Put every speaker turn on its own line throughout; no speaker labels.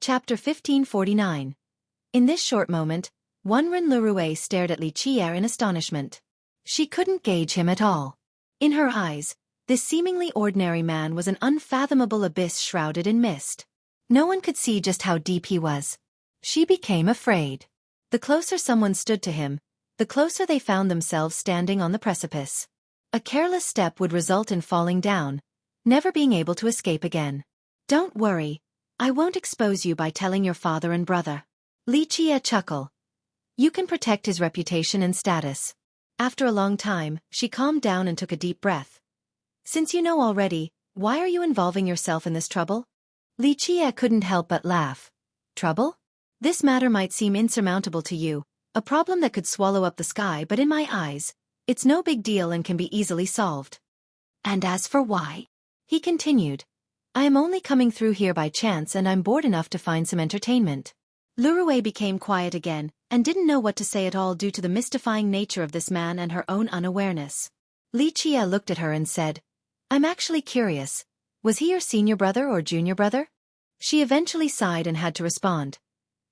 Chapter 1549. In this short moment, Wenren Lurue stared at Li Qi'er in astonishment. She couldn't gauge him at all. In her eyes, this seemingly ordinary man was an unfathomable abyss shrouded in mist. No one could see just how deep he was. She became afraid. The closer someone stood to him, the closer they found themselves standing on the precipice. A careless step would result in falling down, never being able to escape again. Don't worry, I won't expose you by telling your father and brother. Li Qi'er chuckled. You can protect his reputation and status. After a long time, she calmed down and took a deep breath. Since you know already, why are you involving yourself in this trouble? Li Qi'er couldn't help but laugh. Trouble? This matter might seem insurmountable to you, a problem that could swallow up the sky, but in my eyes, it's no big deal and can be easily solved. And as for why? He continued. I am only coming through here by chance and I'm bored enough to find some entertainment. Lurue became quiet again, and didn't know what to say at all due to the mystifying nature of this man and her own unawareness. Li Qi'er looked at her and said, I'm actually curious, was he your senior brother or junior brother? She eventually sighed and had to respond.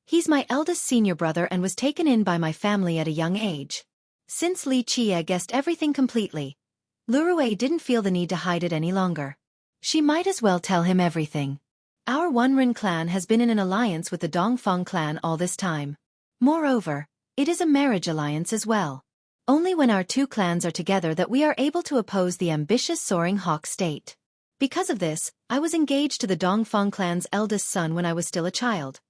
He's my eldest senior brother and was taken in by my family at a young age. Since Li Qi'er guessed everything completely, Lurue didn't feel the need to hide it any longer. She might as well tell him everything. Our Wenren clan has been in an alliance with the Dongfang clan all this time. Moreover, it is a marriage alliance as well. Only when our two clans are together that we are able to oppose the ambitious Soaring Hawk state. Because of this, I was engaged to the Dongfang clan's eldest son when I was still a child.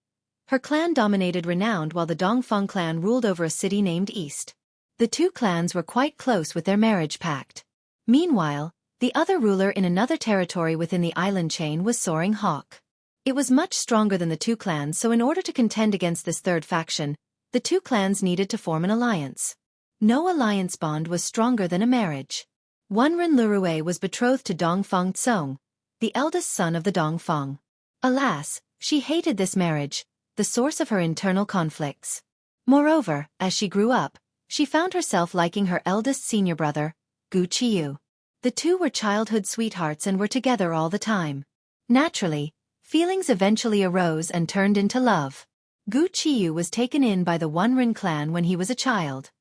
Her clan dominated renowned while the Dongfang clan ruled over a city named East. The two clans were quite close with their marriage pact. Meanwhile, the other ruler in another territory within the island chain was Soaring Hawk. It was much stronger than the two clans, so in order to contend against this third faction, the two clans needed to form an alliance. No alliance bond was stronger than a marriage. Wenren Lurue was betrothed to Dongfang Tsong, the eldest son of the Dongfang. Alas, she hated this marriage, the source of her internal conflicts. Moreover, as she grew up, she found herself liking her eldest senior brother, Gu Qiyu. The two were childhood sweethearts and were together all the time. Naturally, feelings eventually arose and turned into love. Gu Qiyu was taken in by the Wenren clan when he was a child.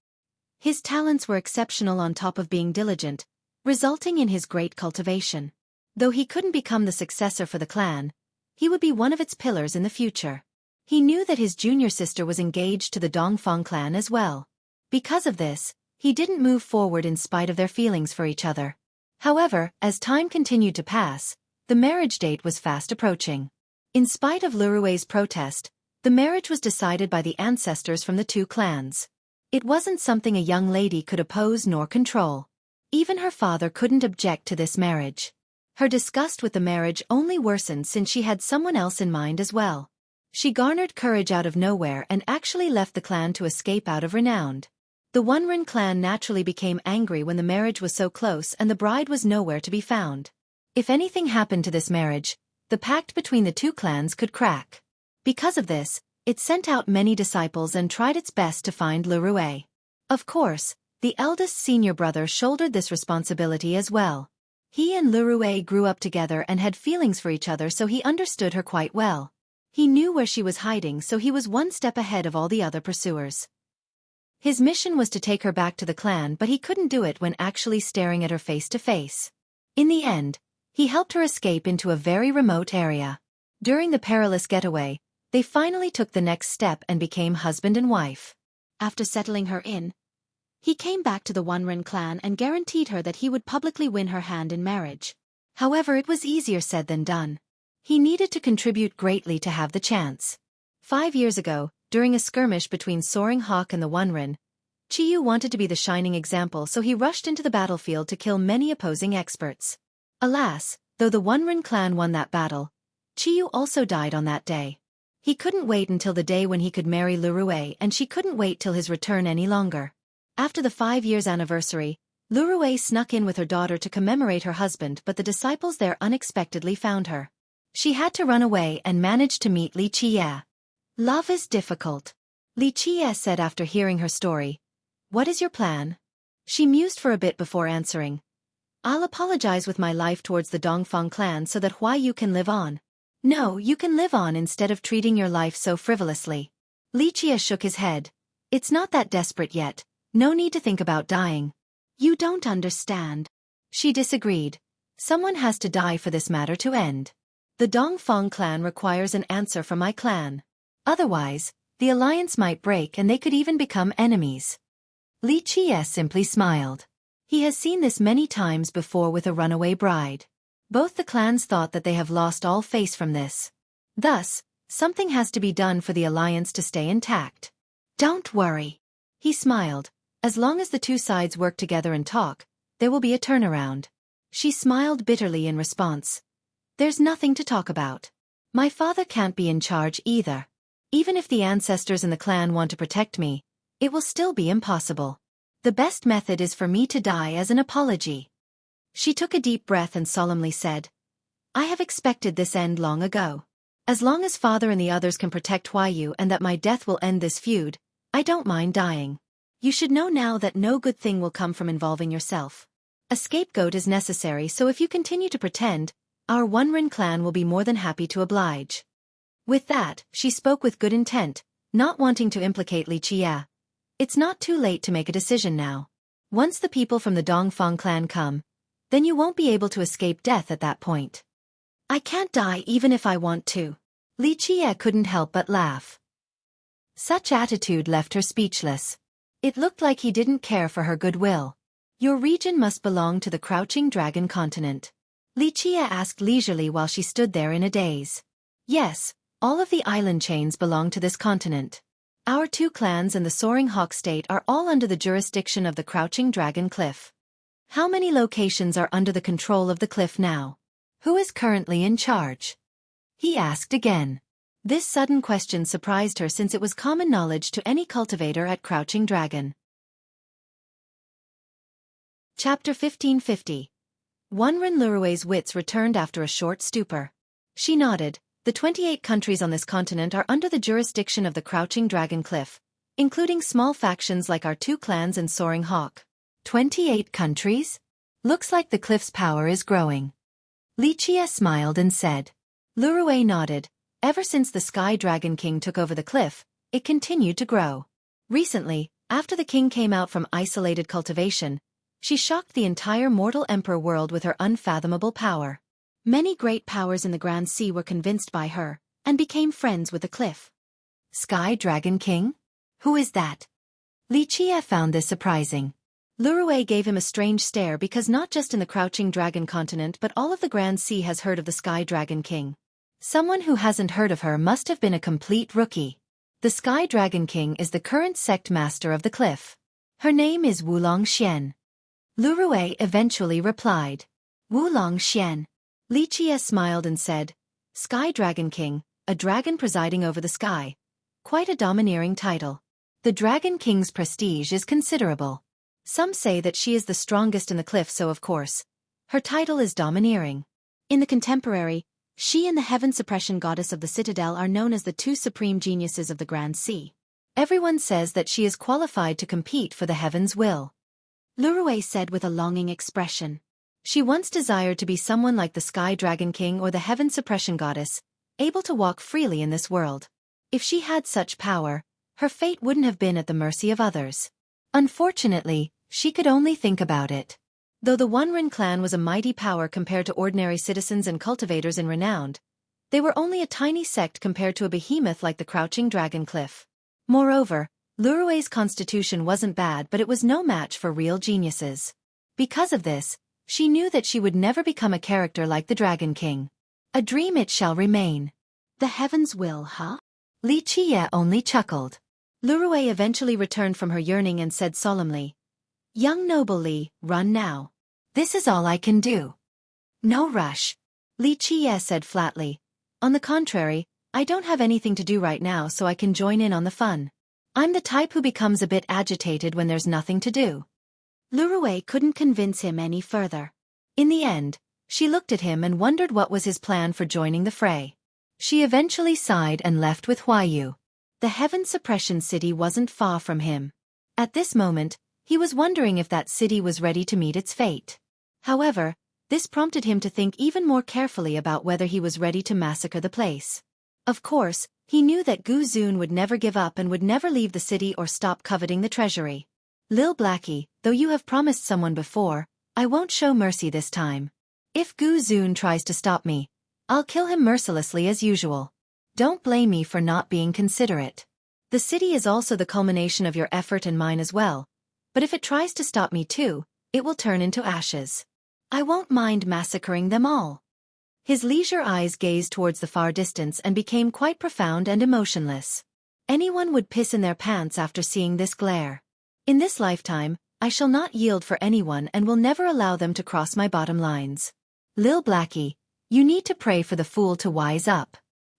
His talents were exceptional on top of being diligent, resulting in his great cultivation. Though he couldn't become the successor for the clan, he would be one of its pillars in the future. He knew that his junior sister was engaged to the Dongfang clan as well. Because of this, he didn't move forward in spite of their feelings for each other. However, as time continued to pass, the marriage date was fast approaching. In spite of Lurue's protest, the marriage was decided by the ancestors from the two clans. It wasn't something a young lady could oppose nor control. Even her father couldn't object to this marriage. Her disgust with the marriage only worsened since she had someone else in mind as well. She garnered courage out of nowhere and actually left the clan to escape out of renown. The Wenren clan naturally became angry when the marriage was so close and the bride was nowhere to be found. If anything happened to this marriage, the pact between the two clans could crack. Because of this, it sent out many disciples and tried its best to find Lurue. Of course, the eldest senior brother shouldered this responsibility as well. He and Lurue grew up together and had feelings for each other, so he understood her quite well. He knew where she was hiding, so he was one step ahead of all the other pursuers. His mission was to take her back to the clan, but he couldn't do it when actually staring at her face to face. In the end, he helped her escape into a very remote area. During the perilous getaway, they finally took the next step and became husband and wife. After settling her in, he came back to the Wenren clan and guaranteed her that he would publicly win her hand in marriage. However, it was easier said than done. He needed to contribute greatly to have the chance. 5 years ago, during a skirmish between Soaring Hawk and the Wenren, Qiyu wanted to be the shining example, so he rushed into the battlefield to kill many opposing experts. Alas, though the Wenren clan won that battle, Qiyu also died on that day. He couldn't wait until the day when he could marry Lurue, and she couldn't wait till his return any longer. After the 5 years anniversary, Lurue snuck in with her daughter to commemorate her husband, but the disciples there unexpectedly found her. She had to run away and managed to meet Li Qi'er. Love is difficult, Li Qi'er said after hearing her story. What is your plan? She mused for a bit before answering. I'll apologize with my life towards the Dongfang clan so that Huayu can live on. No, you can live on instead of treating your life so frivolously. Li Jie shook his head. It's not that desperate yet. No need to think about dying. You don't understand. She disagreed. Someone has to die for this matter to end. The Dongfang clan requires an answer from my clan. Otherwise, the alliance might break and they could even become enemies. Li Jie simply smiled. He has seen this many times before with a runaway bride. Both the clans thought that they have lost all face from this. Thus, something has to be done for the alliance to stay intact. Don't worry. He smiled. As long as the two sides work together and talk, there will be a turnaround. She smiled bitterly in response. There's nothing to talk about. My father can't be in charge either. Even if the ancestors in the clan want to protect me, it will still be impossible. The best method is for me to die as an apology. She took a deep breath and solemnly said, I have expected this end long ago. As long as father and the others can protect Huayu and that my death will end this feud, I don't mind dying. You should know now that no good thing will come from involving yourself. A scapegoat is necessary, so if you continue to pretend, our One-Rin clan will be more than happy to oblige. With that, she spoke with good intent, not wanting to implicate Li Jie. It's not too late to make a decision now. Once the people from the Dongfang clan come, then you won't be able to escape death at that point. I can't die even if I want to. Li Jie couldn't help but laugh. Such attitude left her speechless. It looked like he didn't care for her goodwill. Your region must belong to the Crouching Dragon continent. Li Jie asked leisurely while she stood there in a daze. Yes, all of the island chains belong to this continent. Our two clans and the Soaring Hawk State are all under the jurisdiction of the Crouching Dragon Cliff. How many locations are under the control of the cliff now? Who is currently in charge? He asked again. This sudden question surprised her since it was common knowledge to any cultivator at Crouching Dragon. Chapter 1550. One-Rin Lurue's wits returned after a short stupor. She nodded. The 28 countries on this continent are under the jurisdiction of the Crouching Dragon Cliff, including small factions like our two clans and Soaring Hawk. 28 countries? Looks like the cliff's power is growing. Li Jie smiled and said. Lurue nodded. Ever since the Sky Dragon King took over the cliff, it continued to grow. Recently, after the king came out from isolated cultivation, she shocked the entire mortal emperor world with her unfathomable power. Many great powers in the Grand Sea were convinced by her, and became friends with the cliff. Sky Dragon King? Who is that? Li Jie found this surprising. Lurue gave him a strange stare because not just in the Crouching Dragon continent but all of the Grand Sea has heard of the Sky Dragon King. Someone who hasn't heard of her must have been a complete rookie. The Sky Dragon King is the current sect master of the cliff. Her name is Wulong Xian. Lurue eventually replied. Wulong Xian. Li Jie smiled and said, Sky Dragon King, a dragon presiding over the sky. Quite a domineering title. The Dragon King's prestige is considerable. Some say that she is the strongest in the cliff, so of course, her title is domineering. In the contemporary, she and the Heaven Suppression Goddess of the Citadel are known as the two supreme geniuses of the Grand Sea. Everyone says that she is qualified to compete for the Heaven's will. Lurue said with a longing expression. She once desired to be someone like the Sky Dragon King or the Heaven Suppression Goddess, able to walk freely in this world. If she had such power, her fate wouldn't have been at the mercy of others. Unfortunately, she could only think about it. Though the One-Rin clan was a mighty power compared to ordinary citizens and cultivators in renown, they were only a tiny sect compared to a behemoth like the Crouching Dragon Cliff. Moreover, Lurue's constitution wasn't bad, but it was no match for real geniuses. Because of this, she knew that she would never become a character like the Dragon King. A dream it shall remain. The Heaven's will, huh? Li Jie only chuckled. Lurue eventually returned from her yearning and said solemnly, Young noble Li, run now. This is all I can do. No rush. Li Jie said flatly. On the contrary, I don't have anything to do right now, so I can join in on the fun. I'm the type who becomes a bit agitated when there's nothing to do. Lurue couldn't convince him any further. In the end, she looked at him and wondered what was his plan for joining the fray. She eventually sighed and left with Huayu. The Heaven Suppression City wasn't far from him. At this moment, he was wondering if that city was ready to meet its fate. However, This prompted him to think even more carefully about whether he was ready to massacre the place. Of course, he knew that Gu Zun would never give up and would never leave the city or stop coveting the treasury. Lil Blackie, though you have promised someone before, I won't show mercy this time. If Gu Zun tries to stop me, I'll kill him mercilessly as usual. Don't blame me for not being considerate. The city is also the culmination of your effort and mine as well, but if it tries to stop me too, it will turn into ashes. I won't mind massacring them all. His leisure eyes gazed towards the far distance and became quite profound and emotionless. Anyone would piss in their pants after seeing this glare. In this lifetime, I shall not yield for anyone and will never allow them to cross my bottom lines. Lil Blackie, you need to pray for the fool to wise up.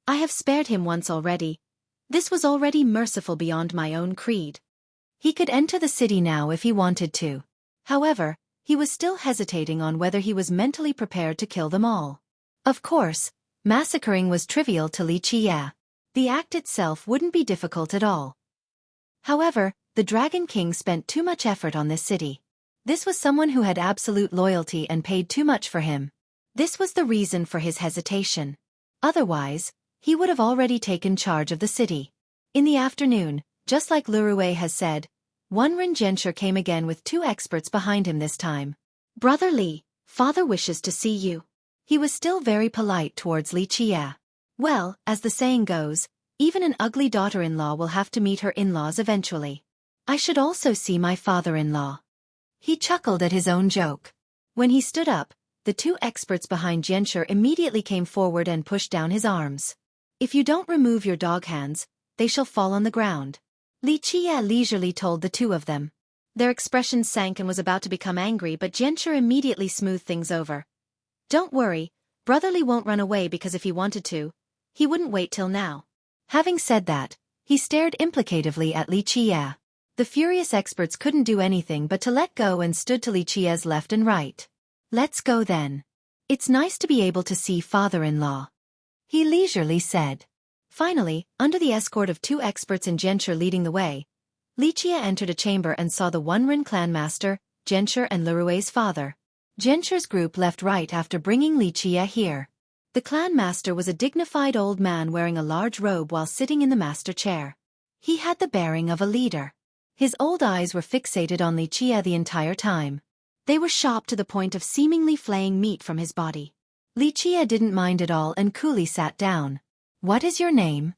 I have spared him once already. This was already merciful beyond my own creed. He could enter the city now if he wanted to. However, he was still hesitating on whether he was mentally prepared to kill them all. Of course, massacring was trivial to Li Qie. The act itself wouldn't be difficult at all. However, the Dragon King spent too much effort on this city. This was someone who had absolute loyalty and paid too much for him. This was the reason for his hesitation. Otherwise, he would have already taken charge of the city. In the afternoon, just like Lurue has said, Wenren Gensher came again with 2 experts behind him this time. Brother Li, father wishes to see you. He was still very polite towards Li Qie. Well, as the saying goes, even an ugly daughter-in-law will have to meet her in-laws eventually. I should also see my father-in-law. He chuckled at his own joke. When he stood up, the 2 experts behind Gensher immediately came forward and pushed down his arms. If you don't remove your dog hands, they shall fall on the ground. Li Qie leisurely told the 2 of them. Their expressions sank and was about to become angry, but Gensher immediately smoothed things over. Don't worry, Brother Li won't run away because if he wanted to, he wouldn't wait till now. Having said that, he stared implicatively at Li Qie. The furious experts couldn't do anything but to let go and stood to Li Qie's left and right. Let's go then. It's nice to be able to see father-in-law, he leisurely said. Finally, under the escort of 2 experts and Gensher leading the way, Li Qie entered a chamber and saw the Wenren clan master, Gensher and Lurue's father. Gensher's group left right after bringing Li Qie here. The clan master was a dignified old man wearing a large robe while sitting in the master chair. He had the bearing of a leader. His old eyes were fixated on Li Qie the entire time. They were sharp to the point of seemingly flaying meat from his body. Li Qie didn't mind at all and coolly sat down. What is your name?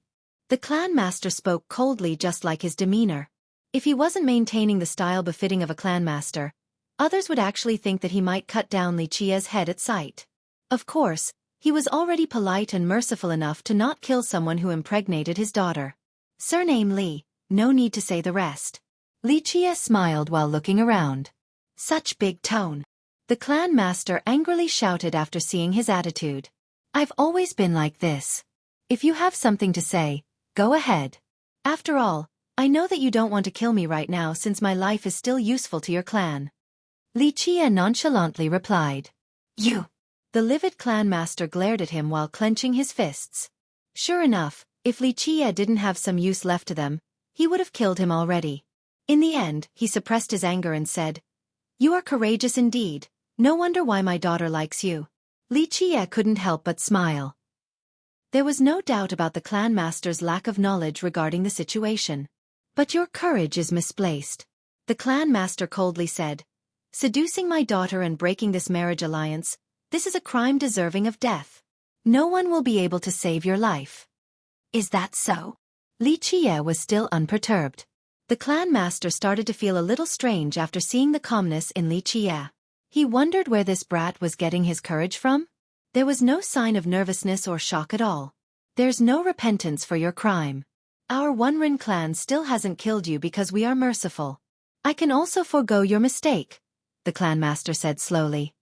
The clan master spoke coldly, just like his demeanor. If he wasn't maintaining the style befitting of a clan master, others would actually think that he might cut down Li Qie's head at sight. Of course, he was already polite and merciful enough to not kill someone who impregnated his daughter. Surname Li, no need to say the rest. Li Qie smiled while looking around. Such big tone. The clan master angrily shouted after seeing his attitude. I've always been like this. If you have something to say, go ahead. After all, I know that you don't want to kill me right now since my life is still useful to your clan. Li Qie nonchalantly replied. You. The livid clan master glared at him while clenching his fists. Sure enough, if Li Qie didn't have some use left to them, he would have killed him already. In the end, he suppressed his anger and said, You are courageous indeed. No wonder why my daughter likes you. Li Qie couldn't help but smile. There was no doubt about the clan master's lack of knowledge regarding the situation. But your courage is misplaced. The clan master coldly said, Seducing my daughter and breaking this marriage alliance, this is a crime deserving of death. No one will be able to save your life. Is that so? Li Qie was still unperturbed. The clan master started to feel a little strange after seeing the calmness in Li Qie. He wondered where this brat was getting his courage from. There was no sign of nervousness or shock at all. There's no repentance for your crime. Our Wenren clan still hasn't killed you because we are merciful. I can also forego your mistake, the clan master said slowly.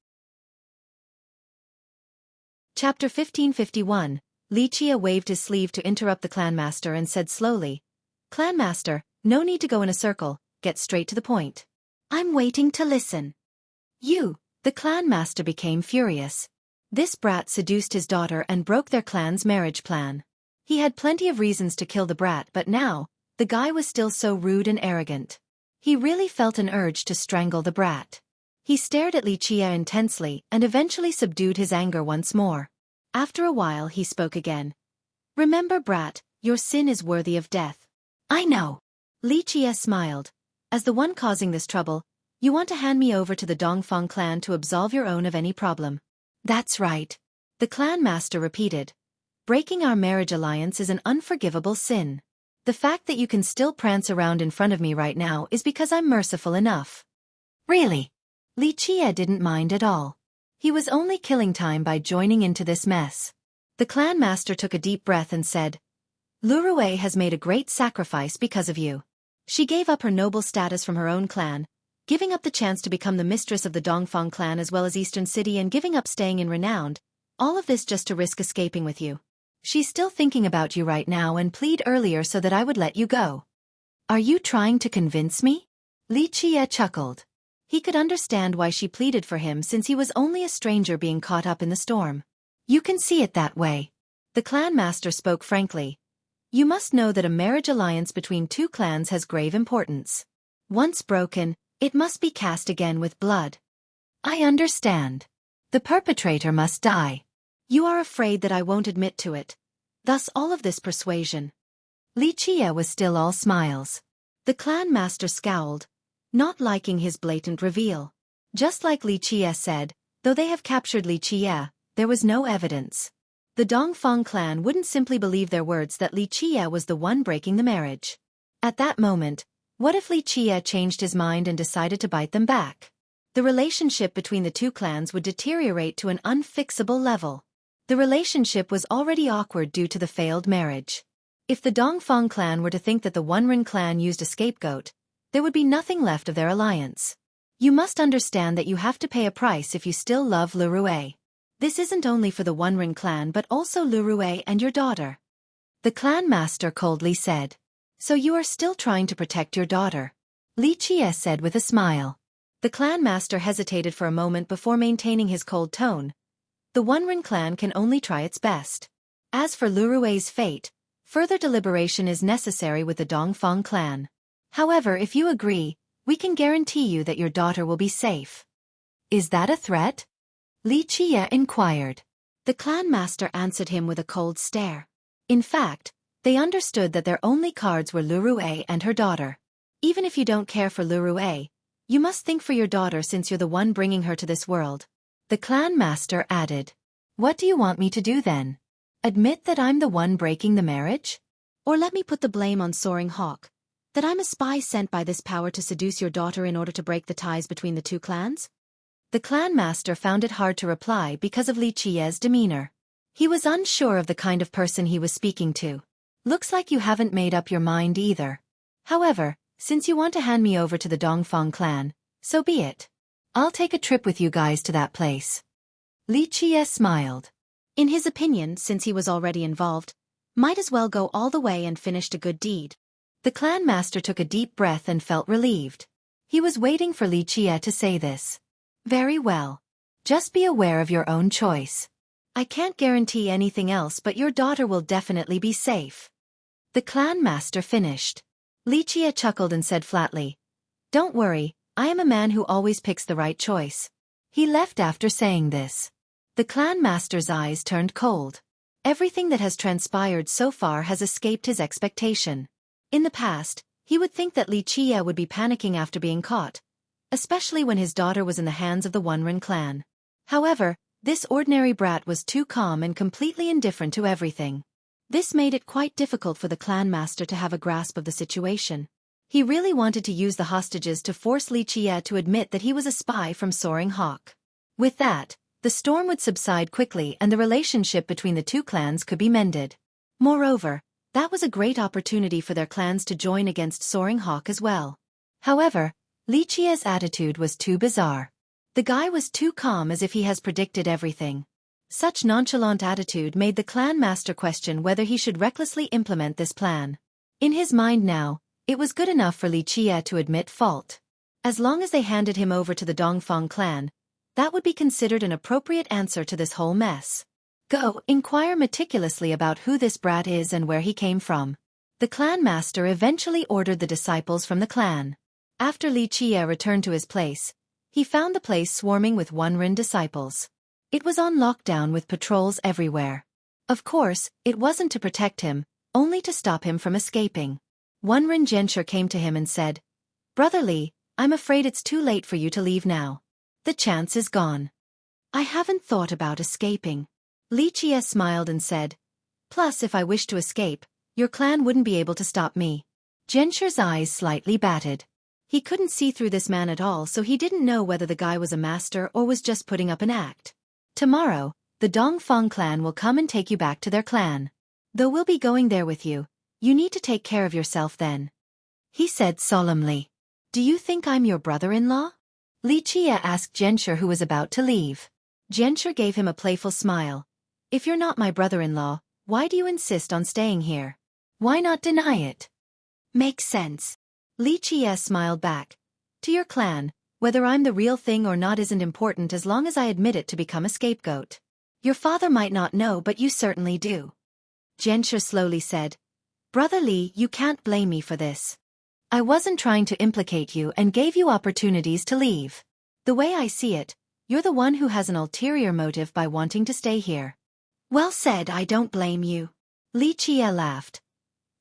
Chapter 1551, Li Qie waved his sleeve to interrupt the clan master and said slowly, Clan master, no need to go in a circle, get straight to the point. I'm waiting to listen. You, the clan master became furious. This brat seduced his daughter and broke their clan's marriage plan. He had plenty of reasons to kill the brat, but now, the guy was still so rude and arrogant. He really felt an urge to strangle the brat. He stared at Li Qie intensely and eventually subdued his anger once more. After a while he spoke again. "Remember, brat, your sin is worthy of death." "I know." Li Qie smiled. "As the one causing this trouble, you want to hand me over to the Dongfang clan to absolve your own of any problem." "That's right." The clan master repeated. "Breaking our marriage alliance is an unforgivable sin. The fact that you can still prance around in front of me right now is because I'm merciful enough." "Really?" Li Qie didn't mind at all. He was only killing time by joining into this mess. The clan master took a deep breath and said, "Lurue has made a great sacrifice because of you. She gave up her noble status from her own clan, giving up the chance to become the mistress of the Dongfang clan as well as Eastern City and giving up staying in renowned, all of this just to risk escaping with you. She's still thinking about you right now and plead earlier so that I would let you go." "Are you trying to convince me?" Li Qie chuckled. He could understand why she pleaded for him since he was only a stranger being caught up in the storm. "You can see it that way." The clan master spoke frankly. "You must know that a marriage alliance between two clans has grave importance. Once broken, it must be cast again with blood." "I understand. The perpetrator must die." "You are afraid that I won't admit to it. Thus all of this persuasion." Li Qie was still all smiles. The clan master scowled, not liking his blatant reveal. Just like Li Qie said, though they have captured Li Qie, there was no evidence. The Dongfang clan wouldn't simply believe their words that Li Qie was the one breaking the marriage. At that moment, what if Li Qie changed his mind and decided to bite them back? The relationship between the two clans would deteriorate to an unfixable level. The relationship was already awkward due to the failed marriage. If the Dongfang clan were to think that the Onren clan used a scapegoat, there would be nothing left of their alliance. You must understand that you have to pay a price if you still love Lurue. This isn't only for the Onren clan but also Lurue and your daughter." The clan master coldly said. "So you are still trying to protect your daughter?" Li Qie said with a smile. The clan master hesitated for a moment before maintaining his cold tone. "The Onren clan can only try its best. As for Lurue's fate, further deliberation is necessary with the Dongfang clan. However, if you agree, we can guarantee you that your daughter will be safe." "Is that a threat?" Li Qie inquired. The clan master answered him with a cold stare. In fact, they understood that their only cards were Lurue and her daughter. Even if you don't care for Lurue, you must think for your daughter since you're the one bringing her to this world. The clan master added. "What do you want me to do then? Admit that I'm the one breaking the marriage? Or let me put the blame on Soaring Hawk, that I'm a spy sent by this power to seduce your daughter in order to break the ties between the two clans?" The clan master found it hard to reply because of Li Qie's demeanor. He was unsure of the kind of person he was speaking to. "Looks like you haven't made up your mind either. However, since you want to hand me over to the Dongfang clan, so be it. I'll take a trip with you guys to that place." Li Qie smiled. In his opinion, since he was already involved, might as well go all the way and finished a good deed. The clan master took a deep breath and felt relieved. He was waiting for Li Qie to say this. "Very well. Just be aware of your own choice. I can't guarantee anything else but your daughter will definitely be safe." The clan master finished. Li Qie chuckled and said flatly, "Don't worry, I am a man who always picks the right choice." He left after saying this. The clan master's eyes turned cold. Everything that has transpired so far has escaped his expectation. In the past, he would think that Li Qie would be panicking after being caught, especially when his daughter was in the hands of the Onren clan. However, this ordinary brat was too calm and completely indifferent to everything. This made it quite difficult for the clan master to have a grasp of the situation. He really wanted to use the hostages to force Li Qie to admit that he was a spy from Soaring Hawk. With that, the storm would subside quickly and the relationship between the two clans could be mended. Moreover, that was a great opportunity for their clans to join against Soaring Hawk as well. However, Li Qie's attitude was too bizarre. The guy was too calm as if he has predicted everything. Such nonchalant attitude made the clan master question whether he should recklessly implement this plan. In his mind now, it was good enough for Li Qie to admit fault. As long as they handed him over to the Dongfang clan, that would be considered an appropriate answer to this whole mess. "Go, inquire meticulously about who this brat is and where he came from." The clan master eventually ordered the disciples from the clan. After Li Qie returned to his place, He found the place swarming with Wonrin disciples. It was on lockdown with patrols everywhere. Of course, it wasn't to protect him, only to stop him from escaping. Wonrin Gensher came to him and said, "Brother Li, I'm afraid it's too late for you to leave now. The chance is gone." "I haven't thought about escaping." Li Qie smiled and said, "Plus if I wish to escape, your clan wouldn't be able to stop me." Gensher's eyes slightly batted. He couldn't see through this man at all, so he didn't know whether the guy was a master or was just putting up an act. "Tomorrow, the Dongfang clan will come and take you back to their clan. Though we'll be going there with you, you need to take care of yourself then," he said solemnly. "Do you think I'm your brother-in-law?" Li Qie asked Gensher, who was about to leave. Gensher gave him a playful smile. "If you're not my brother-in-law, why do you insist on staying here? Why not deny it?" "Makes sense." Li Qie smiled back. "To your clan, whether I'm the real thing or not isn't important as long as I admit it to become a scapegoat. Your father might not know, but you certainly do." Gensher slowly said, "Brother Li, you can't blame me for this. I wasn't trying to implicate you and gave you opportunities to leave. The way I see it, you're the one who has an ulterior motive by wanting to stay here." "Well said, I don't blame you." Li Qie laughed.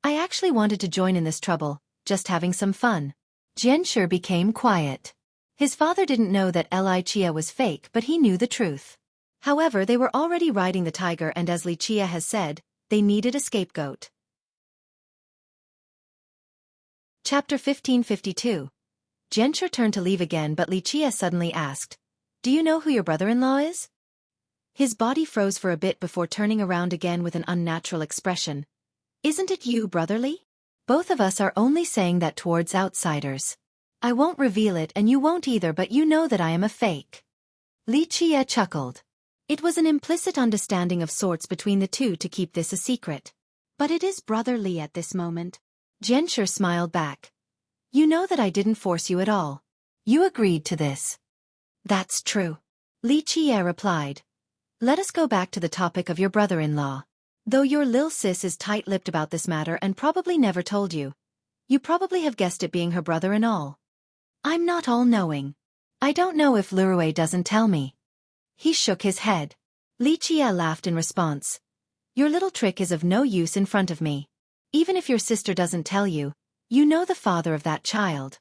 "I actually wanted to join in this trouble, just having some fun." Gensher became quiet. His father didn't know that Li Qie was fake, but he knew the truth. However, they were already riding the tiger, and as Li Qie has said, they needed a scapegoat. Chapter 1552. Gensher turned to leave again, but Li Qie suddenly asked, "Do you know who your brother-in-law is?" His body froze for a bit before turning around again with an unnatural expression. "Isn't it you, Brother Li? Both of us are only saying that towards outsiders. I won't reveal it and you won't either, but you know that I am a fake." Li Qie chuckled. It was an implicit understanding of sorts between the two to keep this a secret. "But it is Brother Li at this moment." Gensher smiled back. "You know that I didn't force you at all. You agreed to this." "That's true," Li Qie replied. "Let us go back to the topic of your brother-in-law. Though your lil sis is tight-lipped about this matter and probably never told you, you probably have guessed it being her brother and all. I'm not all-knowing. I don't know if Lurue doesn't tell me." He shook his head. Li Qie laughed in response. "Your little trick is of no use in front of me. Even if your sister doesn't tell you, you know the father of that child."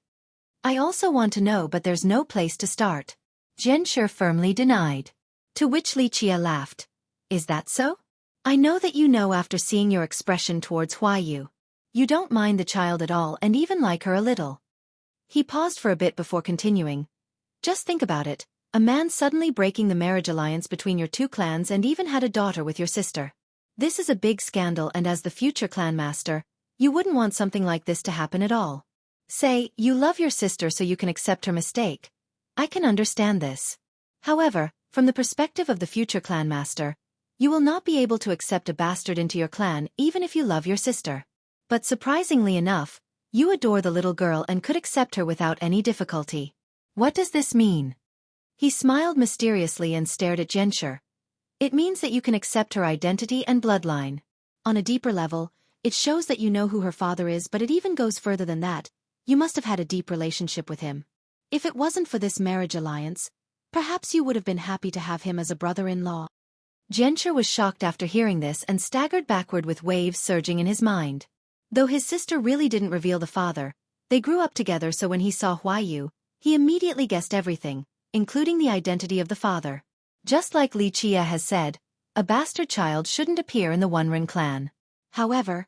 "I also want to know, but there's no place to start," Gensher firmly denied. To which Li Qie laughed. "Is that so? I know that you know after seeing your expression towards Huayu. You don't mind the child at all and even like her a little." He paused for a bit before continuing. "Just think about it, a man suddenly breaking the marriage alliance between your two clans and even had a daughter with your sister. This is a big scandal, and as the future clan master, you wouldn't want something like this to happen at all. Say, you love your sister so you can accept her mistake. I can understand this. However, from the perspective of the future clan master, you will not be able to accept a bastard into your clan even if you love your sister. But surprisingly enough, you adore the little girl and could accept her without any difficulty. What does this mean?" He smiled mysteriously and stared at Gensher. "It means that you can accept her identity and bloodline. On a deeper level, it shows that you know who her father is, but it even goes further than that. You must have had a deep relationship with him. If it wasn't for this marriage alliance, perhaps you would have been happy to have him as a brother-in-law." Gensher was shocked after hearing this and staggered backward with waves surging in his mind. Though his sister really didn't reveal the father, they grew up together, so when he saw Huayu, he immediately guessed everything, including the identity of the father. Just like Li Qie has said, a bastard child shouldn't appear in the Wonrin clan. However,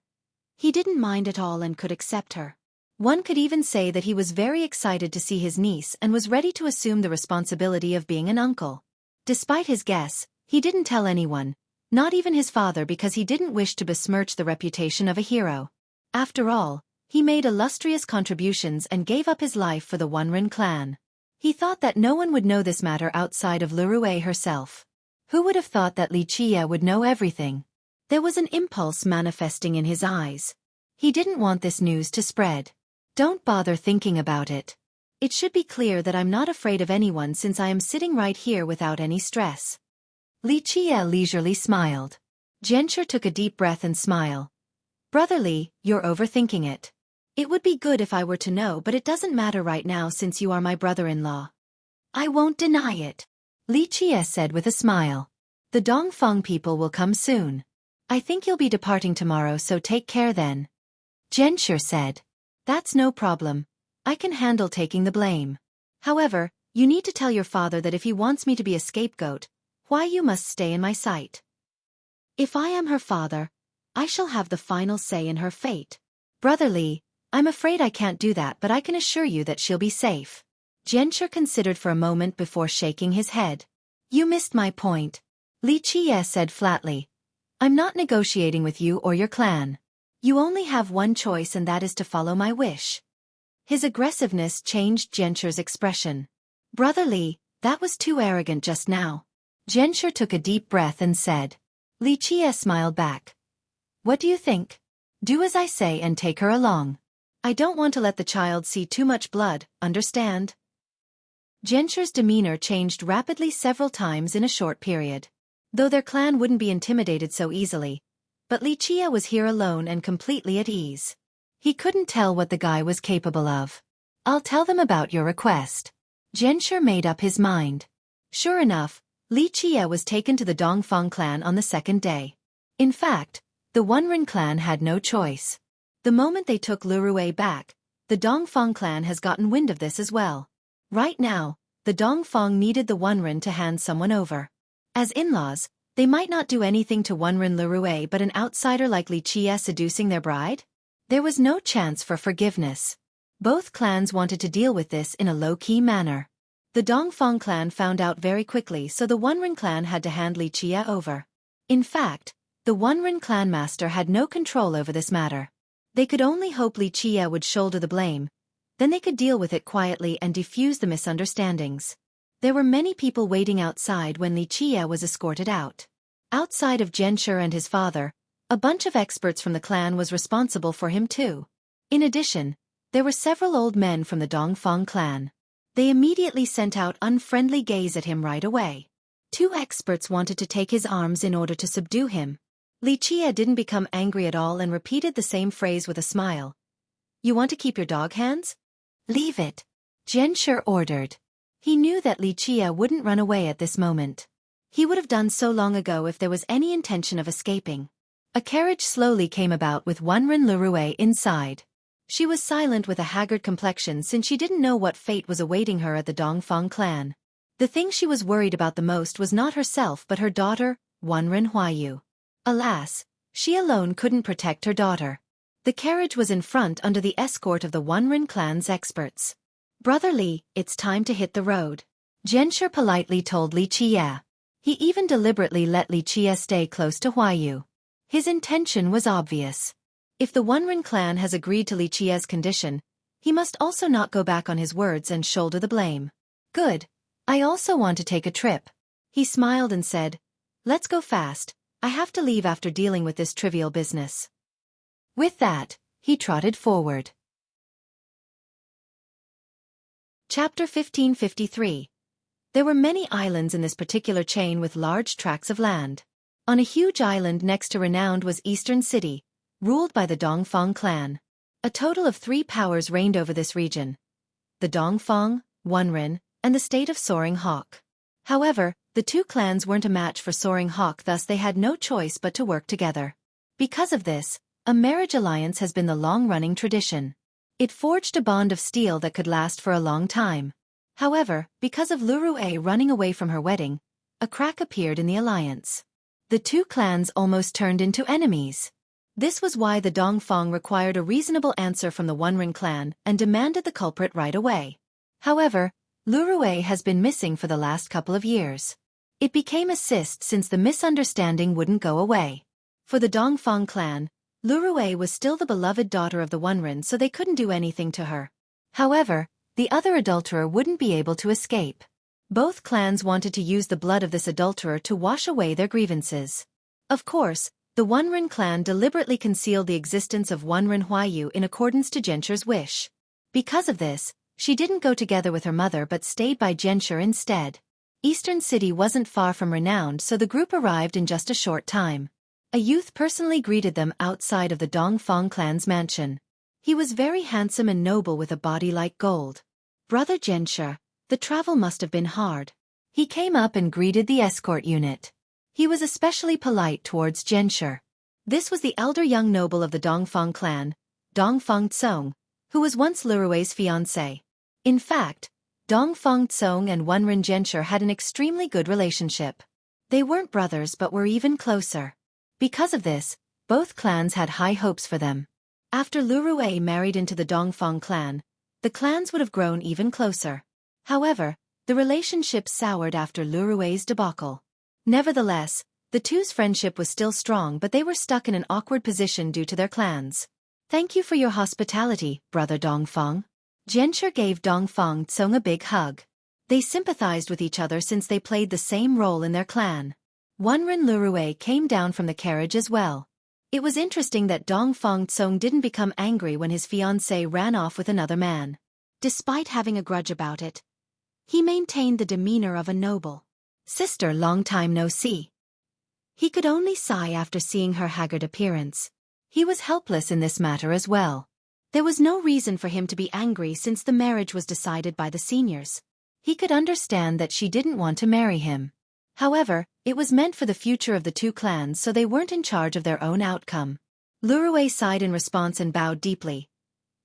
he didn't mind at all and could accept her. One could even say that he was very excited to see his niece and was ready to assume the responsibility of being an uncle. Despite his guess, he didn't tell anyone, not even his father, because he didn't wish to besmirch the reputation of a hero. After all, he made illustrious contributions and gave up his life for the Wonrin clan. He thought that no one would know this matter outside of Lurue herself. Who would have thought that Li Qie would know everything? There was an impulse manifesting in his eyes. He didn't want this news to spread. "Don't bother thinking about it. It should be clear that I'm not afraid of anyone since I am sitting right here without any stress." Li Qie leisurely smiled. Gensher took a deep breath and smiled. "Brother Li, you're overthinking it. It would be good if I were to know, but it doesn't matter right now since you are my brother-in-law." I won't deny it, Li Qie said with a smile. The Dongfang people will come soon. I think you'll be departing tomorrow, so take care then. Zhenshi said. That's no problem. I can handle taking the blame. However, you need to tell your father that if he wants me to be a scapegoat, Huayu must stay in my sight. If I am her father, I shall have the final say in her fate. Brother Li, I'm afraid I can't do that, but I can assure you that she'll be safe. Zhenshi considered for a moment before shaking his head. You missed my point, Li Qie said flatly. I'm not negotiating with you or your clan. You only have one choice, and that is to follow my wish. His aggressiveness changed Zhenshi's expression. Brother Li, that was too arrogant just now. Zhenshi took a deep breath and said. Li Qie smiled back. What do you think? Do as I say and take her along. I don't want to let the child see too much blood, understand? Zhenshi's demeanor changed rapidly several times in a short period. Though their clan wouldn't be intimidated so easily, but Li Qie was here alone and completely at ease. He couldn't tell what the guy was capable of. I'll tell them about your request. Zhenshi made up his mind. Sure enough, Li Qie was taken to the Dongfang clan on the second day. In fact, the Wenren clan had no choice. The moment they took Lurue back, the Dongfang clan has gotten wind of this as well. Right now, the Dongfang needed the Wenren to hand someone over. As in-laws, they might not do anything to Wenren Lurue, but an outsider like Li Qie seducing their bride? There was no chance for forgiveness. Both clans wanted to deal with this in a low-key manner. The Dongfang clan found out very quickly, so the Wenren clan had to hand Li Qie over. In fact, the Wenren clan master had no control over this matter. They could only hope Li Qie would shoulder the blame. Then they could deal with it quietly and defuse the misunderstandings. There were many people waiting outside when Li Qie was escorted out. Outside of Zhenshi and his father, a bunch of experts from the clan was responsible for him too. In addition, there were several old men from the Dongfang clan. They immediately sent out unfriendly gaze at him right away. 2 experts wanted to take his arms in order to subdue him. Li Qie didn't become angry at all and repeated the same phrase with a smile. You want to keep your dog hands? Leave it, Zhenshi ordered. He knew that Li Qie wouldn't run away at this moment. He would have done so long ago if there was any intention of escaping. A carriage slowly came about with Wenren Lurue inside. She was silent with a haggard complexion since she didn't know what fate was awaiting her at the Dongfang clan. The thing she was worried about the most was not herself but her daughter, Wenren Huayu. Alas, she alone couldn't protect her daughter. The carriage was in front under the escort of the Wenren clan's experts. Brother Li, it's time to hit the road, Zhenshi politely told Li Qie. He even deliberately let Li Qie stay close to Huayu. His intention was obvious. If the Wenren clan has agreed to Li Qie's condition, he must also not go back on his words and shoulder the blame. Good. I also want to take a trip. He smiled and said, let's go fast. I have to leave after dealing with this trivial business. With that, he trotted forward. Chapter 1553. There were many islands in this particular chain with large tracts of land. On a huge island next to renowned was Eastern City, ruled by the Dongfang clan. A total of 3 powers reigned over this region: the Dongfang, Wenren, and the state of Soaring Hawk. However, the 2 clans weren't a match for Soaring Hawk, thus they had no choice but to work together. Because of this, a marriage alliance has been the long-running tradition. It forged a bond of steel that could last for a long time. However, because of Lurue running away from her wedding, a crack appeared in the alliance. The 2 clans almost turned into enemies. This was why the Dongfang required a reasonable answer from the Wenren clan and demanded the culprit right away. However, Lurue has been missing for the last couple of years. It became a cyst since the misunderstanding wouldn't go away. For the Dongfang clan, Lurue was still the beloved daughter of the Wenren, so they couldn't do anything to her. However, the other adulterer wouldn't be able to escape. Both clans wanted to use the blood of this adulterer to wash away their grievances. Of course, the Wenren clan deliberately concealed the existence of Wenren Huayu in accordance to Zhenshi's wish. Because of this, she didn't go together with her mother but stayed by Zhenshi instead. Eastern City wasn't far from renowned, so the group arrived in just a short time. A youth personally greeted them outside of the Dongfang clan's mansion. He was very handsome and noble with a body like gold. Brother Zhenshi, The travel must have been hard. He came up and greeted the escort unit. He was especially polite towards Zhenshi. This was the elder young noble of the Dongfang clan, Dongfang Tsong, who was once Lurui's fiancé. In fact, Dongfang Tsong and Wenren Zhenshi had an extremely good relationship. They weren't brothers but were even closer. Because of this, both clans had high hopes for them. After Lurui married into the Dongfang clan, the clans would have grown even closer. However, the relationship soured after Lurui's debacle. Nevertheless, the two's friendship was still strong, but they were stuck in an awkward position due to their clans. Thank you for your hospitality, brother Dongfang. Zhenshi gave Dongfang Tsong a big hug. They sympathized with each other since they played the same role in their clan. Wenren Lurui came down from the carriage as well. It was interesting that Dongfang Tsong didn't become angry when his fiancé ran off with another man. Despite having a grudge about it, he maintained the demeanor of a noble. Sister, long time no see. He could only sigh after seeing her haggard appearance. He was helpless in this matter as well. There was no reason for him to be angry since the marriage was decided by the seniors. He could understand that she didn't want to marry him. However, it was meant for the future of the two clans, so they weren't in charge of their own outcome. Lurui sighed in response and bowed deeply.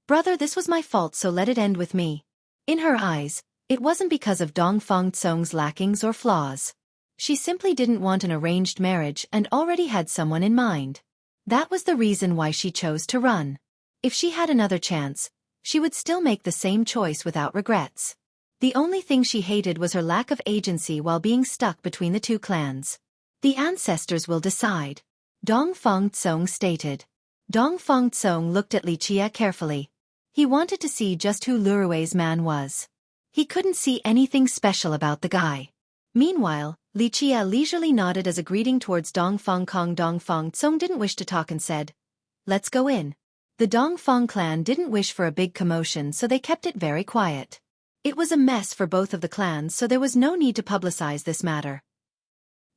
Brother, this was my fault, so let it end with me. In her eyes, it wasn't because of Dongfang Tsong's lackings or flaws. She simply didn't want an arranged marriage and already had someone in mind. That was the reason why she chose to run. If she had another chance, she would still make the same choice without regrets. The only thing she hated was her lack of agency while being stuck between the two clans. The ancestors will decide, Dongfang Tsong stated. Dongfang Tsong looked at Li Qie carefully. He wanted to see just who Lurui's man was. He couldn't see anything special about the guy. Meanwhile, Li Qie leisurely nodded as a greeting towards Dongfang Kong. Dongfang Tsong didn't wish to talk and said, "Let's go in." The Dongfang clan didn't wish for a big commotion, so they kept it very quiet. It was a mess for both of the clans, so there was no need to publicize this matter.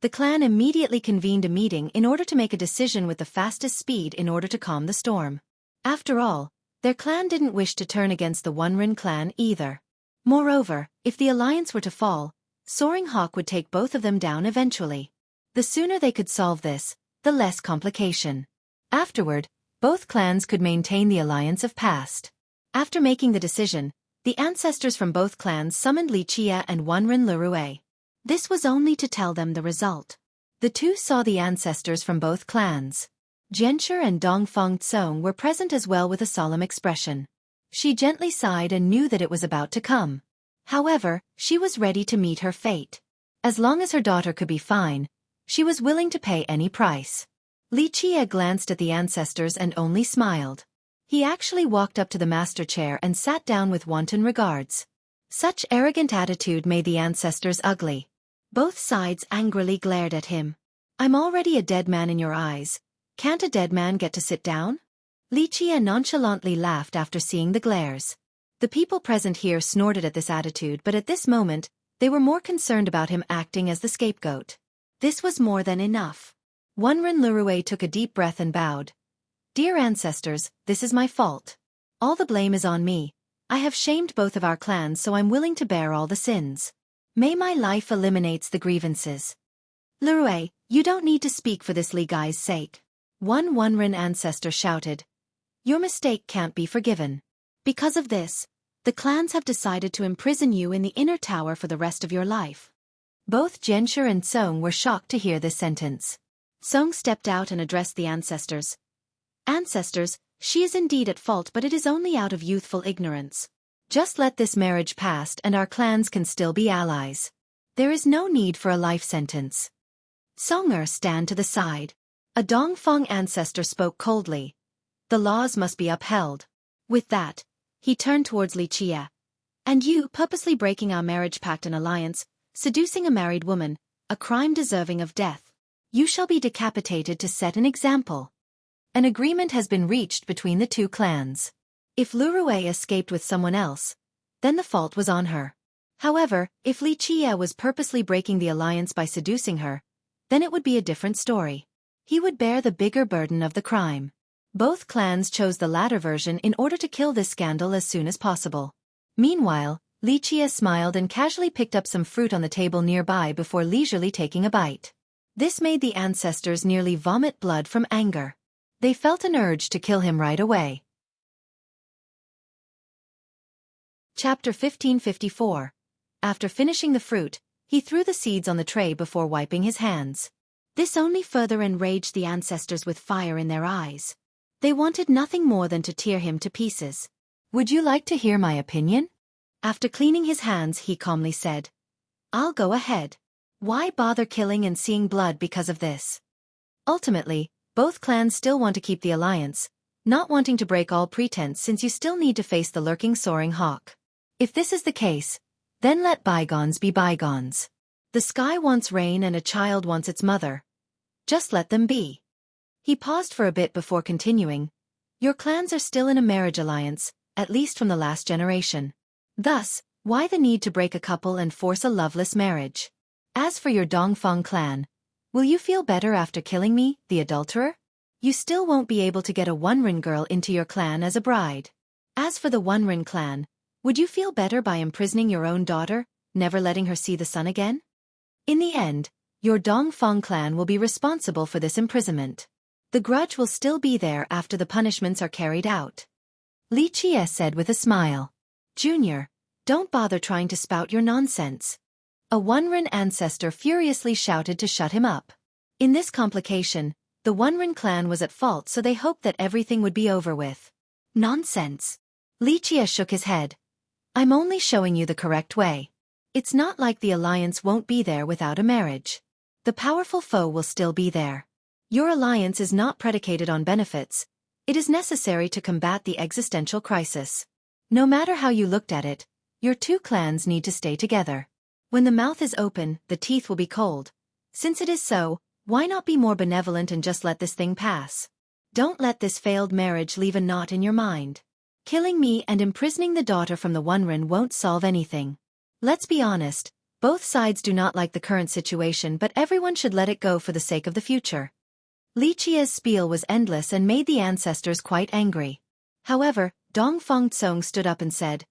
The clan immediately convened a meeting in order to make a decision with the fastest speed in order to calm the storm. After all, their clan didn't wish to turn against the Wenren clan either. Moreover, if the alliance were to fall, Soaring Hawk would take both of them down eventually. The sooner they could solve this, the less complication. Afterward, both clans could maintain the alliance of past. After making the decision, the ancestors from both clans summoned Li Qie and Wenren Lurui. This was only to tell them the result. The two saw the ancestors from both clans. Zhenshi and Dongfang Tsong were present as well with a solemn expression. She gently sighed and knew that it was about to come. However, she was ready to meet her fate. As long as her daughter could be fine, she was willing to pay any price. Li Qie glanced at the ancestors and only smiled. He actually walked up to the master chair and sat down with wanton regards. Such arrogant attitude made the ancestors ugly. Both sides angrily glared at him. "I'm already a dead man in your eyes. Can't a dead man get to sit down?" Li Qie nonchalantly laughed after seeing the glares. The people present here snorted at this attitude, but at this moment, they were more concerned about him acting as the scapegoat. This was more than enough. Wenren Lurui took a deep breath and bowed. "Dear ancestors, this is my fault. All the blame is on me. I have shamed both of our clans, so I'm willing to bear all the sins. May my life eliminates the grievances." "Lurui, you don't need to speak for this Li guy's sake." One Wenren ancestor shouted. "Your mistake can't be forgiven. Because of this, the clans have decided to imprison you in the inner tower for the rest of your life." Both Zhenshi and Tsong were shocked to hear this sentence. Tsong stepped out and addressed the ancestors. "Ancestors, she is indeed at fault, but it is only out of youthful ignorance. Just let this marriage pass and our clans can still be allies. There is no need for a life sentence." Songer, stand to the side. A Dongfang ancestor spoke coldly. "The laws must be upheld." With that, he turned towards Li Qie. "And you, purposely breaking our marriage pact and alliance, seducing a married woman, a crime deserving of death. You shall be decapitated to set an example." An agreement has been reached between the two clans. If Lurui escaped with someone else, then the fault was on her. However, if Li Qie was purposely breaking the alliance by seducing her, then it would be a different story. He would bear the bigger burden of the crime. Both clans chose the latter version in order to kill this scandal as soon as possible. Meanwhile, Li Qie smiled and casually picked up some fruit on the table nearby before leisurely taking a bite. This made the ancestors nearly vomit blood from anger. They felt an urge to kill him right away. Chapter 1554. After finishing the fruit, he threw the seeds on the tray before wiping his hands. This only further enraged the ancestors with fire in their eyes. They wanted nothing more than to tear him to pieces. "Would you like to hear my opinion?" After cleaning his hands, he calmly said, "I'll go ahead. Why bother killing and seeing blood because of this?" Ultimately, both clans still want to keep the alliance, not wanting to break all pretense since you still need to face the lurking soaring hawk. If this is the case, then let bygones be bygones. The sky wants rain and a child wants its mother. Just let them be. He paused for a bit before continuing. Your clans are still in a marriage alliance, at least from the last generation. Thus, why the need to break a couple and force a loveless marriage? As for your Dongfang clan, will you feel better after killing me, the adulterer? You still won't be able to get a Onrin girl into your clan as a bride. As for the Onrin clan, would you feel better by imprisoning your own daughter, never letting her see the sun again? In the end, your Dongfang clan will be responsible for this imprisonment. The grudge will still be there after the punishments are carried out. Li Qie said with a smile. Junior, don't bother trying to spout your nonsense. A Onrin ancestor furiously shouted to shut him up. In this complication, the Onrin clan was at fault, so they hoped that everything would be over with. Nonsense. Li Qie shook his head. I'm only showing you the correct way. It's not like the alliance won't be there without a marriage. The powerful foe will still be there. Your alliance is not predicated on benefits. It is necessary to combat the existential crisis. No matter how you looked at it, your two clans need to stay together. When the mouth is open, the teeth will be cold. Since it is so, why not be more benevolent and just let this thing pass? Don't let this failed marriage leave a knot in your mind. Killing me and imprisoning the daughter from the Onrin won't solve anything. Let's be honest, both sides do not like the current situation, but everyone should let it go for the sake of the future. Li Qie's spiel was endless and made the ancestors quite angry. However, Dongfang Tsong stood up and said,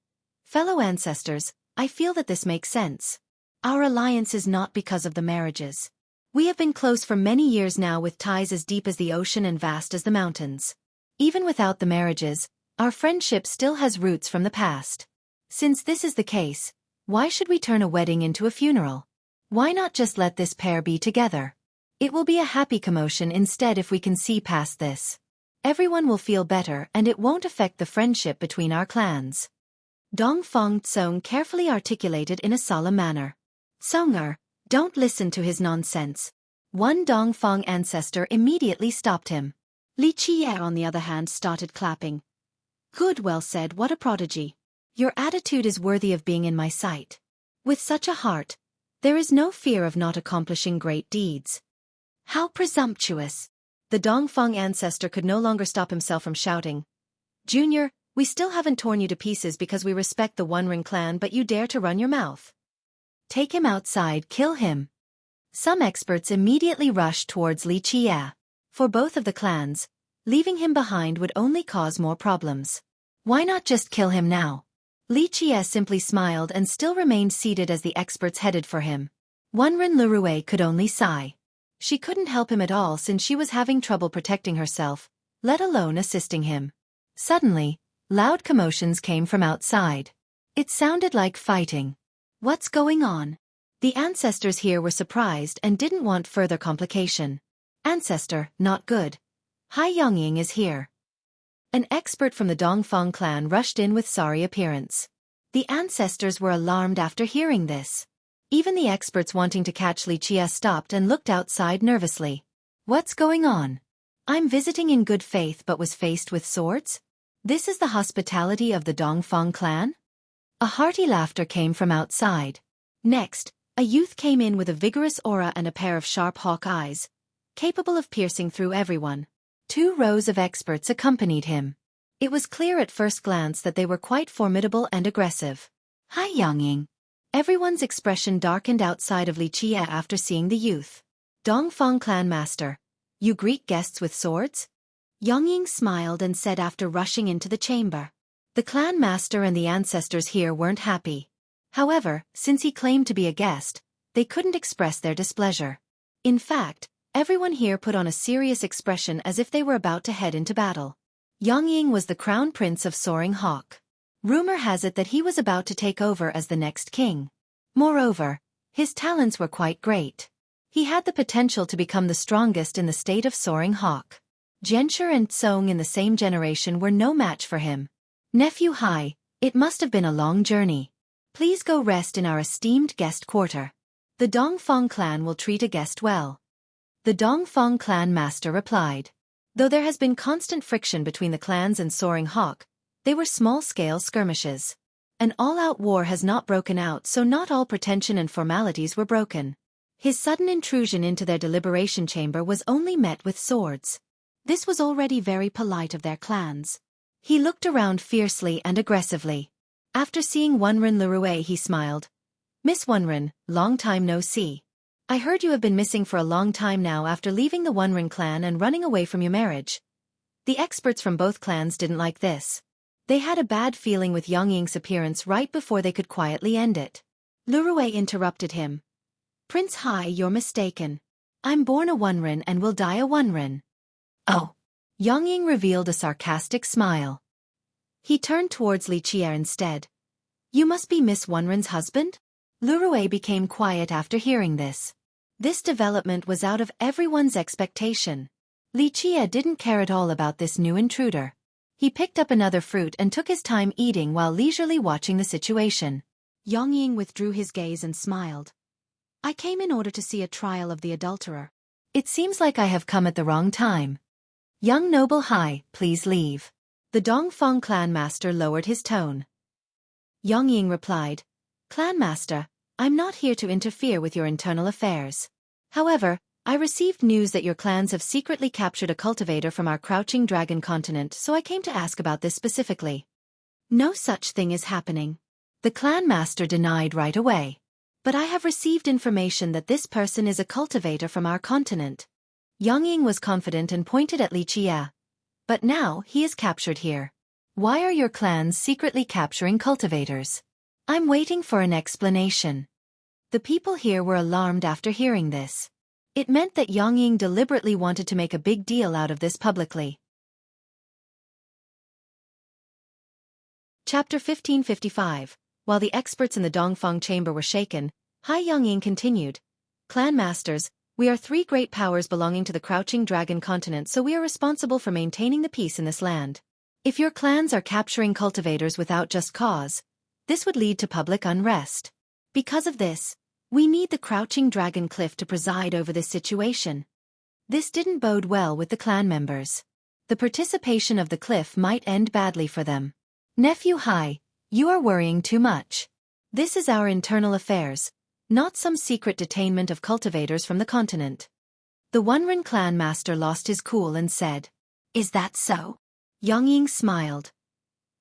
Fellow ancestors, I feel that this makes sense. Our alliance is not because of the marriages. We have been close for many years now with ties as deep as the ocean and vast as the mountains. Even without the marriages, our friendship still has roots from the past. Since this is the case, why should we turn a wedding into a funeral? Why not just let this pair be together? It will be a happy commotion instead if we can see past this. Everyone will feel better and it won't affect the friendship between our clans. Dongfang Tsong carefully articulated in a solemn manner. Tsonger, don't listen to his nonsense. One Dongfang ancestor immediately stopped him. Li Qie, on the other hand, started clapping. Good, well said, what a prodigy. Your attitude is worthy of being in my sight. With such a heart, there is no fear of not accomplishing great deeds. How presumptuous! The Dongfang ancestor could no longer stop himself from shouting. Junior, we still haven't torn you to pieces because we respect the Onrin clan, but you dare to run your mouth. Take him outside, kill him. Some experts immediately rushed towards Li Qie. For both of the clans, leaving him behind would only cause more problems. Why not just kill him now? Li Qie simply smiled and still remained seated as the experts headed for him. Onrin Lurue could only sigh. She couldn't help him at all since she was having trouble protecting herself, let alone assisting him. Suddenly, loud commotions came from outside. It sounded like fighting. What's going on? The ancestors here were surprised and didn't want further complication. Ancestor, not good. Hai Yongying is here. An expert from the Dongfang clan rushed in with sorry appearance. The ancestors were alarmed after hearing this. Even the experts wanting to catch Li Qie stopped and looked outside nervously. What's going on? I'm visiting in good faith but was faced with swords? This is the hospitality of the Dongfang clan? A hearty laughter came from outside. Next, a youth came in with a vigorous aura and a pair of sharp hawk eyes, capable of piercing through everyone. 2 rows of experts accompanied him. It was clear at first glance that they were quite formidable and aggressive. Hai Yongying. Everyone's expression darkened outside of Li Qie after seeing the youth. Dongfang clan master, you greet guests with swords? Yongying smiled and said after rushing into the chamber. The clan master and the ancestors here weren't happy. However, since he claimed to be a guest, they couldn't express their displeasure. In fact, everyone here put on a serious expression as if they were about to head into battle. Yongying was the crown prince of Soaring Hawk. Rumor has it that he was about to take over as the next king. Moreover, his talents were quite great. He had the potential to become the strongest in the state of Soaring Hawk. Gensher and Tsong in the same generation were no match for him. Nephew Hai, it must have been a long journey. Please go rest in our esteemed guest quarter. The Dongfang clan will treat a guest well. The Dongfang clan master replied. Though there has been constant friction between the clans and Soaring Hawk, they were small-scale skirmishes. An all-out war has not broken out, so not all pretension and formalities were broken. His sudden intrusion into their deliberation chamber was only met with swords. This was already very polite of their clans. He looked around fiercely and aggressively. After seeing Wenren Lurue, he smiled. Miss Wenren, long time no see. I heard you have been missing for a long time now after leaving the Wenren clan and running away from your marriage. The experts from both clans didn't like this. They had a bad feeling with Yongying's appearance right before they could quietly end it. Lurue interrupted him. Prince Hai, you're mistaken. I'm born a Wenren and will die a Wenren. Oh. Yongying revealed a sarcastic smile. He turned towards Li Qier instead. You must be Miss Wenren's husband? Lurue became quiet after hearing this. This development was out of everyone's expectation. Li Qier didn't care at all about this new intruder. He picked up another fruit and took his time eating while leisurely watching the situation. Yongying withdrew his gaze and smiled. I came in order to see a trial of the adulterer. It seems like I have come at the wrong time. Young noble Hai, please leave. The Dongfang clan master lowered his tone. Yongying replied, Clan master, I'm not here to interfere with your internal affairs. However, I received news that your clans have secretly captured a cultivator from our Crouching Dragon continent, so I came to ask about this specifically. No such thing is happening. The clan master denied right away. But I have received information that this person is a cultivator from our continent. Yongying was confident and pointed at Li Qier. But now he is captured here. Why are your clans secretly capturing cultivators? I'm waiting for an explanation. The people here were alarmed after hearing this. It meant that Yongying deliberately wanted to make a big deal out of this publicly. Chapter 1555. While the experts in the Dongfang chamber were shaken, Hai Yongying continued. Clan masters, we are three great powers belonging to the Crouching Dragon continent, so we are responsible for maintaining the peace in this land. If your clans are capturing cultivators without just cause, this would lead to public unrest. Because of this, we need the Crouching Dragon Cliff to preside over this situation. This didn't bode well with the clan members. The participation of the cliff might end badly for them. Nephew Hai, you are worrying too much. This is our internal affairs, not some secret detainment of cultivators from the continent. The Wenren clan master lost his cool and said, Is that so? Yongying smiled.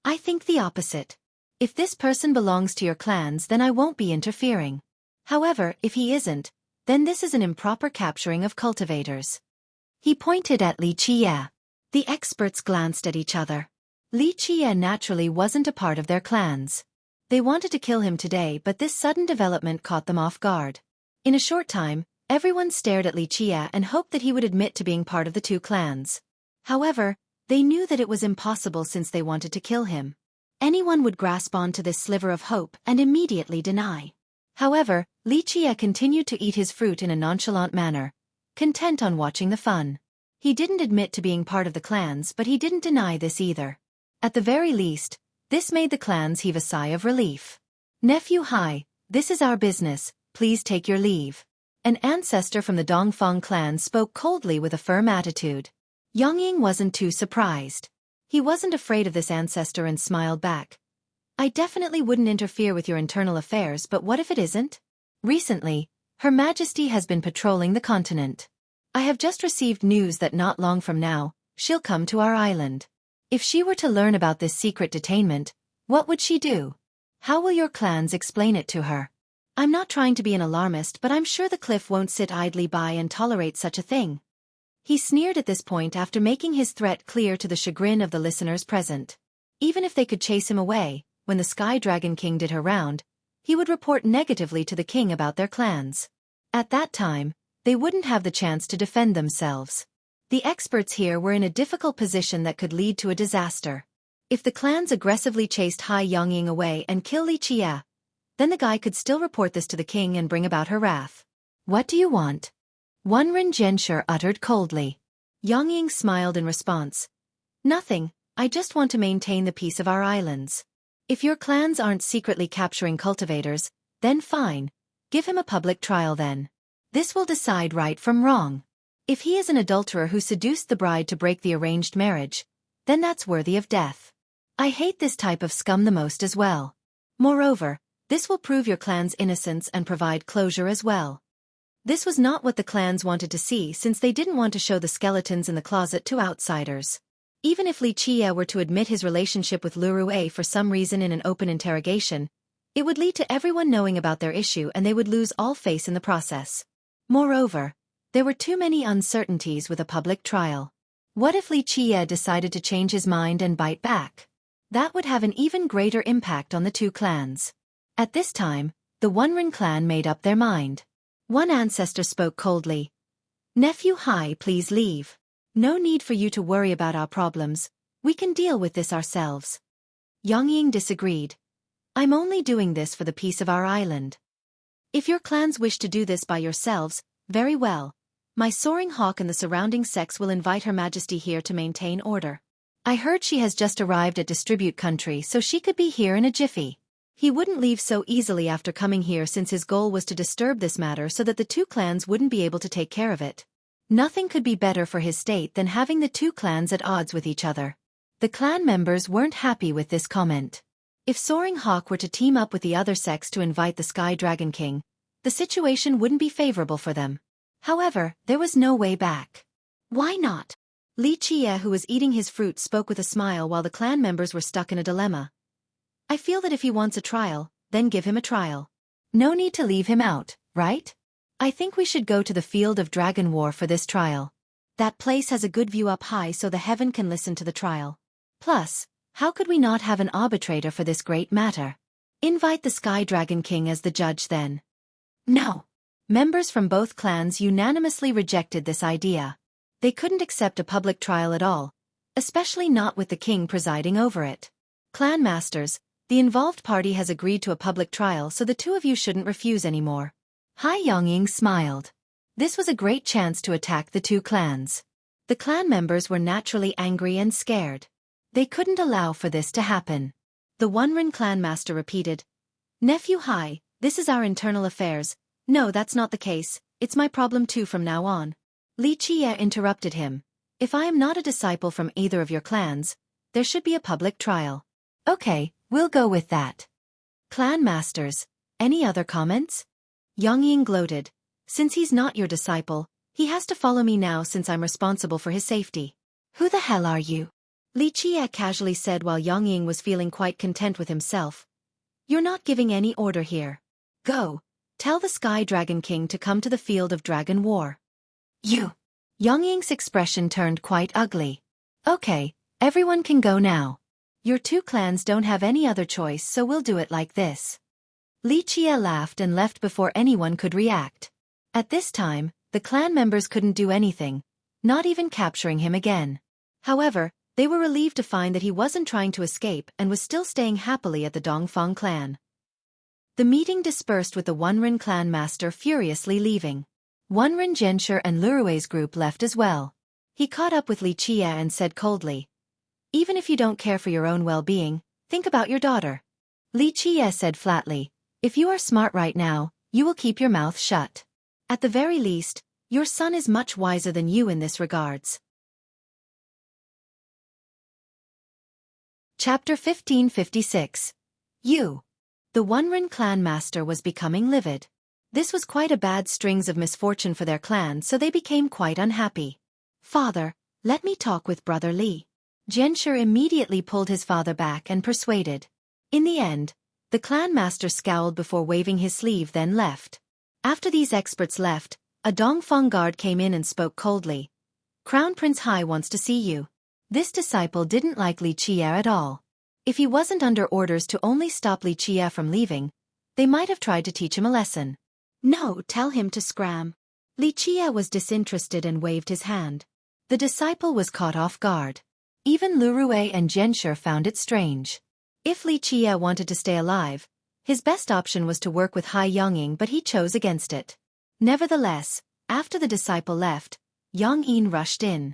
I think the opposite. If this person belongs to your clans, then I won't be interfering. However, if he isn't, then this is an improper capturing of cultivators. He pointed at Li Qier. The experts glanced at each other. Li Qier naturally wasn't a part of their clans. They wanted to kill him today, but this sudden development caught them off guard. In a short time, everyone stared at Li Qier and hoped that he would admit to being part of the two clans. However, they knew that it was impossible since they wanted to kill him. Anyone would grasp onto this sliver of hope and immediately deny. However, Li Qier continued to eat his fruit in a nonchalant manner, content on watching the fun. He didn't admit to being part of the clans, but he didn't deny this either. At the very least, this made the clans heave a sigh of relief. Nephew Hai, this is our business, please take your leave. An ancestor from the Dongfang clan spoke coldly with a firm attitude. Yongying wasn't too surprised. He wasn't afraid of this ancestor and smiled back. I definitely wouldn't interfere with your internal affairs, but what if it isn't? Recently, Her Majesty has been patrolling the continent. I have just received news that not long from now, she'll come to our island. If she were to learn about this secret detainment, what would she do? How will your clans explain it to her? I'm not trying to be an alarmist, but I'm sure the cliff won't sit idly by and tolerate such a thing. He sneered at this point after making his threat clear to the chagrin of the listeners present. Even if they could chase him away, when the Sky Dragon King did her round, he would report negatively to the king about their clans. At that time, they wouldn't have the chance to defend themselves. The experts here were in a difficult position that could lead to a disaster. If the clans aggressively chased Hai Yongying away and killed Li Qie, then the guy could still report this to the king and bring about her wrath. What do you want? Wenren Zhenshi uttered coldly. Yongying smiled in response. Nothing, I just want to maintain the peace of our islands. If your clans aren't secretly capturing cultivators, then fine, give him a public trial then. This will decide right from wrong. If he is an adulterer who seduced the bride to break the arranged marriage, then that's worthy of death. I hate this type of scum the most as well. Moreover, this will prove your clan's innocence and provide closure as well. This was not what the clans wanted to see since they didn't want to show the skeletons in the closet to outsiders. Even if Li Qie were to admit his relationship with Lu Rui for some reason in an open interrogation, it would lead to everyone knowing about their issue and they would lose all face in the process. Moreover, there were too many uncertainties with a public trial. What if Li Qie decided to change his mind and bite back? That would have an even greater impact on the two clans. At this time, the Wenren clan made up their mind. One ancestor spoke coldly. Nephew Hai, please leave. No need for you to worry about our problems, we can deal with this ourselves. Yongying disagreed. I'm only doing this for the peace of our island. If your clans wish to do this by yourselves, very well. My soaring hawk and the surrounding sects will invite Her Majesty here to maintain order. I heard she has just arrived at Distribute Country so she could be here in a jiffy. He wouldn't leave so easily after coming here since his goal was to disturb this matter so that the two clans wouldn't be able to take care of it. Nothing could be better for his state than having the two clans at odds with each other. The clan members weren't happy with this comment. If Soaring Hawk were to team up with the other sects to invite the Sky Dragon King, the situation wouldn't be favorable for them. However, there was no way back. Why not? Li Qie, who was eating his fruit, spoke with a smile while the clan members were stuck in a dilemma. I feel that if he wants a trial, then give him a trial. No need to leave him out, right? I think we should go to the field of Dragon War for this trial. That place has a good view up high so the heaven can listen to the trial. Plus, how could we not have an arbitrator for this great matter? Invite the Sky Dragon King as the judge then. No. Members from both clans unanimously rejected this idea. They couldn't accept a public trial at all, especially not with the king presiding over it. Clan masters, the involved party has agreed to a public trial so the two of you shouldn't refuse anymore. Hai Yongying smiled. This was a great chance to attack the two clans. The clan members were naturally angry and scared. They couldn't allow for this to happen. The Wenren clan master repeated, Nephew Hai, this is our internal affairs. No, that's not the case, it's my problem too from now on. Li Qie interrupted him. If I am not a disciple from either of your clans, there should be a public trial. Okay, we'll go with that. Clan masters, any other comments? Yongying gloated. Since he's not your disciple, he has to follow me now since I'm responsible for his safety. Who the hell are you? Li Qie casually said while Yongying was feeling quite content with himself. You're not giving any order here. Go. Tell the Sky Dragon King to come to the field of Dragon War. You. Yongying's expression turned quite ugly. Okay, everyone can go now. Your two clans don't have any other choice so we'll do it like this. Li Qie laughed and left before anyone could react. At this time, the clan members couldn't do anything, not even capturing him again. However, they were relieved to find that he wasn't trying to escape and was still staying happily at the Dongfang clan. The meeting dispersed with the Wenren clan master furiously leaving. Wenren Zhenshi and Lurui's group left as well. He caught up with Li Qie and said coldly, even if you don't care for your own well-being, think about your daughter. Li Qie said flatly, if you are smart right now, you will keep your mouth shut. At the very least, your son is much wiser than you in this regards. Chapter 1556. You. The Wenren clan master was becoming livid. This was quite a bad strings of misfortune for their clan so they became quite unhappy. Father, let me talk with Brother Li. Zhenshi immediately pulled his father back and persuaded. In the end, the clan master scowled before waving his sleeve then left. After these experts left, a Dongfang guard came in and spoke coldly. Crown Prince Hai wants to see you. This disciple didn't like Li Qie at all. If he wasn't under orders to only stop Li Qie from leaving, They might have tried to teach him a lesson. No, tell him to scram. Li Chia was disinterested and waved his hand. The disciple was caught off guard. Even Lu Rui and Zhenshi found it strange. If Li Chia wanted to stay alive, his best option was to work with Hai Yongying, but he chose against it. Nevertheless, after the disciple left, Yang Yin rushed in.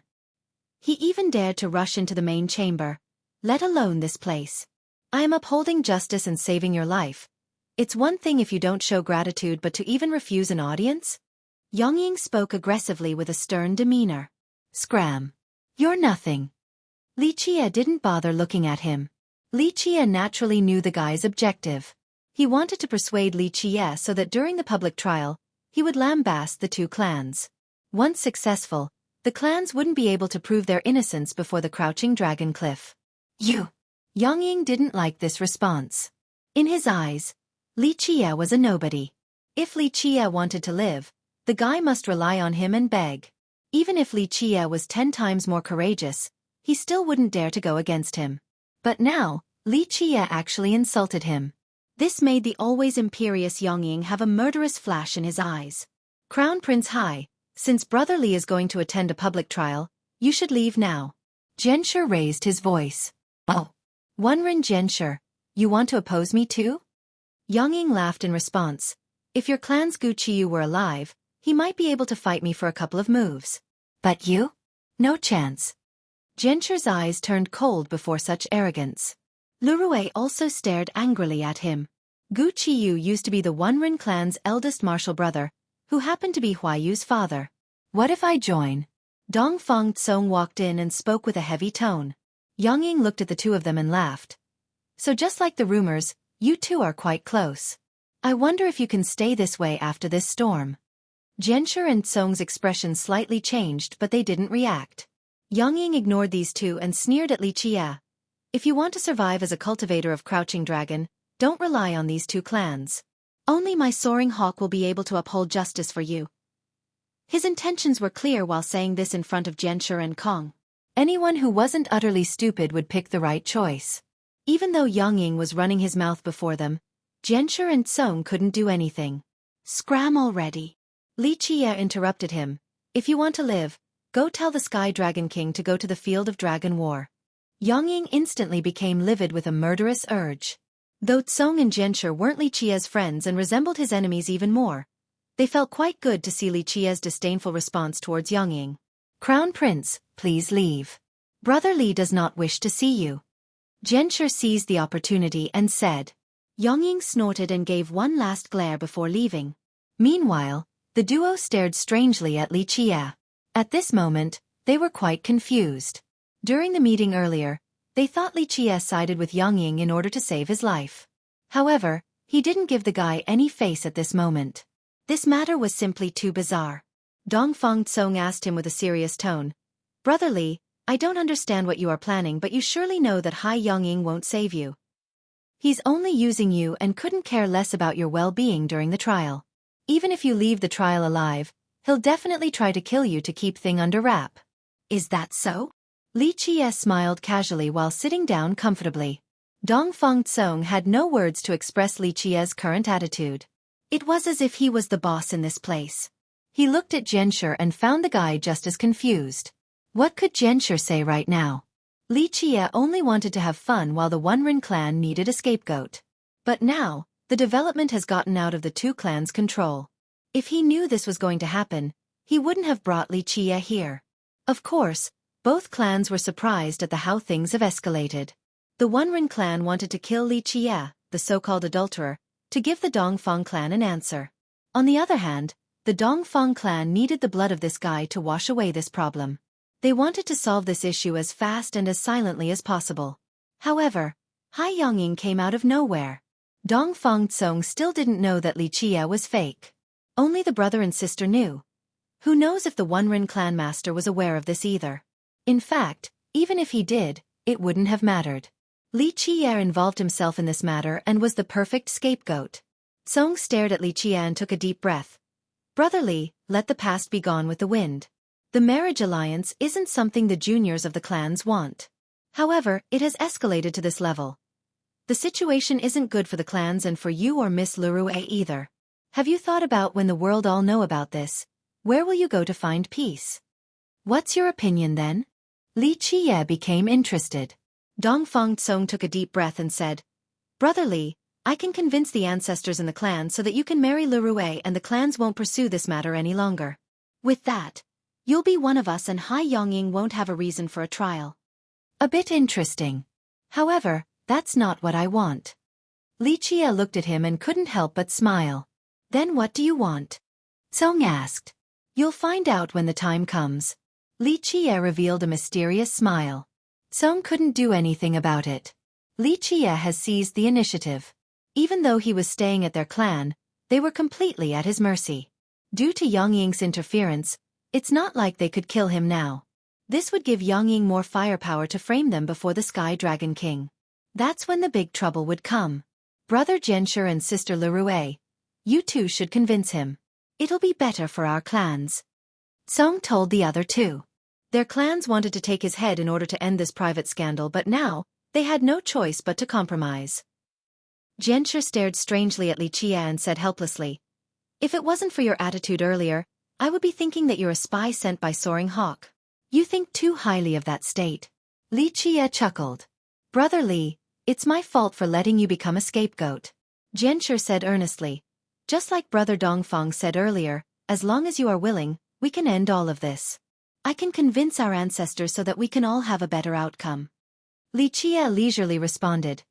He even dared to rush into the main chamber, let alone this place. I am upholding justice and saving your life. It's one thing if you don't show gratitude, but to even refuse an audience? Yang Yin spoke aggressively with a stern demeanor. Scram. You're nothing. Li Chia didn't bother looking at him. Li Chia naturally knew the guy's objective. He wanted to persuade Li Chia so that during the public trial, he would lambaste the two clans. Once successful, the clans wouldn't be able to prove their innocence before the Crouching Dragon Cliff. You! Yang Yin didn't like this response. In his eyes, Li Chia was a nobody. If Li Chia wanted to live, the guy must rely on him and beg. Even if Li Chia was 10 times more courageous, he still wouldn't dare to go against him. But now, Li Chia actually insulted him. This made the always imperious Yang Yin have a murderous flash in his eyes. Crown Prince Hai, since Brother Li is going to attend a public trial, you should leave now. Zhenshi raised his voice. Oh. Wonren Zhenshi, you want to oppose me too? Yang Yin laughed in response. If your clan's Gu Qiyu were alive, he might be able to fight me for a couple of moves. But you? No chance. Zhenshi's eyes turned cold before such arrogance. Lu Rui also stared angrily at him. Gu Qiyu used to be the Wonren clan's eldest martial brother, who happened to be Huayu's father. What if I join? Dongfang Tsong walked in and spoke with a heavy tone. Yang Yin looked at the two of them and laughed. So just like the rumors, you two are quite close. I wonder if you can stay this way after this storm. Zhenshi and Tsong's expression slightly changed, but they didn't react. Yang Yin ignored these two and sneered at Li Chia. If you want to survive as a cultivator of Crouching Dragon, don't rely on these two clans. Only my Soaring Hawk will be able to uphold justice for you. His intentions were clear while saying this in front of Zhenshi and Kong. Anyone who wasn't utterly stupid would pick the right choice. Even though Yang Yin was running his mouth before them, Zhenshi and Tsong couldn't do anything. Scram already. Li Chia interrupted him. If you want to live, go tell the Sky Dragon King to go to the field of dragon war. Yang Yin instantly became livid with a murderous urge. Though Tsong and Zhenshi weren't Li Chia's friends and resembled his enemies even more, they felt quite good to see Li Chia's disdainful response towards Yang Yin. Crown Prince, please leave. Brother Li does not wish to see you. Zhenshi seized the opportunity and said. Yang Yin snorted and gave one last glare before leaving. Meanwhile, the duo stared strangely at Li Chia. At this moment, they were quite confused. During the meeting earlier, they thought Li Chia sided with Yang Yin in order to save his life. However, he didn't give the guy any face at this moment. This matter was simply too bizarre. Dongfang Tsong asked him with a serious tone. Brother Li, I don't understand what you are planning, but you surely know that Hai Yongying won't save you. He's only using you and couldn't care less about your well-being during the trial. Even if you leave the trial alive, he'll definitely try to kill you to keep things under wrap. Is that so? Li Chia smiled casually while sitting down comfortably. Dongfang Tsong had no words to express Li Chia's current attitude. It was as if he was the boss in this place. He looked at Zhenshi and found the guy just as confused. What could Zhenshi say right now? Li Chia only wanted to have fun while the Wonren clan needed a scapegoat. But now, the development has gotten out of the two clans' control. If he knew this was going to happen, he wouldn't have brought Li Chia here. Of course, both clans were surprised at how things have escalated. The Wonren clan wanted to kill Li Chia, the so-called adulterer, to give the Dongfang clan an answer. On the other hand, the Dongfang clan needed the blood of this guy to wash away this problem. They wanted to solve this issue as fast and as silently as possible. However, Hai Yongying came out of nowhere. Dongfang Tsong still didn't know that Li Chia was fake. Only the brother and sister knew. Who knows if the Wonren clan master was aware of this either. In fact, even if he did, it wouldn't have mattered. Li Chia involved himself in this matter and was the perfect scapegoat. Tsong stared at Li Chia and took a deep breath. Brother Li, let the past be gone with the wind. The marriage alliance isn't something the juniors of the clans want. However, it has escalated to this level. The situation isn't good for the clans and for you or Miss Lurue either. Have you thought about when the world all know about this? Where will you go to find peace? What's your opinion then? Li Qiye became interested. Dongfang Tsong took a deep breath and said, Brother Li, I can convince the ancestors in the clan so that you can marry Lurue and the clans won't pursue this matter any longer. With that, you'll be one of us and Hai Yongying won't have a reason for a trial. A bit interesting. However, that's not what I want. Li Qiye looked at him and couldn't help but smile. Then what do you want? Tsong asked. You'll find out when the time comes. Li Qiye revealed a mysterious smile. Tsong couldn't do anything about it. Li Qiye has seized the initiative. Even though he was staying at their clan, they were completely at his mercy. Due to Yongying's interference, it's not like they could kill him now. This would give Yongying more firepower to frame them before the Sky Dragon King. That's when the big trouble would come. Brother Jianshi and sister Lurue, you two should convince him. It'll be better for our clans. Tsong told the other two. Their clans wanted to take his head in order to end this private scandal, but now, they had no choice but to compromise. Jianshi stared strangely at Li Qiye and said helplessly, If it wasn't for your attitude earlier, I would be thinking that you're a spy sent by Soaring Hawk. You think too highly of that state. Li Qiye chuckled. Brother Li, it's my fault for letting you become a scapegoat. Jianshi said earnestly. Just like Brother Dongfang said earlier, as long as you are willing, we can end all of this. I can convince our ancestors so that we can all have a better outcome. Li Qiye leisurely responded.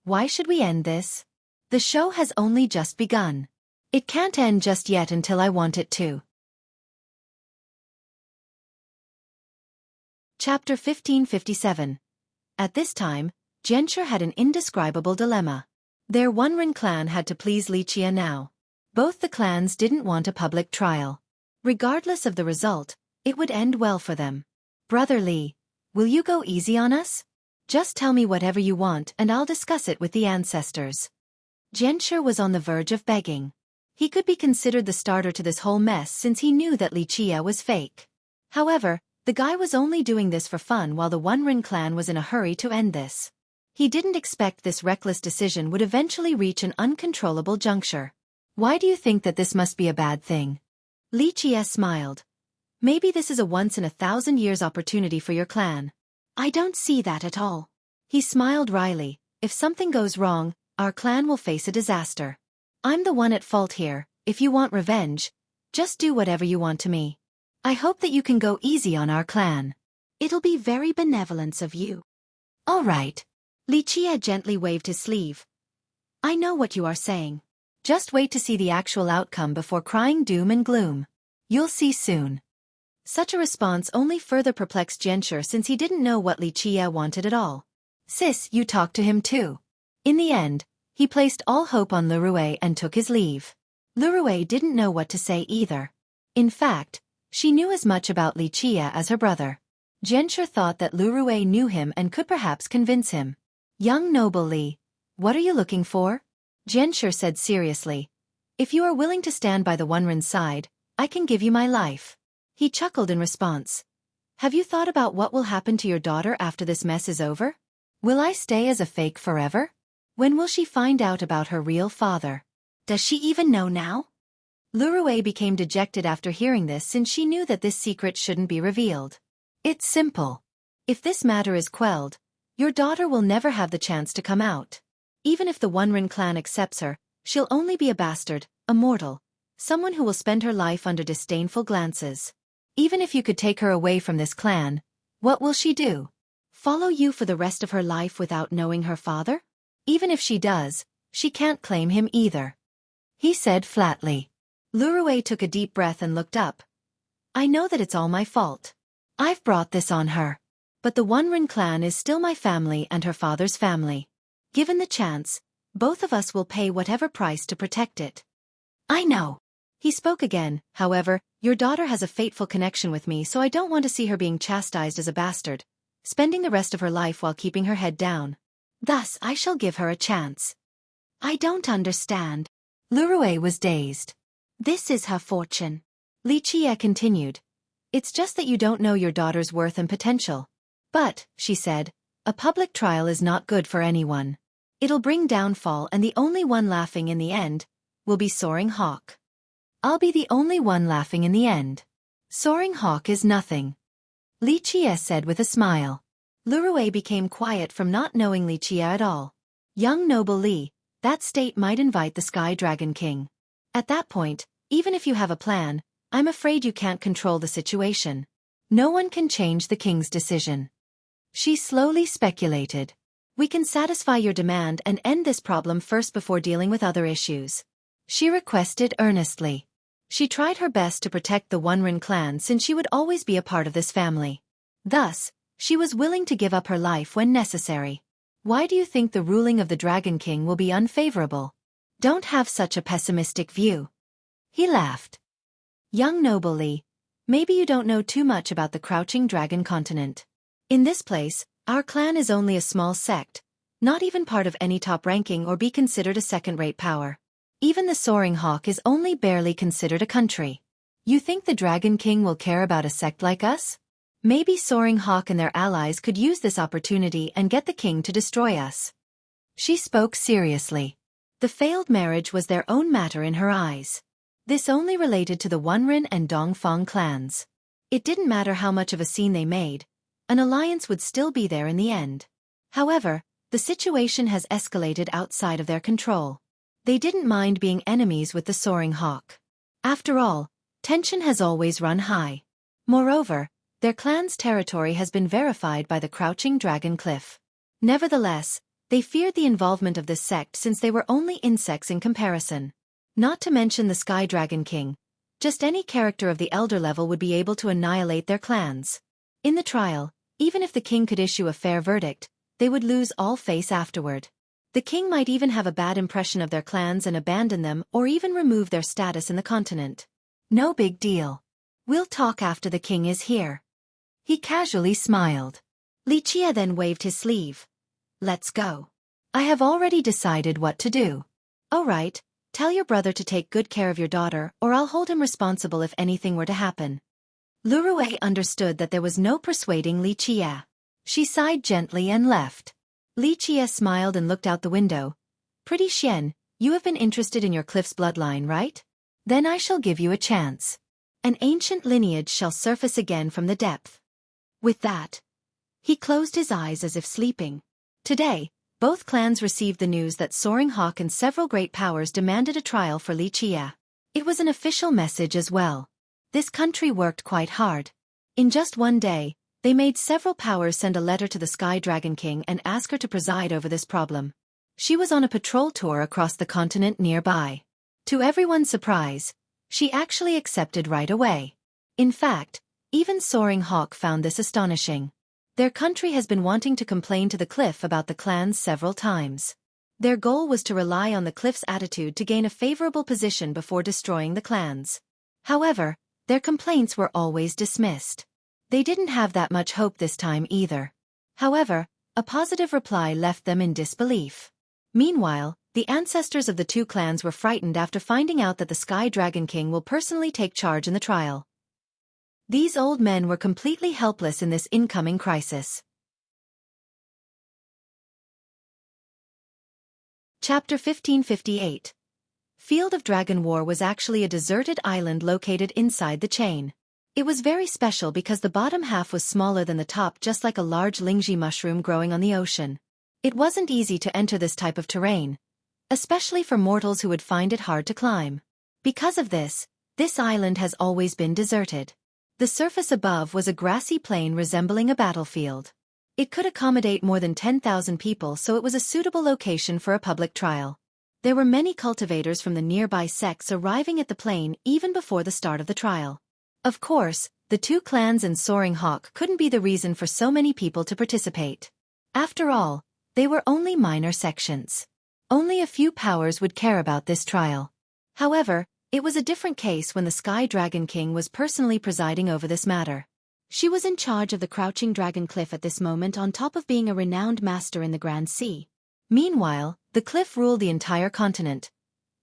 Why should we end this? The show has only just begun. It can't end just yet until I want it to. Chapter 1557. At this time, Jianshi had an indescribable dilemma. Their Wunren clan had to please Li Qiye now. Both the clans didn't want a public trial. Regardless of the result, it would end well for them. Brother Li, will you go easy on us? Just tell me whatever you want and I'll discuss it with the ancestors. Jianshi was on the verge of begging. He could be considered the starter to this whole mess since he knew that Li Qiye was fake. However, the guy was only doing this for fun while the Wunren clan was in a hurry to end this. He didn't expect this reckless decision would eventually reach an uncontrollable juncture. Why do you think that this must be a bad thing? Li Qiye smiled. Maybe this is a once-in-a-thousand-years opportunity for your clan. I don't see that at all. He smiled wryly. If something goes wrong, our clan will face a disaster. I'm the one at fault here. If you want revenge, just do whatever you want to me. I hope that you can go easy on our clan. It'll be very benevolent of you. All right. Li Qiye gently waved his sleeve. I know what you are saying. Just wait to see the actual outcome before crying doom and gloom. You'll see soon. Such a response only further perplexed Jianshi since he didn't know what Li Qiye wanted at all. Sis, you talked to him too. In the end, he placed all hope on Lurue and took his leave. Lurue didn't know what to say either. In fact, she knew as much about Li Qiye as her brother. Jianshi thought that Lurue knew him and could perhaps convince him. Young noble Li, what are you looking for? Jianshi said seriously. If you are willing to stand by the Wunren's side, I can give you my life. He chuckled in response. Have you thought about what will happen to your daughter after this mess is over? Will I stay as a fake forever? When will she find out about her real father? Does she even know now? Lurue became dejected after hearing this since she knew that this secret shouldn't be revealed. It's simple. If this matter is quelled, your daughter will never have the chance to come out. Even if the Wunren clan accepts her, she'll only be a bastard, a mortal, someone who will spend her life under disdainful glances. Even if you could take her away from this clan, what will she do? Follow you for the rest of her life without knowing her father? Even if she does, she can't claim him either. He said flatly. Lurue took a deep breath and looked up. I know that it's all my fault. I've brought this on her. But the Wunren clan is still my family and her father's family. Given the chance, both of us will pay whatever price to protect it. I know. He spoke again, however, your daughter has a fateful connection with me, so I don't want to see her being chastised as a bastard, spending the rest of her life while keeping her head down. Thus I shall give her a chance. I don't understand. Lurue was dazed. This is her fortune. Li Qiye continued. It's just that you don't know your daughter's worth and potential. But, she said, a public trial is not good for anyone. It'll bring downfall, and the only one laughing in the end will be Soaring Hawk. I'll be the only one laughing in the end. Soaring Hawk is nothing, Li Qie said with a smile. Lurue became quiet from not knowing Li Qie at all. Young noble Li, that state might invite the Sky Dragon King. At that point, even if you have a plan, I'm afraid you can't control the situation. No one can change the king's decision. She slowly speculated. We can satisfy your demand and end this problem first before dealing with other issues, she requested earnestly. She tried her best to protect the Onren clan since she would always be a part of this family. Thus, she was willing to give up her life when necessary. Why do you think the ruling of the Dragon King will be unfavorable? Don't have such a pessimistic view. He laughed. Young noble Li, maybe you don't know too much about the Crouching Dragon continent. In this place, our clan is only a small sect, not even part of any top ranking or be considered a second-rate power. Even the Soaring Hawk is only barely considered a country. You think the Dragon King will care about a sect like us? Maybe Soaring Hawk and their allies could use this opportunity and get the king to destroy us. She spoke seriously. The failed marriage was their own matter in her eyes. This only related to the Onren and Dongfang clans. It didn't matter how much of a scene they made, an alliance would still be there in the end. However, the situation has escalated outside of their control. They didn't mind being enemies with the Soaring Hawk. After all, tension has always run high. Moreover, their clan's territory has been verified by the Crouching Dragon Cliff. Nevertheless, they feared the involvement of this sect since they were only insects in comparison. Not to mention the Sky Dragon King. Just any character of the elder level would be able to annihilate their clans. In the trial, even if the king could issue a fair verdict, they would lose all face afterward. The king might even have a bad impression of their clans and abandon them or even remove their status in the continent. No big deal. We'll talk after the king is here. He casually smiled. Li Qie then waved his sleeve. Let's go. I have already decided what to do. All right, tell your brother to take good care of your daughter or I'll hold him responsible if anything were to happen. Lurue understood that there was no persuading Li Qie. She sighed gently and left. Li Qie smiled and looked out the window. Pretty Xian, you have been interested in your cliff's bloodline, right? Then I shall give you a chance. An ancient lineage shall surface again from the depth. With that, he closed his eyes as if sleeping. Today, both clans received the news that Soaring Hawk and several great powers demanded a trial for Li Qie. It was an official message as well. This country worked quite hard. In just one day, they made several powers send a letter to the Sky Dragon King and ask her to preside over this problem. She was on a patrol tour across the continent nearby. To everyone's surprise, she actually accepted right away. In fact, even Soaring Hawk found this astonishing. Their country has been wanting to complain to the cliff about the clans several times. Their goal was to rely on the cliff's attitude to gain a favorable position before destroying the clans. However, their complaints were always dismissed. They didn't have that much hope this time either. However, a positive reply left them in disbelief. Meanwhile, the ancestors of the two clans were frightened after finding out that the Sky Dragon King will personally take charge in the trial. These old men were completely helpless in this incoming crisis. Chapter 1558. Field of Dragon War was actually a deserted island located inside the chain. It was very special because the bottom half was smaller than the top, just like a large lingji mushroom growing on the ocean. It wasn't easy to enter this type of terrain, especially for mortals who would find it hard to climb. Because of this island has always been deserted. The surface above was a grassy plain resembling a battlefield. It could accommodate more than 10,000 people, so it was a suitable location for a public trial. There were many cultivators from the nearby sects arriving at the plain even before the start of the trial. Of course, the two clans and Soaring Hawk couldn't be the reason for so many people to participate. After all, they were only minor sections. Only a few powers would care about this trial. However, it was a different case when the Sky Dragon King was personally presiding over this matter. She was in charge of the Crouching Dragon Cliff at this moment, on top of being a renowned master in the Grand Sea. Meanwhile, the cliff ruled the entire continent.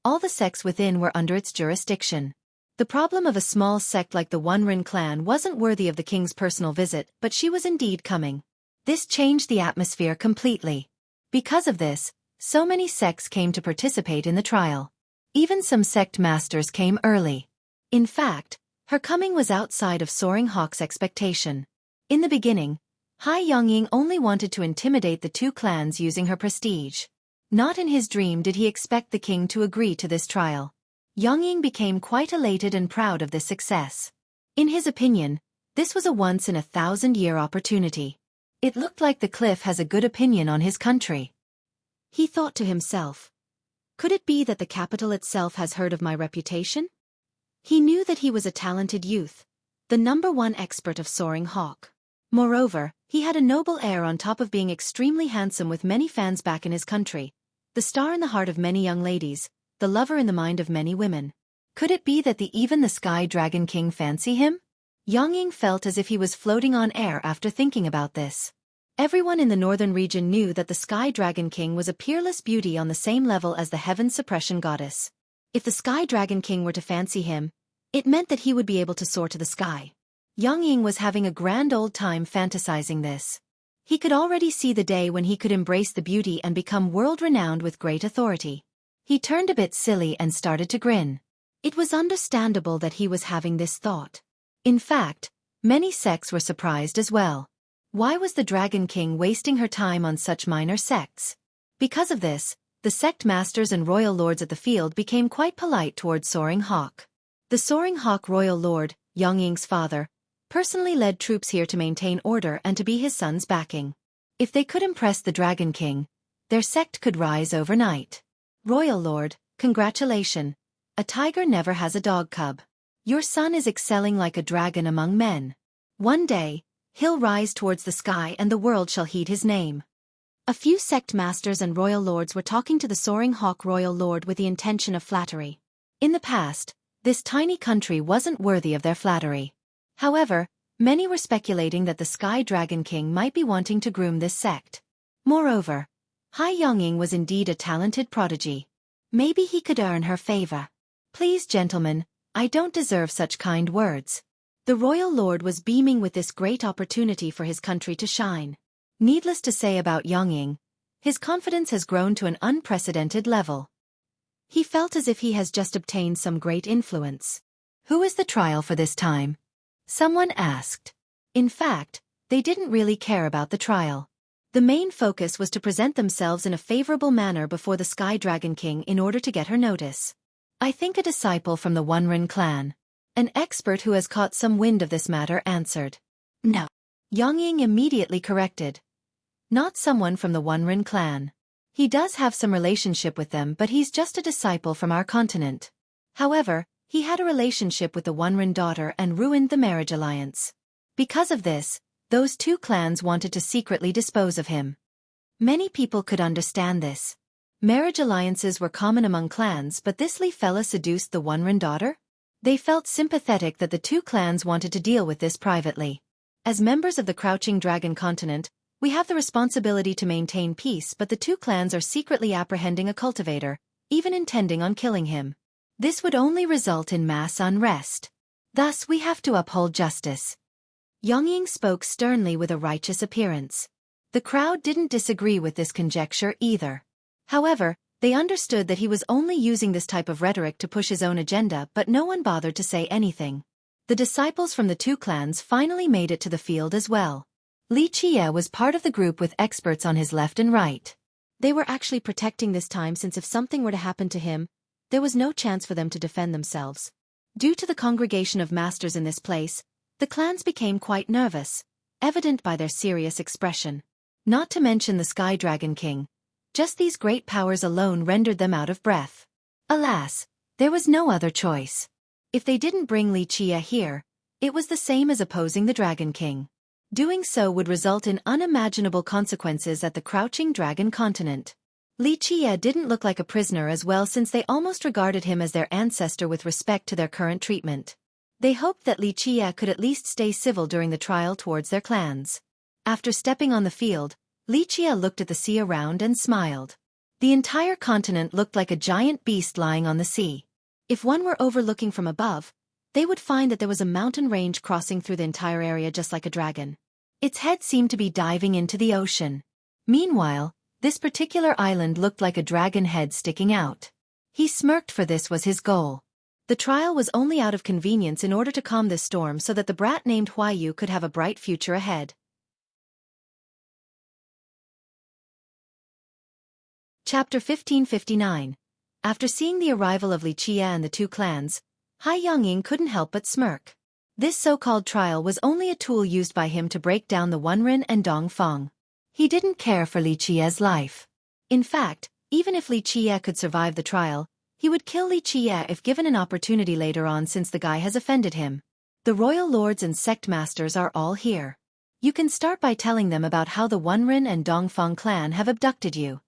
All the sects within were under its jurisdiction. The problem of a small sect like the Onren clan wasn't worthy of the king's personal visit, but she was indeed coming. This changed the atmosphere completely. Because of this, So many sects came to participate in the trial. Even some sect masters came early. In fact, her coming was outside of Soaring Hawk's expectation. In the beginning, Hai Yongying only wanted to intimidate the two clans using her prestige. Not in his dream did he expect the king to agree to this trial. Yongying became quite elated and proud of this success. In his opinion, this was a once-in-a-thousand-year opportunity. It looked like the cliff has a good opinion on his country. He thought to himself, could it be that the capital itself has heard of my reputation? He knew that he was a talented youth, the #1 expert of Soaring Hawk. Moreover, he had a noble air on top of being extremely handsome with many fans back in his country, the star in the heart of many young ladies, the lover in the mind of many women. Could it be that even the Sky Dragon King fancy him? Yongying felt as if he was floating on air after thinking about this. Everyone in the northern region knew that the Sky Dragon King was a peerless beauty on the same level as the Heaven Suppression Goddess. If the Sky Dragon King were to fancy him, it meant that he would be able to soar to the sky. Yongying was having a grand old time fantasizing this. He could already see the day when he could embrace the beauty and become world-renowned with great authority. He turned a bit silly and started to grin. It was understandable that he was having this thought. In fact, many sects were surprised as well. Why was the Dragon King wasting her time on such minor sects? Because of this, the sect masters and royal lords at the field became quite polite towards Soaring Hawk. The Soaring Hawk royal lord, Yongying's father, personally led troops here to maintain order and to be his son's backing. If they could impress the Dragon King, their sect could rise overnight. Royal Lord, congratulations. A tiger never has a dog cub. Your son is excelling like a dragon among men. One day, he'll rise towards the sky and the world shall heed his name. A few sect masters and royal lords were talking to the Soaring Hawk royal lord with the intention of flattery. In the past, this tiny country wasn't worthy of their flattery. However, many were speculating that the Sky Dragon King might be wanting to groom this sect. Moreover, Hai Yongying was indeed a talented prodigy. Maybe he could earn her favor. Please, gentlemen, I don't deserve such kind words. The royal lord was beaming with this great opportunity for his country to shine. Needless to say about Yongying, his confidence has grown to an unprecedented level. He felt as if he has just obtained some great influence. Who is the trial for this time? Someone asked. In fact, they didn't really care about the trial. The main focus was to present themselves in a favorable manner before the Sky Dragon King in order to get her notice. I think a disciple from the Unren clan. An expert who has caught some wind of this matter answered. No. Yongying immediately corrected. Not someone from the Unren clan. He does have some relationship with them, but he's just a disciple from our continent. However, he had a relationship with the Unren daughter and ruined the marriage alliance. Because of this, those two clans wanted to secretly dispose of him. Many people could understand this. Marriage alliances were common among clans, but this Lee fella seduced the Unren daughter? They felt sympathetic that the two clans wanted to deal with this privately. As members of the Crouching Dragon continent, we have the responsibility to maintain peace, but the two clans are secretly apprehending a cultivator, even intending on killing him. This would only result in mass unrest. Thus we have to uphold justice. Yongying spoke sternly with a righteous appearance. The crowd didn't disagree with this conjecture either. However, they understood that he was only using this type of rhetoric to push his own agenda, but no one bothered to say anything. The disciples from the two clans finally made it to the field as well. Li Qie was part of the group with experts on his left and right. They were actually protecting this time, since if something were to happen to him, there was no chance for them to defend themselves. Due to the congregation of masters in this place, the clans became quite nervous, evident by their serious expression. Not to mention the Sky Dragon King. Just these great powers alone rendered them out of breath. Alas, there was no other choice. If they didn't bring Li Qie here, it was the same as opposing the Dragon King. Doing so would result in unimaginable consequences at the Crouching Dragon continent. Li Qie didn't look like a prisoner as well, since they almost regarded him as their ancestor with respect to their current treatment. They hoped that Li Qie could at least stay civil during the trial towards their clans. After stepping on the field, Li Qie looked at the sea around and smiled. The entire continent looked like a giant beast lying on the sea. If one were overlooking from above, they would find that there was a mountain range crossing through the entire area just like a dragon. Its head seemed to be diving into the ocean. Meanwhile, This particular island looked like a dragon head sticking out. He smirked, for this was his goal. The trial was only out of convenience in order to calm this storm so that the brat named Xueqi could have a bright future ahead. Chapter 1559. After seeing the arrival of Li Qie and the two clans, Hai Yongying couldn't help but smirk. This so-called trial was only a tool used by him to break down the Wenren and Dongfeng. He didn't care for Li Qie's life. In fact, even if Li Qie could survive the trial, he would kill Li Qie if given an opportunity later on, since the guy has offended him. The royal lords and sect masters are all here. You can start by telling them about how the Wenren and Dongfeng clan have abducted you.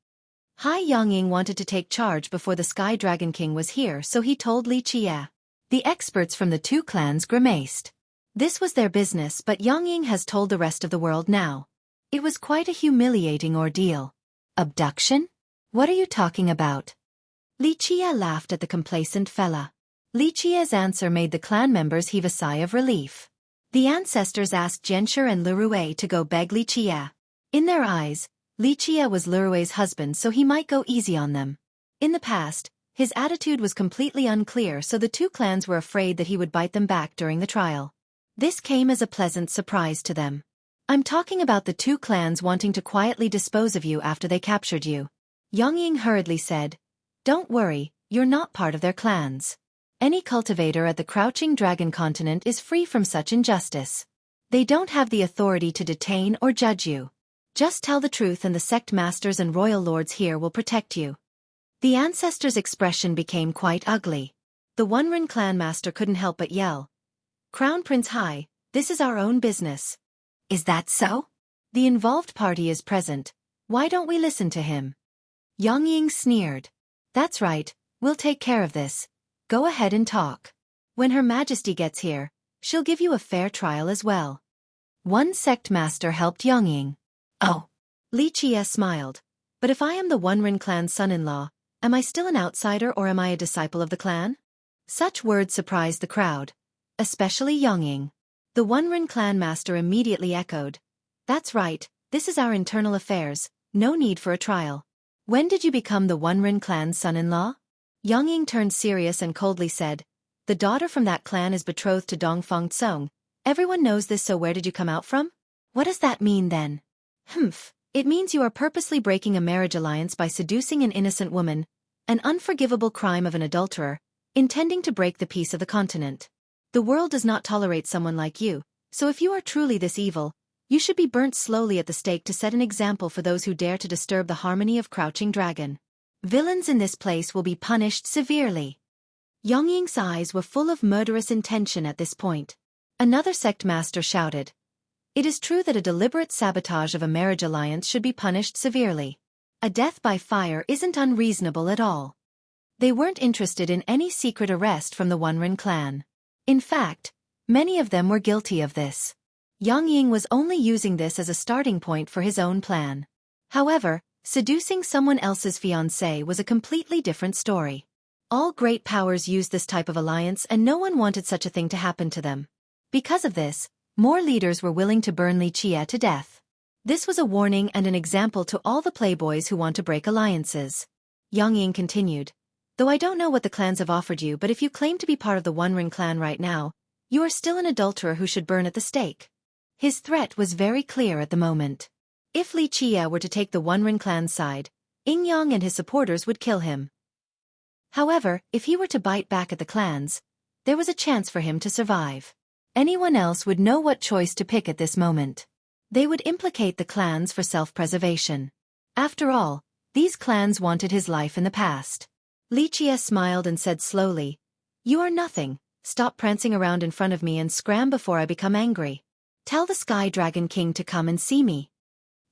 Hai Yongying wanted to take charge before the Sky Dragon King was here, so he told Li Qie. The experts from the two clans grimaced. This was their business, but Yongying has told the rest of the world now. It was quite a humiliating ordeal. Abduction? What are you talking about? Li Qie laughed at the complacent fella. Li Qie's answer made the clan members heave a sigh of relief. The ancestors asked Zhenshi and Lirue to go beg Li Qie. In their eyes, Li Qie was Lirue's husband, so he might go easy on them. In the past, his attitude was completely unclear, so the two clans were afraid that he would bite them back during the trial. This came as a pleasant surprise to them. I'm talking about the two clans wanting to quietly dispose of you after they captured you. Yongying hurriedly said, "Don't worry, you're not part of their clans. Any cultivator at the Crouching Dragon continent is free from such injustice. They don't have the authority to detain or judge you. Just tell the truth and the sect masters and royal lords here will protect you." The ancestors' expression became quite ugly. The Wenren clan master couldn't help but yell, "Crown Prince Hai, this is our own business." "Is that so? The involved party is present. Why don't we listen to him?" Yongying sneered. "That's right, we'll take care of this. Go ahead and talk. When Her Majesty gets here, she'll give you a fair trial as well." One sect master helped Yongying. "Oh." Li Qie smiled. "But if I am the Wenren clan's son-in-law, am I still an outsider or am I a disciple of the clan?" Such words surprised the crowd, especially Yongying. The Wenren clan master immediately echoed, "That's right, this is our internal affairs, no need for a trial. When did you become the Wenren clan's son-in-law?" Yongying turned serious and coldly said, "The daughter from that clan is betrothed to Dongfeng Tsong. Everyone knows this, so where did you come out from?" "What does that mean then?" "Humph, it means you are purposely breaking a marriage alliance by seducing an innocent woman, an unforgivable crime of an adulterer, intending to break the peace of the continent. The world does not tolerate someone like you, so if you are truly this evil, you should be burnt slowly at the stake to set an example for those who dare to disturb the harmony of Crouching Dragon. Villains in this place will be punished severely." Yongying's eyes were full of murderous intention at this point. Another sect master shouted, "It is true that a deliberate sabotage of a marriage alliance should be punished severely. A death by fire isn't unreasonable at all." They weren't interested in any secret arrest from the Wenren clan. In fact, many of them were guilty of this. Yongying was only using this as a starting point for his own plan. However, seducing someone else's fiancée was a completely different story. All great powers used this type of alliance, and no one wanted such a thing to happen to them. Because of this, more leaders were willing to burn Li Qie to death. This was a warning and an example to all the playboys who want to break alliances. Yongying continued, "Though I don't know what the clans have offered you, but if you claim to be part of the Wenren clan right now, you are still an adulterer who should burn at the stake." His threat was very clear at the moment. If Li Qie were to take the Wenren clan's side, Yingyang and his supporters would kill him. However, if he were to bite back at the clans, there was a chance for him to survive. Anyone else would know what choice to pick at this moment. They would implicate the clans for self-preservation. After all, these clans wanted his life in the past. Li Qie smiled and said slowly, "You are nothing, stop prancing around in front of me and scram before I become angry. Tell the Sky Dragon King to come and see me."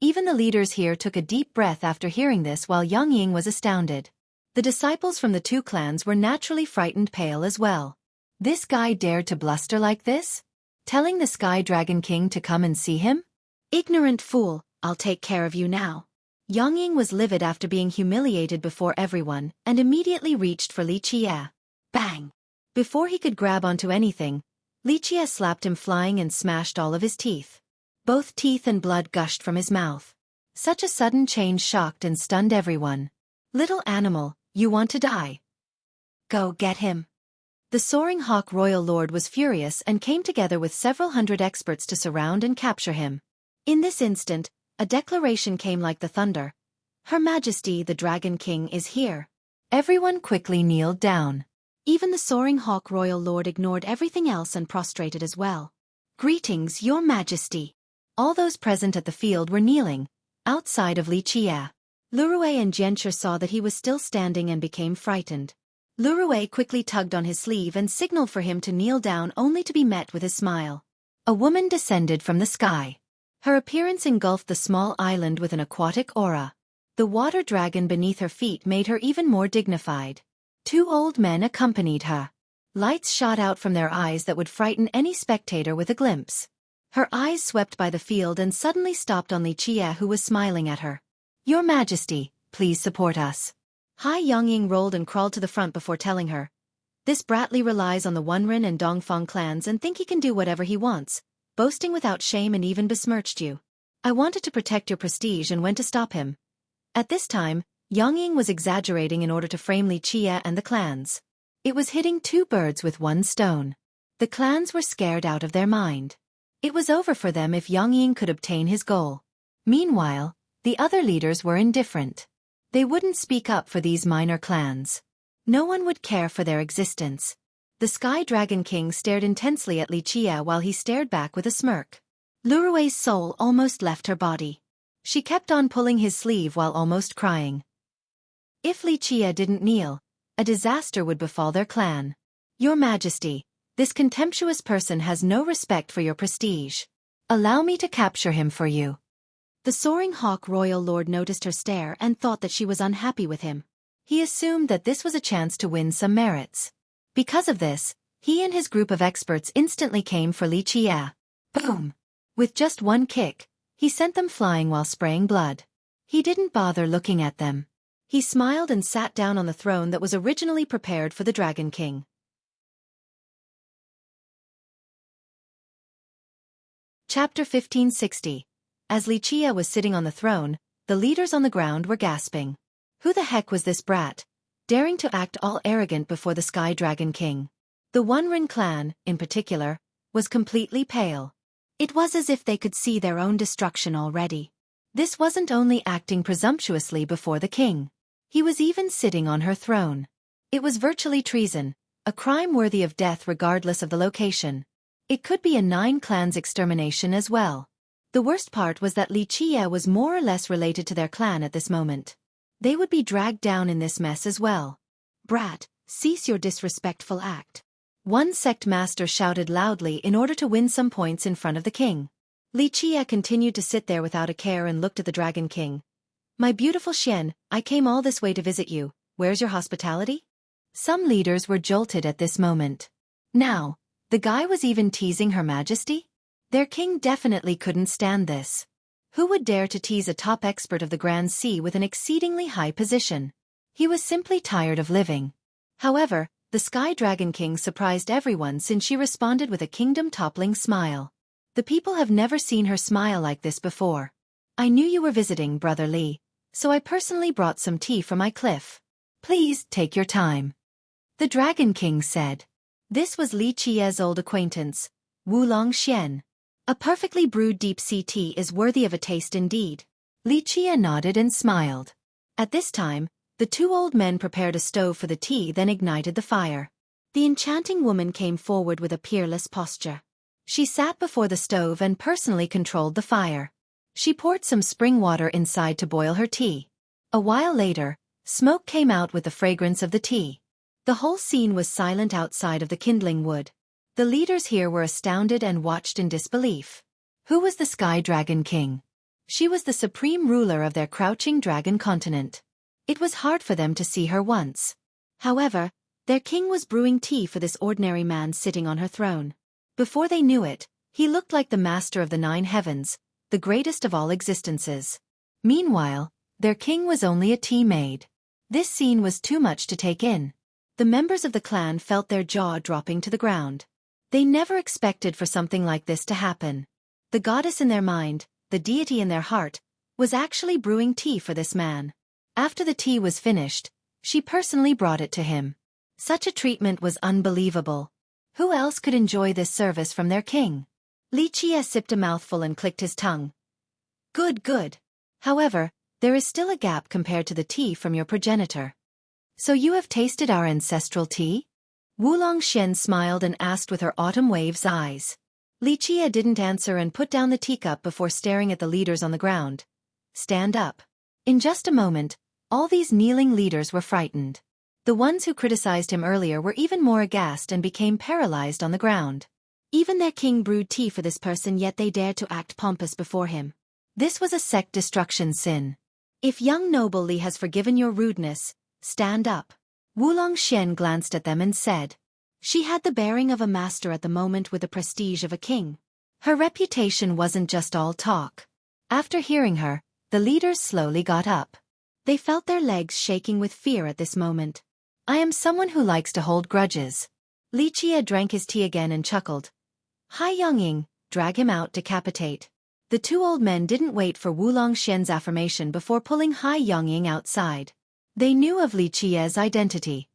Even the leaders here took a deep breath after hearing this, while Yongying was astounded. The disciples from the two clans were naturally frightened pale as well. This guy dared to bluster like this? Telling the Sky Dragon King to come and see him? "Ignorant fool, I'll take care of you now." Yongying was livid after being humiliated before everyone, and immediately reached for Li Qie. Bang! Before he could grab onto anything, Li Qie slapped him flying and smashed all of his teeth. Both teeth and blood gushed from his mouth. Such a sudden change shocked and stunned everyone. Little animal, you want to die? Go get him. The soaring hawk royal lord was furious and came together with several hundred experts to surround and capture him. In this instant, a declaration came like the thunder. Her Majesty the Dragon King is here. Everyone quickly kneeled down. Even the soaring hawk royal lord ignored everything else and prostrated as well. Greetings, Your Majesty. All those present at the field were kneeling, outside of Xueqi. Lurue and Jianshi saw that he was still standing and became frightened. Lurue quickly tugged on his sleeve and signaled for him to kneel down only to be met with a smile. A woman descended from the sky. Her appearance engulfed the small island with an aquatic aura. The water dragon beneath her feet made her even more dignified. Two old men accompanied her. Lights shot out from their eyes that would frighten any spectator with a glimpse. Her eyes swept by the field and suddenly stopped on Xueqi, who was smiling at her. Your Majesty, please support us. Hai Yongying rolled and crawled to the front before telling her. This Bratli relies on the Wunren and Dongfang clans and think he can do whatever he wants, boasting without shame and even besmirched you. I wanted to protect your prestige and went to stop him. At this time, Yongying was exaggerating in order to frame Xueqi and the clans. It was hitting two birds with one stone. The clans were scared out of their mind. It was over for them if Yongying could obtain his goal. Meanwhile, the other leaders were indifferent. They wouldn't speak up for these minor clans. No one would care for their existence. The Sky Dragon King stared intensely at Xueqi while he stared back with a smirk. Lurue's soul almost left her body. She kept on pulling his sleeve while almost crying. If Xueqi didn't kneel, a disaster would befall their clan. Your Majesty, this contemptuous person has no respect for your prestige. Allow me to capture him for you. The soaring hawk royal lord noticed her stare and thought that she was unhappy with him. He assumed that this was a chance to win some merits. Because of this, he and his group of experts instantly came for Xueqi. Boom! With just one kick, he sent them flying while spraying blood. He didn't bother looking at them. He smiled and sat down on the throne that was originally prepared for the Dragon King. Chapter 1560. As Xueqi was sitting on the throne, the leaders on the ground were gasping. Who the heck was this brat, daring to act all arrogant before the Sky Dragon King? The Wunren clan, in particular, was completely pale. It was as if they could see their own destruction already. This wasn't only acting presumptuously before the king. He was even sitting on her throne. It was virtually treason, a crime worthy of death regardless of the location. It could be a 9 clans extermination as well. The worst part was that Xueqi was more or less related to their clan at this moment. They would be dragged down in this mess as well. Brat, cease your disrespectful act. One sect master shouted loudly in order to win some points in front of the king. Xueqi continued to sit there without a care and looked at the Dragon King. My beautiful Xian, I came all this way to visit you. Where's your hospitality? Some leaders were jolted at this moment. Now, the guy was even teasing Her Majesty? Their king definitely couldn't stand this. Who would dare to tease a top expert of the Grand Sea with an exceedingly high position? He was simply tired of living. However, the Sky Dragon King surprised everyone since she responded with a kingdom-toppling smile. The people have never seen her smile like this before. I knew you were visiting, Brother Li, so I personally brought some tea from my cliff. Please take your time. The Dragon King said. This was Xueqi's old acquaintance, Wulong Xian. A perfectly brewed deep-sea tea is worthy of a taste indeed. Xueqi nodded and smiled. At this time, the two old men prepared a stove for the tea, then ignited the fire. The enchanting woman came forward with a peerless posture. She sat before the stove and personally controlled the fire. She poured some spring water inside to boil her tea. A while later, smoke came out with the fragrance of the tea. The whole scene was silent outside of the kindling wood. The leaders here were astounded and watched in disbelief. Who was the Sky Dragon King? She was the supreme ruler of their crouching dragon continent. It was hard for them to see her once. However, their king was brewing tea for this ordinary man sitting on her throne. Before they knew it, he looked like the master of the 9 heavens, the greatest of all existences. Meanwhile, their king was only a tea maid. This scene was too much to take in. The members of the clan felt their jaw dropping to the ground. They never expected for something like this to happen. The goddess in their mind, the deity in their heart, was actually brewing tea for this man. After the tea was finished, she personally brought it to him. Such a treatment was unbelievable. Who else could enjoy this service from their king? Li Qie sipped a mouthful and clicked his tongue. Good, good. However, there is still a gap compared to the tea from your progenitor. So you have tasted our ancestral tea? Wu Longxian smiled and asked with her autumn waves eyes. Li Qie didn't answer and put down the teacup before staring at the leaders on the ground. Stand up. In just a moment, all these kneeling leaders were frightened. The ones who criticized him earlier were even more aghast and became paralyzed on the ground. Even their king brewed tea for this person, yet they dared to act pompous before him. This was a sect destruction sin. If young noble Li has forgiven your rudeness, stand up. Wu Longxian glanced at them and said. She had the bearing of a master at the moment with the prestige of a king. Her reputation wasn't just all talk. After hearing her, the leaders slowly got up. They felt their legs shaking with fear at this moment. I am someone who likes to hold grudges. Li Qie drank his tea again and chuckled. Hai Yongying, drag him out, decapitate. The two old men didn't wait for Wu Longxian's affirmation before pulling Hai Yongying outside. They knew of Li Qie's identity.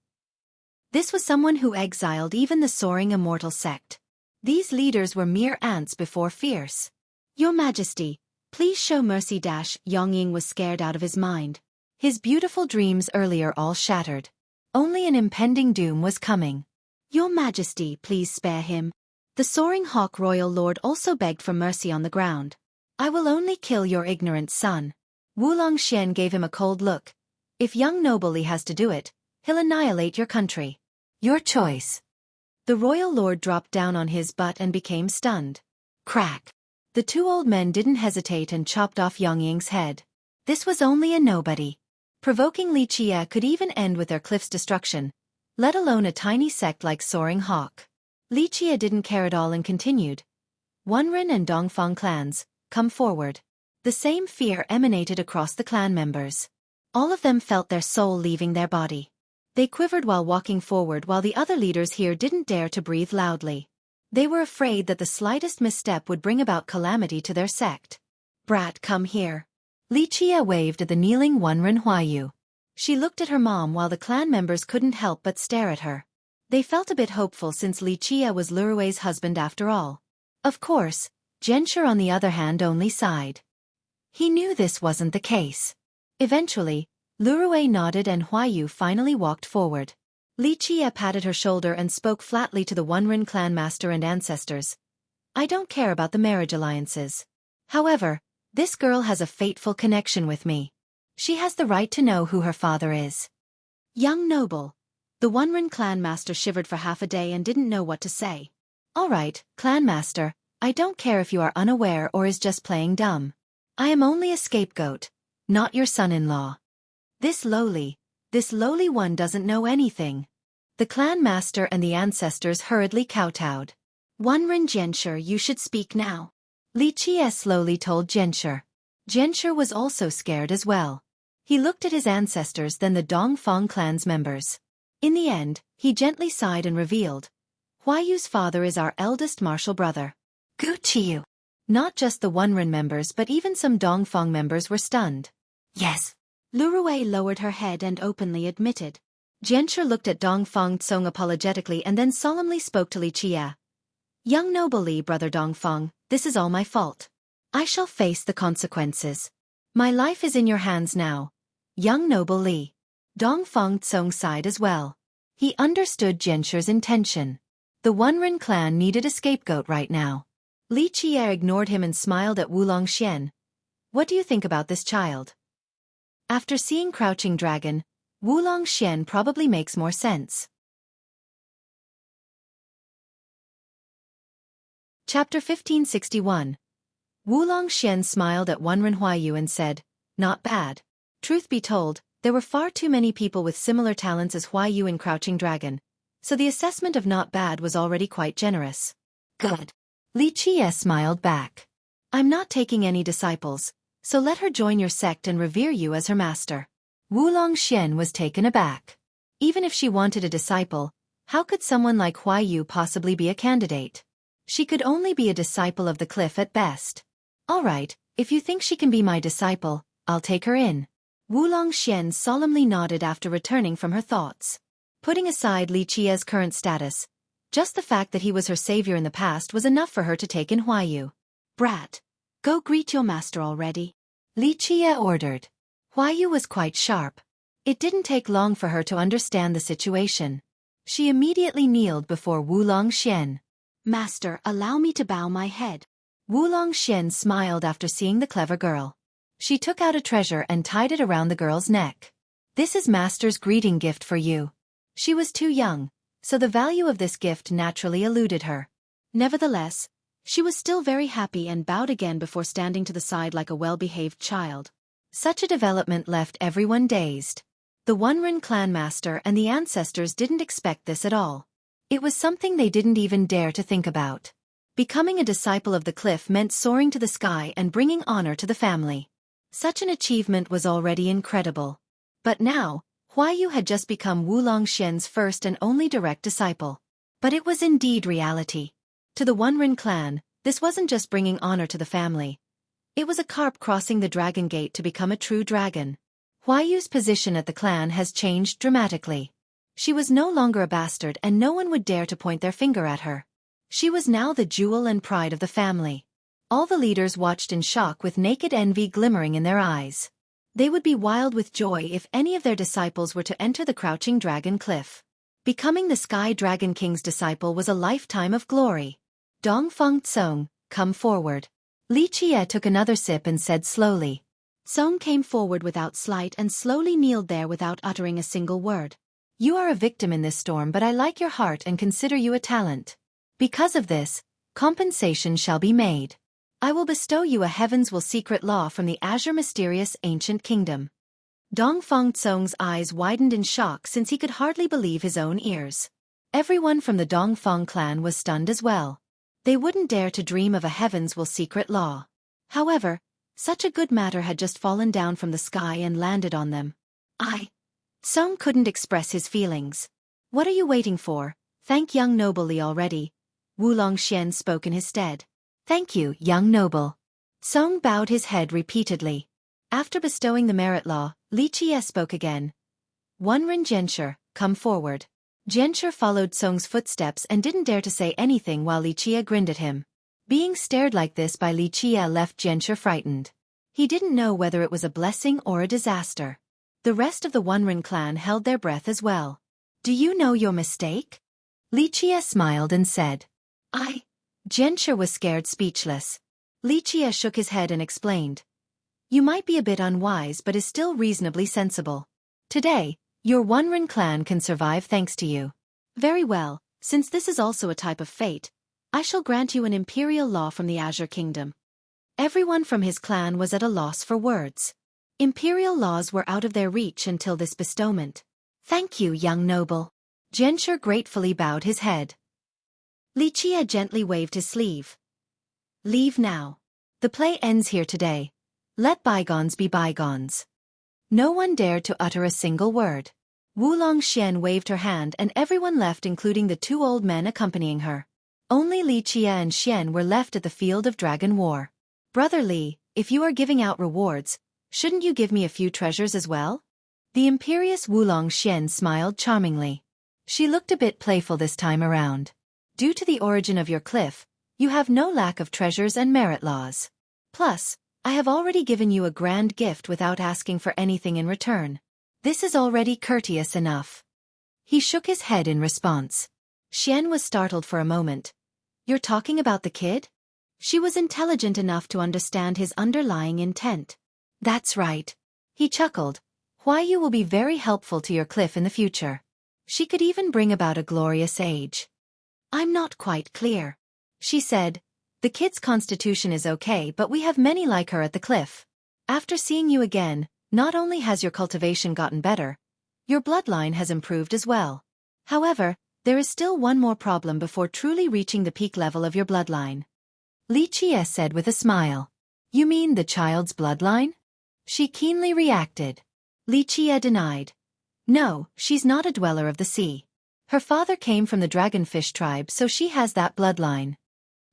This was someone who exiled even the soaring immortal sect. These leaders were mere ants before fierce. Your Majesty, please show mercy. Yongying was scared out of his mind. His beautiful dreams earlier all shattered. Only an impending doom was coming. Your Majesty, please spare him. The soaring hawk royal lord also begged for mercy on the ground. I will only kill your ignorant son. Wu Longxian gave him a cold look. If young noble Li has to do it, he'll annihilate your country. Your choice. The royal lord dropped down on his butt and became stunned. Crack. The two old men didn't hesitate and chopped off Yongying's head. This was only a nobody. Provoking Li Qie could even end with their cliff's destruction, let alone a tiny sect like Soaring Hawk. Li Qie didn't care at all and continued. Wenren and Dongfang clans, come forward. The same fear emanated across the clan members. All of them felt their soul leaving their body. They quivered while walking forward, while the other leaders here didn't dare to breathe loudly. They were afraid that the slightest misstep would bring about calamity to their sect. Brat, come here. Li Qie waved at the kneeling Wenren Huayu. She looked at her mom while the clan members couldn't help but stare at her. They felt a bit hopeful since Li Qie was Lurui's husband after all. Of course, Zhenshi on the other hand only sighed. He knew this wasn't the case. Eventually, Lurui nodded and Huayu finally walked forward. Li Qie patted her shoulder and spoke flatly to the Wenren clan master and ancestors. I don't care about the marriage alliances. However, this girl has a fateful connection with me. She has the right to know who her father is. Young noble. The Wenren clan master shivered for half a day and didn't know what to say. All right, clan master, I don't care if you are unaware or is just playing dumb. I am only a scapegoat, not your son-in-law. This lowly one doesn't know anything. The clan master and the ancestors hurriedly kowtowed. Wenren Zhenshi, you should speak now. Li Qie slowly told Zhenshi. Zhenshi was also scared as well. He looked at his ancestors, then the Dongfang clan's members. In the end, he gently sighed and revealed. Huayu's father is our eldest martial brother. Guqiu. Not just the Wenren members but even some Dongfang members were stunned. Yes. Lurui lowered her head and openly admitted. Zhenshi looked at Dongfang Tsong apologetically and then solemnly spoke to Li Qie. Young noble Li, brother Dongfang, this is all my fault. I shall face the consequences. My life is in your hands now. Young noble Li. Dongfang Tsong sighed as well. He understood Zhenshi's intention. The Wenren clan needed a scapegoat right now. Li Qie ignored him and smiled at Wu Longxian. What do you think about this child? After seeing Crouching Dragon, Wu Longxian probably makes more sense. Chapter 1561. Wu Longxian smiled at Wenren Huayu and said, not bad. Truth be told, there were far too many people with similar talents as Huayu in Crouching Dragon, so the assessment of not bad was already quite generous. Good. Li Qie smiled back. I'm not taking any disciples, so let her join your sect and revere you as her master. Wu Longxian was taken aback. Even if she wanted a disciple, how could someone like Huayu possibly be a candidate? She could only be a disciple of the cliff at best. All right, If you think she can be my disciple, I'll take her in. Wu Longxian solemnly nodded after returning from her thoughts. Putting aside Li Qia's current status, just the fact that he was her savior in the past was enough for her to take in Huayu. Brat, go greet your master already, Li Qia ordered. Huayu was quite sharp. It didn't take long for her to understand the situation. She immediately kneeled before Wu Longxian. Master, allow me to bow my head. Wu Longxian smiled after seeing the clever girl. She took out a treasure and tied it around the girl's neck. This is Master's greeting gift for you. She was too young, so the value of this gift naturally eluded her. Nevertheless, she was still very happy and bowed again before standing to the side like a well-behaved child. Such a development left everyone dazed. The Onren clan master and the ancestors didn't expect this at all. It was something they didn't even dare to think about. Becoming a disciple of the cliff meant soaring to the sky and bringing honor to the family. Such an achievement was already incredible. But now, Huayu had just become Wu Longxian's first and only direct disciple. But it was indeed reality. To the Onren clan, this wasn't just bringing honor to the family. It was a carp crossing the dragon gate to become a true dragon. Huayu's position at the clan has changed dramatically. She was no longer a bastard and no one would dare to point their finger at her. She was now the jewel and pride of the family. All the leaders watched in shock with naked envy glimmering in their eyes. They would be wild with joy if any of their disciples were to enter the Crouching Dragon Cliff. Becoming the Sky Dragon King's disciple was a lifetime of glory. Dongfeng Tsong, come forward. Li Qie took another sip and said slowly. Song came forward without slight and slowly kneeled there without uttering a single word. You are a victim in this storm, but I like your heart and consider you a talent. Because of this, compensation shall be made. I will bestow you a Heaven's Will secret law from the Azure Mysterious Ancient Kingdom. Dongfeng Tsong's eyes widened in shock since he could hardly believe his own ears. Everyone from the Dongfeng clan was stunned as well. They wouldn't dare to dream of a Heaven's Will secret law. However, such a good matter had just fallen down from the sky and landed on them. Song couldn't express his feelings. What are you waiting for? Thank young noble Li already. Wu Longxian spoke in his stead. Thank you, young noble. Song bowed his head repeatedly. After bestowing the merit law, Li Qie spoke again. Onren Gensher, come forward. Gensher followed Song's footsteps and didn't dare to say anything while Li Qie grinned at him. Being stared like this by Li Qie left Gensher frightened. He didn't know whether it was a blessing or a disaster. The rest of the Onren clan held their breath as well. Do you know your mistake? Li Qie smiled and said. Gensher was scared speechless. Li Qie shook his head and explained. You might be a bit unwise but is still reasonably sensible. Today, your Onren clan can survive thanks to you. Very well, since this is also a type of fate, I shall grant you an imperial law from the Azure Kingdom. Everyone from his clan was at a loss for words. Imperial laws were out of their reach until this bestowment. Thank you, young noble. Gensher gratefully bowed his head. Li Qie gently waved his sleeve. Leave now. The play ends here today. Let bygones be bygones. No one dared to utter a single word. Wu Longxian waved her hand and everyone left, including the two old men accompanying her. Only Li Qie and Xian were left at the field of dragon war. Brother Li, if you are giving out rewards, shouldn't you give me a few treasures as well? The imperious Wu Longxian smiled charmingly. She looked a bit playful this time around. Due to the origin of your cliff, you have no lack of treasures and merit laws. Plus, I have already given you a grand gift without asking for anything in return. This is already courteous enough. He shook his head in response. Xian was startled for a moment. You're talking about the kid? She was intelligent enough to understand his underlying intent. That's right. He chuckled. Huayu will be very helpful to your cliff in the future. She could even bring about a glorious age. I'm not quite clear. She said, the kid's constitution is okay, but we have many like her at the cliff. After seeing you again, not only has your cultivation gotten better, your bloodline has improved as well. However, there is still one more problem before truly reaching the peak level of your bloodline. Li Qie said with a smile. You mean the child's bloodline? She keenly reacted. Li Qie denied. No, she's not a dweller of the sea. Her father came from the dragonfish tribe, so she has that bloodline.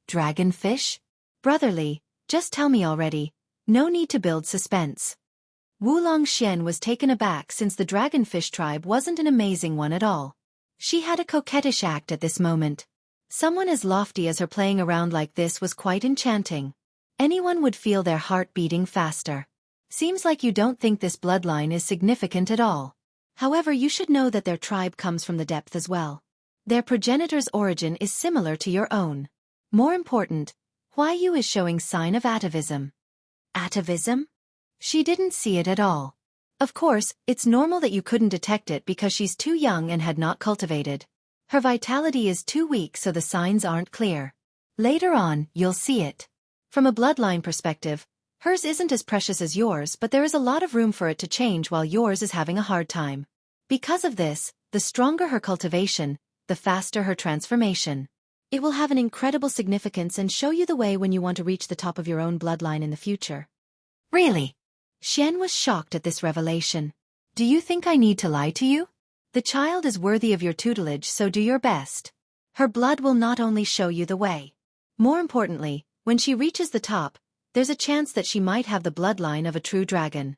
Dragonfish? Brother Li, just tell me already, No need to build suspense. Wulong Xian was taken aback since the dragonfish tribe wasn't an amazing one at all. She had a coquettish act at this moment. Someone as lofty as her playing around like this was quite enchanting. Anyone would feel their heart beating faster. Seems like you don't think this bloodline is significant at all. However, you should know that their tribe comes from the depth as well. Their progenitor's origin is similar to your own. More important, Huayu is showing sign of atavism. Atavism? She didn't see it at all. Of course, it's normal that you couldn't detect it because she's too young and had not cultivated. Her vitality is too weak, so the signs aren't clear. Later on, you'll see it. From a bloodline perspective, hers isn't as precious as yours, but there is a lot of room for it to change while yours is having a hard time. Because of this, the stronger her cultivation, the faster her transformation. It will have an incredible significance and show you the way when you want to reach the top of your own bloodline in the future. Really? Xian was shocked at this revelation. Do you think I need to lie to you? The child is worthy of your tutelage, so do your best. Her blood will not only show you the way. More importantly, when she reaches the top, there's a chance that she might have the bloodline of a true dragon.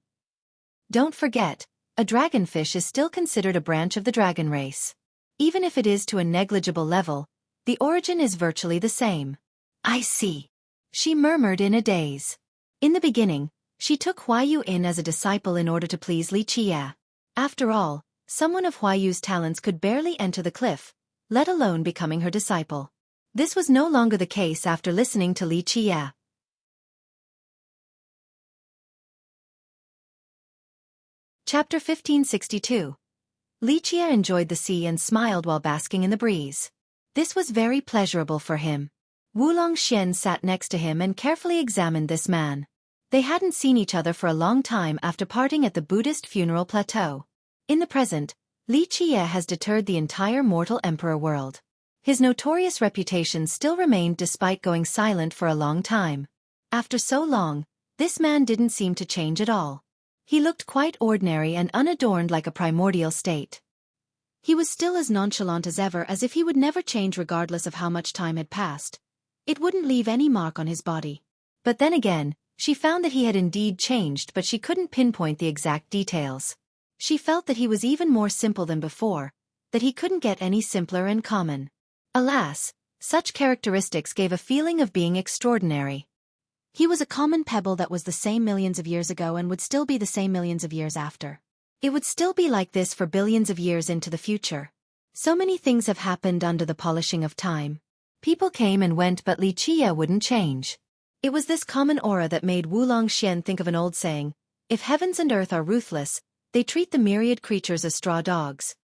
Don't forget, a dragonfish is still considered a branch of the dragon race. Even if it is to a negligible level, the origin is virtually the same. I see. She murmured in a daze. In the beginning, she took Huayu in as a disciple in order to please Li Qia. After all, someone of Huayu's talents could barely enter the cliff, let alone becoming her disciple. This was no longer the case after listening to Li Qia. Chapter 1562. Li Qia enjoyed the sea and smiled while basking in the breeze. This was very pleasurable for him. Wulong Xian sat next to him and carefully examined this man. They hadn't seen each other for a long time after parting at the Buddhist funeral plateau. In the present, Li Qia has deterred the entire mortal emperor world. His notorious reputation still remained despite going silent for a long time. After so long, this man didn't seem to change at all. He looked quite ordinary and unadorned like a primordial state. He was still as nonchalant as ever, as if he would never change regardless of how much time had passed. It wouldn't leave any mark on his body. But then again, she found that he had indeed changed, but she couldn't pinpoint the exact details. She felt that he was even more simple than before, that he couldn't get any simpler and common. Alas, such characteristics gave a feeling of being extraordinary. He was a common pebble that was the same millions of years ago and would still be the same millions of years after. It would still be like this for billions of years into the future. So many things have happened under the polishing of time. People came and went, but Li Qia wouldn't change. It was this common aura that made Wulong Xian think of an old saying: if heavens and earth are ruthless, they treat the myriad creatures as straw dogs.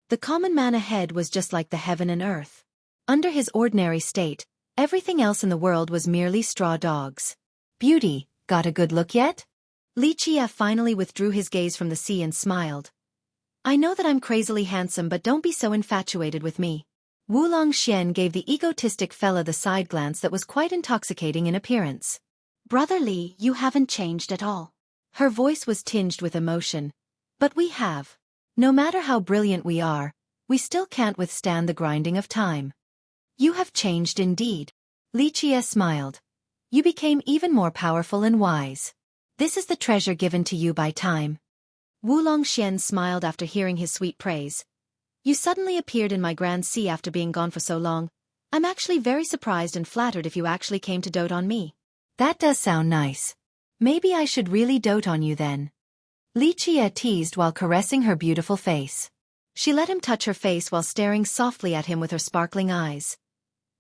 The common man ahead was just like the heaven and earth. Under his ordinary state, everything else in the world was merely straw dogs. Beauty, got a good look yet? Li Qia finally withdrew his gaze from the sea and smiled. I know that I'm crazily handsome, but don't be so infatuated with me. Wulong Xian gave the egotistic fella the side glance that was quite intoxicating in appearance. Brother Li, you haven't changed at all. Her voice was tinged with emotion. But we have. No matter how brilliant we are, we still can't withstand the grinding of time. You have changed indeed. Li Qia smiled. You became even more powerful and wise. This is the treasure given to you by time. Wulong Xian smiled after hearing his sweet praise. You suddenly appeared in my grand sea after being gone for so long. I'm actually very surprised and flattered if you actually came to dote on me. That does sound nice. Maybe I should really dote on you then. Li Qia teased while caressing her beautiful face. She let him touch her face while staring softly at him with her sparkling eyes.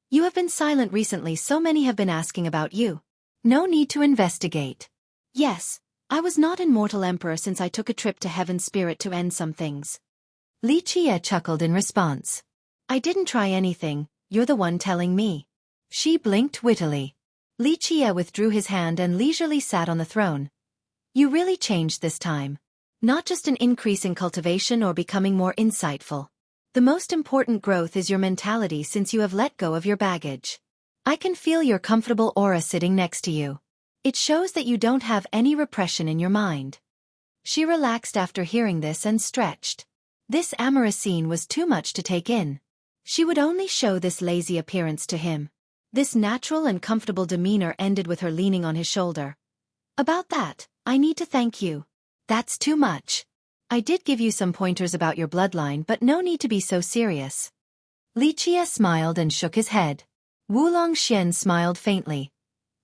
You have been silent recently, so many have been asking about you. No need to investigate. Yes, I was not in Mortal Emperor since I took a trip to Heaven's Spirit to end some things. Li Qia chuckled in response. I didn't try anything, you're the one telling me. She blinked wittily. Li Qia withdrew his hand and leisurely sat on the throne. You really changed this time. Not just an increase in cultivation or becoming more insightful. The most important growth is your mentality since you have let go of your baggage. I can feel your comfortable aura sitting next to you. It shows that you don't have any repression in your mind. She relaxed after hearing this and stretched. This amorous scene was too much to take in. She would only show this lazy appearance to him. This natural and comfortable demeanor ended with her leaning on his shoulder. About that, I need to thank you. That's too much. I did give you some pointers about your bloodline, but no need to be so serious. Li Jie smiled and shook his head. Wu Longxian smiled faintly.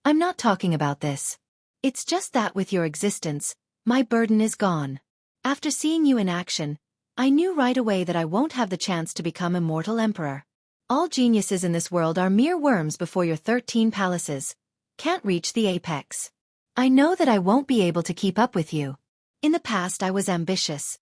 I'm not talking about this. It's just that with your existence, my burden is gone. After seeing you in action, I knew right away that I won't have the chance to become immortal emperor. All geniuses in this world are mere worms before your 13 palaces. Can't reach the apex. I know that I won't be able to keep up with you. In the past I was ambitious.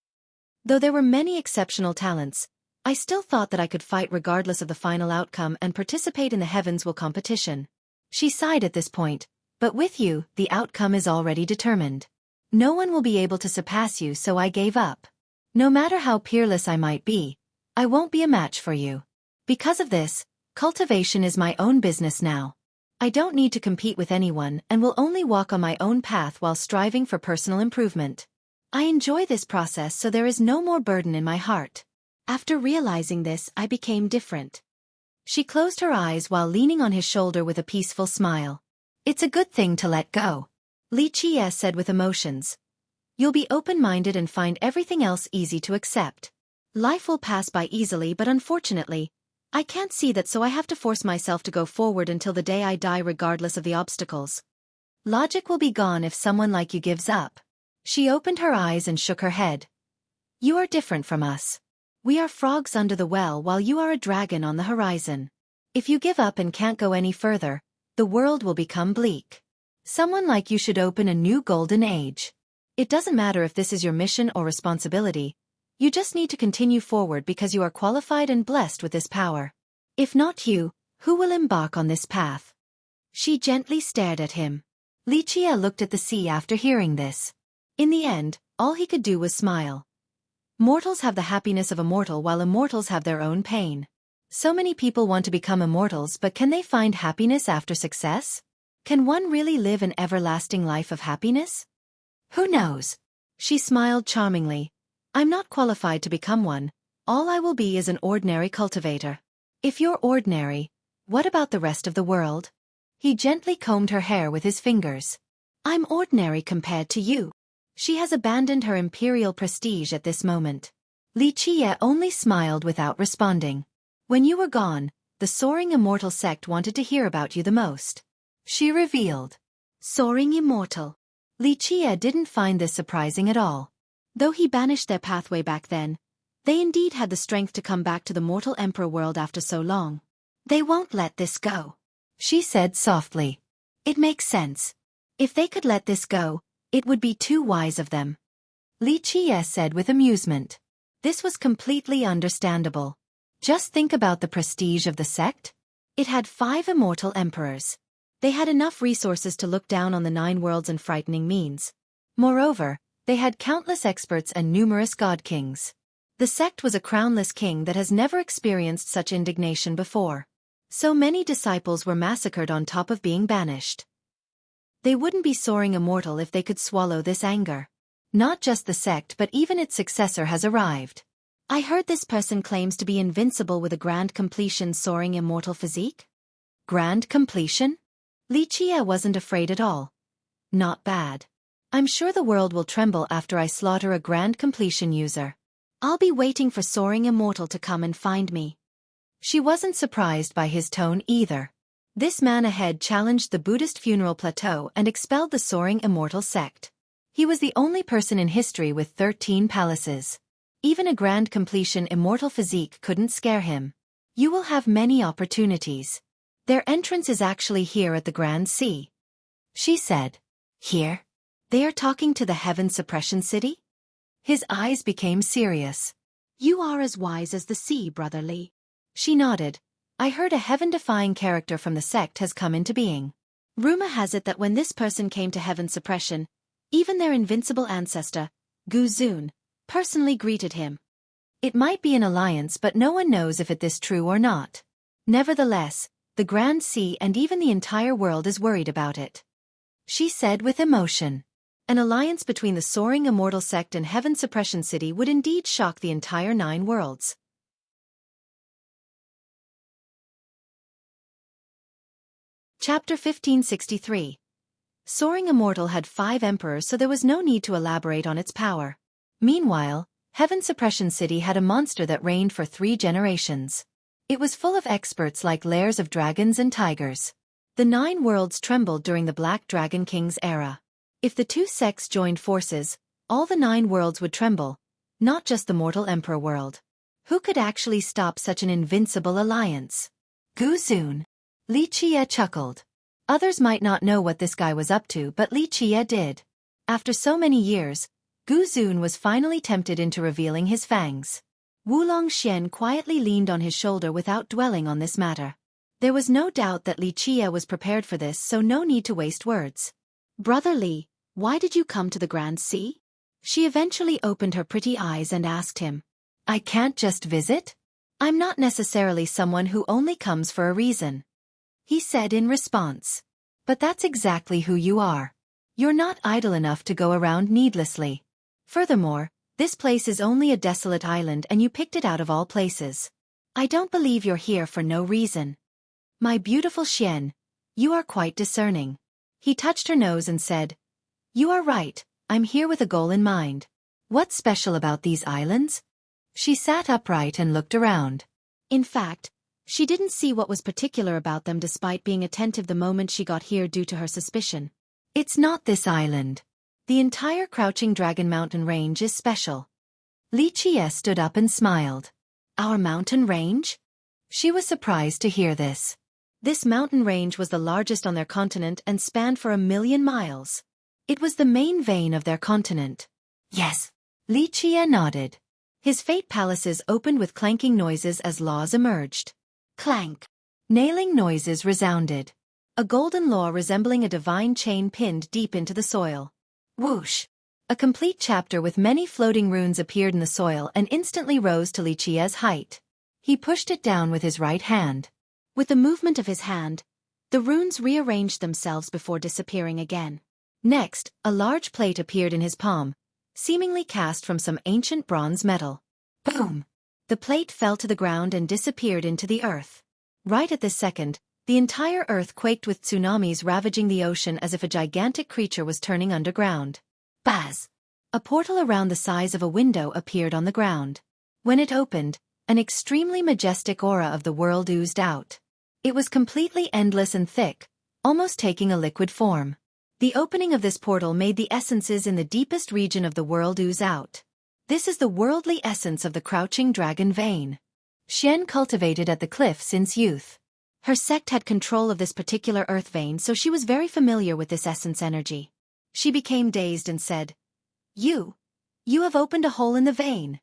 Though there were many exceptional talents, I still thought that I could fight regardless of the final outcome and participate in the Heavens Will competition. She sighed at this point, but with you, the outcome is already determined. No one will be able to surpass you, so I gave up. No matter how peerless I might be, I won't be a match for you. Because of this, cultivation is my own business now. I don't need to compete with anyone and will only walk on my own path while striving for personal improvement. I enjoy this process, so there is no more burden in my heart. After realizing this, I became different. She closed her eyes while leaning on his shoulder with a peaceful smile. It's a good thing to let go. Li Jie said with emotions. You'll be open-minded and find everything else easy to accept. Life will pass by easily, but unfortunately, I can't see that, so I have to force myself to go forward until the day I die regardless of the obstacles. Logic will be gone if someone like you gives up. She opened her eyes and shook her head. You are different from us. We are frogs under the well while you are a dragon on the horizon. If you give up and can't go any further, the world will become bleak. Someone like you should open a new golden age. It doesn't matter if this is your mission or responsibility. You just need to continue forward because you are qualified and blessed with this power. If not you, who will embark on this path? She gently stared at him. Li Jie looked at the sea after hearing this. In the end, all he could do was smile. Mortals have the happiness of a mortal while immortals have their own pain. So many people want to become immortals, but can they find happiness after success? Can one really live an everlasting life of happiness? Who knows? She smiled charmingly. I'm not qualified to become one. All I will be is an ordinary cultivator. If you're ordinary, what about the rest of the world? He gently combed her hair with his fingers. I'm ordinary compared to you. She has abandoned her imperial prestige at this moment. Li Jie only smiled without responding. When you were gone, the soaring immortal sect wanted to hear about you the most. She revealed. Soaring immortal. Li Jie didn't find this surprising at all. Though he banished their pathway back then, they indeed had the strength to come back to the mortal emperor world after so long. They won't let this go. She said softly. It makes sense. If they could let this go, it would be too wise of them. Li Jie said with amusement. This was completely understandable. Just think about the prestige of the sect. It had 5 immortal emperors. They had enough resources to look down on the 9 worlds in frightening means. Moreover, they had countless experts and numerous god kings. The sect was a crownless king that has never experienced such indignation before. So many disciples were massacred on top of being banished. They wouldn't be soaring immortal if they could swallow this anger. Not just the sect, but even its successor has arrived. I heard this person claims to be invincible with a grand completion soaring immortal physique? Grand completion? Li Jie wasn't afraid at all. Not bad. I'm sure the world will tremble after I slaughter a grand completion user. I'll be waiting for soaring immortal to come and find me. She wasn't surprised by his tone either. This man ahead challenged the Buddhist funeral plateau and expelled the soaring immortal sect. He was the only person in history with 13 palaces. Even a grand completion immortal physique couldn't scare him. You will have many opportunities. Their entrance is actually here at the Grand Sea. She said. Here? They are talking to the Heaven Suppression City? His eyes became serious. You are as wise as the sea, Brother Li. She nodded. I heard a heaven-defying character from the sect has come into being. Rumor has it that when this person came to Heaven Suppression, even their invincible ancestor, Gu Zun, personally greeted him. It might be an alliance, but no one knows if it is true or not. Nevertheless, the Grand Sea and even the entire world is worried about it. She said with emotion. An alliance between the soaring immortal sect and Heaven Suppression City would indeed shock the entire 9 worlds. Chapter 1563. Soaring Immortal had 5 emperors, so there was no need to elaborate on its power. Meanwhile, Heaven Suppression City had a monster that reigned for 3 generations. It was full of experts like lairs of dragons and tigers. The 9 worlds trembled during the Black Dragon King's era. If the 2 sects joined forces, all the 9 worlds would tremble, not just the mortal emperor world. Who could actually stop such an invincible alliance? Gu Zun. Li Qie chuckled. Others might not know what this guy was up to, but Li Qie did. After so many years, Gu Zun was finally tempted into revealing his fangs. Wulong Xian quietly leaned on his shoulder without dwelling on this matter. There was no doubt that Li Qie was prepared for this, so no need to waste words. Brother Li, why did you come to the Grand Sea? She eventually opened her pretty eyes and asked him. I can't just visit? I'm not necessarily someone who only comes for a reason. He said in response. But that's exactly who you are. You're not idle enough to go around needlessly. Furthermore, this place is only a desolate island and you picked it out of all places. I don't believe you're here for no reason. My beautiful Xian, you are quite discerning. He touched her nose and said, You are right, I'm here with a goal in mind. What's special about these islands? She sat upright and looked around. In fact, she didn't see what was particular about them despite being attentive the moment she got here due to her suspicion. It's not this island. The entire Crouching Dragon mountain range is special. Li Qie stood up and smiled. Our mountain range? She was surprised to hear this. This mountain range was the largest on their continent and spanned for 1,000,000 miles. It was the main vein of their continent. Yes. Li Qie nodded. His fate palaces opened with clanking noises as laws emerged. Clank. Nailing noises resounded. A golden law resembling a divine chain pinned deep into the soil. Whoosh. A complete chapter with many floating runes appeared in the soil and instantly rose to Li Qie's height. He pushed it down with his right hand. With the movement of his hand, the runes rearranged themselves before disappearing again. Next, a large plate appeared in his palm, seemingly cast from some ancient bronze metal. Boom! The plate fell to the ground and disappeared into the earth. Right at this second, the entire earth quaked with tsunamis ravaging the ocean as if a gigantic creature was turning underground. Baz! A portal around the size of a window appeared on the ground. When it opened, an extremely majestic aura of the world oozed out. It was completely endless and thick, almost taking a liquid form. The opening of this portal made the essences in the deepest region of the world ooze out. This is the worldly essence of the Crouching Dragon vein. Xian cultivated at the cliff since youth. Her sect had control of this particular earth vein, so she was very familiar with this essence energy. She became dazed and said, You have opened a hole in the vein.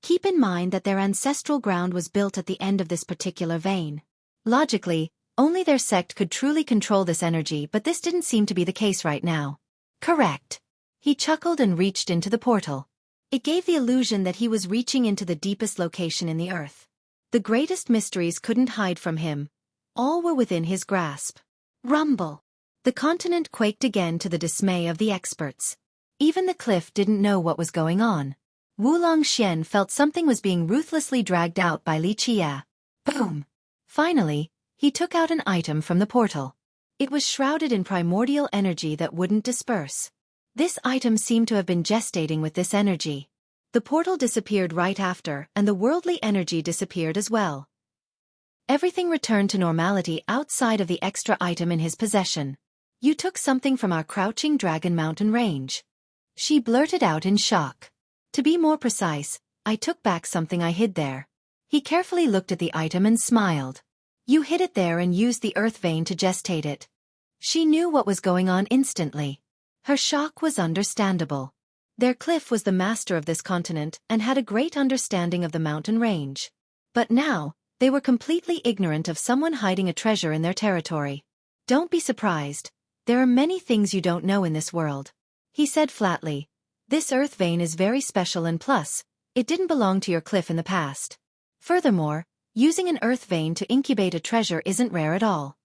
Keep in mind that their ancestral ground was built at the end of this particular vein. Logically, only their sect could truly control this energy, but this didn't seem to be the case right now. Correct. He chuckled and reached into the portal. It gave the illusion that he was reaching into the deepest location in the earth. The greatest mysteries couldn't hide from him. All were within his grasp. Rumble. The continent quaked again to the dismay of the experts. Even the cliff didn't know what was going on. Wulong Xian felt something was being ruthlessly dragged out by Li Qie. Boom! Finally, he took out an item from the portal. It was shrouded in primordial energy that wouldn't disperse. This item seemed to have been gestating with this energy. The portal disappeared right after, and the worldly energy disappeared as well. Everything returned to normality outside of the extra item in his possession. You took something from our Crouching Dragon mountain range. She blurted out in shock. To be more precise, I took back something I hid there. He carefully looked at the item and smiled. You hid it there and used the earth vein to gestate it. She knew what was going on instantly. Her shock was understandable. Their cliff was the master of this continent and had a great understanding of the mountain range. But now, they were completely ignorant of someone hiding a treasure in their territory. Don't be surprised. There are many things you don't know in this world. He said flatly. This earth vein is very special and plus, it didn't belong to your cliff in the past. Furthermore, using an earth vein to incubate a treasure isn't rare at all.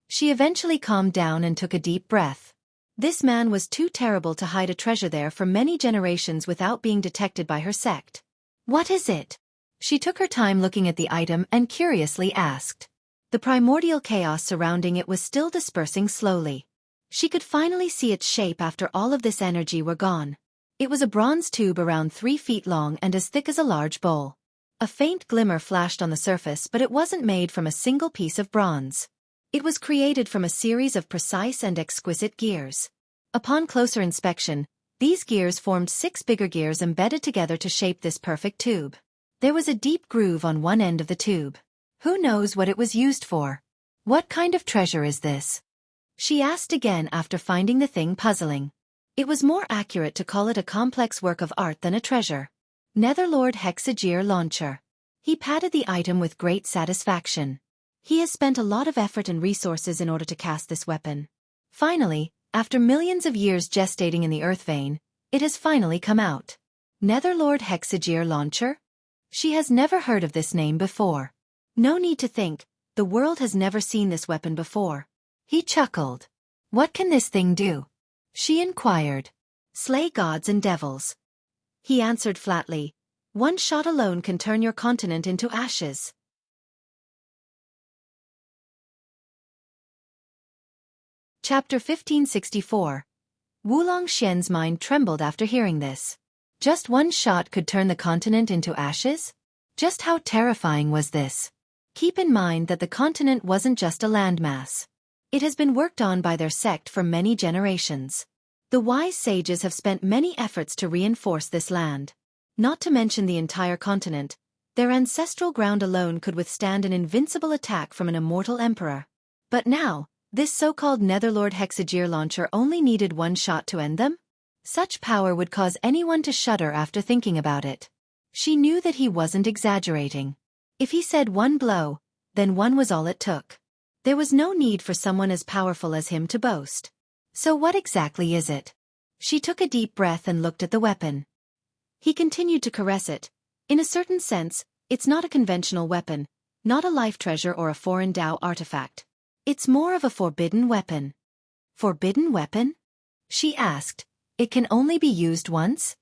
She eventually calmed down and took a deep breath. This man was too terrible to hide a treasure there for many generations without being detected by her sect. What is it? She took her time looking at the item and curiously asked. The primordial chaos surrounding it was still dispersing slowly. She could finally see its shape after all of this energy were gone. It was a bronze tube around 3 feet long and as thick as a large bowl. A faint glimmer flashed on the surface, but it wasn't made from a single piece of bronze. It was created from a series of precise and exquisite gears. Upon closer inspection, these gears formed 6 bigger gears embedded together to shape this perfect tube. There was a deep groove on one end of the tube. Who knows what it was used for? What kind of treasure is this? She asked again after finding the thing puzzling. It was more accurate to call it a complex work of art than a treasure. Netherlord Hexagear Launcher. He patted the item with great satisfaction. He has spent a lot of effort and resources in order to cast this weapon. Finally, after millions of years gestating in the earth vein, it has finally come out. Netherlord Hexagear Launcher? She has never heard of this name before. No need to think, the world has never seen this weapon before. He chuckled. What can this thing do? She inquired. Slay gods and devils. He answered flatly. One shot alone can turn your continent into ashes. Chapter 1564. Wulong Xian's mind trembled after hearing this. Just one shot could turn the continent into ashes? Just how terrifying was this? Keep in mind that the continent wasn't just a landmass. It has been worked on by their sect for many generations. The wise sages have spent many efforts to reinforce this land. Not to mention the entire continent, their ancestral ground alone could withstand an invincible attack from an immortal emperor. But now, this so-called Netherlord Hexagear Launcher only needed one shot to end them? Such power would cause anyone to shudder after thinking about it. She knew that he wasn't exaggerating. If he said one blow, then one was all it took. There was no need for someone as powerful as him to boast. So what exactly is it? She took a deep breath and looked at the weapon. He continued to caress it. In a certain sense, it's not a conventional weapon, not a life treasure or a foreign Dao artifact. It's more of a forbidden weapon. Forbidden weapon? She asked. It can only be used once?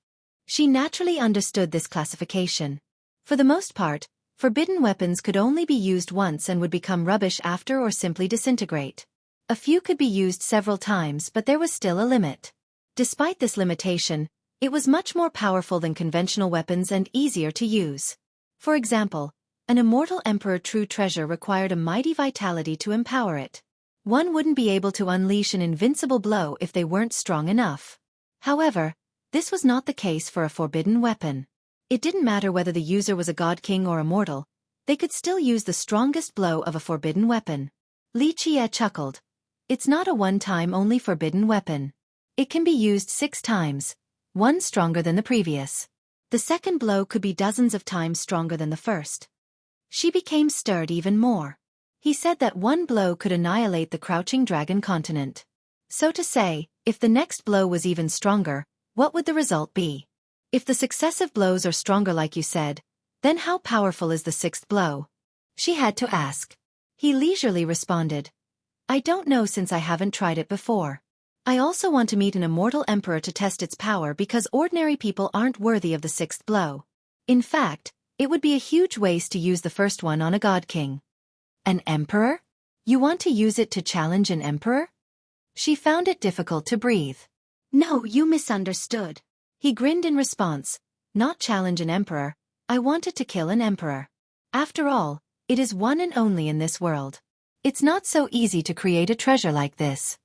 She naturally understood this classification. For the most part, forbidden weapons could only be used once and would become rubbish after or simply disintegrate. A few could be used several times, but there was still a limit. Despite this limitation, it was much more powerful than conventional weapons and easier to use. For example, an immortal emperor true treasure required a mighty vitality to empower it. One wouldn't be able to unleash an invincible blow if they weren't strong enough. However, this was not the case for a forbidden weapon. It didn't matter whether the user was a god king or a mortal, they could still use the strongest blow of a forbidden weapon. Li Jie chuckled. It's not a one-time only forbidden weapon. It can be used 6 times, one stronger than the previous. The second blow could be dozens of times stronger than the first. She became stirred even more. He said that one blow could annihilate the crouching dragon continent. So to say, if the next blow was even stronger, what would the result be? If the successive blows are stronger like you said, then how powerful is the 6th blow? She had to ask. He leisurely responded. I don't know since I haven't tried it before. I also want to meet an immortal emperor to test its power because ordinary people aren't worthy of the 6th blow. In fact, it would be a huge waste to use the first one on a god king. An emperor? You want to use it to challenge an emperor? She found it difficult to breathe. No, you misunderstood. He grinned in response. Not challenge an emperor, I wanted to kill an emperor. After all, it is one and only in this world. It's not so easy to create a treasure like this.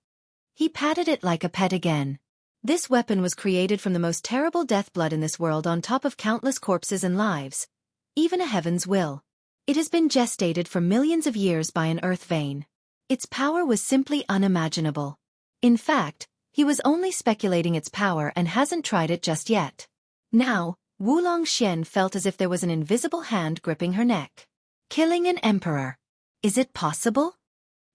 He patted it like a pet again. This weapon was created from the most terrible death blood in this world on top of countless corpses and lives. Even a heaven's will. It has been gestated for millions of years by an earth vein. Its power was simply unimaginable. In fact, he was only speculating its power and hasn't tried it just yet. Now, Wulong Xian felt as if there was an invisible hand gripping her neck. Killing an emperor. Is it possible?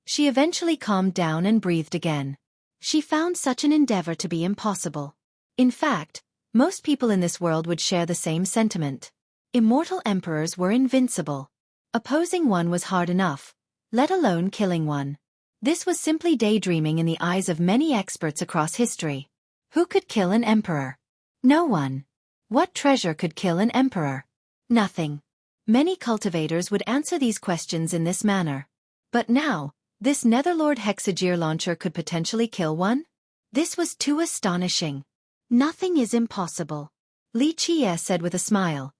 She eventually calmed down and breathed again. She found such an endeavor to be impossible. In fact, most people in this world would share the same sentiment. Immortal emperors were invincible. Opposing one was hard enough, let alone killing one. This was simply daydreaming in the eyes of many experts across history. Who could kill an emperor? No one. What treasure could kill an emperor? Nothing. Many cultivators would answer these questions in this manner. But now, This Netherlord Hexagear launcher could potentially kill one? This was too astonishing. Nothing is impossible, Li Qie said with a smile.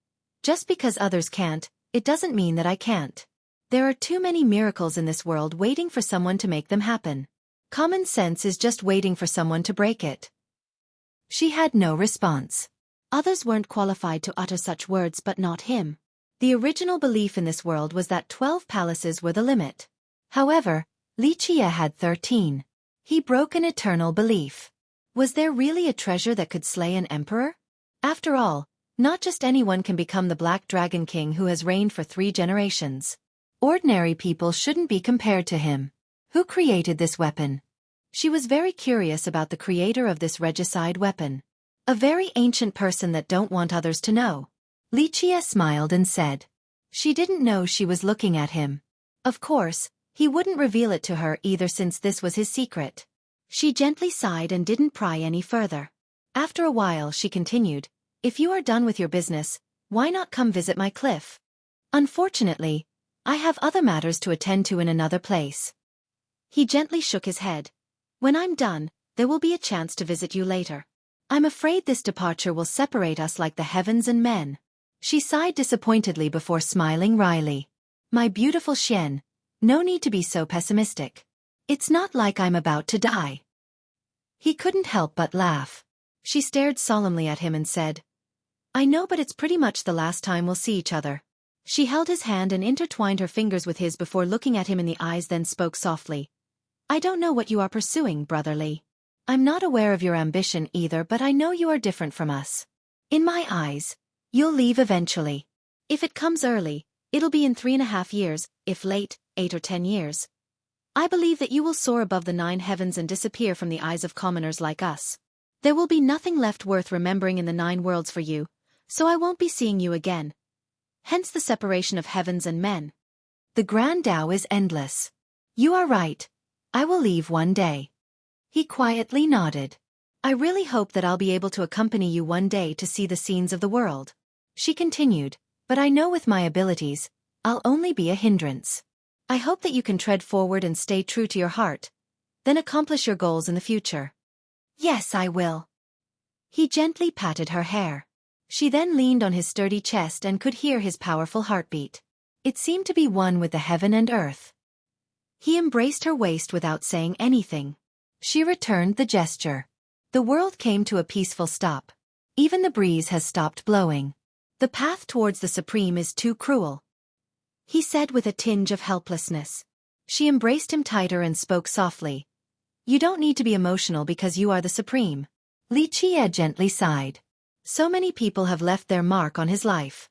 Just because others can't, it doesn't mean that I can't. There are too many miracles in this world waiting for someone to make them happen. Common sense is just waiting for someone to break it. She had no response. Others weren't qualified to utter such words, but not him. The original belief in this world was that 12 palaces were the limit. However, Li Qie had 13. He broke an eternal belief. Was there really a treasure that could slay an emperor? After all, not just anyone can become the Black Dragon King who has reigned for 3 generations. Ordinary people shouldn't be compared to him. Who created this weapon? She was very curious about the creator of this regicide weapon. A very ancient person that don't want others to know. Li Qie smiled and said. She didn't know she was looking at him. Of course, he wouldn't reveal it to her either since this was his secret. She gently sighed and didn't pry any further. After a while she continued, if you are done with your business, why not come visit my cliff? Unfortunately, I have other matters to attend to in another place. He gently shook his head. When I'm done, there will be a chance to visit you later. I'm afraid this departure will separate us like the heavens and men. She sighed disappointedly before smiling wryly. My beautiful Xian, no need to be so pessimistic. It's not like I'm about to die. He couldn't help but laugh. She stared solemnly at him and said, I know, but it's pretty much the last time we'll see each other. She held his hand and intertwined her fingers with his before looking at him in the eyes, then spoke softly. I don't know what you are pursuing, brotherly. I'm not aware of your ambition either, but I know you are different from us. In my eyes, you'll leave eventually. If it comes early, it'll be in 3.5 years, if late, 8 or 10 years. I believe that you will soar above the 9 heavens and disappear from the eyes of commoners like us. There will be nothing left worth remembering in the 9 worlds for you, so I won't be seeing you again. Hence the separation of heavens and men. The Grand Tao is endless. You are right. I will leave one day. He quietly nodded. I really hope that I'll be able to accompany you one day to see the scenes of the world. She continued, but I know with my abilities, I'll only be a hindrance. I hope that you can tread forward and stay true to your heart, then accomplish your goals in the future. Yes, I will. He gently patted her hair. She then leaned on his sturdy chest and could hear his powerful heartbeat. It seemed to be one with the heaven and earth. He embraced her waist without saying anything. She returned the gesture. The world came to a peaceful stop. Even the breeze has stopped blowing. The path towards the Supreme is too cruel, he said with a tinge of helplessness. She embraced him tighter and spoke softly. You don't need to be emotional because you are the Supreme. Li Qie gently sighed. So many people have left their mark on his life.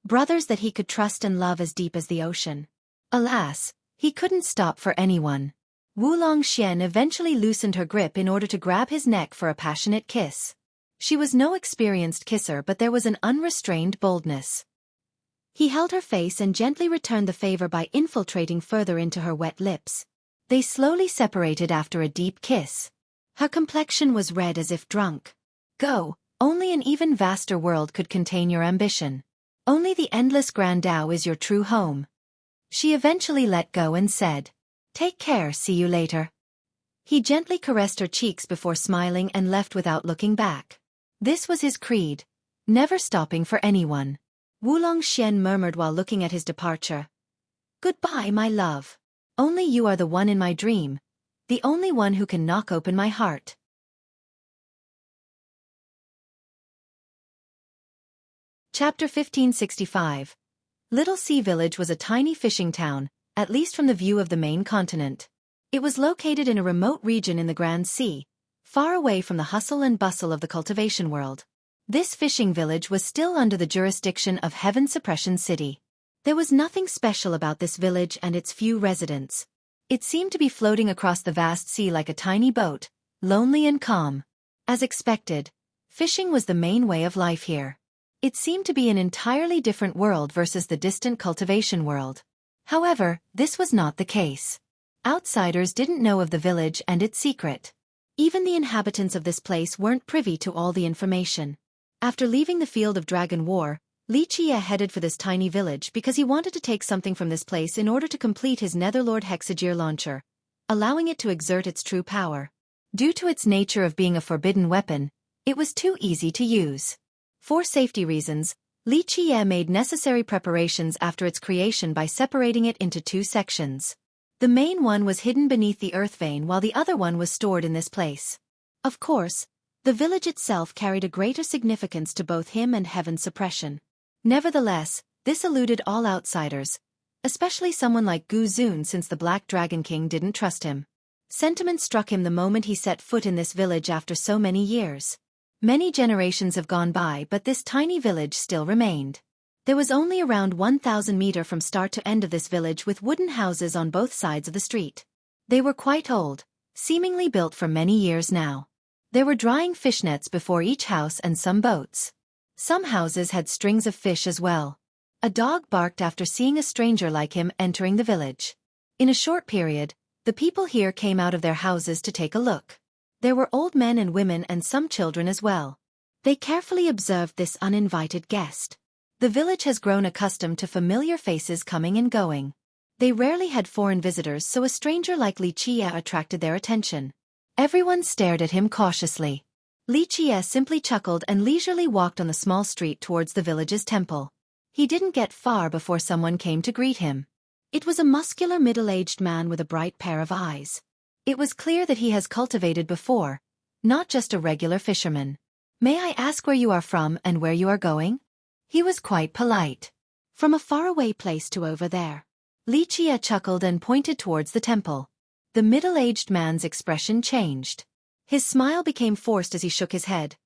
Brothers that he could trust and love as deep as the ocean. Alas, he couldn't stop for anyone. Wulong Xian eventually loosened her grip in order to grab his neck for a passionate kiss. She was no experienced kisser, but there was an unrestrained boldness. He held her face and gently returned the favor by infiltrating further into her wet lips. They slowly separated after a deep kiss. Her complexion was red as if drunk. Go, only an even vaster world could contain your ambition. Only the endless Grand Tao is your true home. She eventually let go and said, Take care, see you later. He gently caressed her cheeks before smiling and left without looking back. This was his creed, never stopping for anyone. Wulong Xian murmured while looking at his departure. Goodbye, my love. Only you are the one in my dream, the only one who can knock open my heart. Chapter 1565. Little Sea Village was a tiny fishing town, at least from the view of the main continent. It was located in a remote region in the Grand Sea, far away from the hustle and bustle of the cultivation world. This fishing village was still under the jurisdiction of Heaven Suppression City. There was nothing special about this village and its few residents. It seemed to be floating across the vast sea like a tiny boat, lonely and calm. As expected, fishing was the main way of life here. It seemed to be an entirely different world versus the distant cultivation world. However, this was not the case. Outsiders didn't know of the village and its secret. Even the inhabitants of this place weren't privy to all the information. After leaving the field of Dragon War, Li Qie headed for this tiny village because he wanted to take something from this place in order to complete his Netherlord Hexagear launcher, allowing it to exert its true power. Due to its nature of being a forbidden weapon, it was too easy to use. For safety reasons, Li Qie made necessary preparations after its creation by separating it into two sections. The main one was hidden beneath the earth vein while the other one was stored in this place. Of course, the village itself carried a greater significance to both him and heaven suppression. Nevertheless, this eluded all outsiders, especially someone like Gu Zun, since the Black Dragon King didn't trust him. Sentiment struck him the moment he set foot in this village after so many years. Many generations have gone by, but this tiny village still remained. There was only around 1,000 meters from start to end of this village, with wooden houses on both sides of the street. They were quite old, seemingly built for many years now. There were drying fish nets before each house and some boats. Some houses had strings of fish as well. A dog barked after seeing a stranger like him entering the village. In a short period, the people here came out of their houses to take a look. There were old men and women and some children as well. They carefully observed this uninvited guest. The village has grown accustomed to familiar faces coming and going. They rarely had foreign visitors, so a stranger like Li Qie attracted their attention. Everyone stared at him cautiously. Li Qie simply chuckled and leisurely walked on the small street towards the village's temple. He didn't get far before someone came to greet him. It was a muscular middle-aged man with a bright pair of eyes. It was clear that he has cultivated before, not just a regular fisherman. "May I ask where you are from and where you are going?" He was quite polite. "From a faraway place to over there." Li Qie chuckled and pointed towards the temple. The middle-aged man's expression changed. His smile became forced as he shook his head.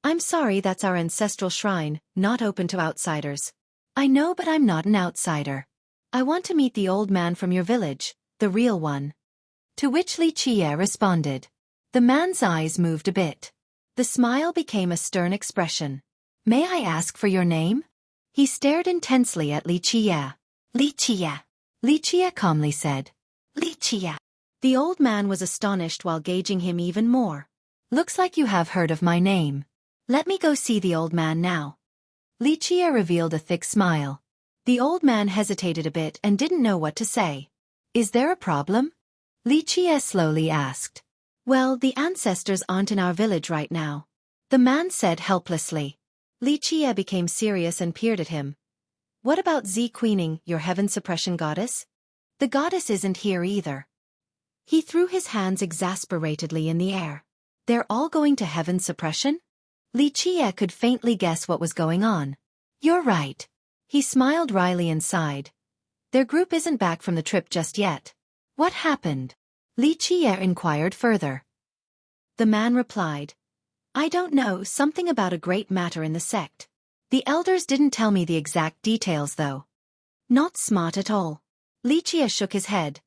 "I'm sorry, that's our ancestral shrine, not open to outsiders." "I know, but I'm not an outsider. I want to meet the old man from your village, the real one." To which Li Qie responded. The man's eyes moved a bit. The smile became a stern expression. "May I ask for your name?" He stared intensely at Li Qie. "Li Qie." Li Qie calmly said. "Li Qie." The old man was astonished while gauging him even more. "Looks like you have heard of my name. Let me go see the old man now." Li Qie revealed a thick smile. The old man hesitated a bit and didn't know what to say. "Is there a problem?" Li Qie slowly asked. "Well, the ancestors aren't in our village right now," the man said helplessly. Li Qie became serious and peered at him. "What about Xueqi, your heaven suppression goddess?" "The goddess isn't here either." He threw his hands exasperatedly in the air. "They're all going to heaven suppression?" Li Qie could faintly guess what was going on. "You're right." He smiled wryly and sighed. "Their group isn't back from the trip just yet." "What happened?" Li Qie inquired further. The man replied, "I don't know, something about a great matter in the sect. The elders didn't tell me the exact details though." "Not smart at all." Li Qie shook his head.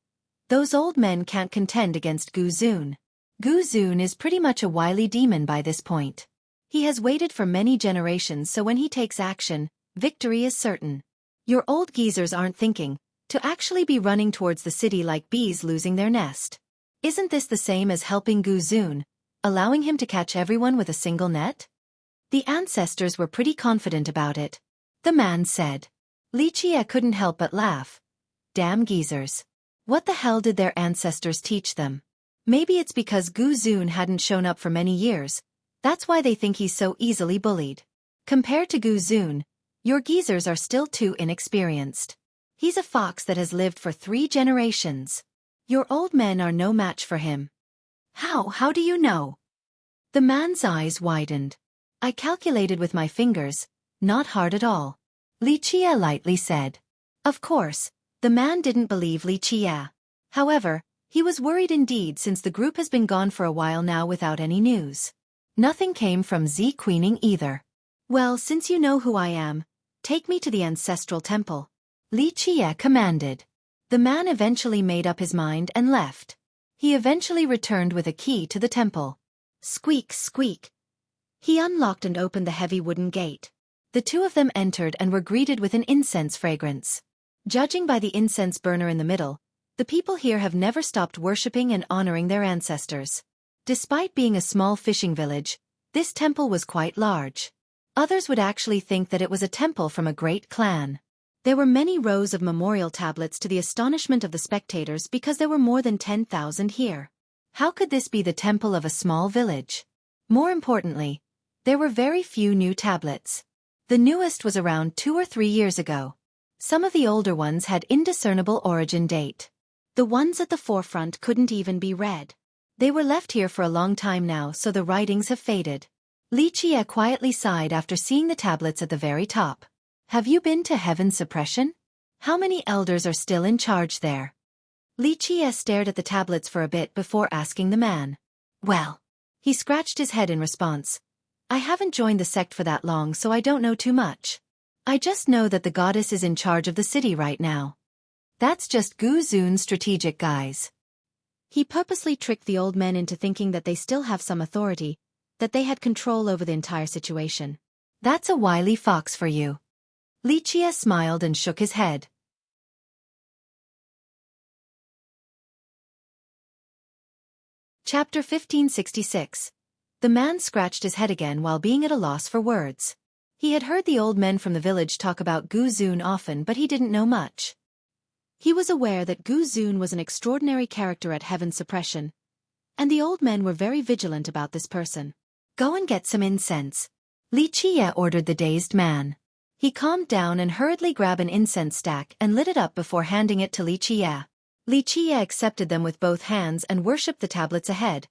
"Those old men can't contend against Gu Zun. Gu Zun is pretty much a wily demon by this point. He has waited for many generations, so when he takes action, victory is certain. Your old geezers aren't thinking to actually be running towards the city like bees losing their nest. Isn't this the same as helping Gu Zun, allowing him to catch everyone with a single net?" "The ancestors were pretty confident about it," the man said. Li Qie couldn't help but laugh. Damn geezers. What the hell did their ancestors teach them? Maybe it's because Gu Zun hadn't shown up for many years. That's why they think he's so easily bullied. Compared to Gu Zun, your geezers are still too inexperienced. He's a fox that has lived for 3 generations. Your old men are no match for him." How do you know?" The man's eyes widened. "I calculated with my fingers, not hard at all," Li Qie lightly said. Of course, the man didn't believe Li Qie. However, he was worried indeed, since the group has been gone for a while now without any news. Nothing came from Xueqi either. "Well, since you know who I am, take me to the ancestral temple," Li Qie commanded. The man eventually made up his mind and left. He eventually returned with a key to the temple. Squeak, squeak. He unlocked and opened the heavy wooden gate. The two of them entered and were greeted with an incense fragrance. Judging by the incense burner in the middle, the people here have never stopped worshipping and honoring their ancestors. Despite being a small fishing village, this temple was quite large. Others would actually think that it was a temple from a great clan. There were many rows of memorial tablets to the astonishment of the spectators because there were more than 10,000 here. How could this be the temple of a small village? More importantly, there were very few new tablets. The newest was around 2 or 3 years ago. Some of the older ones had indiscernible origin date. The ones at the forefront couldn't even be read. They were left here for a long time now, so the writings have faded. Li Qie quietly sighed after seeing the tablets at the very top. Have you been to Heaven's Suppression? How many elders are still in charge there? Li Qie stared at the tablets for a bit before asking the man. Well. He scratched his head in response. I haven't joined the sect for that long, so I don't know too much. I just know that the goddess is in charge of the city right now. That's just Gu Zun's strategic guys. He purposely tricked the old men into thinking that they still have some authority, that they had control over the entire situation. That's a wily fox for you. Li Qie smiled and shook his head. Chapter 1566. The man scratched his head again while being at a loss for words. He had heard the old men from the village talk about Gu Zun often, but he didn't know much. He was aware that Gu Zun was an extraordinary character at Heaven's Suppression, and the old men were very vigilant about this person. Go and get some incense. Li Qie ordered the dazed man. He calmed down and hurriedly grabbed an incense stack and lit it up before handing it to Li Qie. Li Qie accepted them with both hands and worshipped the tablets ahead,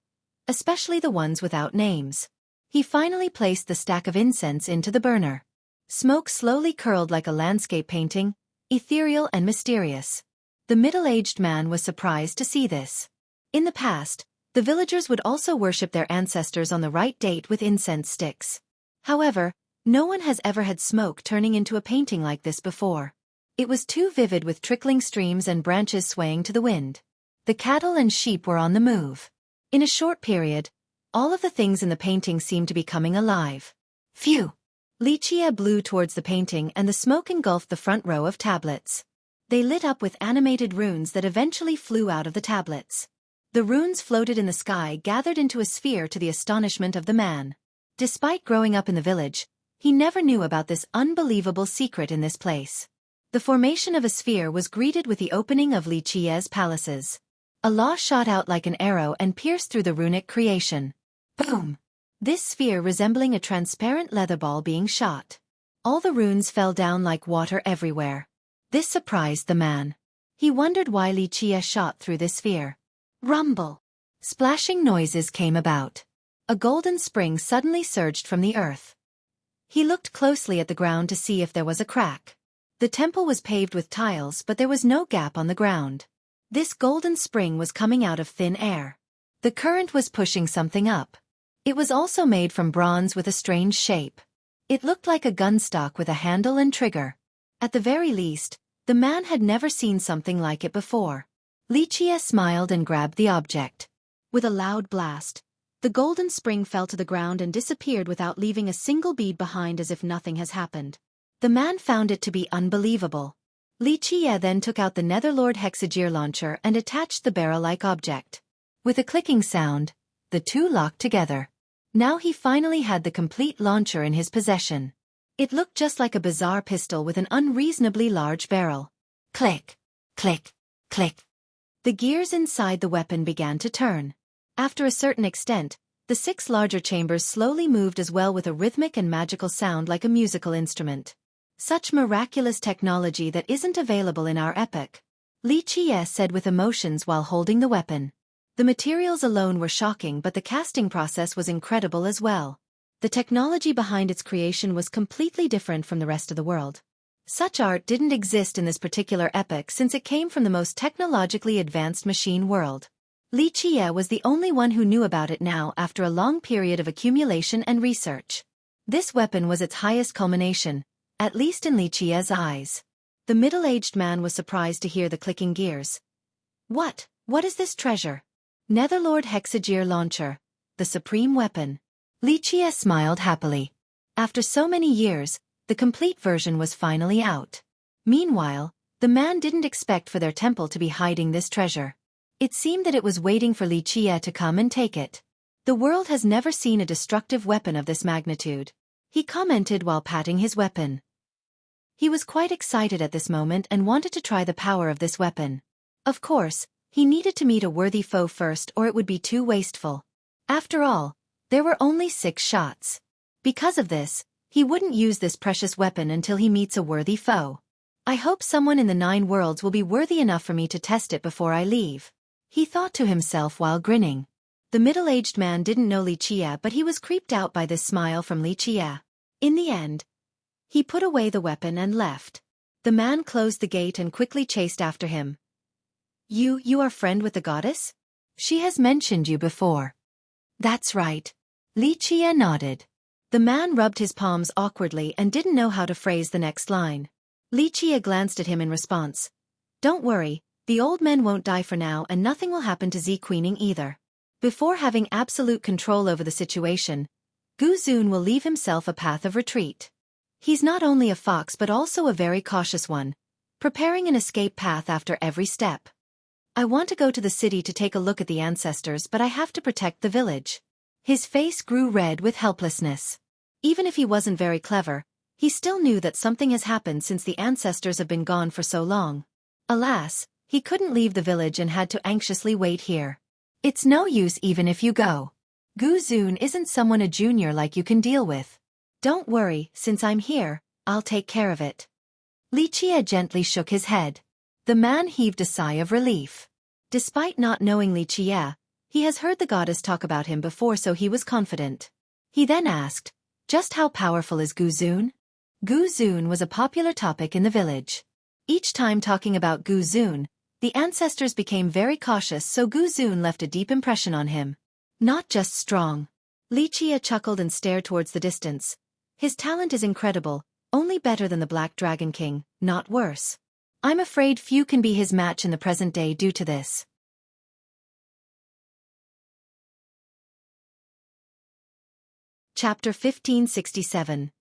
especially the ones without names. He finally placed the stack of incense into the burner. Smoke slowly curled like a landscape painting, ethereal and mysterious. The middle-aged man was surprised to see this. In the past, the villagers would also worship their ancestors on the right date with incense sticks. However, no one has ever had smoke turning into a painting like this before. It was too vivid with trickling streams and branches swaying to the wind. The cattle and sheep were on the move. In a short period, all of the things in the painting seemed to be coming alive. Phew! Li Qie blew towards the painting and the smoke engulfed the front row of tablets. They lit up with animated runes that eventually flew out of the tablets. The runes floated in the sky, gathered into a sphere to the astonishment of the man. Despite growing up in the village, he never knew about this unbelievable secret in this place. The formation of a sphere was greeted with the opening of Li Qie's palaces. A law shot out like an arrow and pierced through the runic creation. Boom! This sphere resembling a transparent leather ball being shot. All the runes fell down like water everywhere. This surprised the man. He wondered why Li Qie shot through this sphere. Rumble! Splashing noises came about. A golden spring suddenly surged from the earth. He looked closely at the ground to see if there was a crack. The temple was paved with tiles, but there was no gap on the ground. This golden spring was coming out of thin air. The current was pushing something up. It was also made from bronze with a strange shape. It looked like a gun stock with a handle and trigger. At the very least, the man had never seen something like it before. Li Qie smiled and grabbed the object. With a loud blast, the golden spring fell to the ground and disappeared without leaving a single bead behind, as if nothing has happened. The man found it to be unbelievable. Li Qie then took out the Netherlord Hexagear launcher and attached the barrel-like object. With a clicking sound, the two locked together. Now he finally had the complete launcher in his possession. It looked just like a bizarre pistol with an unreasonably large barrel. Click, click, click. The gears inside the weapon began to turn. After a certain extent, the 6 larger chambers slowly moved as well with a rhythmic and magical sound like a musical instrument. Such miraculous technology that isn't available in our epoch, Li Qie said with emotions while holding the weapon. The materials alone were shocking, but the casting process was incredible as well. The technology behind its creation was completely different from the rest of the world. Such art didn't exist in this particular epoch since it came from the most technologically advanced machine world. Li Qie was the only one who knew about it now after a long period of accumulation and research. This weapon was its highest culmination, at least in Li Qie's eyes. The middle-aged man was surprised to hear the clicking gears. What is this treasure? Netherlord Hexagear launcher, the supreme weapon. Li Qie smiled happily. After so many years, the complete version was finally out. Meanwhile, the man didn't expect for their temple to be hiding this treasure. It seemed that it was waiting for Li Qie to come and take it. The world has never seen a destructive weapon of this magnitude. he commented while patting his weapon. He was quite excited at this moment and wanted to try the power of this weapon. Of course, he needed to meet a worthy foe first or it would be too wasteful. After all, there were only 6 shots. Because of this, he wouldn't use this precious weapon until he meets a worthy foe. I hope someone in the 9 worlds will be worthy enough for me to test it before I leave, he thought to himself while grinning. The middle-aged man didn't know Li Qie, but he was creeped out by this smile from Li Qie. In the end, he put away the weapon and left. The man closed the gate and quickly chased after him. You are friend with the goddess? She has mentioned you before. That's right. Li Qie nodded. The man rubbed his palms awkwardly and didn't know how to phrase the next line. Li Qie glanced at him in response. Don't worry, the old men won't die for now and nothing will happen to Xueqi either. Before having absolute control over the situation, Gu Zun will leave himself a path of retreat. He's not only a fox but also a very cautious one, preparing an escape path after every step. I want to go to the city to take a look at the ancestors, but I have to protect the village. His face grew red with helplessness. Even if he wasn't very clever, he still knew that something has happened since the ancestors have been gone for so long. Alas, he couldn't leave the village and had to anxiously wait here. It's no use even if you go. Gu Zun isn't someone a junior like you can deal with. Don't worry, since I'm here, I'll take care of it. Li Qie gently shook his head. The man heaved a sigh of relief. Despite not knowing Li Qie, he has heard the goddess talk about him before, so he was confident. He then asked, just how powerful is Gu Zun? Gu Zun was a popular topic in the village. Each time talking about Gu Zun, the ancestors became very cautious, so Gu Zun left a deep impression on him. Not just strong. Li Qie chuckled and stared towards the distance. His talent is incredible, only better than the Black Dragon King, not worse. I'm afraid few can be his match in the present day due to this. Chapter 1567.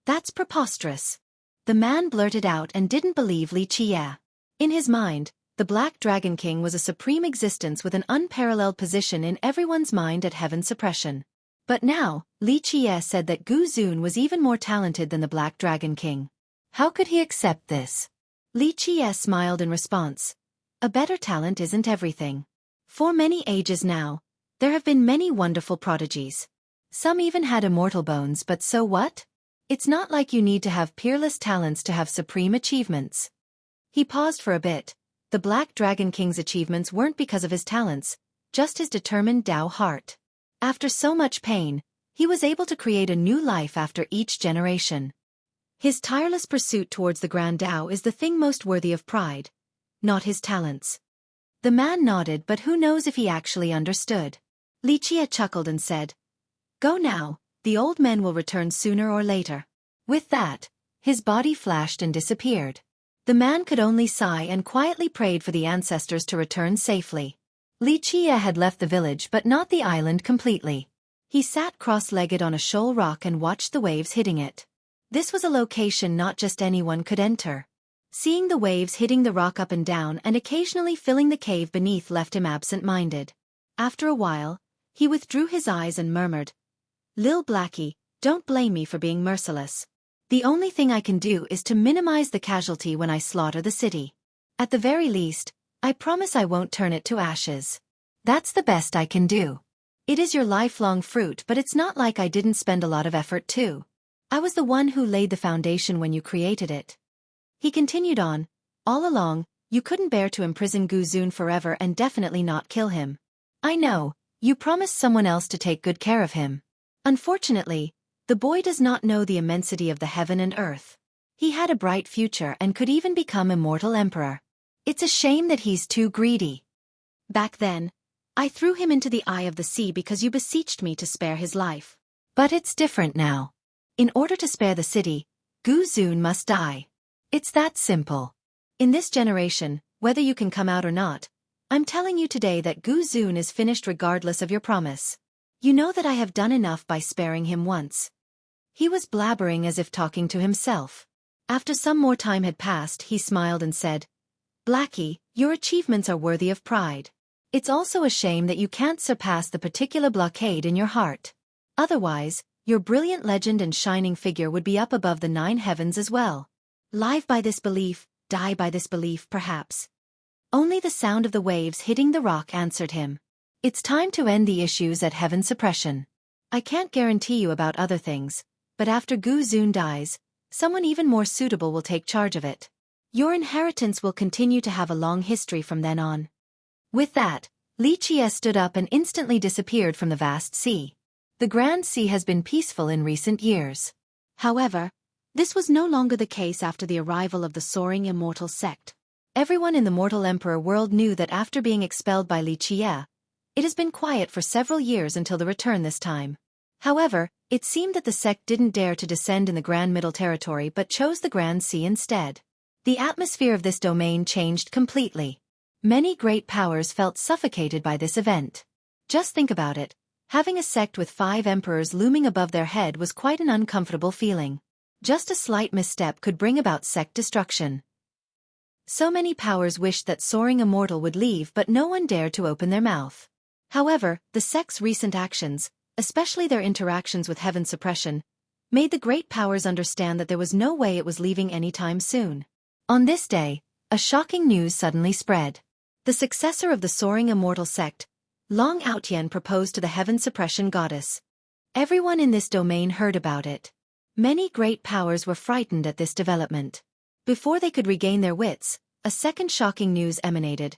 That's preposterous. The man blurted out and didn't believe Li Qie. In his mind, the Black Dragon King was a supreme existence with an unparalleled position in everyone's mind at heaven suppression. But now, Li Qie said that Gu Zun was even more talented than the Black Dragon King. How could he accept this? Li Qie smiled in response. A better talent isn't everything. For many ages now, there have been many wonderful prodigies. Some even had immortal bones, but so what? It's not like you need to have peerless talents to have supreme achievements. He paused for a bit. The Black Dragon King's achievements weren't because of his talents, just his determined Dao heart. After so much pain, he was able to create a new life after each generation. His tireless pursuit towards the Grand Dao is the thing most worthy of pride, not his talents. The man nodded, but who knows if he actually understood. Li Qie chuckled and said, Go now, the old men will return sooner or later. With that, his body flashed and disappeared. The man could only sigh and quietly prayed for the ancestors to return safely. Li Qie had left the village but not the island completely. He sat cross-legged on a shoal rock and watched the waves hitting it. This was a location not just anyone could enter. Seeing the waves hitting the rock up and down and occasionally filling the cave beneath left him absent-minded. After a while, he withdrew his eyes and murmured, Lil Blackie, don't blame me for being merciless. The only thing I can do is to minimize the casualty when I slaughter the city. At the very least, I promise I won't turn it to ashes. That's the best I can do. It is your lifelong fruit, but it's not like I didn't spend a lot of effort too. I was the one who laid the foundation when you created it. He continued on, all along, you couldn't bear to imprison Gu Zun forever and definitely not kill him. I know, you promised someone else to take good care of him. Unfortunately, the boy does not know the immensity of the heaven and earth. He had a bright future and could even become immortal emperor. It's a shame that he's too greedy. Back then, I threw him into the eye of the sea because you beseeched me to spare his life. But it's different now. In order to spare the city, Gu Zun must die. It's that simple. In this generation, whether you can come out or not, I'm telling you today that Gu Zun is finished regardless of your promise. You know that I have done enough by sparing him once. He was blabbering as if talking to himself. After some more time had passed, he smiled and said, Blackie, your achievements are worthy of pride. It's also a shame that you can't surpass the particular blockade in your heart. Otherwise, Your brilliant legend and shining figure would be up above the 9 heavens as well. Live by this belief, die by this belief perhaps. Only the sound of the waves hitting the rock answered him. It's time to end the issues at Heaven Suppression. I can't guarantee you about other things, but after Gu Zun dies, someone even more suitable will take charge of it. Your inheritance will continue to have a long history from then on. With that, Li Qie stood up and instantly disappeared from the vast sea. The Grand Sea has been peaceful in recent years. However, this was no longer the case after the arrival of the soaring immortal sect. Everyone in the Mortal Emperor world knew that after being expelled by Li Qie, it has been quiet for several years until the return this time. However, it seemed that the sect didn't dare to descend in the Grand Middle Territory but chose the Grand Sea instead. The atmosphere of this domain changed completely. Many great powers felt suffocated by this event. Just think about it. Having a sect with 5 emperors looming above their head was quite an uncomfortable feeling. Just a slight misstep could bring about sect destruction. So many powers wished that Soaring Immortal would leave, but no one dared to open their mouth. However, the sect's recent actions, especially their interactions with Heaven Suppression, made the great powers understand that there was no way it was leaving anytime soon. On this day, a shocking news suddenly spread. The successor of the Soaring Immortal sect, Long Outyen, proposed to the Heaven Suppression goddess. Everyone in this domain heard about it. Many great powers were frightened at this development. Before they could regain their wits, a second shocking news emanated.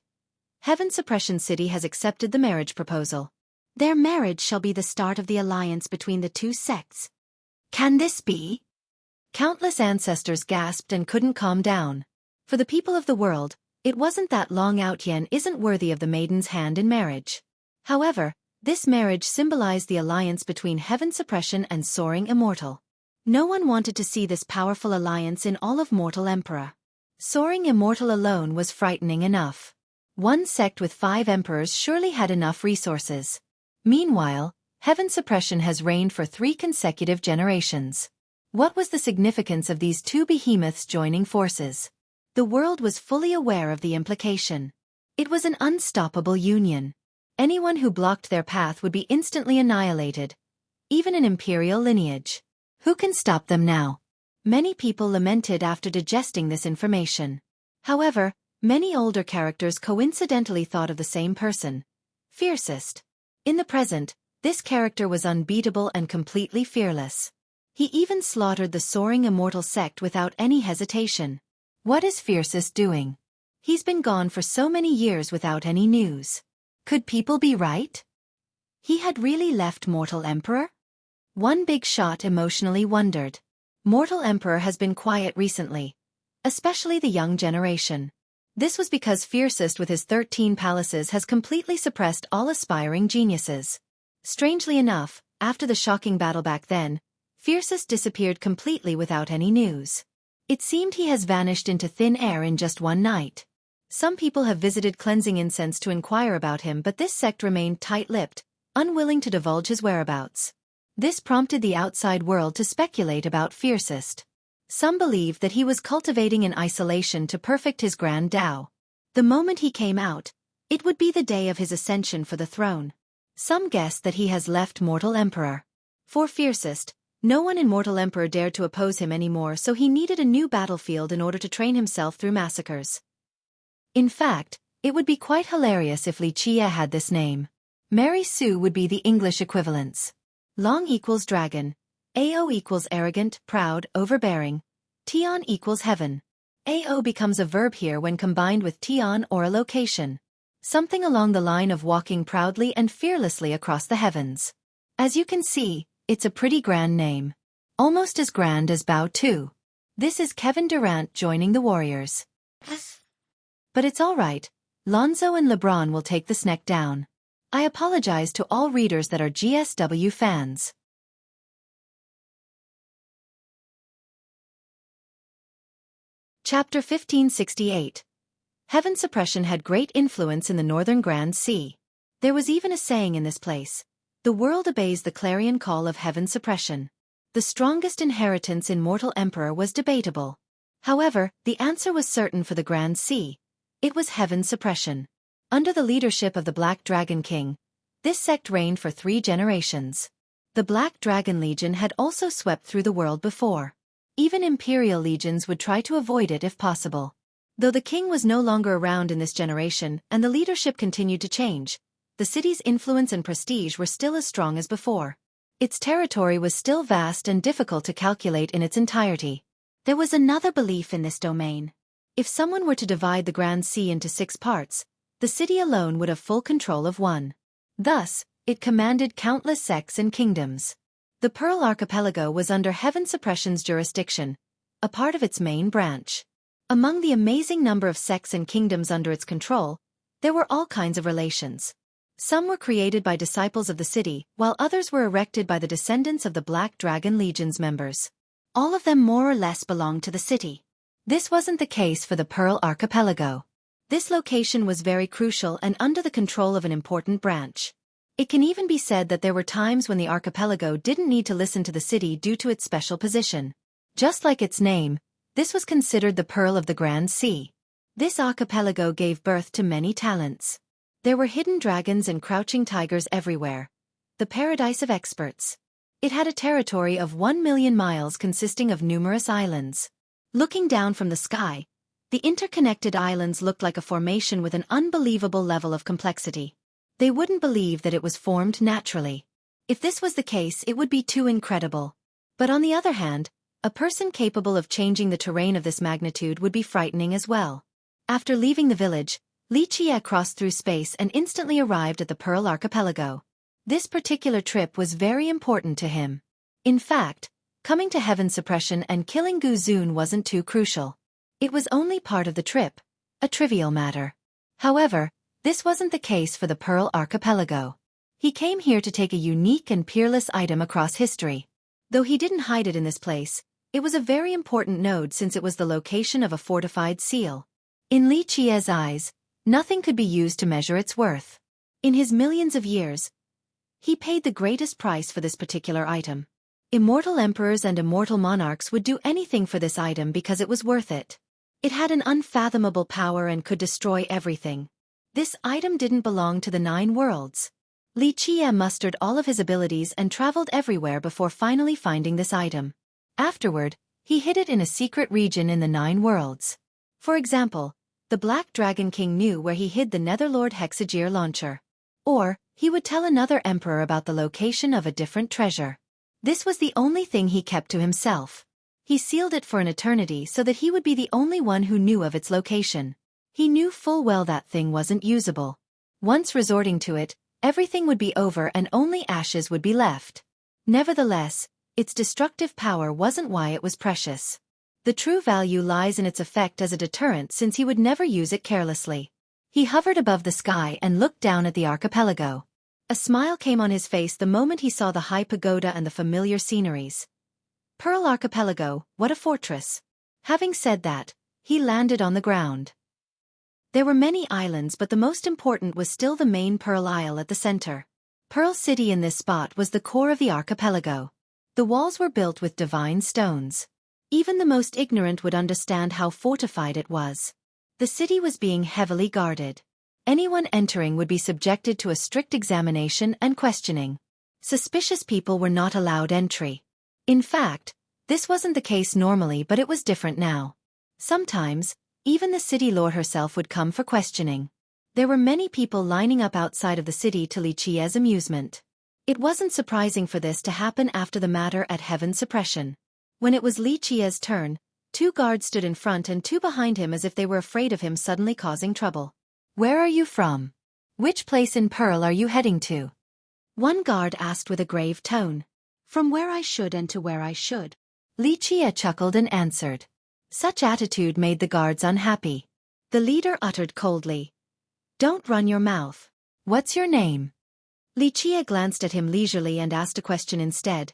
Heaven Suppression City has accepted the marriage proposal. Their marriage shall be the start of the alliance between the 2 sects. Can this be? Countless ancestors gasped and couldn't calm down. For the people of the world, it wasn't that Long Outyen isn't worthy of the maiden's hand in marriage. However, this marriage symbolized the alliance between Heaven Suppression and Soaring Immortal. No one wanted to see this powerful alliance in all of Mortal Emperor. Soaring Immortal alone was frightening enough. One sect with 5 emperors surely had enough resources. Meanwhile, Heaven Suppression has reigned for 3 consecutive generations. What was the significance of these 2 behemoths joining forces? The world was fully aware of the implication. It was an unstoppable union. Anyone who blocked their path would be instantly annihilated, even an imperial lineage. Who can stop them now? Many people lamented after digesting this information. However, many older characters coincidentally thought of the same person. Fiercest. In the present, this character was unbeatable and completely fearless. He even slaughtered the Soaring Immortal sect without any hesitation. What is Fiercest doing? He's been gone for so many years without any news. Could people be right? He had really left Mortal Emperor? One big shot emotionally wondered. Mortal Emperor has been quiet recently, especially the young generation. This was because Fiercest with his 13 palaces has completely suppressed all aspiring geniuses. Strangely enough, after the shocking battle back then, Fiercest disappeared completely without any news. It seemed he has vanished into thin air in just one night. Some people have visited cleansing incense to inquire about him, but this sect remained tight-lipped, unwilling to divulge his whereabouts. This prompted the outside world to speculate about Fiercest. Some believed that he was cultivating in isolation to perfect his grand Tao. The moment he came out, it would be the day of his ascension for the throne. Some guessed that he has left Mortal Emperor. For Fiercest, no one in Mortal Emperor dared to oppose him anymore, so he needed a new battlefield in order to train himself through massacres. In fact, it would be quite hilarious if Li Qie had this name. Mary Sue would be the English equivalents. Long equals dragon. Ao equals arrogant, proud, overbearing. Tian equals heaven. Ao becomes a verb here when combined with Tian or a location. Something along the line of walking proudly and fearlessly across the heavens. As you can see, it's a pretty grand name. Almost as grand as Bao Tu. This is Kevin Durant joining the Warriors. But it's alright, Lonzo and LeBron will take the snack down. I apologize to all readers that are GSW fans. Chapter 1568. Heaven Suppression had great influence in the Northern Grand Sea. There was even a saying in this place. The world obeys the clarion call of Heaven Suppression. The strongest inheritance in Mortal Emperor was debatable. However, the answer was certain for the Grand Sea. It was Heaven Suppression. Under the leadership of the Black Dragon King, this sect reigned for 3 generations. The Black Dragon Legion had also swept through the world before. Even imperial legions would try to avoid it if possible. Though the king was no longer around in this generation and the leadership continued to change, the city's influence and prestige were still as strong as before. Its territory was still vast and difficult to calculate in its entirety. There was another belief in this domain. If someone were to divide the Grand Sea into 6 parts, the city alone would have full control of one. Thus, it commanded countless sects and kingdoms. The Pearl Archipelago was under Heaven Suppression's jurisdiction, a part of its main branch. Among the amazing number of sects and kingdoms under its control, there were all kinds of relations. Some were created by disciples of the city, while others were erected by the descendants of the Black Dragon Legion's members. All of them more or less belonged to the city. This wasn't the case for the Pearl Archipelago. This location was very crucial and under the control of an important branch. It can even be said that there were times when the archipelago didn't need to listen to the city due to its special position. Just like its name, this was considered the Pearl of the Grand Sea. This archipelago gave birth to many talents. There were hidden dragons and crouching tigers everywhere. The paradise of experts. It had a territory of 1 million miles consisting of numerous islands. Looking down from the sky, the interconnected islands looked like a formation with an unbelievable level of complexity. They wouldn't believe that it was formed naturally. If this was the case, it would be too incredible. But on the other hand, a person capable of changing the terrain of this magnitude would be frightening as well. After leaving the village, Xueqi crossed through space and instantly arrived at the Pearl Archipelago. This particular trip was very important to him. In fact, coming to Heaven Suppression and killing Gu Zun wasn't too crucial. It was only part of the trip, a trivial matter. However, this wasn't the case for the Pearl Archipelago. He came here to take a unique and peerless item across history. Though he didn't hide it in this place, it was a very important node since it was the location of a fortified seal. In Xueqi's eyes, nothing could be used to measure its worth. In his millions of years, he paid the greatest price for this particular item. Immortal emperors and immortal monarchs would do anything for this item because it was worth it. It had an unfathomable power and could destroy everything. This item didn't belong to the 9 worlds. Xueqi mustered all of his abilities and traveled everywhere before finally finding this item. Afterward, he hid it in a secret region in the 9 worlds. For example, the Black Dragon King knew where he hid the Netherlord Hexagear launcher. Or, he would tell another emperor about the location of a different treasure. This was the only thing he kept to himself. He sealed it for an eternity so that he would be the only one who knew of its location. He knew full well that thing wasn't usable. Once resorting to it, everything would be over and only ashes would be left. Nevertheless, its destructive power wasn't why it was precious. The true value lies in its effect as a deterrent since he would never use it carelessly. He hovered above the sky and looked down at the archipelago. A smile came on his face the moment he saw the high pagoda and the familiar sceneries. Pearl Archipelago, what a fortress. Having said that, he landed on the ground. There were many islands, but the most important was still the main Pearl Isle at the center. Pearl City in this spot was the core of the archipelago. The walls were built with divine stones. Even the most ignorant would understand how fortified it was. The city was being heavily guarded. Anyone entering would be subjected to a strict examination and questioning. Suspicious people were not allowed entry. In fact, this wasn't the case normally, but it was different now. Sometimes, even the city lord herself would come for questioning. There were many people lining up outside of the city to Xueqi's amusement. It wasn't surprising for this to happen after the matter at Heaven Suppression. When it was Xueqi's turn, 2 guards stood in front and 2 behind him as if they were afraid of him suddenly causing trouble. "Where are you from? Which place in Pearl are you heading to?" One guard asked with a grave tone. "From where I should and to where I should." Xueqi chuckled and answered. Such attitude made the guards unhappy. The leader uttered coldly, "Don't run your mouth. What's your name?" Xueqi glanced at him leisurely and asked a question instead.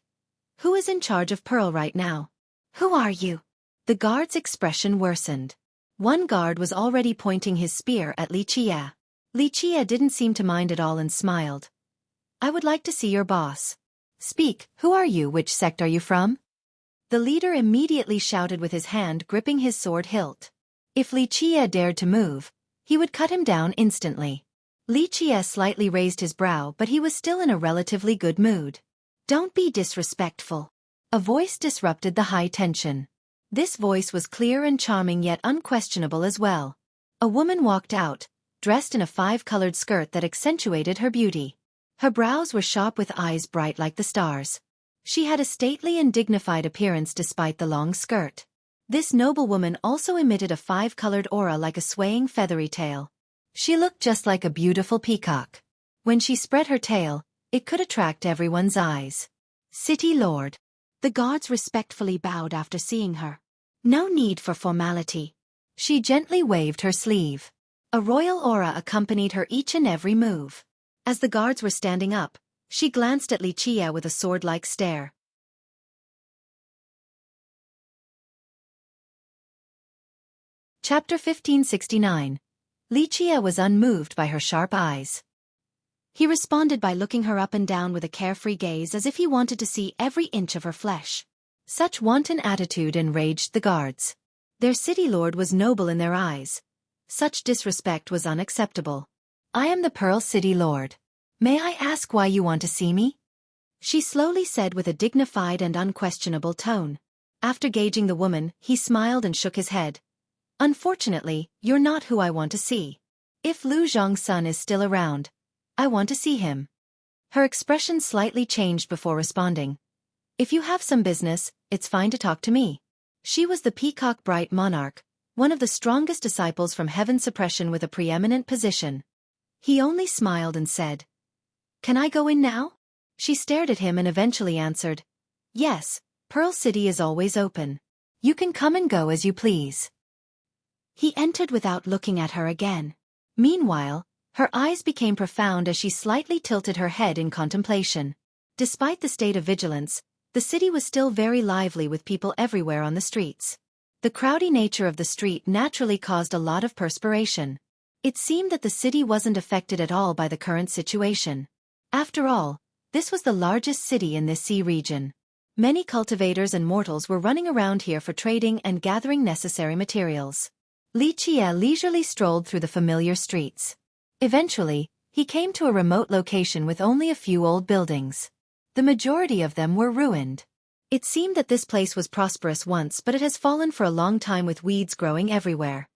"Who is in charge of Pearl right now?" "Who are you?" The guard's expression worsened. One guard was already pointing his spear at Xueqi. Xueqi didn't seem to mind at all and smiled. "I would like to see your boss." "Speak, who are you? Which sect are you from?" The leader immediately shouted with his hand gripping his sword hilt. If Xueqi dared to move, he would cut him down instantly. Xueqi slightly raised his brow, but he was still in a relatively good mood. Don't be disrespectful. A voice disrupted the high tension. This voice was clear and charming yet unquestionable as well. A woman walked out, dressed in a 5-colored skirt that accentuated her beauty. Her brows were sharp with eyes bright like the stars. She had a stately and dignified appearance despite the long skirt. This noblewoman also emitted a 5-colored aura like a swaying feathery tail. She looked just like a beautiful peacock. When she spread her tail, it could attract everyone's eyes. City Lord. The guards respectfully bowed after seeing her. No need for formality. She gently waved her sleeve. A royal aura accompanied her each and every move. As the guards were standing up, she glanced at Xueqi with a sword-like stare. Chapter 1569. Xueqi was unmoved by her sharp eyes. He responded by looking her up and down with a carefree gaze as if he wanted to see every inch of her flesh. Such wanton attitude enraged the guards. Their city lord was noble in their eyes. Such disrespect was unacceptable. I am the Pearl City Lord. May I ask why you want to see me? She slowly said with a dignified and unquestionable tone. After gauging the woman, he smiled and shook his head. Unfortunately, you're not who I want to see. If Lu Zhong's son is still around, I want to see him. Her expression slightly changed before responding. If you have some business, it's fine to talk to me. She was the Peacock Bright Monarch, one of the strongest disciples from Heaven Suppression with a preeminent position. He only smiled and said, Can I go in now? She stared at him and eventually answered, Yes, Pearl City is always open. You can come and go as you please. He entered without looking at her again. Meanwhile, her eyes became profound as she slightly tilted her head in contemplation. Despite the state of vigilance, the city was still very lively with people everywhere on the streets. The crowdy nature of the street naturally caused a lot of perspiration. It seemed that the city wasn't affected at all by the current situation. After all, this was the largest city in this sea region. Many cultivators and mortals were running around here for trading and gathering necessary materials. Xueqi leisurely strolled through the familiar streets. Eventually, he came to a remote location with only a few old buildings. The majority of them were ruined. It seemed that this place was prosperous once, but it has fallen for a long time with weeds growing everywhere.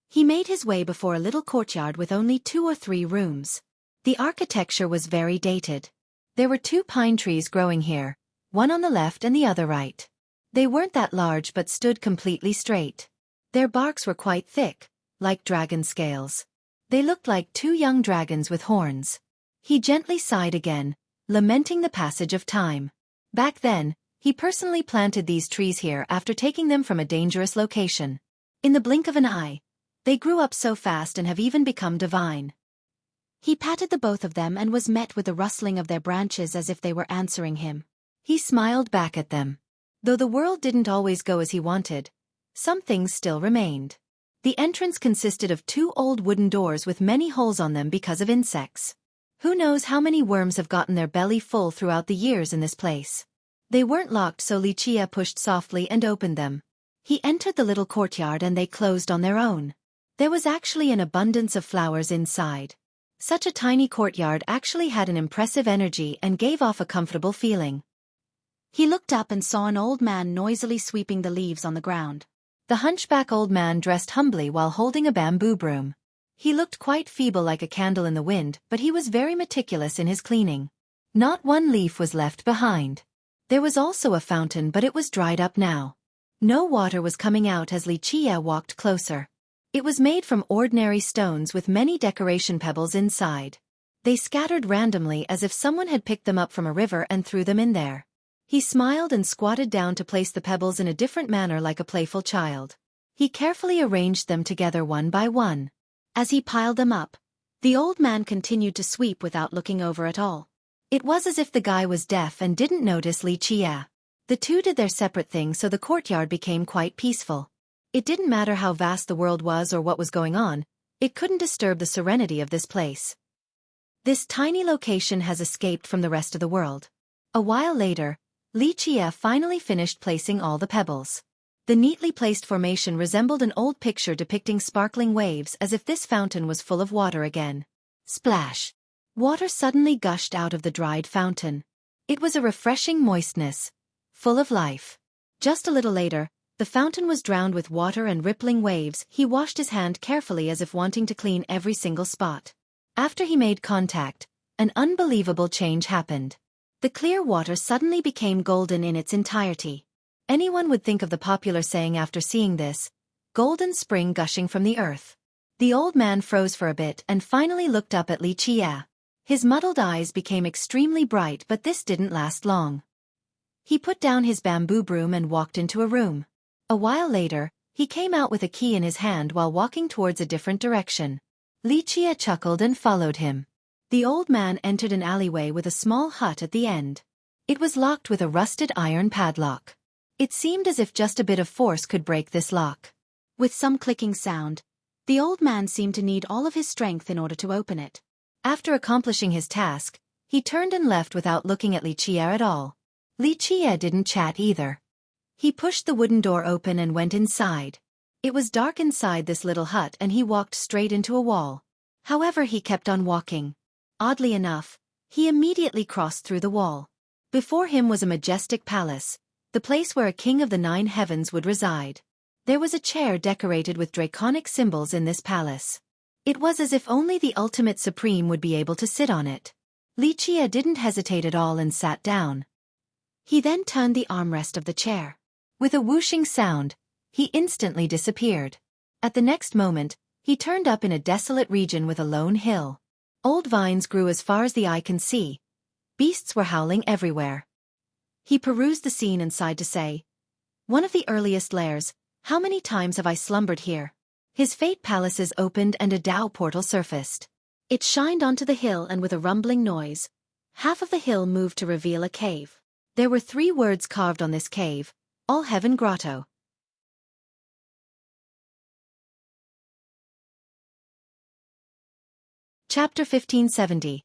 He made his way before a little courtyard with only 2 or 3 rooms. The architecture was very dated. There were 2 pine trees growing here, one on the left and the other right. They weren't that large but stood completely straight. Their barks were quite thick, like dragon scales. They looked like 2 young dragons with horns. He gently sighed again, lamenting the passage of time. Back then, he personally planted these trees here after taking them from a dangerous location. In the blink of an eye, they grew up so fast and have even become divine. He patted the both of them and was met with a rustling of their branches as if they were answering him. He smiled back at them. Though the world didn't always go as he wanted, some things still remained. The entrance consisted of 2 old wooden doors with many holes on them because of insects. Who knows how many worms have gotten their belly full throughout the years in this place. They weren't locked, so Xueqi pushed softly and opened them. He entered the little courtyard and they closed on their own. There was actually an abundance of flowers inside. Such a tiny courtyard actually had an impressive energy and gave off a comfortable feeling. He looked up and saw an old man noisily sweeping the leaves on the ground. The hunchback old man dressed humbly while holding a bamboo broom. He looked quite feeble like a candle in the wind, but he was very meticulous in his cleaning. Not one leaf was left behind. There was also a fountain, but it was dried up now. No water was coming out as Xueqi walked closer. It was made from ordinary stones with many decoration pebbles inside. They scattered randomly as if someone had picked them up from a river and threw them in there. He smiled and squatted down to place the pebbles in a different manner like a playful child. He carefully arranged them together one by one. As he piled them up, the old man continued to sweep without looking over at all. It was as if the guy was deaf and didn't notice Xueqi. The 2 did their separate thing, so the courtyard became quite peaceful. It didn't matter how vast the world was or what was going on, it couldn't disturb the serenity of this place. This tiny location has escaped from the rest of the world. A while later, Xueqi finally finished placing all the pebbles. The neatly placed formation resembled an old picture depicting sparkling waves, as if this fountain was full of water again. Splash! Water suddenly gushed out of the dried fountain. It was a refreshing moistness, full of life. Just a little later, the fountain was drowned with water and rippling waves. He washed his hand carefully as if wanting to clean every single spot. After he made contact, an unbelievable change happened. The clear water suddenly became golden in its entirety. Anyone would think of the popular saying after seeing this, golden spring gushing from the earth. The old man froze for a bit and finally looked up at Li Qie. His muddled eyes became extremely bright, but this didn't last long. He put down his bamboo broom and walked into a room. A while later, he came out with a key in his hand while walking towards a different direction. Li Qie chuckled and followed him. The old man entered an alleyway with a small hut at the end. It was locked with a rusted iron padlock. It seemed as if just a bit of force could break this lock. With some clicking sound, the old man seemed to need all of his strength in order to open it. After accomplishing his task, he turned and left without looking at Li Qie at all. Li Qie didn't chat either. He pushed the wooden door open and went inside. It was dark inside this little hut and he walked straight into a wall. However, he kept on walking. Oddly enough, he immediately crossed through the wall. Before him was a majestic palace, the place where a king of the 9 heavens would reside. There was a chair decorated with draconic symbols in this palace. It was as if only the ultimate supreme would be able to sit on it. Li Qie didn't hesitate at all and sat down. He then turned the armrest of the chair. With a whooshing sound, he instantly disappeared. At the next moment, he turned up in a desolate region with a lone hill. Old vines grew as far as the eye can see. Beasts were howling everywhere. He perused the scene and sighed to say, "One of the earliest lairs, how many times have I slumbered here?" His fate palaces opened and a Dao portal surfaced. It shined onto the hill and with a rumbling noise, half of the hill moved to reveal a cave. There were 3 words carved on this cave, All Heaven Grotto. Chapter 1570.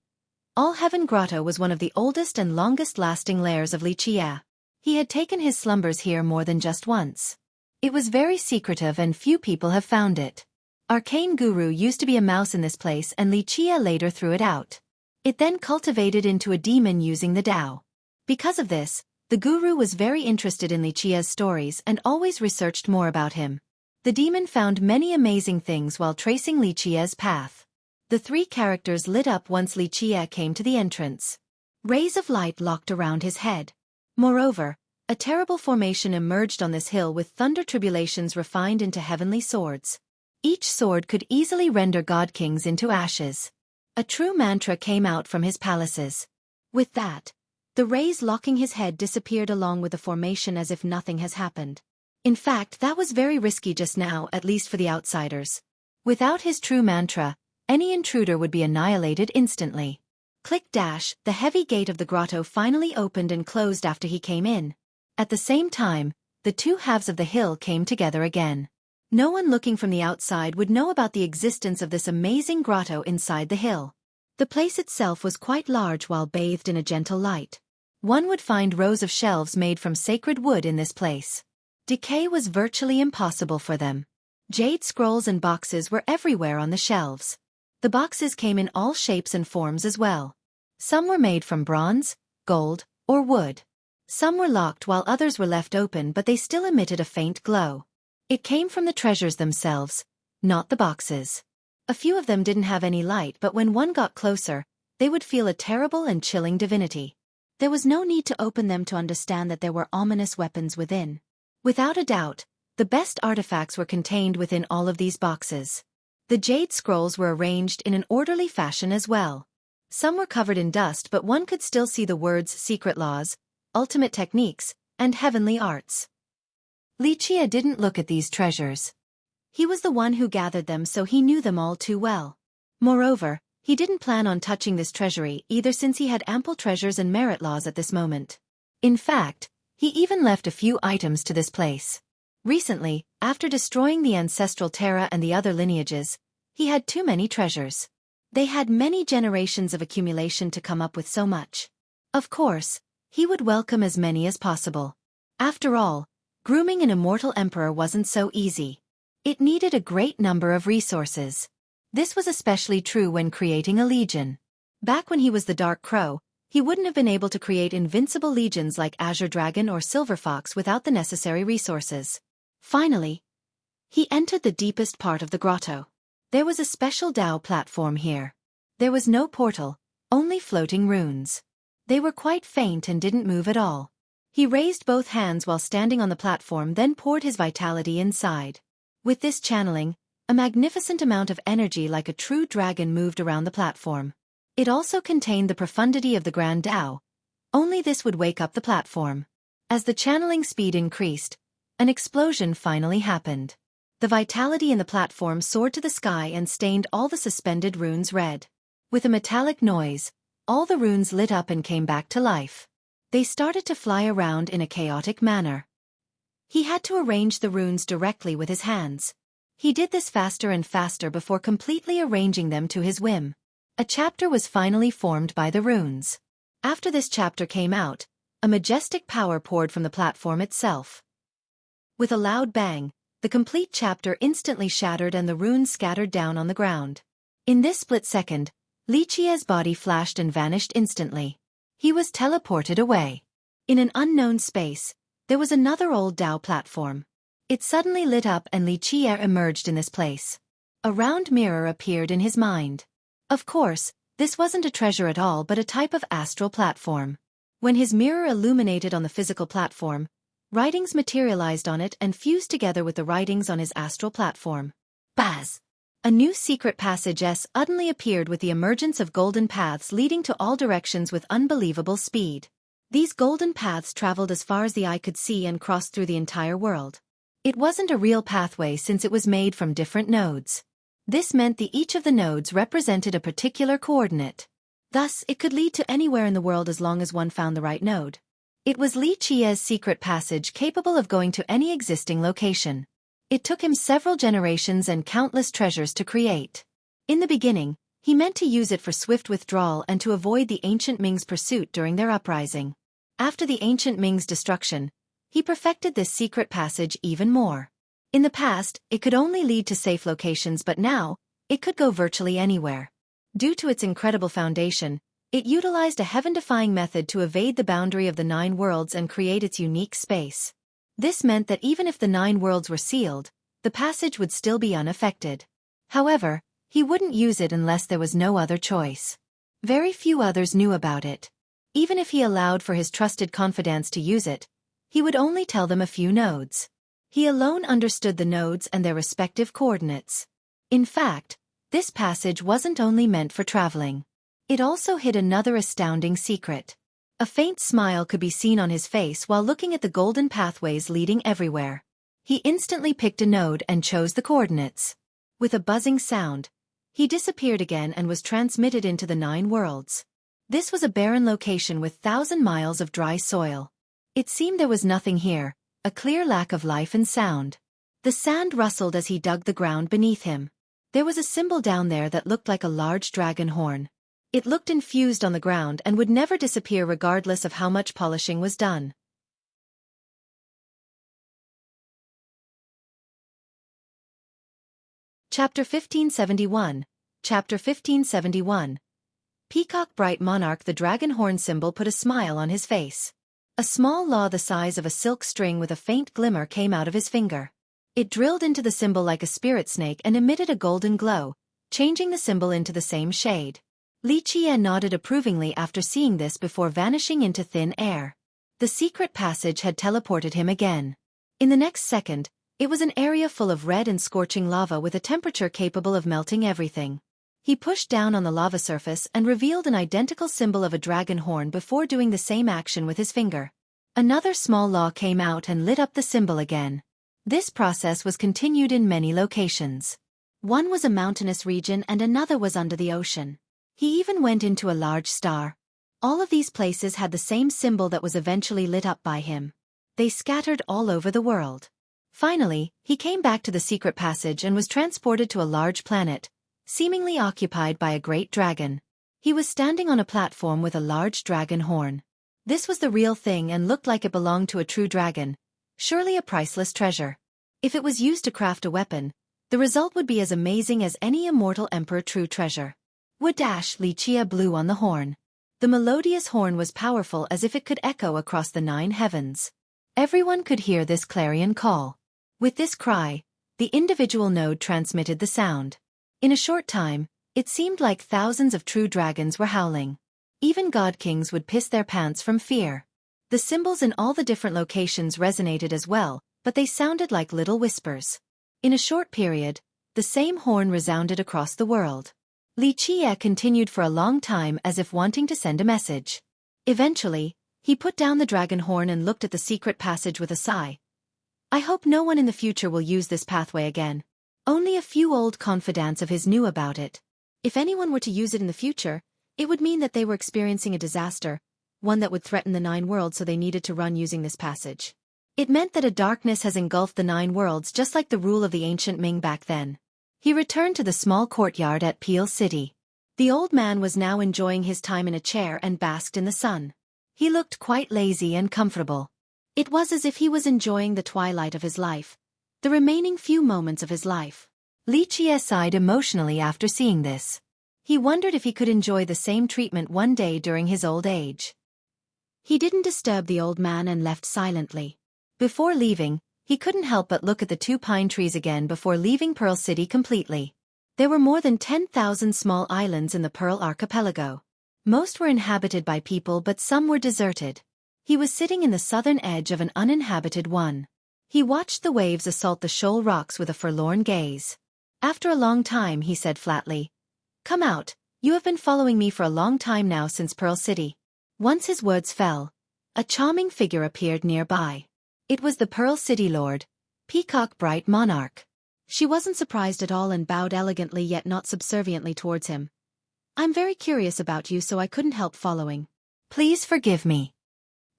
All Heaven Grotto was one of the oldest and longest-lasting lairs of Li Qie. He had taken his slumbers here more than just once. It was very secretive and few people have found it. Arcane Guru used to be a mouse in this place and Li Qie later threw it out. It then cultivated into a demon using the Dao. Because of this, the Guru was very interested in Li Qie's stories and always researched more about him. The demon found many amazing things while tracing Li Qie's path. The 3 characters lit up once Li Qie came to the entrance. Rays of light locked around his head. Moreover, a terrible formation emerged on this hill with thunder tribulations refined into heavenly swords. Each sword could easily render god-kings into ashes. A true mantra came out from his palaces. With that, the rays locking his head disappeared along with the formation as if nothing has happened. In fact, that was very risky just now, at least for the outsiders. Without his true mantra, any intruder would be annihilated instantly. Click-dash, the heavy gate of the grotto finally opened and closed after he came in. At the same time, the 2 halves of the hill came together again. No one looking from the outside would know about the existence of this amazing grotto inside the hill. The place itself was quite large while bathed in a gentle light. One would find rows of shelves made from sacred wood in this place. Decay was virtually impossible for them. Jade scrolls and boxes were everywhere on the shelves. The boxes came in all shapes and forms as well. Some were made from bronze, gold, or wood. Some were locked while others were left open, but they still emitted a faint glow. It came from the treasures themselves, not the boxes. A few of them didn't have any light, but when one got closer, they would feel a terrible and chilling divinity. There was no need to open them to understand that there were ominous weapons within. Without a doubt, the best artifacts were contained within all of these boxes. The jade scrolls were arranged in an orderly fashion as well. Some were covered in dust, but one could still see the words secret laws, ultimate techniques, and heavenly arts. Li Qie didn't look at these treasures. He was the one who gathered them, so he knew them all too well. Moreover, he didn't plan on touching this treasury either, since he had ample treasures and merit laws at this moment. In fact, he even left a few items to this place. Recently, after destroying the ancestral Terra and the other lineages, he had too many treasures. They had many generations of accumulation to come up with so much. Of course, he would welcome as many as possible. After all, grooming an immortal emperor wasn't so easy. It needed a great number of resources. This was especially true when creating a legion. Back when he was the Dark Crow, he wouldn't have been able to create invincible legions like Azure Dragon or Silver Fox without the necessary resources. Finally, he entered the deepest part of the grotto. There was a special Dao platform here. There was no portal, only floating runes. They were quite faint and didn't move at all. He raised both hands while standing on the platform, then poured his vitality inside. With this channeling, a magnificent amount of energy like a true dragon moved around the platform. It also contained the profundity of the Grand Dao. Only this would wake up the platform. As the channeling speed increased, an explosion finally happened. The vitality in the platform soared to the sky and stained all the suspended runes red. With a metallic noise, all the runes lit up and came back to life. They started to fly around in a chaotic manner. He had to arrange the runes directly with his hands. He did this faster and faster before completely arranging them to his whim. A chapter was finally formed by the runes. After this chapter came out, a majestic power poured from the platform itself. With a loud bang, the complete chapter instantly shattered and the runes scattered down on the ground. In this split second, Li Qia's body flashed and vanished instantly. He was teleported away. In an unknown space, there was another old Dao platform. It suddenly lit up and Li Qia emerged in this place. A round mirror appeared in his mind. Of course, this wasn't a treasure at all but a type of astral platform. When his mirror illuminated on the physical platform, writings materialized on it and fused together with the writings on his astral platform. Baz! A new secret passage suddenly appeared with the emergence of golden paths leading to all directions with unbelievable speed. These golden paths traveled as far as the eye could see and crossed through the entire world. It wasn't a real pathway since it was made from different nodes. This meant that each of the nodes represented a particular coordinate. Thus, it could lead to anywhere in the world as long as one found the right node. It was Li Qia's secret passage capable of going to any existing location. It took him several generations and countless treasures to create. In the beginning, he meant to use it for swift withdrawal and to avoid the ancient Ming's pursuit during their uprising. After the ancient Ming's destruction, he perfected this secret passage even more. In the past, it could only lead to safe locations, but now, it could go virtually anywhere. Due to its incredible foundation, it utilized a heaven-defying method to evade the boundary of the 9 worlds and create its unique space. This meant that even if the 9 worlds were sealed, the passage would still be unaffected. However, he wouldn't use it unless there was no other choice. Very few others knew about it. Even if he allowed for his trusted confidants to use it, he would only tell them a few nodes. He alone understood the nodes and their respective coordinates. In fact, this passage wasn't only meant for traveling. It also hid another astounding secret. A faint smile could be seen on his face while looking at the golden pathways leading everywhere. He instantly picked a node and chose the coordinates. With a buzzing sound, he disappeared again and was transmitted into the 9 worlds. This was a barren location with 1,000 miles of dry soil. It seemed there was nothing here, a clear lack of life and sound. The sand rustled as he dug the ground beneath him. There was a symbol down there that looked like a large dragon horn. It looked infused on the ground and would never disappear regardless of how much polishing was done. Chapter 1571. Chapter 1571. Peacock Bright Monarch. The dragon horn symbol put a smile on his face. A small law the size of a silk string with a faint glimmer came out of his finger. It drilled into the symbol like a spirit snake and emitted a golden glow, changing the symbol into the same shade. Li Qia nodded approvingly after seeing this before vanishing into thin air. The secret passage had teleported him again. In the next second, it was an area full of red and scorching lava with a temperature capable of melting everything. He pushed down on the lava surface and revealed an identical symbol of a dragon horn before doing the same action with his finger. Another small law came out and lit up the symbol again. This process was continued in many locations. One was a mountainous region and another was under the ocean. He even went into a large star. All of these places had the same symbol that was eventually lit up by him. They scattered all over the world. Finally, he came back to the secret passage and was transported to a large planet, seemingly occupied by a great dragon. He was standing on a platform with a large dragon horn. This was the real thing and looked like it belonged to a true dragon, surely a priceless treasure. If it was used to craft a weapon, the result would be as amazing as any immortal emperor true treasure. Would Li Qia blew on the horn. The melodious horn was powerful as if it could echo across the 9 heavens. Everyone could hear this clarion call. With this cry, the individual node transmitted the sound. In a short time, it seemed like thousands of true dragons were howling. Even god-kings would piss their pants from fear. The cymbals in all the different locations resonated as well, but they sounded like little whispers. In a short period, the same horn resounded across the world. Xueqi continued for a long time as if wanting to send a message. Eventually, he put down the dragon horn and looked at the secret passage with a sigh. I hope no one in the future will use this pathway again. Only a few old confidants of his knew about it. If anyone were to use it in the future, it would mean that they were experiencing a disaster, one that would threaten the 9 worlds, so they needed to run using this passage. It meant that a darkness has engulfed the 9 worlds, just like the rule of the ancient Ming back then. He returned to the small courtyard at Peel City. The old man was now enjoying his time in a chair and basked in the sun. He looked quite lazy and comfortable. It was as if he was enjoying the twilight of his life, the remaining few moments of his life. Xueqi sighed emotionally after seeing this. He wondered if he could enjoy the same treatment one day during his old age. He didn't disturb the old man and left silently. Before leaving, he couldn't help but look at the 2 pine trees again before leaving Pearl City completely. There were more than 10,000 small islands in the Pearl Archipelago. Most were inhabited by people, but some were deserted. He was sitting in the southern edge of an uninhabited one. He watched the waves assault the shoal rocks with a forlorn gaze. After a long time, he said flatly, "Come out, you have been following me for a long time now, since Pearl City." Once his words fell, a charming figure appeared nearby. It was the Pearl City Lord, Peacock Bright Monarch. She wasn't surprised at all and bowed elegantly yet not subserviently towards him. "I'm very curious about you, so I couldn't help following. Please forgive me."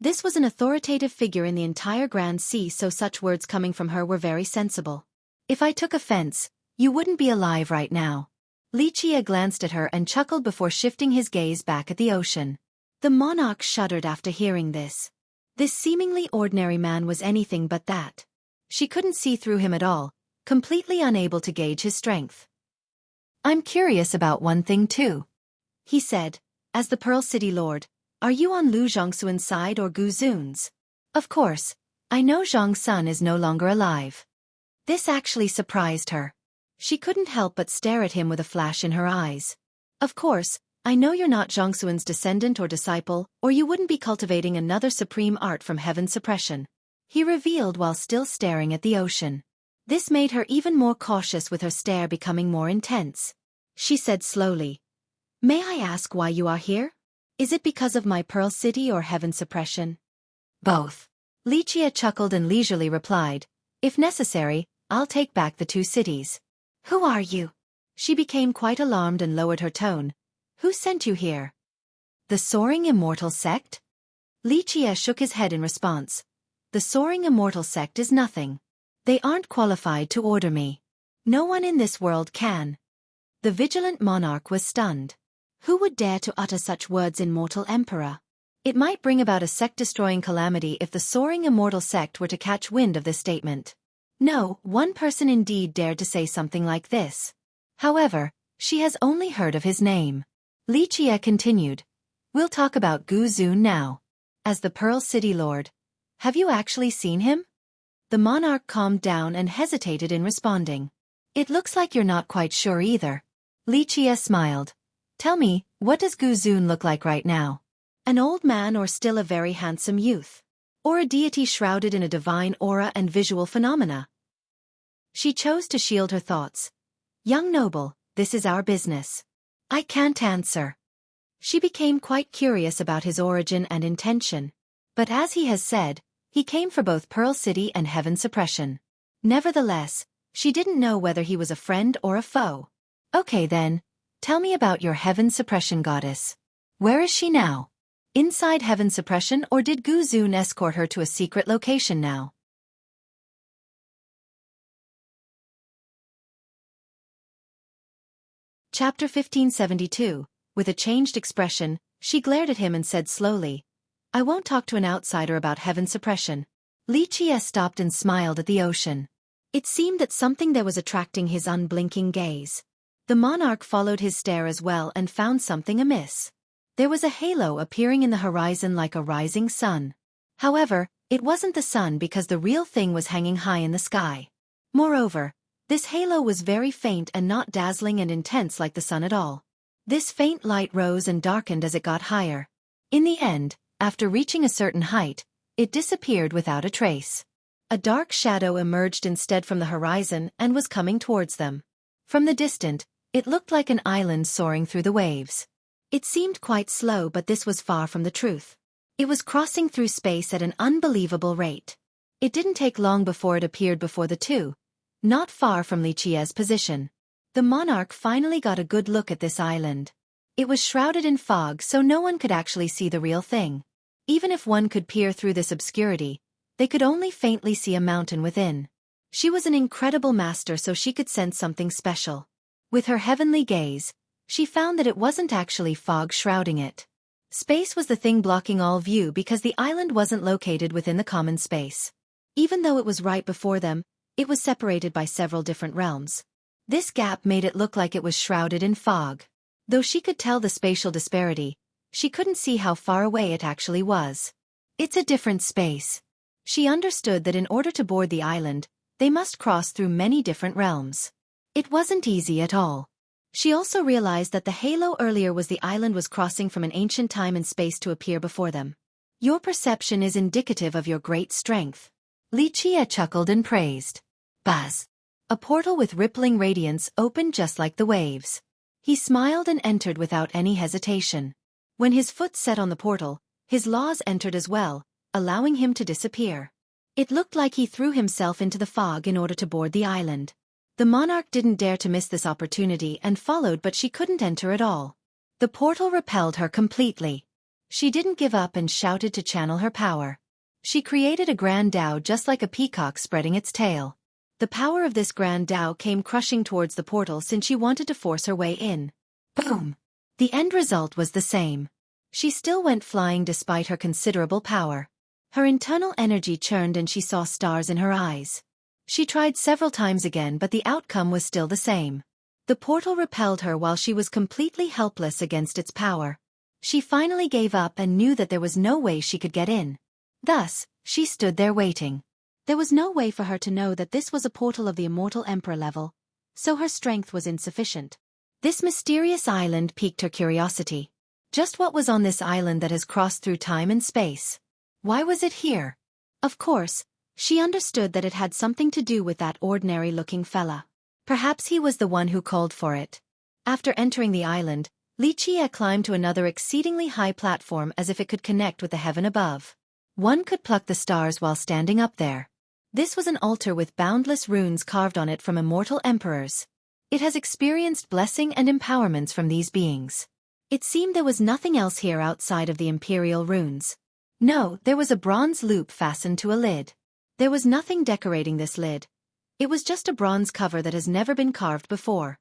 This was an authoritative figure in the entire Grand Sea, so such words coming from her were very sensible. "If I took offense, you wouldn't be alive right now." Xueqi glanced at her and chuckled before shifting his gaze back at the ocean. The monarch shuddered after hearing this. This seemingly ordinary man was anything but that. She couldn't see through him at all, completely unable to gauge his strength. "I'm curious about one thing too," he said, as the Pearl City Lord. "Are you on Lu Zhongxuan's side or Gu Zun's?" "Of course, I know Zhang Sun is no longer alive." This actually surprised her. She couldn't help but stare at him with a flash in her eyes. "Of course, I know you're not Zhongxuan's descendant or disciple, or you wouldn't be cultivating another supreme art from heaven suppression," he revealed while still staring at the ocean. This made her even more cautious, with her stare becoming more intense. She said slowly, "May I ask why you are here? Is it because of my Pearl City or heaven suppression?" "Both." Xueqi chuckled and leisurely replied, "If necessary, I'll take back the 2 cities. "Who are you?" She became quite alarmed and lowered her tone. "Who sent you here?" "The Soaring Immortal Sect?" Xueqi shook his head in response. "The Soaring Immortal Sect is nothing. They aren't qualified to order me. No one in this world can." The vigilant monarch was stunned. Who would dare to utter such words in mortal emperor? It might bring about a sect-destroying calamity if the Soaring Immortal Sect were to catch wind of this statement. No, one person indeed dared to say something like this. However, she has only heard of his name. Xueqi continued, "We'll talk about Gu Zun now. As the Pearl City Lord, have you actually seen him?" The monarch calmed down and hesitated in responding. "It looks like you're not quite sure either." Xueqi smiled. "Tell me, what does Gu Zun look like right now? An old man or still a very handsome youth? Or a deity shrouded in a divine aura and visual phenomena?" She chose to shield her thoughts. "Young noble, this is our business. I can't answer." She became quite curious about his origin and intention. But as he has said, he came for both Pearl City and heaven suppression. Nevertheless, she didn't know whether he was a friend or a foe. "Okay then, tell me about your heaven suppression goddess. Where is she now? Inside heaven suppression, or did Gu Zun escort her to a secret location now?" Chapter 1572. With a changed expression, she glared at him and said slowly, "I won't talk to an outsider about heaven suppression." Xueqi stopped and smiled at the ocean. It seemed that something there was attracting his unblinking gaze. The monarch followed his stare as well and found something amiss. There was a halo appearing in the horizon like a rising sun. However, it wasn't the sun because the real thing was hanging high in the sky. Moreover, this halo was very faint and not dazzling and intense like the sun at all. This faint light rose and darkened as it got higher. In the end, after reaching a certain height, it disappeared without a trace. A dark shadow emerged instead from the horizon and was coming towards them. From the distance, it looked like an island soaring through the waves. It seemed quite slow, but this was far from the truth. It was crossing through space at an unbelievable rate. It didn't take long before it appeared before the two, not far from Xueqi's position. The monarch finally got a good look at this island. It was shrouded in fog, so no one could actually see the real thing. Even if one could peer through this obscurity, they could only faintly see a mountain within. She was an incredible master, so she could sense something special. With her heavenly gaze, she found that it wasn't actually fog shrouding it. Space was the thing blocking all view because the island wasn't located within the common space. Even though it was right before them, it was separated by several different realms. This gap made it look like it was shrouded in fog. Though she could tell the spatial disparity, she couldn't see how far away it actually was. It's a different space. She understood that in order to board the island, they must cross through many different realms. It wasn't easy at all. She also realized that the halo earlier was the island was crossing from an ancient time and space to appear before them. Your perception is indicative of your great strength. Xueqi chuckled and praised. Buzz. A portal with rippling radiance opened just like the waves. He smiled and entered without any hesitation. When his foot set on the portal, his laws entered as well, allowing him to disappear. It looked like he threw himself into the fog in order to board the island. The monarch didn't dare to miss this opportunity and followed, but she couldn't enter at all. The portal repelled her completely. She didn't give up and shouted to channel her power. She created a grand Tao just like a peacock spreading its tail. The power of this grand Tao came crushing towards the portal since she wanted to force her way in. Boom! The end result was the same. She still went flying despite her considerable power. Her internal energy churned and she saw stars in her eyes. She tried several times again, but the outcome was still the same. The portal repelled her while she was completely helpless against its power. She finally gave up and knew that there was no way she could get in. Thus, she stood there waiting. There was no way for her to know that this was a portal of the Immortal Emperor level, so her strength was insufficient. This mysterious island piqued her curiosity. Just what was on this island that has crossed through time and space? Why was it here? Of course, she understood that it had something to do with that ordinary-looking fella. Perhaps he was the one who called for it. After entering the island, Xueqi climbed to another exceedingly high platform as if it could connect with the heaven above. One could pluck the stars while standing up there. This was an altar with boundless runes carved on it from immortal emperors. It has experienced blessing and empowerments from these beings. It seemed there was nothing else here outside of the imperial runes. No, there was a bronze loop fastened to a lid. There was nothing decorating this lid. It was just a bronze cover that has never been carved before.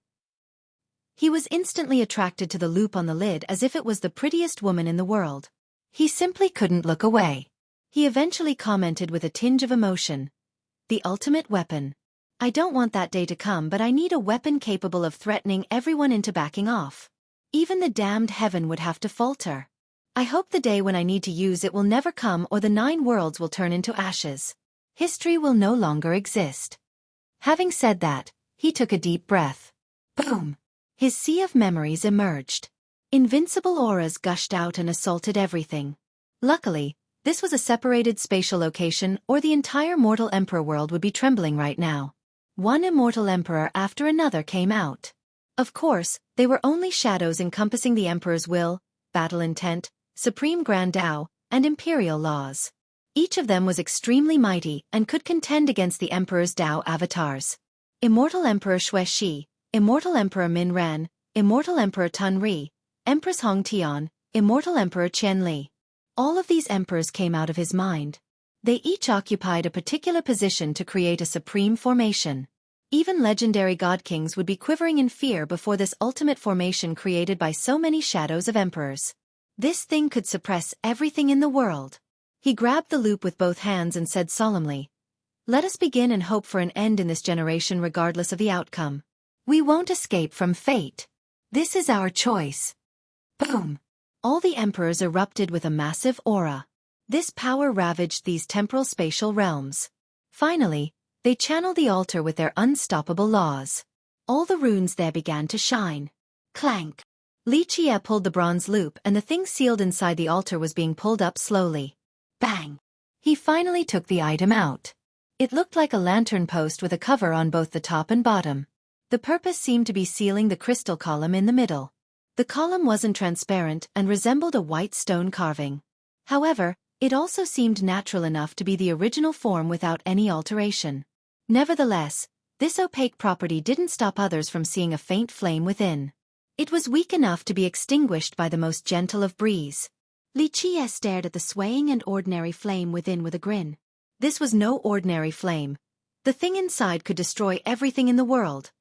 He was instantly attracted to the loop on the lid as if it was the prettiest woman in the world. He simply couldn't look away. He eventually commented with a tinge of emotion. The ultimate weapon. I don't want that day to come, but I need a weapon capable of threatening everyone into backing off. Even the damned heaven would have to falter. I hope the day when I need to use it will never come, or the 9 worlds will turn into ashes. History will no longer exist. Having said that, he took a deep breath. Boom! His sea of memories emerged. Invincible auras gushed out and assaulted everything. Luckily, this was a separated spatial location, or the entire mortal emperor world would be trembling right now. One immortal emperor after another came out. Of course, they were only shadows encompassing the emperor's will, battle intent, supreme grand Tao, and imperial laws. Each of them was extremely mighty and could contend against the emperor's Tao avatars. Immortal Emperor Xueqi, Immortal Emperor Min Ren, Immortal Emperor Tun Ri, Empress Hong Tian, Immortal Emperor Qian Li. All of these emperors came out of his mind. They each occupied a particular position to create a supreme formation. Even legendary god kings would be quivering in fear before this ultimate formation created by so many shadows of emperors. This thing could suppress everything in the world. He grabbed the loop with both hands and said solemnly, "Let us begin and hope for an end in this generation regardless of the outcome. We won't escape from fate. This is our choice." Boom! All the emperors erupted with a massive aura. This power ravaged these temporal spatial realms. Finally, they channeled the altar with their unstoppable laws. All the runes there began to shine. Clank! Li Qie pulled the bronze loop and the thing sealed inside the altar was being pulled up slowly. Bang! He finally took the item out. It looked like a lantern post with a cover on both the top and bottom. The purpose seemed to be sealing the crystal column in the middle. The column wasn't transparent and resembled a white stone carving. However, it also seemed natural enough to be the original form without any alteration. Nevertheless, this opaque property didn't stop others from seeing a faint flame within. It was weak enough to be extinguished by the most gentle of breeze. Li Qie stared at the swaying and ordinary flame within with a grin. This was no ordinary flame. The thing inside could destroy everything in the world.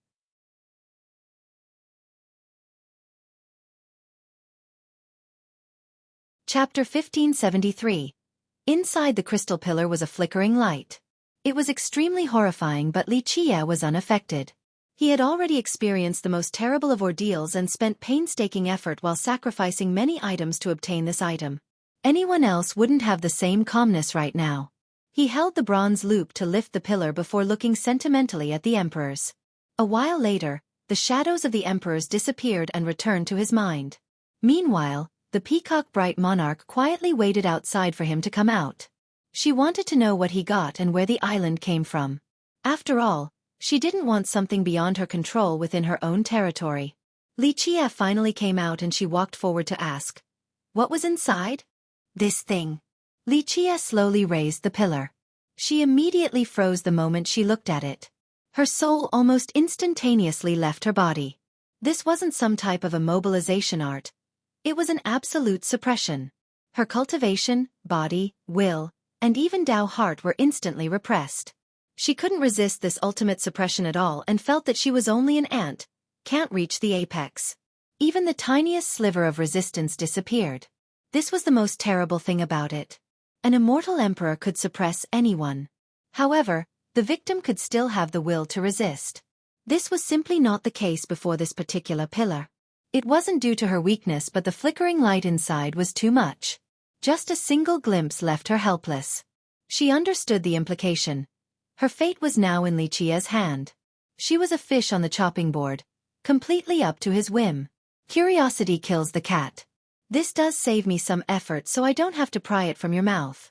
Chapter 1573. Inside the crystal pillar was a flickering light. It was extremely horrifying, but Li Qie was unaffected. He had already experienced the most terrible of ordeals and spent painstaking effort while sacrificing many items to obtain this item. Anyone else wouldn't have the same calmness right now. He held the bronze loop to lift the pillar before looking sentimentally at the emperors. A while later, the shadows of the emperors disappeared and returned to his mind. Meanwhile, the peacock-bright monarch quietly waited outside for him to come out. She wanted to know what he got and where the island came from. After all, she didn't want something beyond her control within her own territory. Li Qie finally came out and she walked forward to ask, "What was inside?" "This thing." Li Qie slowly raised the pillar. She immediately froze the moment she looked at it. Her soul almost instantaneously left her body. This wasn't some type of immobilization art. It was an absolute suppression. Her cultivation, body, will, and even Dao heart were instantly repressed. She couldn't resist this ultimate suppression at all and felt that she was only an ant, can't reach the apex. Even the tiniest sliver of resistance disappeared. This was the most terrible thing about it. An immortal emperor could suppress anyone. However, the victim could still have the will to resist. This was simply not the case before this particular pillar. It wasn't due to her weakness, but the flickering light inside was too much. Just a single glimpse left her helpless. She understood the implication. Her fate was now in Li Qie's hand. She was a fish on the chopping board, completely up to his whim. Curiosity kills the cat. This does save me some effort, so I don't have to pry it from your mouth.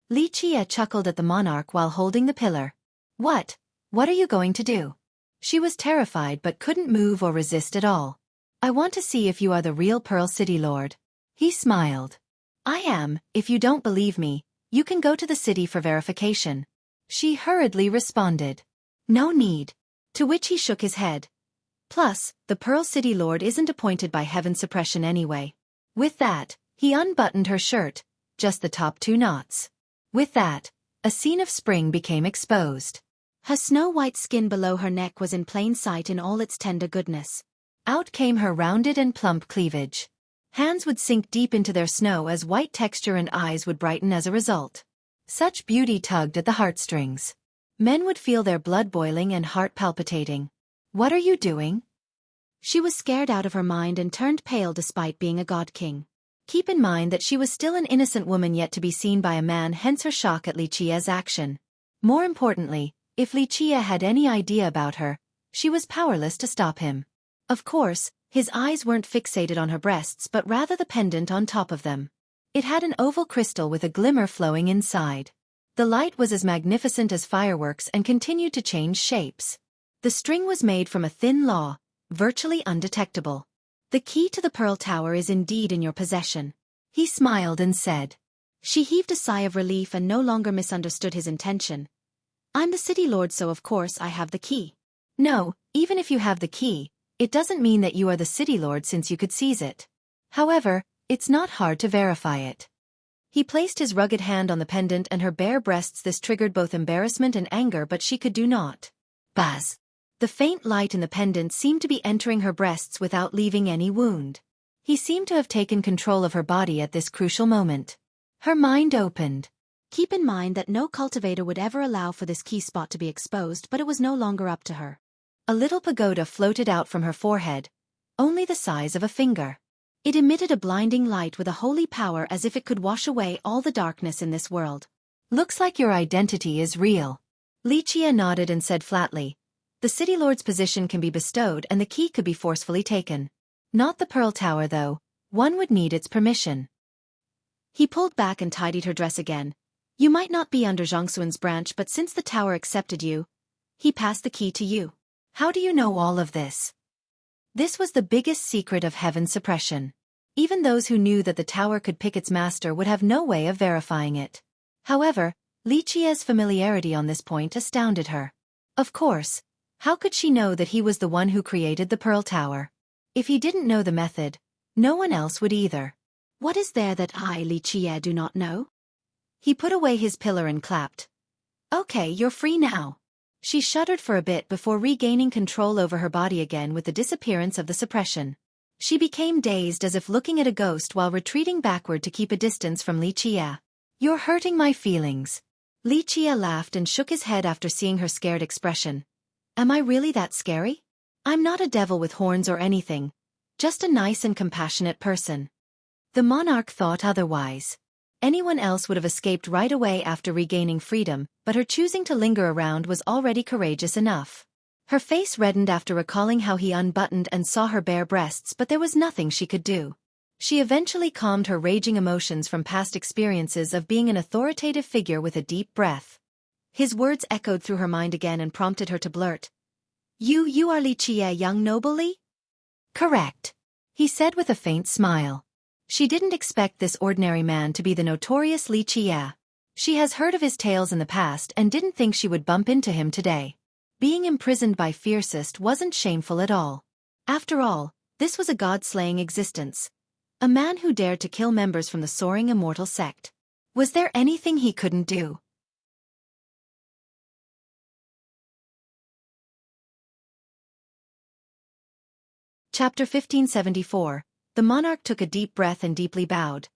Li Qie chuckled at the monarch while holding the pillar. What are you going to do? She was terrified but couldn't move or resist at all. I want to see if you are the real Pearl City Lord. He smiled. I am. If you don't believe me, you can go to the city for verification. She hurriedly responded. No need. To which he shook his head. Plus, the Pearl City Lord isn't appointed by heaven suppression anyway. With that, he unbuttoned her shirt, just the top 2 knots. With that, a scene of spring became exposed. Her snow-white skin below her neck was in plain sight in all its tender goodness. Out came her rounded and plump cleavage. Hands would sink deep into their snow as white texture and eyes would brighten as a result. Such beauty tugged at the heartstrings. Men would feel their blood boiling and heart palpitating. What are you doing? She was scared out of her mind and turned pale despite being a god king. Keep in mind that she was still an innocent woman yet to be seen by a man, hence her shock at Li Qie's action. More importantly, if Li Qie had any idea about her, she was powerless to stop him. Of course, his eyes weren't fixated on her breasts but rather the pendant on top of them. It had an oval crystal with a glimmer flowing inside. The light was as magnificent as fireworks and continued to change shapes. The string was made from a thin law, virtually undetectable. The key to the Pearl Tower is indeed in your possession. He smiled and said. She heaved a sigh of relief and no longer misunderstood his intention. I'm the city lord, so of course I have the key. No, even if you have the key, it doesn't mean that you are the city lord since you could seize it. However, it's not hard to verify it. He placed his rugged hand on the pendant and her bare breasts. This triggered both embarrassment and anger, but she could do not. Buzz. The faint light in the pendant seemed to be entering her breasts without leaving any wound. He seemed to have taken control of her body at this crucial moment. Her mind opened. Keep in mind that no cultivator would ever allow for this key spot to be exposed, but it was no longer up to her. A little pagoda floated out from her forehead, only the size of a finger. It emitted a blinding light with a holy power as if it could wash away all the darkness in this world. Looks like your identity is real. Li Qie nodded and said flatly, the City Lord's position can be bestowed and the key could be forcefully taken. Not the Pearl Tower though, one would need its permission. He pulled back and tidied her dress again. You might not be under Zhongxuan's branch but since the tower accepted you, he passed the key to you. How do you know all of this? This was the biggest secret of heaven's suppression. Even those who knew that the tower could pick its master would have no way of verifying it. However, Li Qie's familiarity on this point astounded her. Of course, how could she know that he was the one who created the Pearl Tower? If he didn't know the method, no one else would either. What is there that I, Li Qie, do not know? He put away his pillar and clapped. Okay, you're free now. She shuddered for a bit before regaining control over her body again with the disappearance of the suppression. She became dazed as if looking at a ghost while retreating backward to keep a distance from Li Qie. You're hurting my feelings. Li Qie laughed and shook his head after seeing her scared expression. Am I really that scary? I'm not a devil with horns or anything, just a nice and compassionate person. The monarch thought otherwise. Anyone else would have escaped right away after regaining freedom, but her choosing to linger around was already courageous enough. Her face reddened after recalling how he unbuttoned and saw her bare breasts, but there was nothing she could do. She eventually calmed her raging emotions from past experiences of being an authoritative figure with a deep breath. His words echoed through her mind again and prompted her to blurt. You are Li Qie, young noble Li? Correct, he said with a faint smile. She didn't expect this ordinary man to be the notorious Li Qie. She has heard of his tales in the past and didn't think she would bump into him today. Being imprisoned by Fiercest wasn't shameful at all. After all, this was a god-slaying existence. A man who dared to kill members from the soaring immortal sect. Was there anything he couldn't do? Chapter 1574. The monarch took a deep breath and deeply bowed.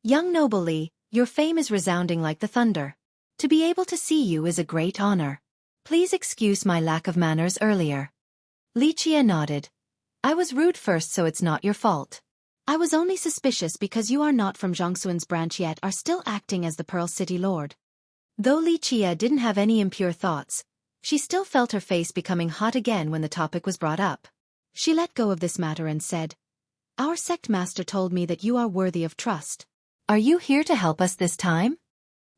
Young noble Li, your fame is resounding like the thunder. To be able to see you is a great honor. Please excuse my lack of manners earlier. Li Qie nodded. I was rude first, so it's not your fault. I was only suspicious because you are not from Zhongxuan's branch yet are still acting as the Pearl City Lord. Though Li Qie didn't have any impure thoughts, she still felt her face becoming hot again when the topic was brought up. She let go of this matter and said, Our sect master told me that you are worthy of trust. Are you here to help us this time?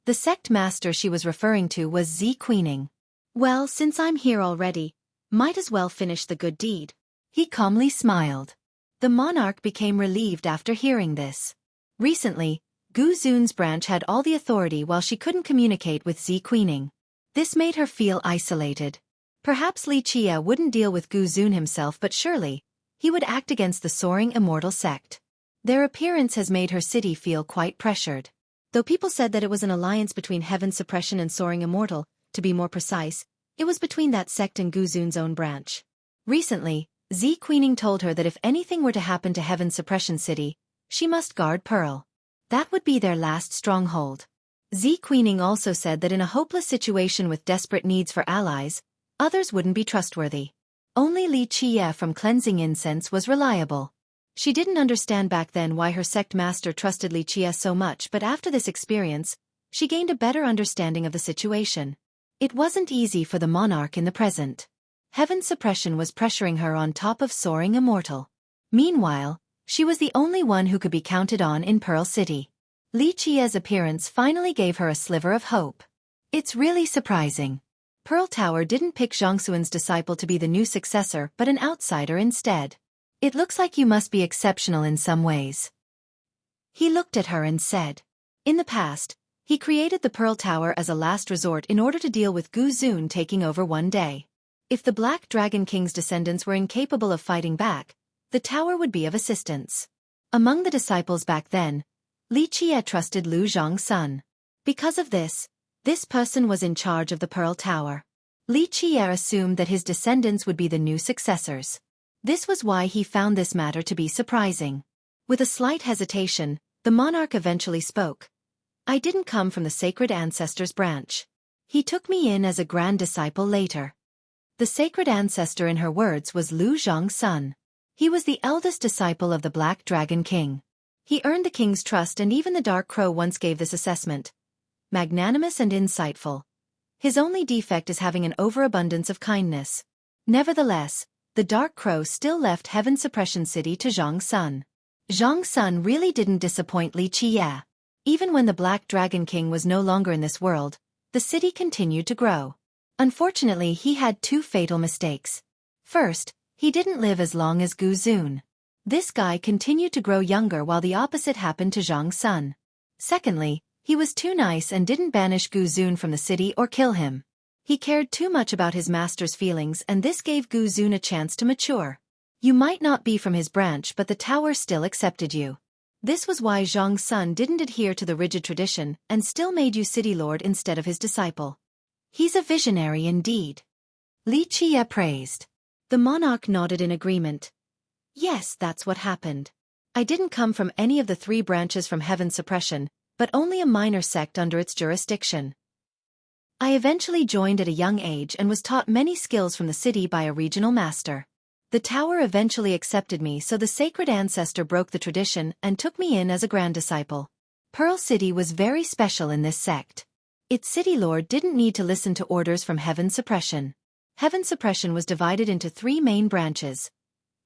The sect master she was referring to was Xueqi. Well, since I'm here already, might as well finish the good deed. He calmly smiled. The monarch became relieved after hearing this. Recently, Gu Zun's branch had all the authority while she couldn't communicate with Xueqi. This made her feel isolated. Perhaps Li Qie wouldn't deal with Gu Zun himself, but surely he would act against the soaring immortal sect. Their appearance has made her city feel quite pressured. Though people said that it was an alliance between Heaven's Suppression and Soaring Immortal, to be more precise, it was between that sect and Gu Zun's own branch. Recently, Xueqi told her that if anything were to happen to Heaven's Suppression City, she must guard Pearl. That would be their last stronghold. Xueqi also said that in a hopeless situation with desperate needs for allies, others wouldn't be trustworthy. Only Li Qie from cleansing incense was reliable. She didn't understand back then why her sect master trusted Li Qie so much, but after this experience, she gained a better understanding of the situation. It wasn't easy for the monarch in the present. Heaven's suppression was pressuring her on top of soaring immortal. Meanwhile, she was the only one who could be counted on in Pearl City. Li Qie's appearance finally gave her a sliver of hope. It's really surprising. Pearl Tower didn't pick Zhongxuan's disciple to be the new successor but an outsider instead. It looks like you must be exceptional in some ways. He looked at her and said. In the past, he created the Pearl Tower as a last resort in order to deal with Gu Zun taking over one day. If the Black Dragon King's descendants were incapable of fighting back, the tower would be of assistance. Among the disciples back then, Li Qie trusted Lu Zhongsun. Because of this person was in charge of the Pearl Tower. Li Qie assumed that his descendants would be the new successors. This was why he found this matter to be surprising. With a slight hesitation, the monarch eventually spoke. I didn't come from the sacred ancestor's branch. He took me in as a grand disciple later. The sacred ancestor in her words was Lu Zhongsun. He was the eldest disciple of the Black Dragon King. He earned the king's trust, and even the Dark Crow once gave this assessment: magnanimous and insightful. His only defect is having an overabundance of kindness. Nevertheless, the Dark Crow still left Heaven Suppression City to Zhang Sun. Zhang Sun really didn't disappoint Li Qiye. Even when the Black Dragon King was no longer in this world, the city continued to grow. Unfortunately, he had two fatal mistakes. First, he didn't live as long as Gu Zun. This guy continued to grow younger, while the opposite happened to Zhang Sun. Secondly, he was too nice and didn't banish Gu Zun from the city or kill him. He cared too much about his master's feelings, and this gave Gu Zun a chance to mature. You might not be from his branch, but the tower still accepted you. This was why Zhang Sun didn't adhere to the rigid tradition and still made you city lord instead of his disciple. He's a visionary indeed. Li Qiye praised. The monarch nodded in agreement. Yes, that's what happened. I didn't come from any of the three branches from Heaven Suppression, but only a minor sect under its jurisdiction. I eventually joined at a young age and was taught many skills from the city by a regional master. The tower eventually accepted me, so the sacred ancestor broke the tradition and took me in as a grand disciple. Pearl City was very special in this sect. Its city lord didn't need to listen to orders from Heaven Suppression. Heaven Suppression was divided into three main branches: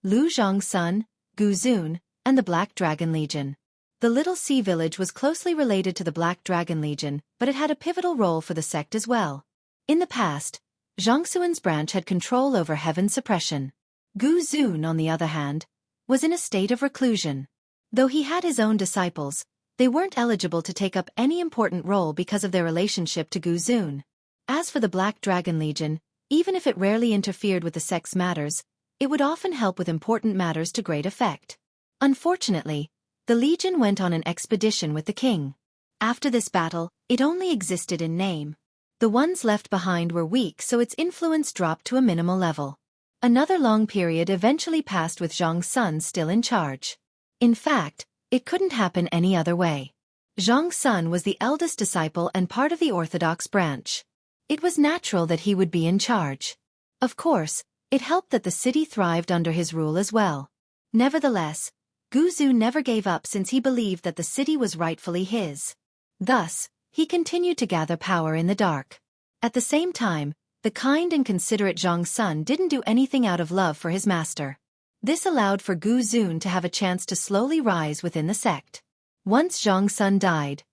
Lu Zhang Sun, Gu Zun, and the Black Dragon Legion. The Little Sea Village was closely related to the Black Dragon Legion, but it had a pivotal role for the sect as well. In the past, Zhang Xuan's branch had control over Heaven Suppression. Gu Zun, on the other hand, was in a state of reclusion. Though he had his own disciples, they weren't eligible to take up any important role because of their relationship to Gu Zun. As for the Black Dragon Legion, even if it rarely interfered with the sect's matters, it would often help with important matters to great effect. Unfortunately, the Legion went on an expedition with the king. After this battle, it only existed in name. The ones left behind were weak, so its influence dropped to a minimal level. Another long period eventually passed with Zhang Sun still in charge. In fact, it couldn't happen any other way. Zhang Sun was the eldest disciple and part of the orthodox branch. It was natural that he would be in charge. Of course, it helped that the city thrived under his rule as well. Nevertheless, Gu Zun never gave up, since he believed that the city was rightfully his. Thus, he continued to gather power in the dark. At the same time, the kind and considerate Zhang Sun didn't do anything out of love for his master. This allowed for Gu Zun to have a chance to slowly rise within the sect. Once Zhang Sun died,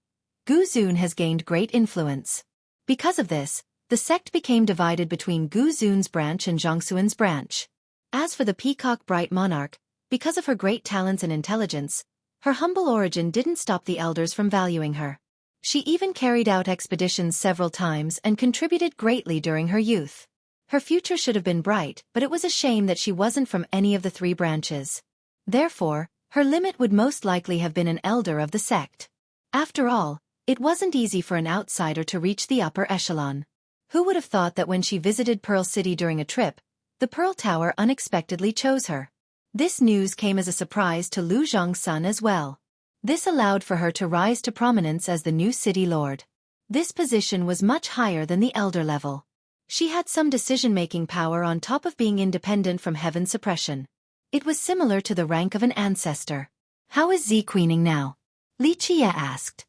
Gu Zun has gained great influence. Because of this, the sect became divided between Gu Zun's branch and Zhang Xuan's branch. As for the Peacock Bright Monarch, because of her great talents and intelligence, her humble origin didn't stop the elders from valuing her. She even carried out expeditions several times and contributed greatly during her youth. Her future should have been bright, but it was a shame that she wasn't from any of the three branches. Therefore, her limit would most likely have been an elder of the sect. After all, it wasn't easy for an outsider to reach the upper echelon. Who would have thought that when she visited Pearl City during a trip, the Pearl Tower unexpectedly chose her? This news came as a surprise to Lu Zhang Sun as well. This allowed for her to rise to prominence as the new city lord. This position was much higher than the elder level. She had some decision-making power on top of being independent from Heaven Suppression. It was similar to the rank of an ancestor. How is Z queening now? Li Qiye asked.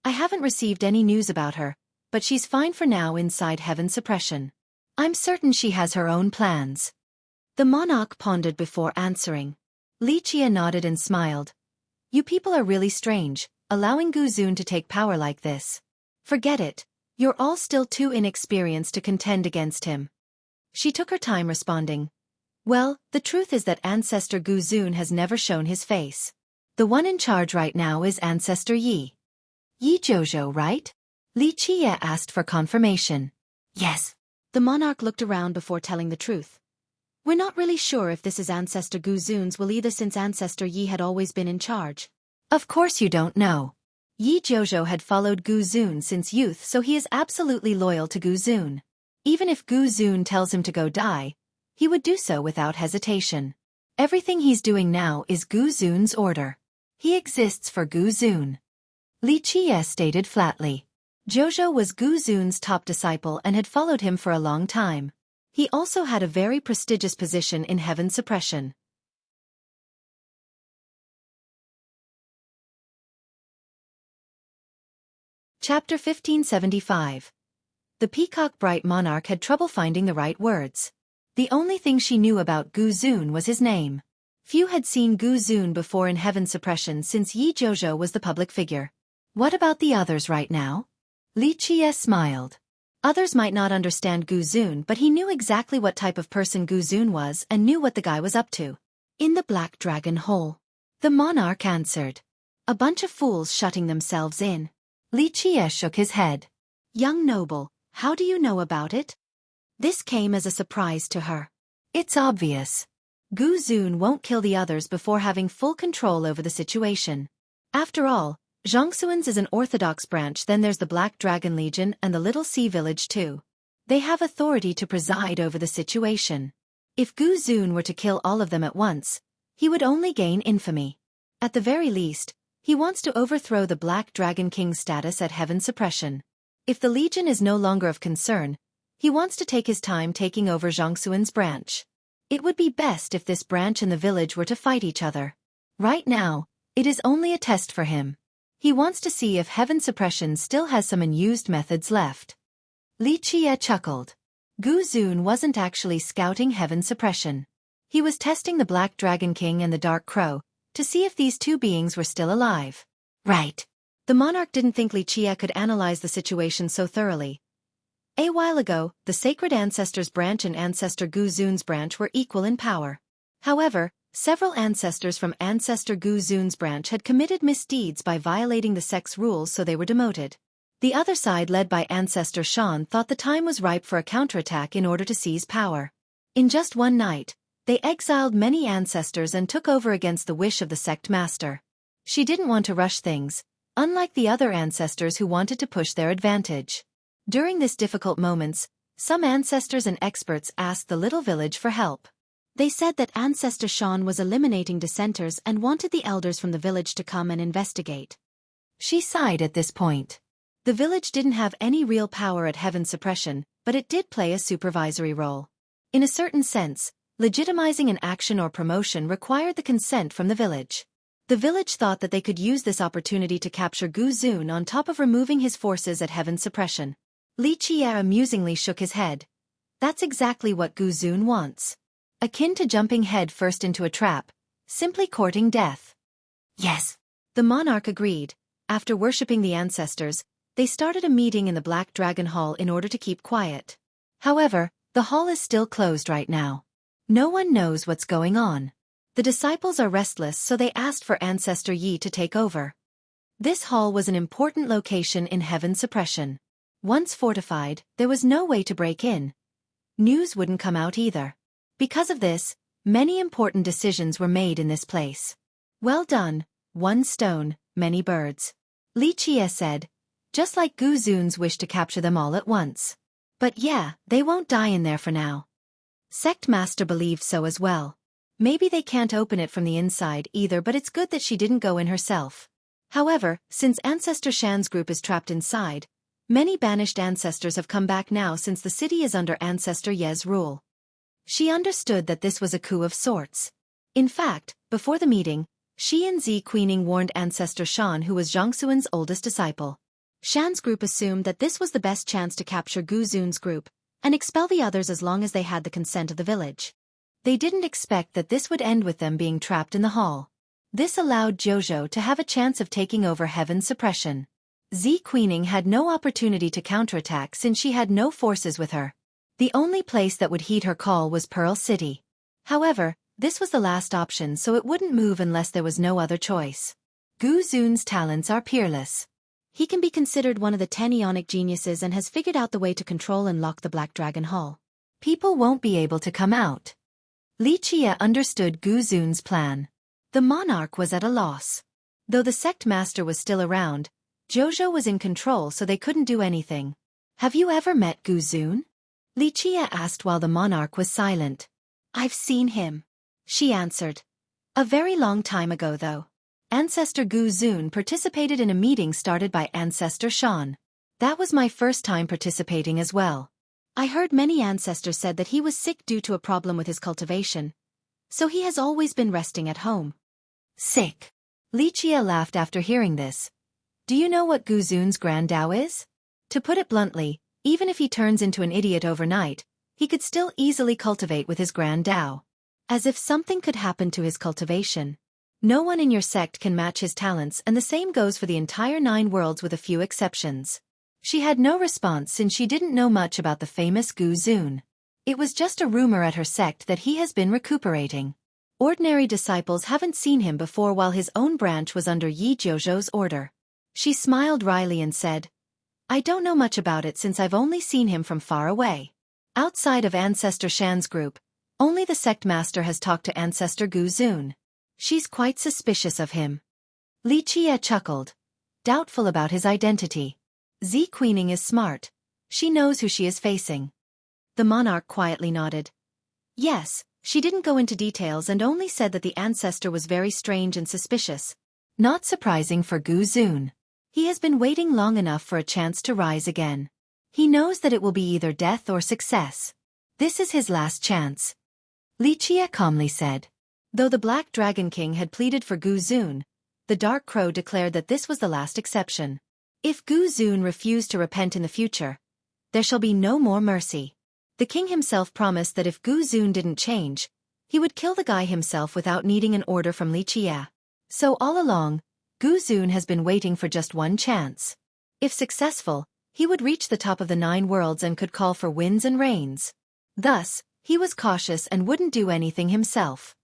I haven't received any news about her, but she's fine for now inside Heaven Suppression. I'm certain she has her own plans. The monarch pondered before answering. Li Qiye nodded and smiled. You people are really strange, allowing Gu Zun to take power like this. Forget it. You're all still too inexperienced to contend against him. She took her time responding. Well, the truth is that Ancestor Gu Zun has never shown his face. The one in charge right now is Ancestor Yi. Yi Zhou, right? Li Qiye asked for confirmation. Yes. The monarch looked around before telling the truth. We're not really sure if this is Ancestor Gu Zun's will either, since Ancestor Yi had always been in charge. Of course you don't know. Yi Zhou had followed Gu Zun since youth, so he is absolutely loyal to Gu Zun. Even if Gu Zun tells him to go die, he would do so without hesitation. Everything he's doing now is Gu Zun's order. He exists for Gu Zun. Li Qiye stated flatly. Zhou was Gu Zun's top disciple and had followed him for a long time. He also had a very prestigious position in Heaven Suppression. Chapter 1575. The peacock-bright monarch had trouble finding the right words. The only thing she knew about Gu Zun was his name. Few had seen Gu Zun before in Heaven Suppression since Yi Zhozhou was the public figure. What about the others right now? Li Qie smiled. Others might not understand Gu Zun, but he knew exactly what type of person Gu Zun was and knew what the guy was up to. In the Black Dragon Hole. The monarch answered. A bunch of fools shutting themselves in. Li Qie shook his head. Young noble, how do you know about it? This came as a surprise to her. It's obvious. Gu Zun won't kill the others before having full control over the situation. After all, Zhongxuan's is an orthodox branch, then there's the Black Dragon Legion and the Little Sea Village too. They have authority to preside over the situation. If Gu Zun were to kill all of them at once, he would only gain infamy. At the very least, he wants to overthrow the Black Dragon King's status at Heaven Suppression. If the Legion is no longer of concern, he wants to take his time taking over Zhongxuan's branch. It would be best if this branch and the village were to fight each other. Right now, it is only a test for him. He wants to see if Heaven Suppression still has some unused methods left. Li Qie chuckled. Gu Zun wasn't actually scouting Heaven Suppression. He was testing the Black Dragon King and the Dark Crow, to see if these two beings were still alive. Right. The monarch didn't think Li Qie could analyze the situation so thoroughly. A while ago, the Sacred Ancestors branch and Ancestor Gu Zun's branch were equal in power. However, several ancestors from Ancestor Gu Zun's branch had committed misdeeds by violating the sect's rules, so they were demoted. The other side, led by Ancestor Shan, thought the time was ripe for a counterattack in order to seize power. In just one night, they exiled many ancestors and took over against the wish of the sect master. She didn't want to rush things, unlike the other ancestors who wanted to push their advantage. During this difficult moments, some ancestors and experts asked the little village for help. They said that Ancestor Shan was eliminating dissenters and wanted the elders from the village to come and investigate. She sighed at this point. The village didn't have any real power at Heaven Suppression, but it did play a supervisory role. In a certain sense, legitimizing an action or promotion required the consent from the village. The village thought that they could use this opportunity to capture Gu Zun on top of removing his forces at Heaven Suppression. Li Qie amusingly shook his head. That's exactly what Gu Zun wants. Akin to jumping head first into a trap, simply courting death. Yes. The monarch agreed. After worshipping the ancestors, they started a meeting in the Black Dragon Hall in order to keep quiet. However, the hall is still closed right now. No one knows what's going on. The disciples are restless, so they asked for Ancestor Yi to take over. This hall was an important location in Heaven Suppression. Once fortified, there was no way to break in. News wouldn't come out either. Because of this, many important decisions were made in this place. Well done, one stone, many birds. Li Qie said, just like Gu Zun's wish to capture them all at once. But yeah, they won't die in there for now. Sect Master believed so as well. Maybe they can't open it from the inside either, but it's good that she didn't go in herself. However, since Ancestor Shan's group is trapped inside, many banished ancestors have come back now since the city is under Ancestor Ye's rule. She understood that this was a coup of sorts. In fact, before the meeting, she and Xueqi warned Ancestor Shan, who was Zhongxuan's oldest disciple. Shan's group assumed that this was the best chance to capture Gu Zun's group and expel the others as long as they had the consent of the village. They didn't expect that this would end with them being trapped in the hall. This allowed Zhozhou to have a chance of taking over Heaven Suppression. Xueqi had no opportunity to counterattack since she had no forces with her. The only place that would heed her call was Pearl City. However, this was the last option, so it wouldn't move unless there was no other choice. Gu Zun's talents are peerless. He can be considered one of the 10 Ionic geniuses and has figured out the way to control and lock the Black Dragon Hall. People won't be able to come out. Li Qie understood Gu Zun's plan. The monarch was at a loss. Though the sect master was still around, Zhozhou was in control, so they couldn't do anything. Have you ever met Gu Zun? Li Qie asked while the monarch was silent. I've seen him, she answered. A very long time ago though. Ancestor Gu Zun participated in a meeting started by Ancestor Shan. That was my first time participating as well. I heard many ancestors said that he was sick due to a problem with his cultivation, so he has always been resting at home. Sick. Li Qie laughed after hearing this. Do you know what Gu Zun's grand Tao is? To put it bluntly, even if he turns into an idiot overnight, he could still easily cultivate with his grand Tao. As if something could happen to his cultivation. No one in your sect can match his talents, and the same goes for the entire 9 worlds with a few exceptions. She had no response since she didn't know much about the famous Gu Zun. It was just a rumor at her sect that he has been recuperating. Ordinary disciples haven't seen him before while his own branch was under Yi Jiuzhou's order. She smiled wryly and said, I don't know much about it since I've only seen him from far away. Outside of Ancestor Shan's group, only the sect master has talked to Ancestor Gu Zun. She's quite suspicious of him. Li Qie chuckled, doubtful about his identity. Zi Queening is smart. She knows who she is facing. The monarch quietly nodded. Yes, she didn't go into details and only said that the ancestor was very strange and suspicious. Not surprising for Gu Zun. He has been waiting long enough for a chance to rise again. He knows that it will be either death or success. This is his last chance. Li Qie calmly said. Though the Black Dragon King had pleaded for Gu Zun, the Dark Crow declared that this was the last exception. If Gu Zun refused to repent in the future, there shall be no more mercy. The king himself promised that if Gu Zun didn't change, he would kill the guy himself without needing an order from Li Qie. So all along, Gu Zun has been waiting for just one chance. If successful, he would reach the top of the 9 worlds and could call for winds and rains. Thus, he was cautious and wouldn't do anything himself.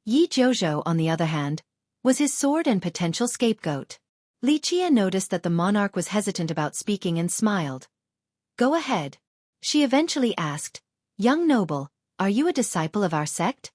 Yi Jiuzhou, on the other hand, was his sword and potential scapegoat. Li Qie noticed that the monarch was hesitant about speaking and smiled. Go ahead. She eventually asked, Young noble, are you a disciple of our sect?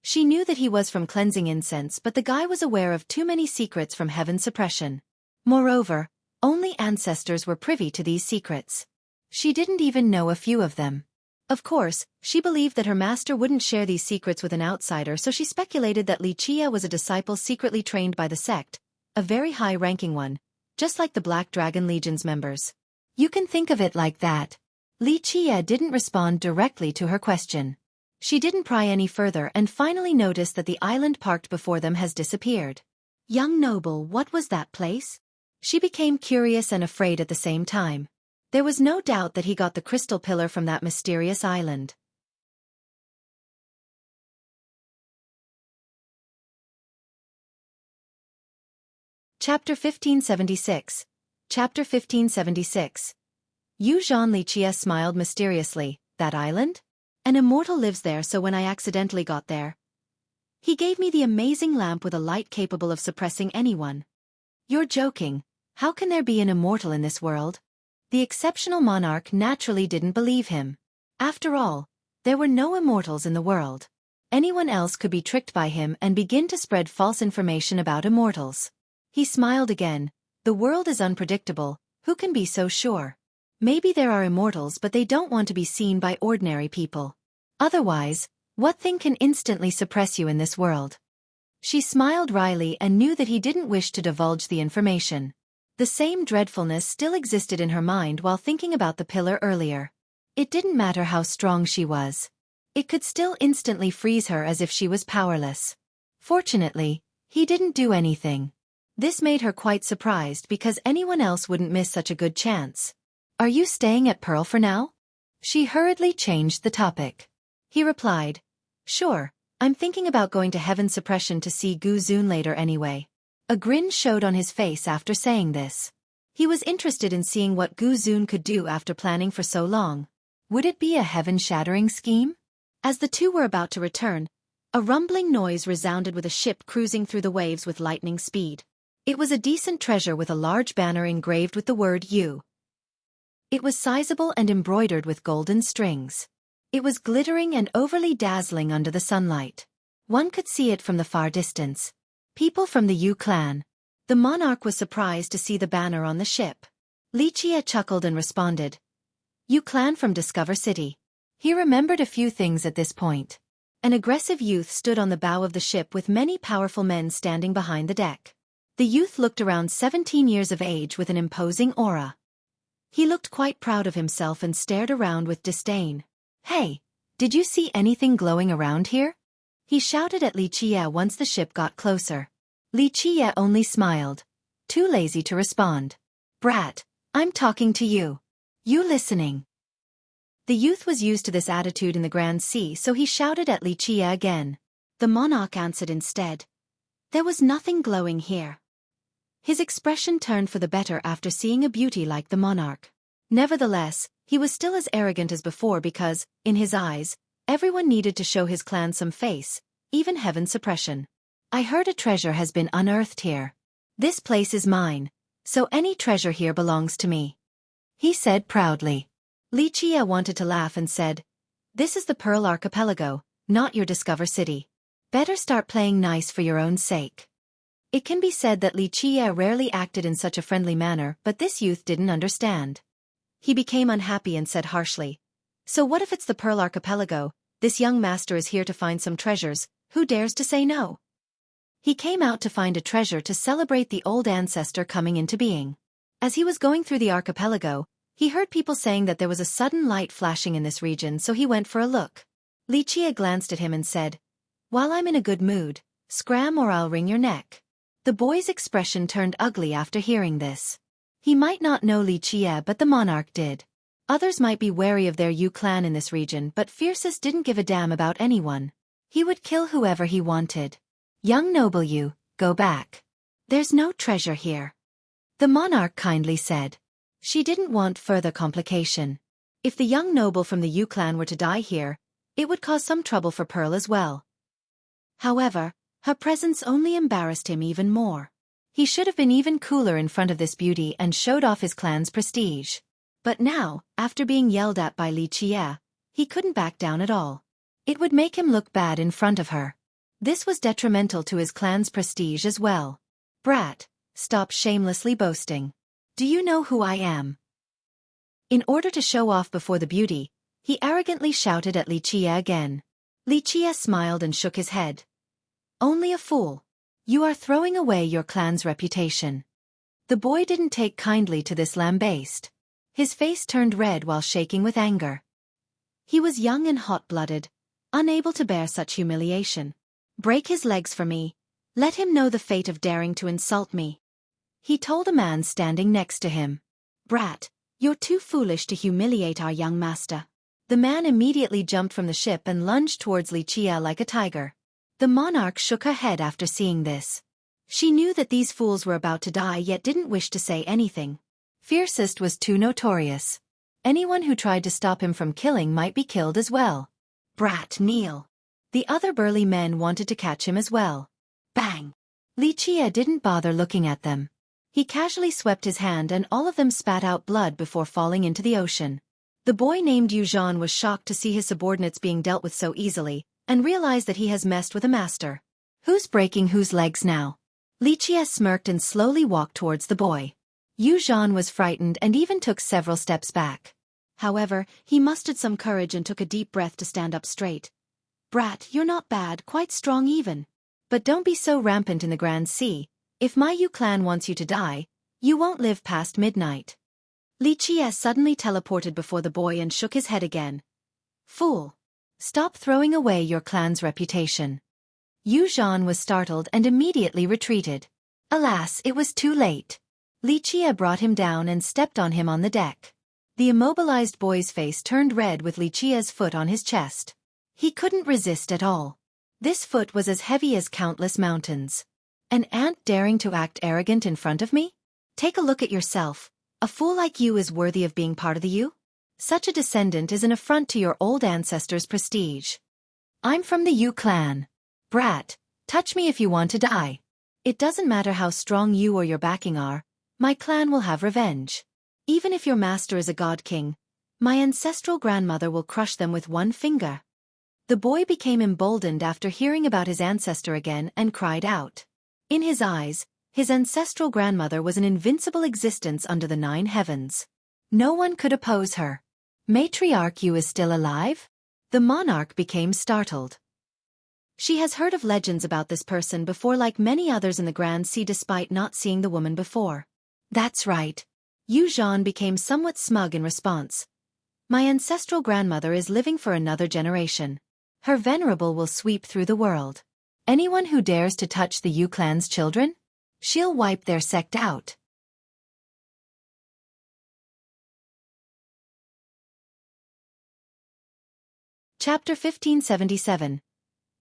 She knew that he was from cleansing incense, but the guy was aware of too many secrets from heaven suppression. Moreover, only ancestors were privy to these secrets. She didn't even know a few of them. Of course, she believed that her master wouldn't share these secrets with an outsider, so she speculated that Li Qie was a disciple secretly trained by the sect, a very high-ranking one, just like the Black Dragon Legion's members. You can think of it like that. Li Qie didn't respond directly to her question. She didn't pry any further and finally noticed that the island parked before them has disappeared. Young noble, what was that place? She became curious and afraid at the same time. There was no doubt that he got the crystal pillar from that mysterious island. Chapter 1576. Chapter 1576. Yu Zhan. Li Qie smiled mysteriously. That island? An immortal lives there, so when I accidentally got there, he gave me the amazing lamp with a light capable of suppressing anyone. You're joking. How can there be an immortal in this world? The exceptional monarch naturally didn't believe him. After all, there were no immortals in the world. Anyone else could be tricked by him and begin to spread false information about immortals. He smiled again. The world is unpredictable. Who can be so sure? Maybe there are immortals, but they don't want to be seen by ordinary people. Otherwise, what thing can instantly suppress you in this world? She smiled wryly and knew that he didn't wish to divulge the information. The same dreadfulness still existed in her mind while thinking about the pillar earlier. It didn't matter how strong she was. It could still instantly freeze her as if she was powerless. Fortunately, he didn't do anything. This made her quite surprised because anyone else wouldn't miss such a good chance. Are you staying at Pearl for now? She hurriedly changed the topic. He replied, Sure, I'm thinking about going to Heaven Suppression to see Gu Zun later anyway. A grin showed on his face after saying this. He was interested in seeing what Gu Zun could do after planning for so long. Would it be a heaven-shattering scheme? As the two were about to return, a rumbling noise resounded with a ship cruising through the waves with lightning speed. It was a decent treasure with a large banner engraved with the word U. It was sizable and embroidered with golden strings. It was glittering and overly dazzling under the sunlight. One could see it from the far distance. People from the Yu clan. The monarch was surprised to see the banner on the ship. Li Qie chuckled and responded, Yu clan from Discover City. He remembered a few things at this point. An aggressive youth stood on the bow of the ship with many powerful men standing behind the deck. The youth looked around 17 years of age with an imposing aura. He looked quite proud of himself and stared around with disdain. Hey, did you see anything glowing around here? He shouted at Li Qie once the ship got closer. Li Qie only smiled. too lazy to respond. Brat, I'm talking to you. You listening? The youth was used to this attitude in the Grand Sea, so he shouted at Xueqi again. The monarch answered instead. There was nothing glowing here. His expression turned for the better after seeing a beauty like the monarch. Nevertheless, he was still as arrogant as before because, in his eyes, everyone needed to show his clan some face, even heaven's suppression. I heard a treasure has been unearthed here. This place is mine, so any treasure here belongs to me, he said proudly. Xueqi wanted to laugh and said, this is the Pearl Archipelago, not your Discover City. Better start playing nice for your own sake. It can be said that Xueqi rarely acted in such a friendly manner, but this youth didn't understand. He became unhappy and said harshly, so what if it's the Pearl Archipelago? This young master is here to find some treasures, who dares to say no? He came out to find a treasure to celebrate the old ancestor coming into being. As he was going through the archipelago, he heard people saying that there was a sudden light flashing in this region, so he went for a look. Xueqi glanced at him and said, while I'm in a good mood, scram or I'll wring your neck. The boy's expression turned ugly after hearing this. He might not know Xueqi, but the monarch did. Others might be wary of their Yu clan in this region, but Fiercest didn't give a damn about anyone. He would kill whoever he wanted. Young noble Yu, go back. There's no treasure here, the monarch kindly said. She didn't want further complication. If the young noble from the Yu clan were to die here, it would cause some trouble for Pearl as well. However, her presence only embarrassed him even more. He should have been even cooler in front of this beauty and showed off his clan's prestige. But now, after being yelled at by Xueqi, he couldn't back down at all. It would make him look bad in front of her. This was detrimental to his clan's prestige as well. Brat, stop shamelessly boasting. Do you know who I am? In order to show off before the beauty, he arrogantly shouted at Xueqi again. Xueqi smiled and shook his head. Only a fool. You are throwing away your clan's reputation. The boy didn't take kindly to this lambaste. His face turned red while shaking with anger. He was young and hot-blooded, unable to bear such humiliation. Break his legs for me. Let him know the fate of daring to insult me, he told a man standing next to him. Brat, you're too foolish to humiliate our young master. The man immediately jumped from the ship and lunged towards Xueqi like a tiger. The monarch shook her head after seeing this. She knew that these fools were about to die yet didn't wish to say anything. Fiercest was too notorious. Anyone who tried to stop him from killing might be killed as well. Brat, kneel. The other burly men wanted to catch him as well. Bang! Xueqi didn't bother looking at them. He casually swept his hand and all of them spat out blood before falling into the ocean. The boy named Yuuzhan was shocked to see his subordinates being dealt with so easily, and realized that he has messed with a master. Who's breaking whose legs now? Xueqi smirked and slowly walked towards the boy. Yuuzhan was frightened and even took several steps back. However, he mustered some courage and took a deep breath to stand up straight. Brat, you're not bad, quite strong even. But don't be so rampant in the Grand Sea. If my Yu clan wants you to die, you won't live past midnight. Xueqi suddenly teleported before the boy and shook his head again. Fool! Stop throwing away your clan's reputation. Yuuzhan was startled and immediately retreated. Alas, it was too late. Xueqi brought him down and stepped on him on the deck. The immobilized boy's face turned red with Xueqi's foot on his chest. He couldn't resist at all. This foot was as heavy as countless mountains. An ant daring to act arrogant in front of me? Take a look at yourself. A fool like you is worthy of being part of the Yu? Such a descendant is an affront to your old ancestors' prestige. I'm from the Yu clan. Brat, touch me if you want to die. It doesn't matter how strong you or your backing are, my clan will have revenge. Even if your master is a god king, my ancestral grandmother will crush them with one finger. The boy became emboldened after hearing about his ancestor again and cried out. In his eyes, his ancestral grandmother was an invincible existence under the 9 heavens. No one could oppose her. Matriarch Yu is still alive? The monarch became startled. She has heard of legends about this person before, like many others in the Grand Sea, despite not seeing the woman before. That's right. Yuuzhan became somewhat smug in response. My ancestral grandmother is living for another generation. Her venerable will sweep through the world. Anyone who dares to touch the Yu clan's children? She'll wipe their sect out. Chapter 1577.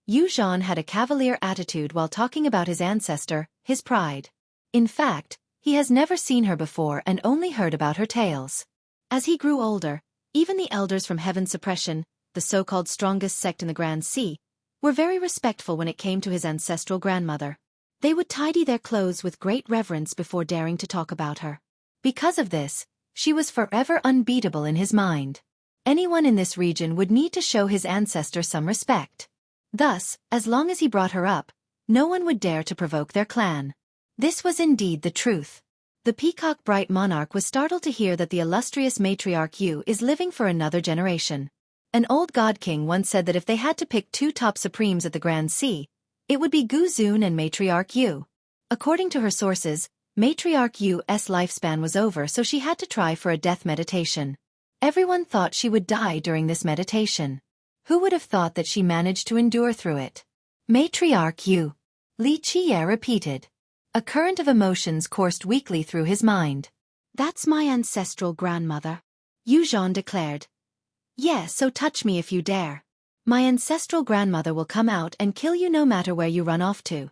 Yu Zhan had a cavalier attitude while talking about his ancestor, his pride. In fact, he has never seen her before and only heard about her tales. As he grew older, even the elders from Heaven Suppression, the so-called strongest sect in the Grand Sea, were very respectful when it came to his ancestral grandmother. They would tidy their clothes with great reverence before daring to talk about her. Because of this, she was forever unbeatable in his mind. Anyone in this region would need to show his ancestor some respect. Thus, as long as he brought her up, no one would dare to provoke their clan. This was indeed the truth. The peacock-bright monarch was startled to hear that the illustrious matriarch Yu is living for another generation. An old god king once said that if they had to pick two top supremes at the Grand Sea, it would be Gu Zun and matriarch Yu. According to her sources, matriarch Yu's lifespan was over, so she had to try for a death meditation. Everyone thought she would die during this meditation. Who would have thought that she managed to endure through it? Matriarch Yu. Li Qiye repeated. A current of emotions coursed weakly through his mind. That's my ancestral grandmother, Yu Zhan declared. Yeah, so touch me if you dare. My ancestral grandmother will come out and kill you no matter where you run off to.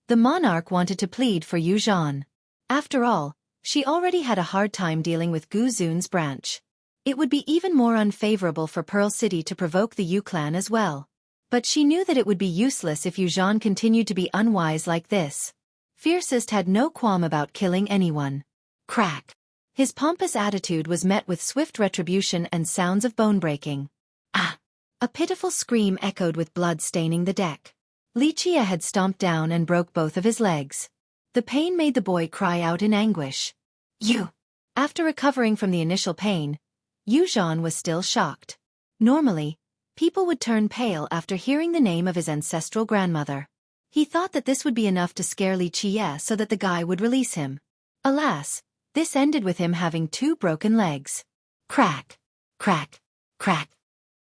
The monarch wanted to plead for Yu Zhan. After all, she already had a hard time dealing with Gu Zun's branch. It would be even more unfavorable for Pearl City to provoke the Yu clan as well. But she knew that it would be useless if Yu Zhan continued to be unwise like this. Fiercest had no qualm about killing anyone. Crack. His pompous attitude was met with swift retribution and sounds of bone-breaking. Ah! A pitiful scream echoed with blood staining the deck. Li Qiye had stomped down and broke both of his legs. The pain made the boy cry out in anguish. You! After recovering from the initial pain, Yu Zhan was still shocked. Normally, people would turn pale after hearing the name of his ancestral grandmother. He thought that this would be enough to scare Li Qiye so that the guy would release him. Alas, this ended with him having two broken legs. Crack! Crack! Crack!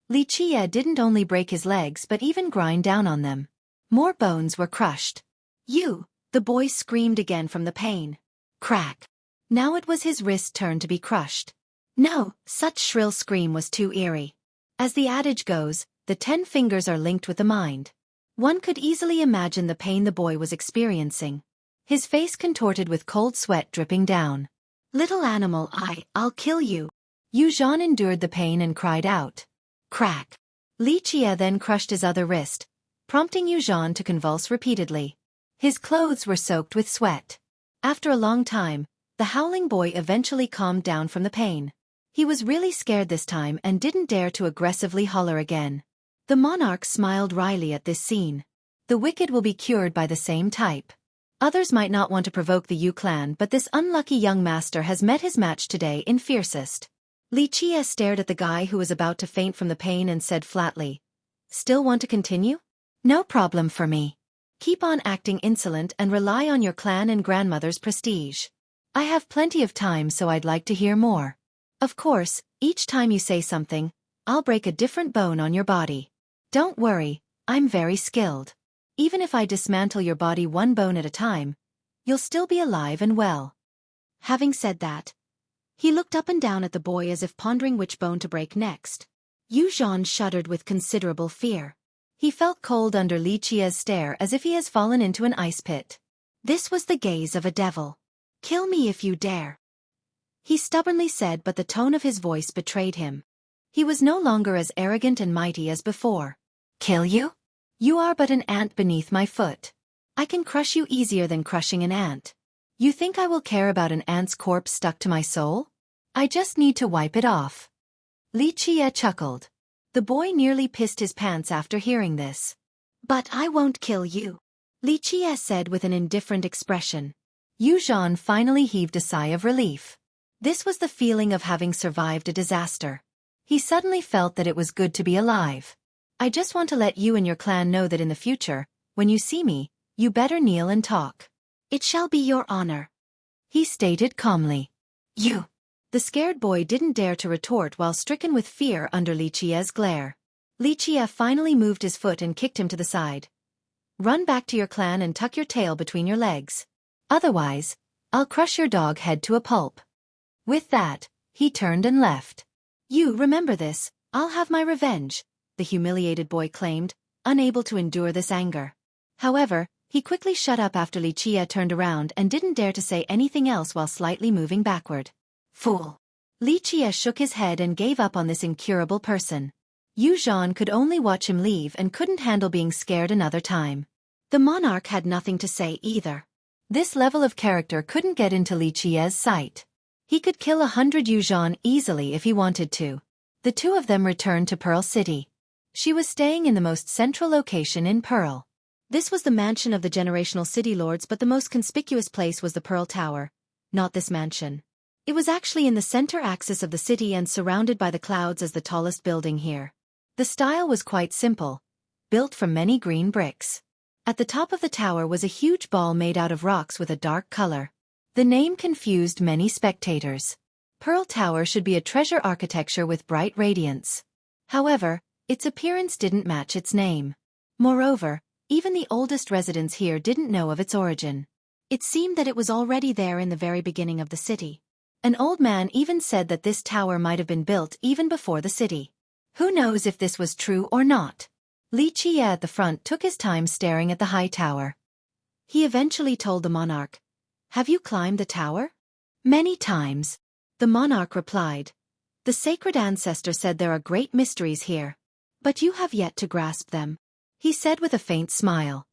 Li Qiye didn't only break his legs but even grind down on them. More bones were crushed. You! The boy screamed again from the pain. Crack! Now it was his wrist turn to be crushed. No, such shrill scream was too eerie. As the adage goes, the 10 fingers are linked with the mind. One could easily imagine the pain the boy was experiencing. His face contorted with cold sweat dripping down. Little animal, I'll kill you. Yu Zhan endured the pain and cried out. Crack. Li Qiye then crushed his other wrist, prompting Yu Zhan to convulse repeatedly. His clothes were soaked with sweat. After a long time, the howling boy eventually calmed down from the pain. He was really scared this time and didn't dare to aggressively holler again. The monarch smiled wryly at this scene. The wicked will be cured by the same type. Others might not want to provoke the Yu clan, but this unlucky young master has met his match today in fiercest. Li Qiye stared at the guy who was about to faint from the pain and said flatly, Still want to continue? No problem for me. Keep on acting insolent and rely on your clan and grandmother's prestige. I have plenty of time, so I'd like to hear more. Of course, each time you say something, I'll break a different bone on your body. Don't worry, I'm very skilled. Even if I dismantle your body one bone at a time, you'll still be alive and well. Having said that, he looked up and down at the boy as if pondering which bone to break next. Yu Zhan shuddered with considerable fear. He felt cold under Li Qiye's stare as if he has fallen into an ice pit. This was the gaze of a devil. Kill me if you dare. He stubbornly said, but the tone of his voice betrayed him. He was no longer as arrogant and mighty as before. Kill you? You are but an ant beneath my foot. I can crush you easier than crushing an ant. You think I will care about an ant's corpse stuck to my soul? I just need to wipe it off. Li Qiye chuckled. The boy nearly pissed his pants after hearing this. But I won't kill you, Li Qiye said with an indifferent expression. Yu Zhan finally heaved a sigh of relief. This was the feeling of having survived a disaster. He suddenly felt that it was good to be alive. I just want to let you and your clan know that in the future, when you see me, you better kneel and talk. It shall be your honor, he stated calmly. You. The scared boy didn't dare to retort while stricken with fear under Li Qiye's glare. Li Qiye finally moved his foot and kicked him to the side. Run back to your clan and tuck your tail between your legs. Otherwise, I'll crush your dog head to a pulp. With that, he turned and left. You remember this, I'll have my revenge, the humiliated boy claimed, unable to endure this anger. However, he quickly shut up after Li Qie turned around and didn't dare to say anything else while slightly moving backward. Fool! Li Qie shook his head and gave up on this incurable person. Yu Zhan could only watch him leave and couldn't handle being scared another time. The monarch had nothing to say either. This level of character couldn't get into Li Qie's sight. He could kill 100 Yu Zhan easily if he wanted to. The two of them returned to Pearl City. She was staying in the most central location in Pearl. This was the mansion of the generational city lords, but the most conspicuous place was the Pearl Tower, not this mansion. It was actually in the center axis of the city and surrounded by the clouds as the tallest building here. The style was quite simple, built from many green bricks. At the top of the tower was a huge ball made out of rocks with a dark color. The name confused many spectators. Pearl Tower should be a treasure architecture with bright radiance. However, its appearance didn't match its name. Moreover, even the oldest residents here didn't know of its origin. It seemed that it was already there in the very beginning of the city. An old man even said that this tower might have been built even before the city. Who knows if this was true or not? Li Qie at the front took his time staring at the high tower. He eventually told the monarch, "Have you climbed the tower?" "Many times." The monarch replied. "The sacred ancestor said there are great mysteries here. But you have yet to grasp them," he said with a faint smile.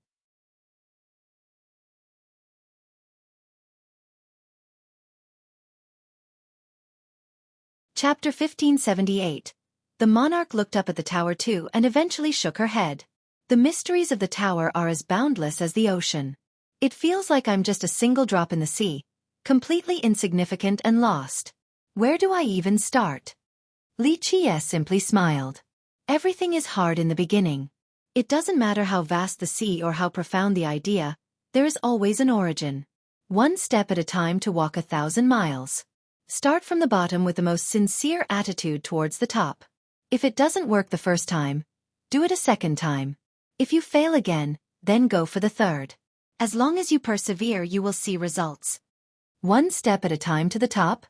Chapter 1578. The monarch looked up at the tower too and eventually shook her head. The mysteries of the tower are as boundless as the ocean. It feels like I'm just a single drop in the sea, completely insignificant and lost. Where do I even start? Li Qie simply smiled. Everything is hard in the beginning. It doesn't matter how vast the sea or how profound the idea, there is always an origin. One step at a time to walk 1,000 miles. Start from the bottom with the most sincere attitude towards the top. If it doesn't work the first time, do it a second time. If you fail again, then go for the third. As long as you persevere, you will see results. One step at a time to the top?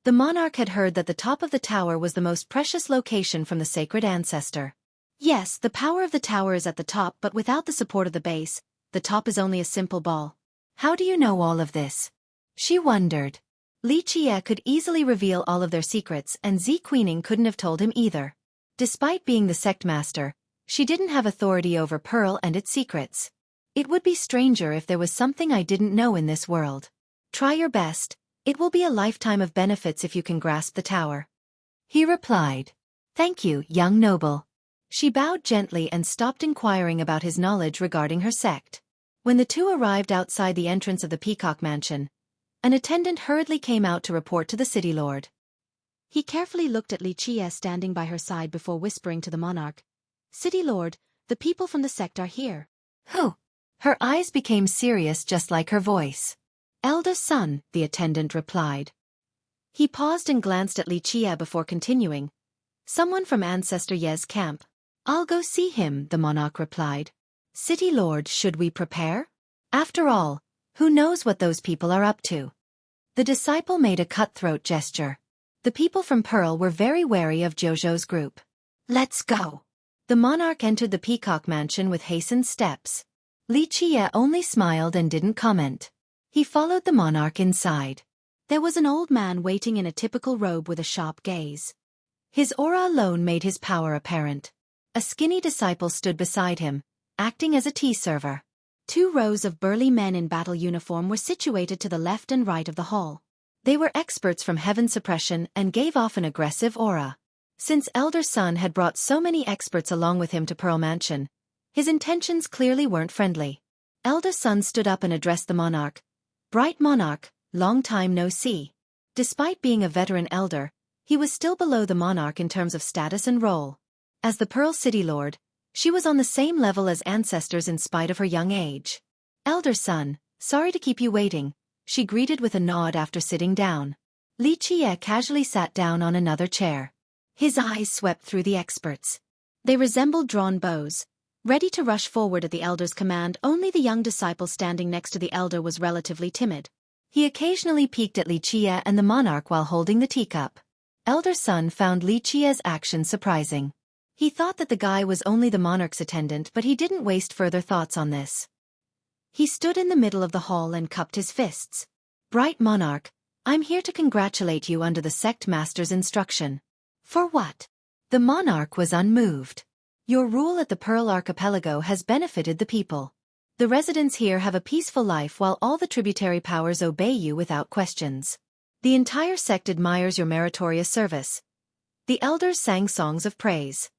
The monarch had heard that the top of the tower was the most precious location from the sacred ancestor. Yes, the power of the tower is at the top, but without the support of the base, the top is only a simple ball. How do you know all of this? She wondered. Li Qie could easily reveal all of their secrets, and Xueqi couldn't have told him either. Despite being the sect master, she didn't have authority over Pearl and its secrets. It would be stranger if there was something I didn't know in this world. Try your best, it will be a lifetime of benefits if you can grasp the tower. He replied. Thank you, young noble. She bowed gently and stopped inquiring about his knowledge regarding her sect. When the two arrived outside the entrance of the Peacock Mansion, an attendant hurriedly came out to report to the city lord. He carefully looked at Li Qie standing by her side before whispering to the monarch, "City lord, the people from the sect are here." Who? Her eyes became serious just like her voice. Elder son, the attendant replied. He paused and glanced at Li Qie before continuing. Someone from Ancestor Ye's camp. I'll go see him, the monarch replied. City lord, should we prepare? After all, who knows what those people are up to? The disciple made a cutthroat gesture. The people from Pearl were very wary of Jojo's group. Let's go. The monarch entered the Peacock Mansion with hastened steps. Li Qie only smiled and didn't comment. He followed the monarch inside. There was an old man waiting in a typical robe with a sharp gaze. His aura alone made his power apparent. A skinny disciple stood beside him, acting as a tea server. 2 rows of burly men in battle uniform were situated to the left and right of the hall. They were experts from heaven suppression and gave off an aggressive aura. Since Elder Sun had brought so many experts along with him to Pearl Mansion, his intentions clearly weren't friendly. Elder Sun stood up and addressed the monarch. Bright monarch, long time no see. Despite being a veteran elder, he was still below the monarch in terms of status and role. As the Pearl City Lord, she was on the same level as ancestors in spite of her young age. Elder Sun, sorry to keep you waiting, she greeted with a nod after sitting down. Li Qie casually sat down on another chair. His eyes swept through the experts. They resembled drawn bows, Ready to rush forward at the elder's command, only the young disciple standing next to the elder was relatively timid. He occasionally peeked at Li Qie and the monarch while holding the teacup. Elder Sun found Li Qie's action surprising. He thought that the guy was only the monarch's attendant, but he didn't waste further thoughts on this. He stood in the middle of the hall and cupped his fists. "Bright monarch, I'm here to congratulate you under the sect master's instruction." "For what?" The monarch was unmoved. "Your rule at the Pearl Archipelago has benefited the people. The residents here have a peaceful life while all the tributary powers obey you without questions. The entire sect admires your meritorious service." The elders sang songs of praise.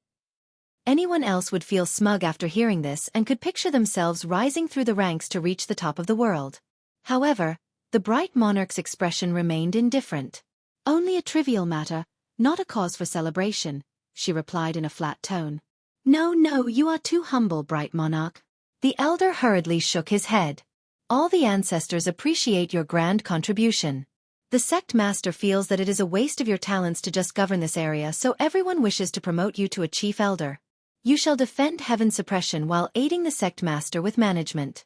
Anyone else would feel smug after hearing this and could picture themselves rising through the ranks to reach the top of the world. However, the bright monarch's expression remained indifferent. "Only a trivial matter, not a cause for celebration," she replied in a flat tone. No, you are too humble, bright monarch." The elder hurriedly shook his head. "All the ancestors appreciate your grand contribution. The sect master feels that it is a waste of your talents to just govern this area, so everyone wishes to promote you to a chief elder. You shall defend heaven suppression while aiding the sect master with management."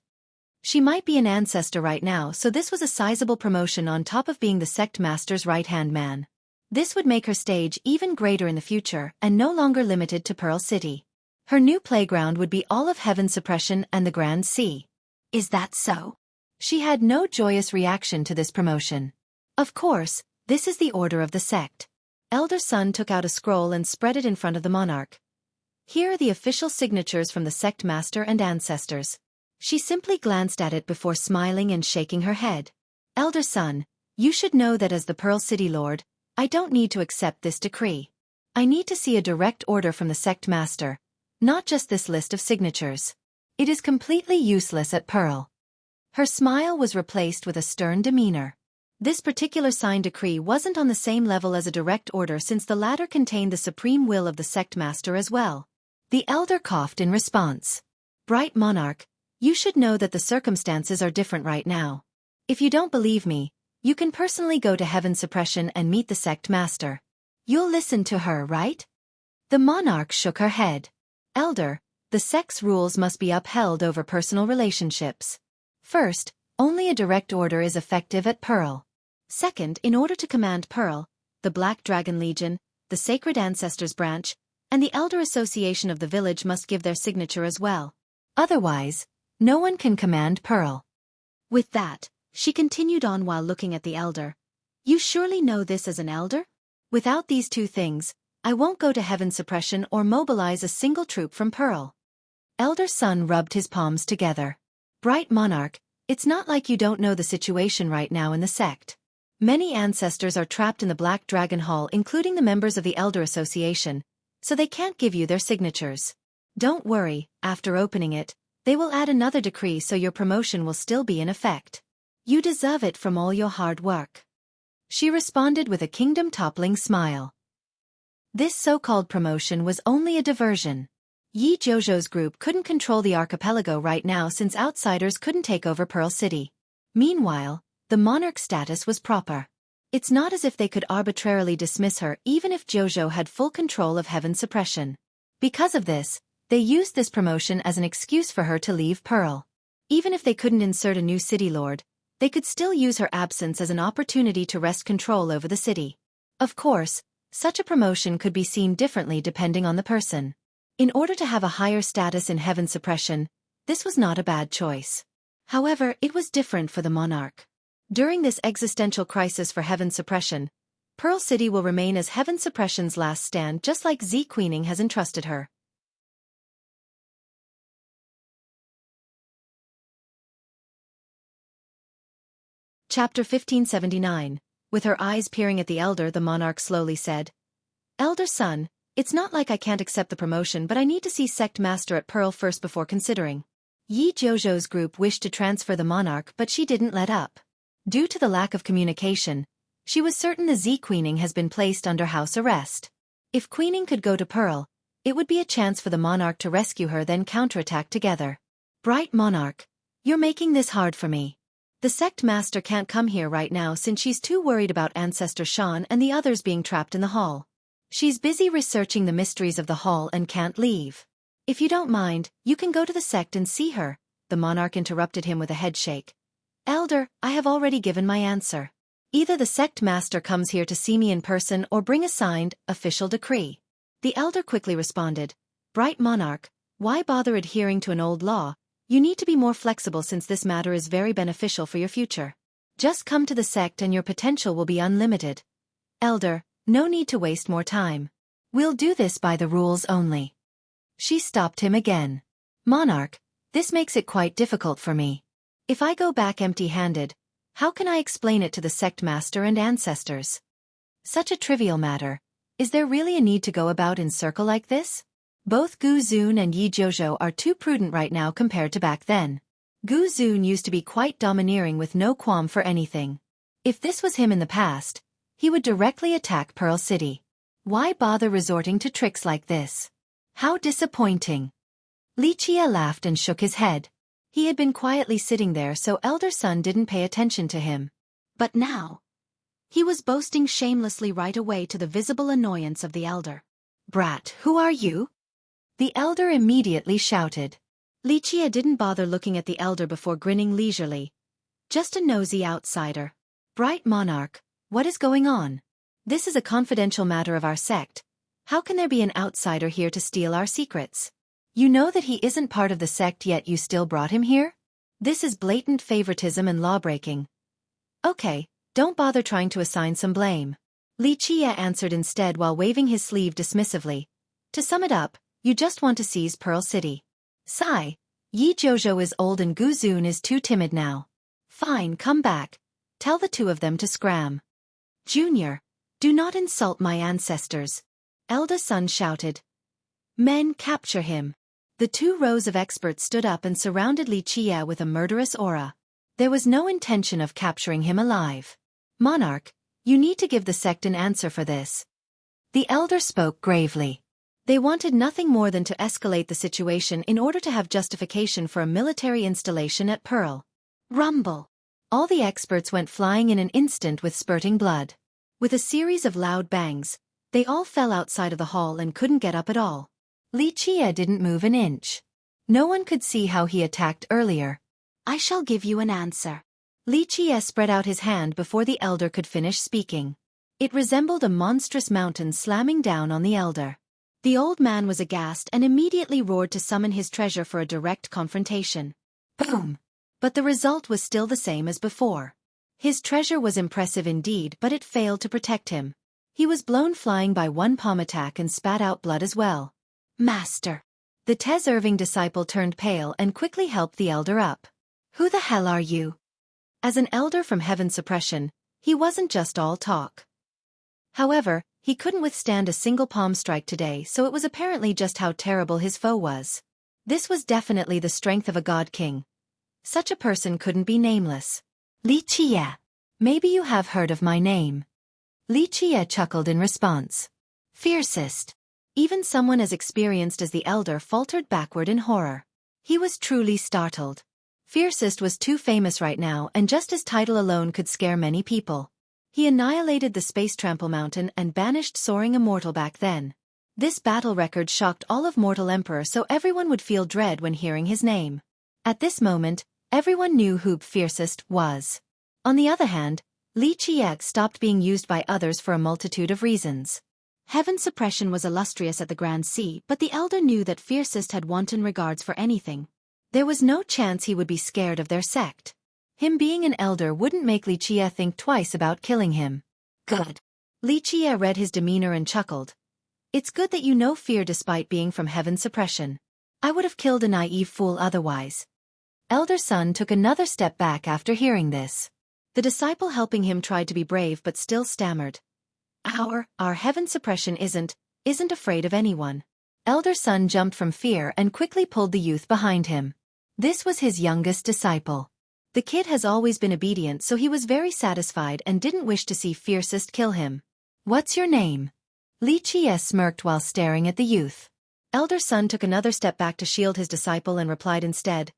She might be an ancestor right now, so this was a sizable promotion on top of being the sect master's right-hand man. This would make her stage even greater in the future and no longer limited to Pearl City. Her new playground would be all of heaven suppression and the Grand Sea. "Is that so?" She had no joyous reaction to this promotion. "Of course, this is the order of the sect." Elder Sun took out a scroll and spread it in front of the monarch. "Here are the official signatures from the sect master and ancestors." She simply glanced at it before smiling and shaking her head. "Elder Sun, you should know that as the Pearl City Lord, I don't need to accept this decree. I need to see a direct order from the sect master, not just this list of signatures. It is completely useless at Pearl." Her smile was replaced with a stern demeanor. This particular signed decree wasn't on the same level as a direct order since the latter contained the supreme will of the sect master as well. The elder coughed in response. "Bright monarch, you should know that the circumstances are different right now. If you don't believe me, you can personally go to heaven suppression and meet the sect master. You'll listen to her, right?" The monarch shook her head. "Elder, the sect's rules must be upheld over personal relationships. First, only a direct order is effective at Pearl. Second, in order to command Pearl, the Black Dragon Legion, the Sacred Ancestors Branch, and the Elder Association of the village must give their signature as well. Otherwise, no one can command Pearl." With that, she continued on while looking at the elder. "You surely know this as an elder? Without these two things, I won't go to heaven suppression or mobilize a single troop from Pearl." Elder Sun rubbed his palms together. "Bright monarch, it's not like you don't know the situation right now in the sect. Many ancestors are trapped in the Black Dragon Hall, including the members of the Elder Association, so they can't give you their signatures. Don't worry, after opening it, they will add another decree so your promotion will still be in effect. You deserve it from all your hard work." She responded with a kingdom-toppling smile. This so-called promotion was only a diversion. Yi Jojo's group couldn't control the archipelago right now since outsiders couldn't take over Pearl City. Meanwhile, the monarch's status was proper. It's not as if they could arbitrarily dismiss her even if Jojo had full control of heaven suppression. Because of this, they used this promotion as an excuse for her to leave Pearl. Even if they couldn't insert a new city lord, they could still use her absence as an opportunity to wrest control over the city. Of course, such a promotion could be seen differently depending on the person. In order to have a higher status in heaven suppression, this was not a bad choice. However, it was different for the monarch. During this existential crisis for heaven suppression, Pearl City will remain as heaven suppression's last stand, just like Xueqi has entrusted her. Chapter 1579. With her eyes peering at the elder, the monarch slowly said, "Elder Sun, it's not like I can't accept the promotion, but I need to see sect master at Pearl first before considering." Yi Jojo's group wished to transfer the monarch, but she didn't let up. Due to the lack of communication, she was certain the Xueqi has been placed under house arrest. If Queening could go to Pearl, it would be a chance for the monarch to rescue her, then counterattack together. "Bright monarch, you're making this hard for me. The sect master can't come here right now since she's too worried about Ancestor Shan and the others being trapped in the hall. She's busy researching the mysteries of the hall and can't leave. If you don't mind, you can go to the sect and see her, the monarch interrupted him with a headshake. Elder, I have already given my answer. Either the sect master comes here to see me in person or bring a signed, official decree. The elder quickly responded, Bright monarch, why bother adhering to an old law? You need to be more flexible since this matter is very beneficial for your future. Just come to the sect and your potential will be unlimited. Elder, no need to waste more time. We'll do this by the rules only. She stopped him again. Monarch, this makes it quite difficult for me. If I go back empty-handed, how can I explain it to the sect master and ancestors? Such a trivial matter. Is there really a need to go about in circle like this? Both Gu Zun and Yi Jojo are too prudent right now compared to back then. Gu Zun used to be quite domineering with no qualm for anything. If this was him in the past, he would directly attack Pearl City. Why bother resorting to tricks like this? How disappointing. Li Qie laughed and shook his head. He had been quietly sitting there so elder son didn't pay attention to him. But now, he was boasting shamelessly right away to the visible annoyance of the elder. Brat, who are you? The elder immediately shouted. Li Qie didn't bother looking at the elder before grinning leisurely. Just a nosy outsider. Bright monarch, what is going on? This is a confidential matter of our sect. How can there be an outsider here to steal our secrets? You know that he isn't part of the sect yet you still brought him here? This is blatant favoritism and lawbreaking. Okay, don't bother trying to assign some blame. Li Qie answered instead while waving his sleeve dismissively. To sum it up, you just want to seize Pearl City. Sigh. Yi Jojo is old and Gu Zun is too timid now. Fine, come back. Tell the two of them to scram. Junior, do not insult my ancestors. Elder son shouted. Men, capture him. The 2 rows of experts stood up and surrounded Li Qie with a murderous aura. There was no intention of capturing him alive. Monarch, you need to give the sect an answer for this. The elder spoke gravely. They wanted nothing more than to escalate the situation in order to have justification for a military installation at Pearl. Rumble. All the experts went flying in an instant with spurting blood. With a series of loud bangs, they all fell outside of the hall and couldn't get up at all. Li Qie didn't move an inch. No one could see how he attacked earlier. I shall give you an answer. Li Qie spread out his hand before the elder could finish speaking. It resembled a monstrous mountain slamming down on the elder. The old man was aghast and immediately roared to summon his treasure for a direct confrontation. Boom! But the result was still the same as before. His treasure was impressive indeed, but it failed to protect him. He was blown flying by one palm attack and spat out blood as well. Master. The deserving disciple turned pale and quickly helped the elder up. Who the hell are you? As an elder from Heaven Suppression, he wasn't just all talk. However, he couldn't withstand a single palm strike today, so it was apparently just how terrible his foe was. This was definitely the strength of a god king. Such a person couldn't be nameless. Li Qie. Maybe you have heard of my name. Li Qie chuckled in response. Fiercest. Even someone as experienced as the elder faltered backward in horror. He was truly startled. Fiercest was too famous right now, and just his title alone could scare many people. He annihilated the Space Trample Mountain and banished Soaring Immortal back then. This battle record shocked all of Mortal Emperor, so everyone would feel dread when hearing his name. At this moment, everyone knew who Fiercest was. On the other hand, Li Qie stopped being used by others for a multitude of reasons. Heaven Suppression was illustrious at the Grand Sea, but the elder knew that Fiercest had wanton regards for anything. There was no chance he would be scared of their sect. Him being an elder wouldn't make Li Qie think twice about killing him. Good. Li Qie read his demeanor and chuckled. It's good that you know fear despite being from Heaven Suppression. I would have killed a naive fool otherwise. Elder son took another step back after hearing this. The disciple helping him tried to be brave but still stammered. Our Heaven Suppression isn't afraid of anyone. Elder son jumped from fear and quickly pulled the youth behind him. This was his youngest disciple. The kid has always been obedient, so he was very satisfied and didn't wish to see Fiercest kill him. What's your name? Li Qie smirked while staring at the youth. Elder son took another step back to shield his disciple and replied instead.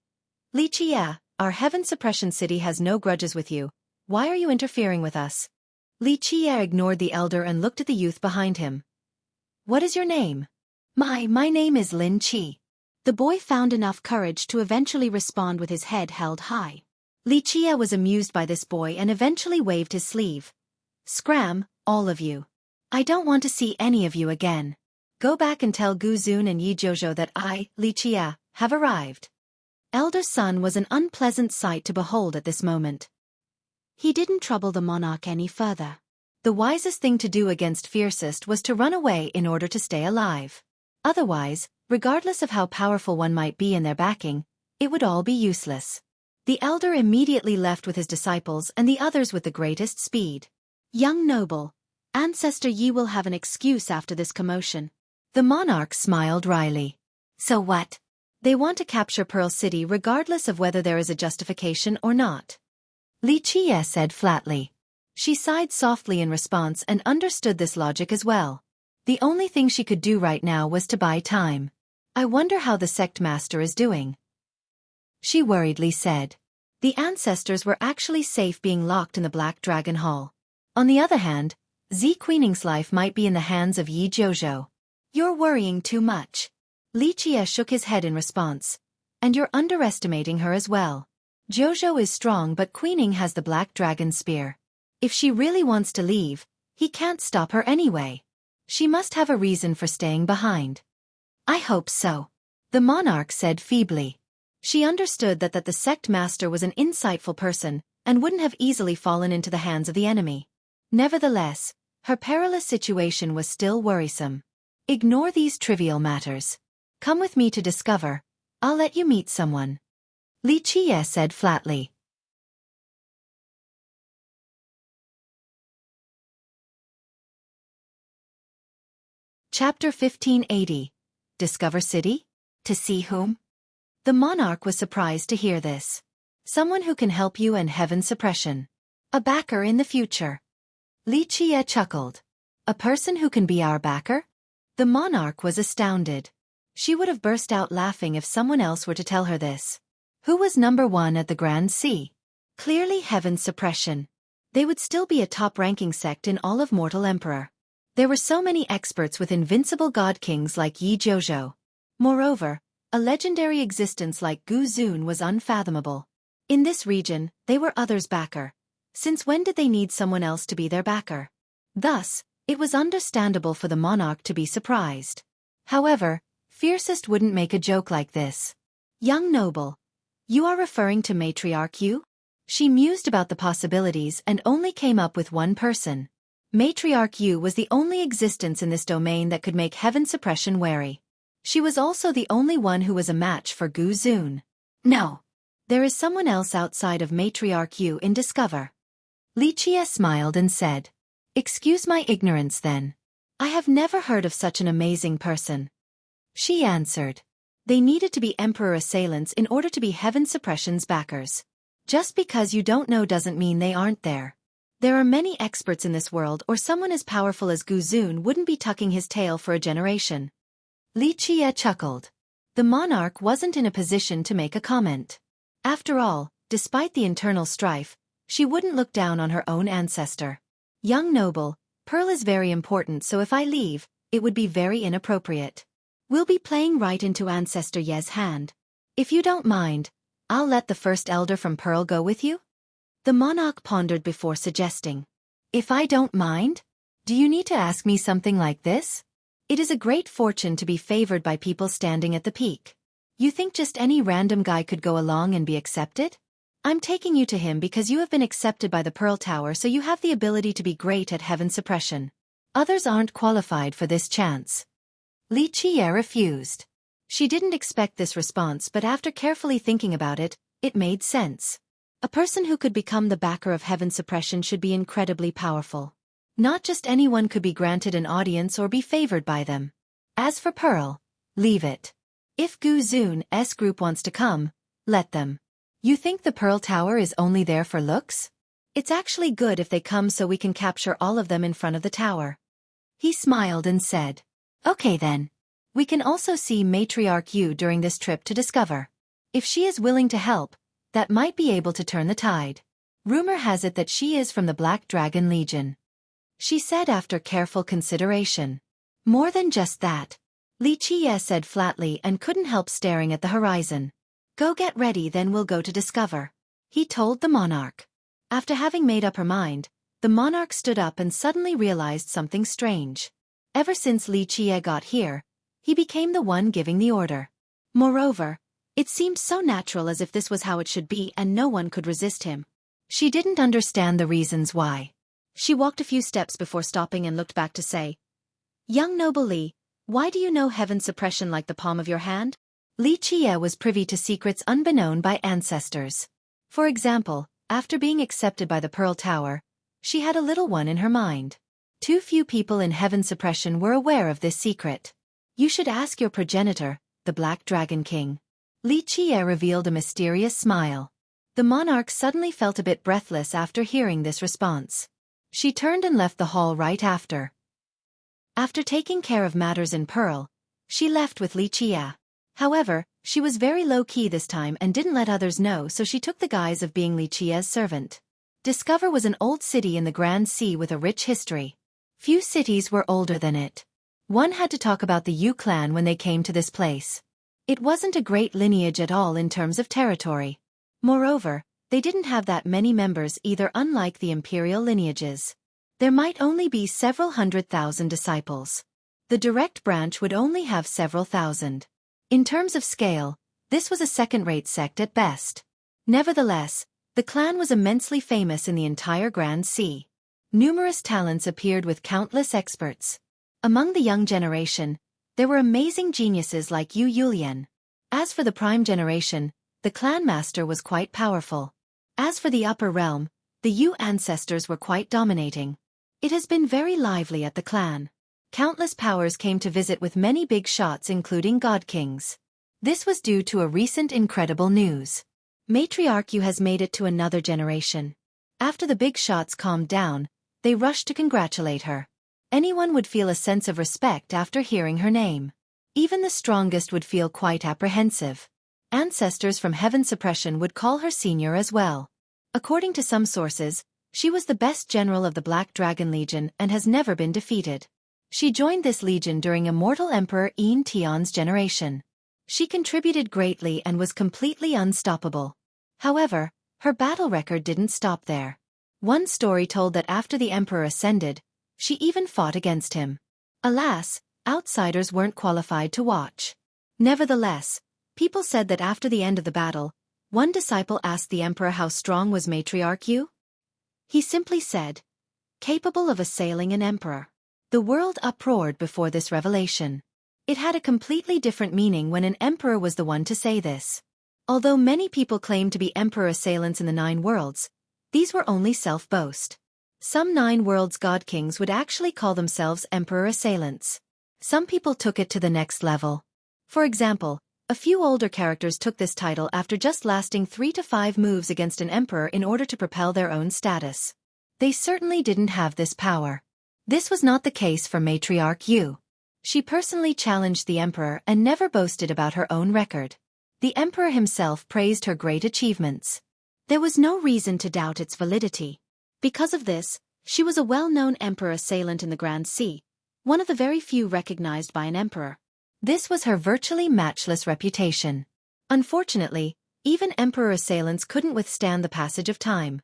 Li Qie, our Heaven Suppression city has no grudges with you. Why are you interfering with us? Li Qie ignored the elder and looked at the youth behind him. What is your name? My name is Lin Qi.
The boy found enough courage to eventually respond with his head held high. Li Chia was amused by this boy and eventually waved his sleeve. "Scram, all of you. I don't want to see any of you again. Go back and tell Gu Zun and Yi Jojo that I, Li Chia, have arrived." Elder son was an unpleasant sight to behold at this moment. He didn't trouble the monarch any further. The wisest thing to do against fiercest was to run away in order to stay alive. Otherwise, regardless of how powerful one might be in their backing, it would all be useless. The elder immediately left with his disciples and the others with the greatest speed. "Young noble, Ancestor Yi will have an excuse after this commotion." The monarch smiled wryly. "So what? They want to capture Pearl City regardless of whether there is a justification or not," Li Chia said flatly. She sighed softly in response and understood this logic as well. The only thing she could do right now was to buy time. "I wonder how the sect master is doing," she worriedly said. The ancestors were actually safe being locked in the Black Dragon Hall. On the other hand, Xueqi's life might be in the hands of Yi Jojo. "You're worrying too much." Li Chia shook his head in response. "And you're underestimating her as well. Jojo is strong but Queening has the Black Dragon Spear. If she really wants to leave, he can't stop her anyway. She must have a reason for staying behind." "I hope so," the monarch said feebly. She understood that the sect master was an insightful person and wouldn't have easily fallen into the hands of the enemy. Nevertheless, her perilous situation was still worrisome. "Ignore these trivial matters. Come with me to discover. I'll let you meet someone," Li Chia said flatly. Chapter 1580. Discover City? To see whom? The monarch was surprised to hear this. "Someone who can help you and heaven suppression. A backer in the future." Li Chia chuckled. "A person who can be our backer?" The monarch was astounded. She would have burst out laughing if someone else were to tell her this. Who was number one at the Grand Sea? Clearly heaven suppression. They would still be a top-ranking sect in all of Mortal Emperor. There were so many experts with invincible god kings like Yi Jojo. Moreover, a legendary existence like Gu Zun was unfathomable. In this region, they were others' backer. Since when did they need someone else to be their backer? Thus, it was understandable for the monarch to be surprised. However, fiercest wouldn't make a joke like this. "Young noble, you are referring to Matriarch Yu?" She mused about the possibilities and only came up with one person. Matriarch Yu was the only existence in this domain that could make heaven suppression wary. She was also the only one who was a match for Gu Zun. "No. There is someone else outside of Matriarch Yu in Discover." Li Chia smiled and said. "Excuse my ignorance then. I have never heard of such an amazing person." She answered. "They needed to be Emperor assailants in order to be heaven suppression's backers. Just because you don't know doesn't mean they aren't there. There are many experts in this world or someone as powerful as Gu Zun wouldn't be tucking his tail for a generation." Li Chia chuckled. The monarch wasn't in a position to make a comment. After all, despite the internal strife, she wouldn't look down on her own ancestor. "Young noble, Pearl is very important, so if I leave, it would be very inappropriate. We'll be playing right into Ancestor Ye's hand. If you don't mind, I'll let the first elder from Pearl go with you?" The monarch pondered before suggesting. "If I don't mind? Do you need to ask me something like this? It is a great fortune to be favored by people standing at the peak. You think just any random guy could go along and be accepted? I'm taking you to him because you have been accepted by the Pearl Tower, so you have the ability to be great at heaven suppression. Others aren't qualified for this chance." Li Chia refused. She didn't expect this response, but after carefully thinking about it, it made sense. A person who could become the backer of heaven suppression should be incredibly powerful. Not just anyone could be granted an audience or be favored by them. As for Pearl, leave it. If Gu Zun's group wants to come, let them. You think the Pearl Tower is only there for looks? It's actually good if they come so we can capture all of them in front of the tower. He smiled and said. Okay then. We can also see Matriarch Yu during this trip to Discover. If she is willing to help, that might be able to turn the tide. Rumor has it that she is from the Black Dragon Legion," she said after careful consideration. "More than just that.
Li Qiye said flatly and couldn't help staring at the horizon. Go get ready, then we'll go to discover, he told the monarch. After having made up her mind, the monarch stood up and suddenly realized something strange. Ever since Li Qiye got here, he became the one giving the order. Moreover, it seemed so natural, as if this was how it should be and no one could resist him. She didn't understand the reasons why. She walked a few steps before stopping and looked back to say, Young noble Li, why do you know heaven's suppression like the palm of your hand? Li Qiye was privy to secrets unbeknown by ancestors. For example, after being accepted by the Pearl Tower, she had a little one in her mind. Too few people in heaven's suppression were aware of this secret. You should ask your progenitor, the Black Dragon King. Li Qiye revealed a mysterious smile. The monarch suddenly felt a bit breathless after hearing this response. She turned and left the hall right after. After taking care of matters in Pearl, she left with Li Qiye. However, she was very low-key this time and didn't let others know, so she took the guise of being Li Qiye's servant. Discover was an old city in the Grand Sea with a rich history. Few cities were older than it. One had to talk about the Yu clan when they came to this place. It wasn't a great lineage at all in terms of territory. Moreover, they didn't have that many members either, unlike the imperial lineages. There might only be several 100,000 disciples. The direct branch would only have several thousand. In terms of scale, this was a second-rate sect at best. Nevertheless, the clan was immensely famous in the entire Grand Sea. Numerous talents appeared with countless experts. Among the young generation, there were amazing geniuses like Yu Yulian. As for the prime generation, the clan master was quite powerful. As for the upper realm, the Yu ancestors were quite dominating. It has been very lively at the clan. Countless powers came to visit with many big shots, including god kings. This was due to a recent incredible news. Matriarch Yu has made it to another generation. After the big shots calmed down, they rushed to congratulate her. Anyone would feel a sense of respect after hearing her name. Even the strongest would feel quite apprehensive. Ancestors from heaven suppression would call her senior as well. According to some sources, she was the best general of the Black Dragon Legion and has never been defeated. She joined this legion during Immortal Emperor Yin Tian's generation. She contributed greatly and was completely unstoppable. However, her battle record didn't stop there. One story told that after the emperor ascended, she even fought against him. Alas, outsiders weren't qualified to watch. Nevertheless, people said that after the end of the battle, one disciple asked the emperor how strong was Matriarch Yu. He simply said, capable of assailing an emperor. The world uproared before this revelation. It had a completely different meaning when an emperor was the one to say this. Although many people claim to be emperor assailants in the 9 worlds, these were only self-boast. Some 9 worlds god kings would actually call themselves emperor assailants. Some people took it to the next level. For example, a few older characters took this title after just lasting 3 to 5 moves against an emperor in order to propel their own status. They certainly didn't have this power. This was not the case for Matriarch Yu. She personally challenged the emperor and never boasted about her own record. The emperor himself praised her great achievements. There was no reason to doubt its validity. Because of this, she was a well-known emperor assailant in the Grand Sea, one of the very few recognized by an emperor. This was her virtually matchless reputation. Unfortunately, even emperor assailants couldn't withstand the passage of time.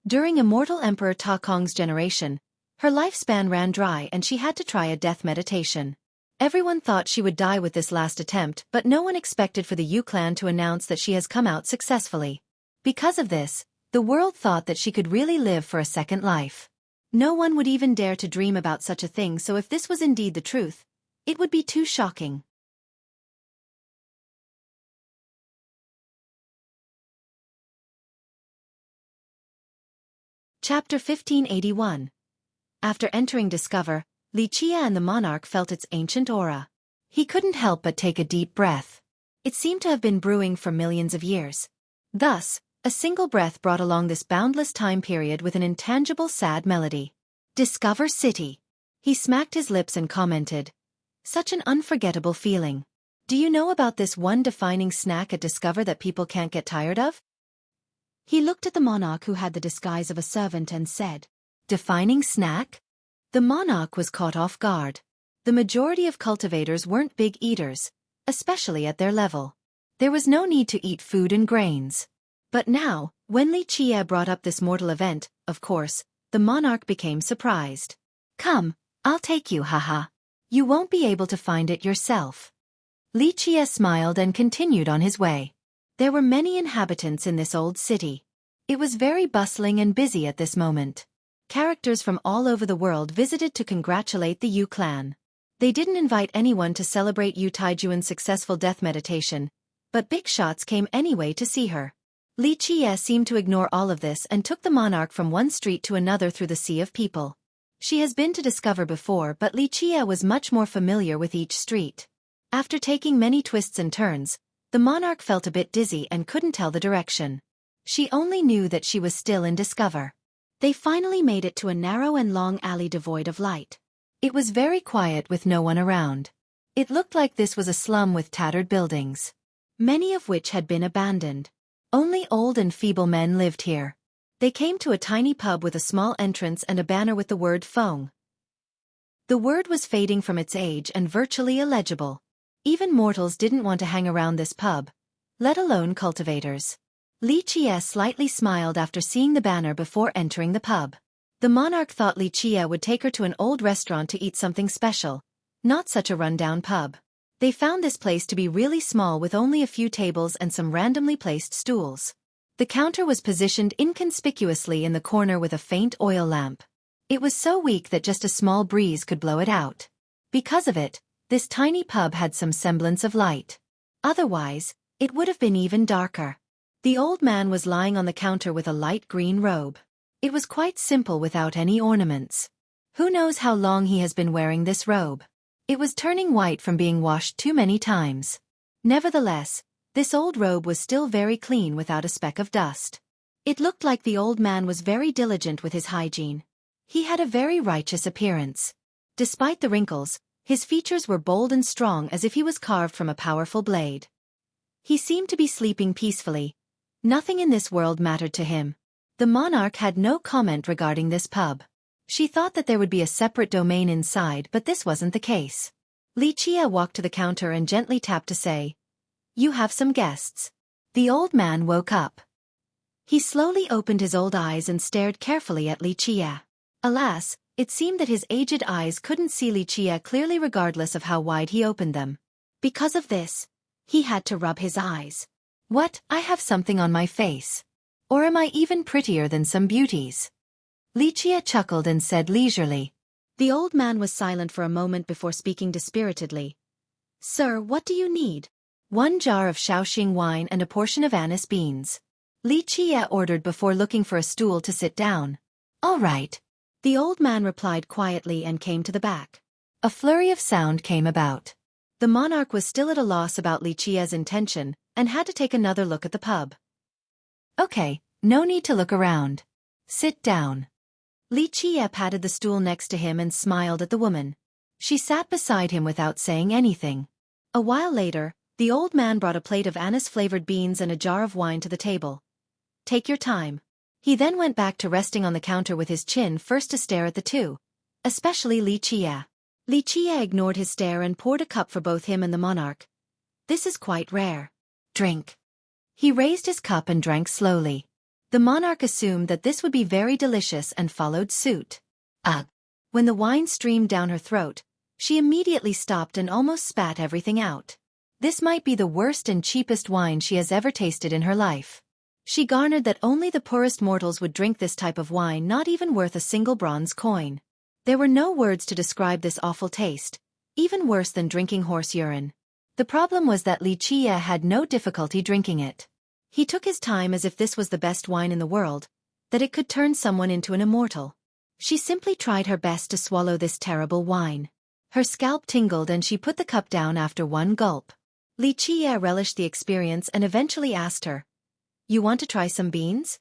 During Immortal Emperor Ta Kong's generation, her lifespan ran dry and she had to try a death meditation. Everyone thought she would die with this last attempt, but no one expected for the Yu clan to announce that she has come out successfully. Because of this, the world thought that she could really live for a second life. No one would even dare to dream about such a thing, so if this was indeed the truth, it would be too shocking. Chapter 1581. After entering Discover, Li Qiye and the monarch felt its ancient aura. He couldn't help but take a deep breath. It seemed to have been brewing for millions of years. Thus, a single breath brought along this boundless time period with an intangible sad melody. Discover City. He smacked his lips and commented, such an unforgettable feeling. Do you know about this one defining snack at Discover that people can't get tired of? He looked at the monarch who had the disguise of a servant and said, defining snack? The monarch was caught off guard. The The majority of cultivators weren't big eaters, especially at their level. There was no need to eat food and grains. But now, when Li Qie brought up this mortal event, of course, the monarch became surprised. Come, I'll take you, haha. You won't be able to find it yourself. Li Qie smiled and continued on his way. There were many inhabitants in this old city. It was very bustling and busy at this moment. Characters from all over the world visited to congratulate the Yu clan. They didn't invite anyone to celebrate Yu Taijuan's successful death meditation, but big shots came anyway to see her. Li Qie seemed to ignore all of this and took the monarch from one street to another through the sea of people. She has been to discover before, but Li Qie was much more familiar with each street. After taking many twists and turns, the monarch felt a bit dizzy and couldn't tell the direction. She only knew that she was still in discover. They finally made it to a narrow and long alley devoid of light. It was very quiet with no one around. It looked like this was a slum with tattered buildings, many of which had been abandoned. Only old and feeble men lived here. They came to a tiny pub with a small entrance and a banner with the word Feng. The word was fading from its age and virtually illegible. Even mortals didn't want to hang around this pub, let alone cultivators. Li Qie slightly smiled after seeing the banner before entering the pub. The monarch thought Li Qie would take her to an old restaurant to eat something special, not such a rundown pub. They found this place to be really small with only a few tables and some randomly placed stools. The counter was positioned inconspicuously in the corner with a faint oil lamp. It was so weak that just a small breeze could blow it out. Because of it, this tiny pub had some semblance of light. Otherwise, it would have been even darker. The old man was lying on the counter with a light green robe. It was quite simple without any ornaments. Who knows how long he has been wearing this robe? It was turning white from being washed too many times. Nevertheless, this old robe was still very clean without a speck of dust. It looked like the old man was very diligent with his hygiene. He had a very righteous appearance. Despite the wrinkles, his features were bold and strong as if he was carved from a powerful blade. He seemed to be sleeping peacefully. Nothing in this world mattered to him. The monarch had no comment regarding this pub. She thought that there would be a separate domain inside, but this wasn't the case. Li Qie walked to the counter and gently tapped to say, "You have some guests." The old man woke up. He slowly opened his old eyes and stared carefully at Li Qie. Alas, it seemed that his aged eyes couldn't see Li Qie clearly regardless of how wide he opened them. Because of this, he had to rub his eyes. What, I have something on my face? Or am I even prettier than some beauties? Li Qie chuckled and said leisurely. The old man was silent for a moment before speaking dispiritedly. "Sir, what do you need?" "1 jar of Shaoxing wine and a portion of anise beans," Li Qie ordered before looking for a stool to sit down. "All right," the old man replied quietly and came to the back. A flurry of sound came about. The monarch was still at a loss about Li Qie's intention and had to take another look at the pub. "Okay, no need to look around. Sit down." Li Qie patted the stool next to him and smiled at the woman. She sat beside him without saying anything. A while later, the old man brought a plate of anise-flavored beans and a jar of wine to the table. "Take your time." He then went back to resting on the counter with his chin first to stare at the two, especially Li Qie. Li Qie ignored his stare and poured a cup for both him and the monarch. "This is quite rare. Drink." He raised his cup and drank slowly. The monarch assumed that this would be very delicious and followed suit. Ugh! When the wine streamed down her throat, she immediately stopped and almost spat everything out. This might be the worst and cheapest wine she has ever tasted in her life. She garnered that only the poorest mortals would drink this type of wine, not even worth a single bronze coin. There were no words to describe this awful taste, even worse than drinking horse urine. The problem was that Li Qie had no difficulty drinking it. He took his time as if this was the best wine in the world, that it could turn someone into an immortal. She simply tried her best to swallow this terrible wine. Her scalp tingled and she put the cup down after one gulp. Li Qie relished the experience and eventually asked her, "You want to try some beans?"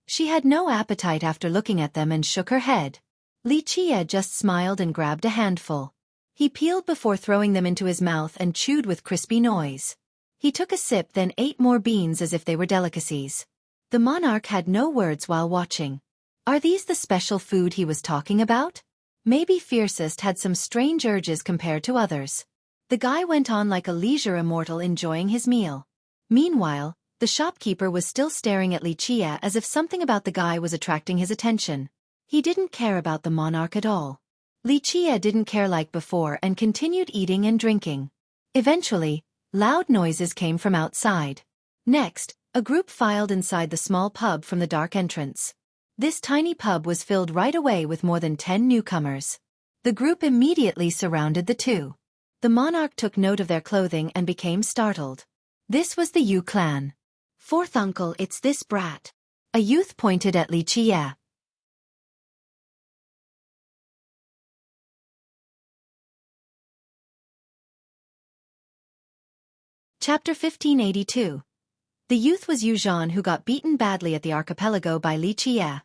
She had no appetite after looking at them and shook her head. Li Qie just smiled and grabbed a handful. He peeled before throwing them into his mouth and chewed with crispy noise. He took a sip then ate more beans as if they were delicacies. The monarch had no words while watching. Are these the special food he was talking about? Maybe Fiercest had some strange urges compared to others. The guy went on like a leisure immortal enjoying his meal. Meanwhile, the shopkeeper was still staring at Li Chia as if something about the guy was attracting his attention. He didn't care about the monarch at all. Li Chia didn't care like before and continued eating and drinking. Eventually, loud noises came from outside. Next, a group filed inside the small pub from the dark entrance. This tiny pub was filled right away with more than 10 newcomers. The group immediately surrounded the two. The monarch took note of their clothing and became startled. This was the Yu clan. "Fourth uncle, it's this brat." A youth pointed at Li Chia. Chapter 1582. The youth was Yu Zhan, who got beaten badly at the archipelago by Li Chia.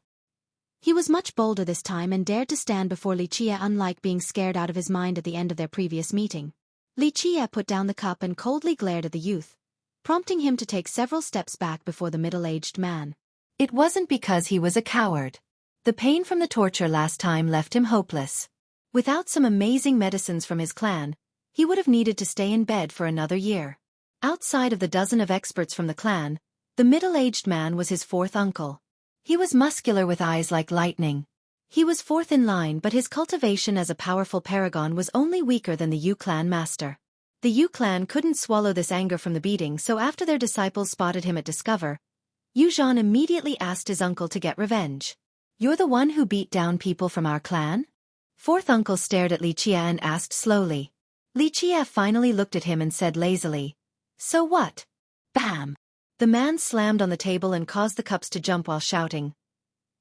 He was much bolder this time and dared to stand before Li Chia, unlike being scared out of his mind at the end of their previous meeting. Li Chia put down the cup and coldly glared at the youth, prompting him to take several steps back before the middle-aged man. It wasn't because he was a coward. The pain from the torture last time left him hopeless. Without some amazing medicines from his clan, he would have needed to stay in bed for another year. Outside of the dozen of experts from the clan, the middle-aged man was his fourth uncle. He was muscular with eyes like lightning. He was fourth in line, but his cultivation as a powerful paragon was only weaker than the Yu clan master. The Yu clan couldn't swallow this anger from the beating, so after their disciples spotted him at Discover, Yu Zhan immediately asked his uncle to get revenge. "You're the one who beat down people from our clan?" Fourth uncle stared at Li Chia and asked slowly. Li Chia finally looked at him and said lazily, "So what?" Bam! The man slammed on the table and caused the cups to jump while shouting,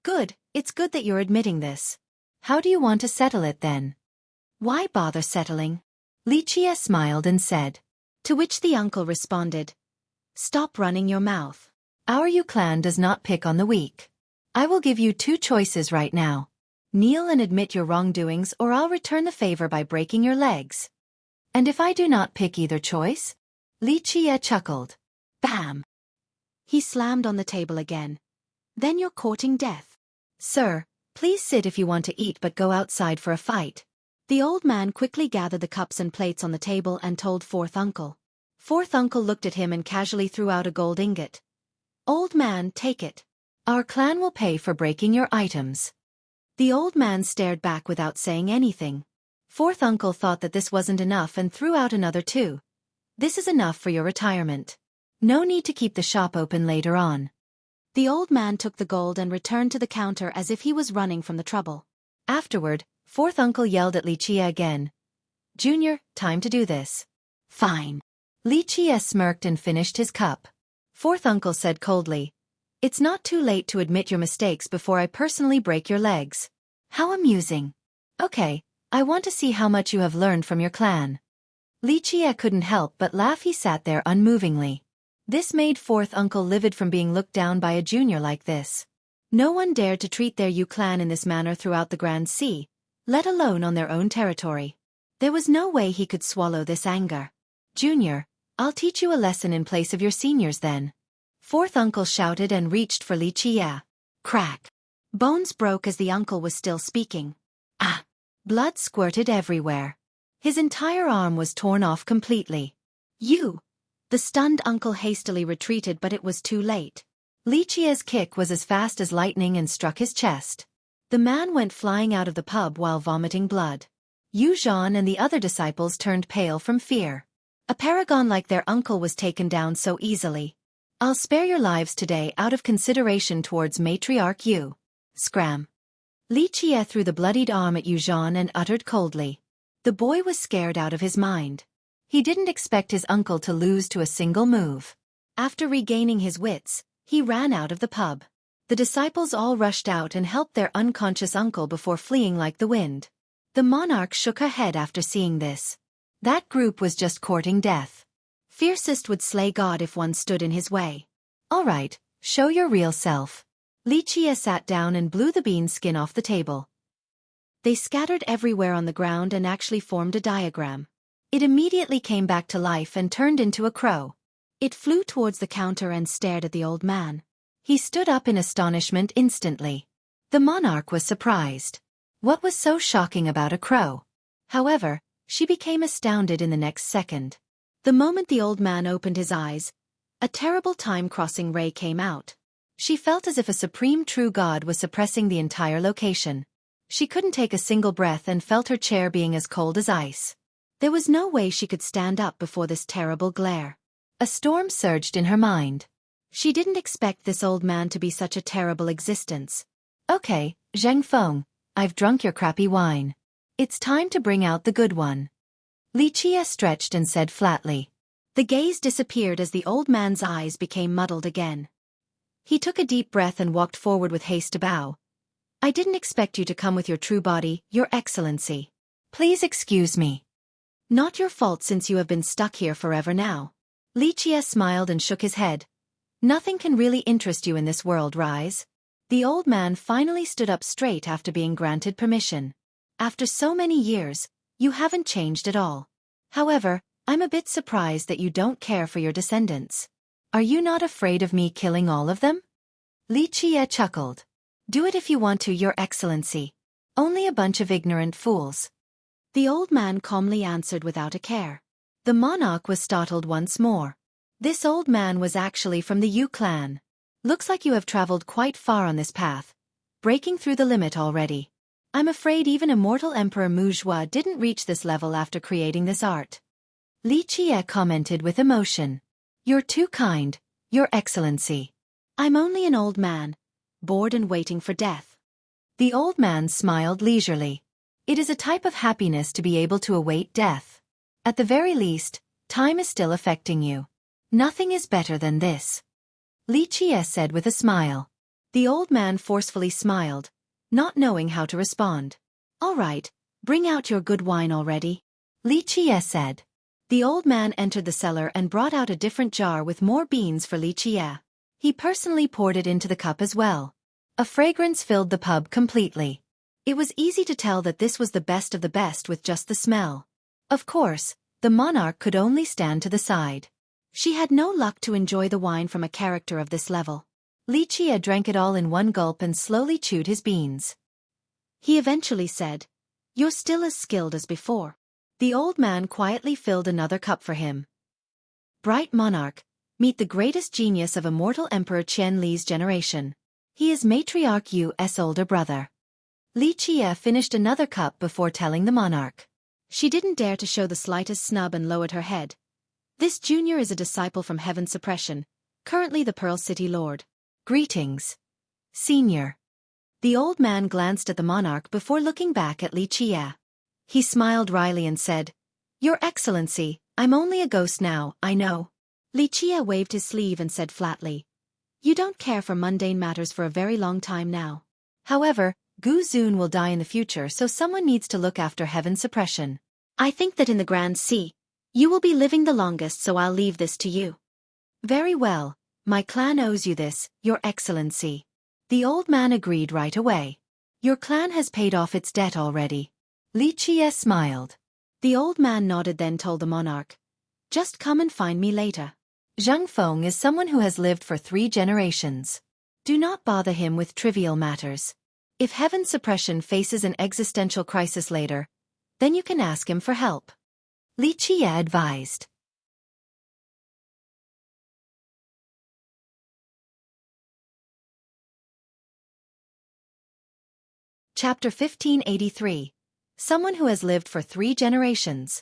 "Good, it's good that you're admitting this. How do you want to settle it then?" "Why bother settling?" Li Chia smiled and said. To which the uncle responded, "Stop running your mouth. Our Yu clan does not pick on the weak. I will give you two choices right now. Kneel and admit your wrongdoings, or I'll return the favor by breaking your legs." "And if I do not pick either choice?" Li Chia chuckled. Bam! He slammed on the table again. "Then you're courting death." "Sir, please sit if you want to eat, but go outside for a fight." The old man quickly gathered the cups and plates on the table and told fourth uncle. Fourth uncle looked at him and casually threw out a gold ingot. "Old man, take it. Our clan will pay for breaking your items." The old man stared back without saying anything. Fourth uncle thought that this wasn't enough and threw out another two. "This is enough for your retirement. No need to keep the shop open later on." The old man took the gold and returned to the counter as if he was running from the trouble. Afterward, fourth uncle yelled at Li Chia again. "Junior, time to do this." "Fine." Li Chia smirked and finished his cup. Fourth uncle said coldly, "It's not too late to admit your mistakes before I personally break your legs." "How amusing. Okay, I want to see how much you have learned from your clan." Li Chia couldn't help but laugh. He sat there unmovingly. This made fourth uncle livid from being looked down by a junior like this. No one dared to treat their Yu clan in this manner throughout the Grand Sea, let alone on their own territory. There was no way he could swallow this anger. "Junior, I'll teach you a lesson in place of your seniors then." Fourth uncle shouted and reached for Li Chia. Crack! Bones broke as the uncle was still speaking. Ah! Blood squirted everywhere. His entire arm was torn off completely. "You!" The stunned uncle hastily retreated, but it was too late. Li Chia's kick was as fast as lightning and struck his chest. The man went flying out of the pub while vomiting blood. Yu Zhan and the other disciples turned pale from fear. A paragon like their uncle was taken down so easily. "I'll spare your lives today out of consideration towards Matriarch Yu." Scram! Li Chia threw the bloodied arm at Yu Zhan and uttered coldly. The boy was scared out of his mind. He didn't expect his uncle to lose to a single move. After regaining his wits, he ran out of the pub. The disciples all rushed out and helped their unconscious uncle before fleeing like the wind. The monarch shook her head after seeing this. That group was just courting death. Fiercest would slay God if one stood in his way. "All right, show your real self." Li Chia sat down and blew the bean skin off the table. They scattered everywhere on the ground and actually formed a diagram. It immediately came back to life and turned into a crow. It flew towards the counter and stared at the old man. He stood up in astonishment instantly. The monarch was surprised.
What was so shocking about a crow? However, she became astounded in the next second. The moment the old man opened his eyes, a terrible time-crossing ray came out. She felt as if a supreme true god was suppressing the entire location. She couldn't take a single breath and felt her chair being as cold as ice. There was no way she could stand up before this terrible glare. A storm surged in her mind. She didn't expect this old man to be such a terrible existence. Okay, Zheng Feng, I've drunk your crappy wine. It's time to bring out the good one. Li Chia stretched and said flatly. The gaze disappeared as the old man's eyes became muddled again. He took a deep breath and walked forward with haste to bow. I didn't expect you to come with your true body, Your Excellency. Please excuse me. Not your fault since you have been stuck here forever now. Li Chia smiled and shook his head. Nothing can really interest you in this world, Rise. The old man finally stood up straight after being granted permission. After so many years, you haven't changed at all. However, I'm a bit surprised that you don't care for your descendants. Are you not afraid of me killing all of them? Li Chia chuckled. Do it if you want to, Your Excellency. Only a bunch of ignorant fools. The old man calmly answered without a care. The monarch was startled once more. This old man was actually from the Yu clan. Looks like you have traveled quite far on this path, breaking through the limit already. I'm afraid even immortal Emperor Muzhua didn't reach this level after creating this art. Li Chia commented with emotion. You're too kind, Your Excellency. I'm only an old man, bored and waiting for death. The old man smiled leisurely. It is a type of happiness to be able to await death. At the very least, time is still affecting you. Nothing is better than this. Li Chia said with a smile. The old man forcefully smiled, not knowing how to respond. All right, bring out your good wine already. Li Chia said. The old man entered the cellar and brought out a different jar with more beans for Li Chia. He personally poured it into the cup as well. A fragrance filled the pub completely. It was easy to tell that this was the best of the best with just the smell. Of course, the monarch could only stand to the side. She had no luck to enjoy the wine from a character of this level. Li Chia drank it all in one gulp and slowly chewed his beans. He eventually said, You're still as skilled as before. The old man quietly filled another cup for him. Bright monarch, meet the greatest genius of immortal Emperor Qian Li's generation. He is Matriarch Yu's older brother. Li Chia finished another cup before telling the monarch. She didn't dare to show the slightest snub and lowered her head. This junior is a disciple from Heaven's Suppression, currently the Pearl City Lord. Greetings, Senior. The old man glanced at the monarch before looking back at Li Chia. He smiled wryly and said, Your Excellency, I'm only a ghost now, I know. Li Chia waved his sleeve and said flatly, You don't care for mundane matters for a very long time now. However, Gu Zun will die in the future, so someone needs to look after Heaven's Suppression. I think that in the Grand Sea, you will be living the longest, so I'll leave this to you. Very well, my clan owes you this, Your Excellency. The old man agreed right away. Your clan has paid off its debt already. Li Chia smiled. The old man nodded, then told the monarch, Just come and find me later. Zheng Feng is someone who has lived for 3 generations. Do not bother him with trivial matters. If Heaven's Suppression faces an existential crisis later, then you can ask him for help. Li Chia advised. Chapter 1583. Someone who has lived for 3 generations.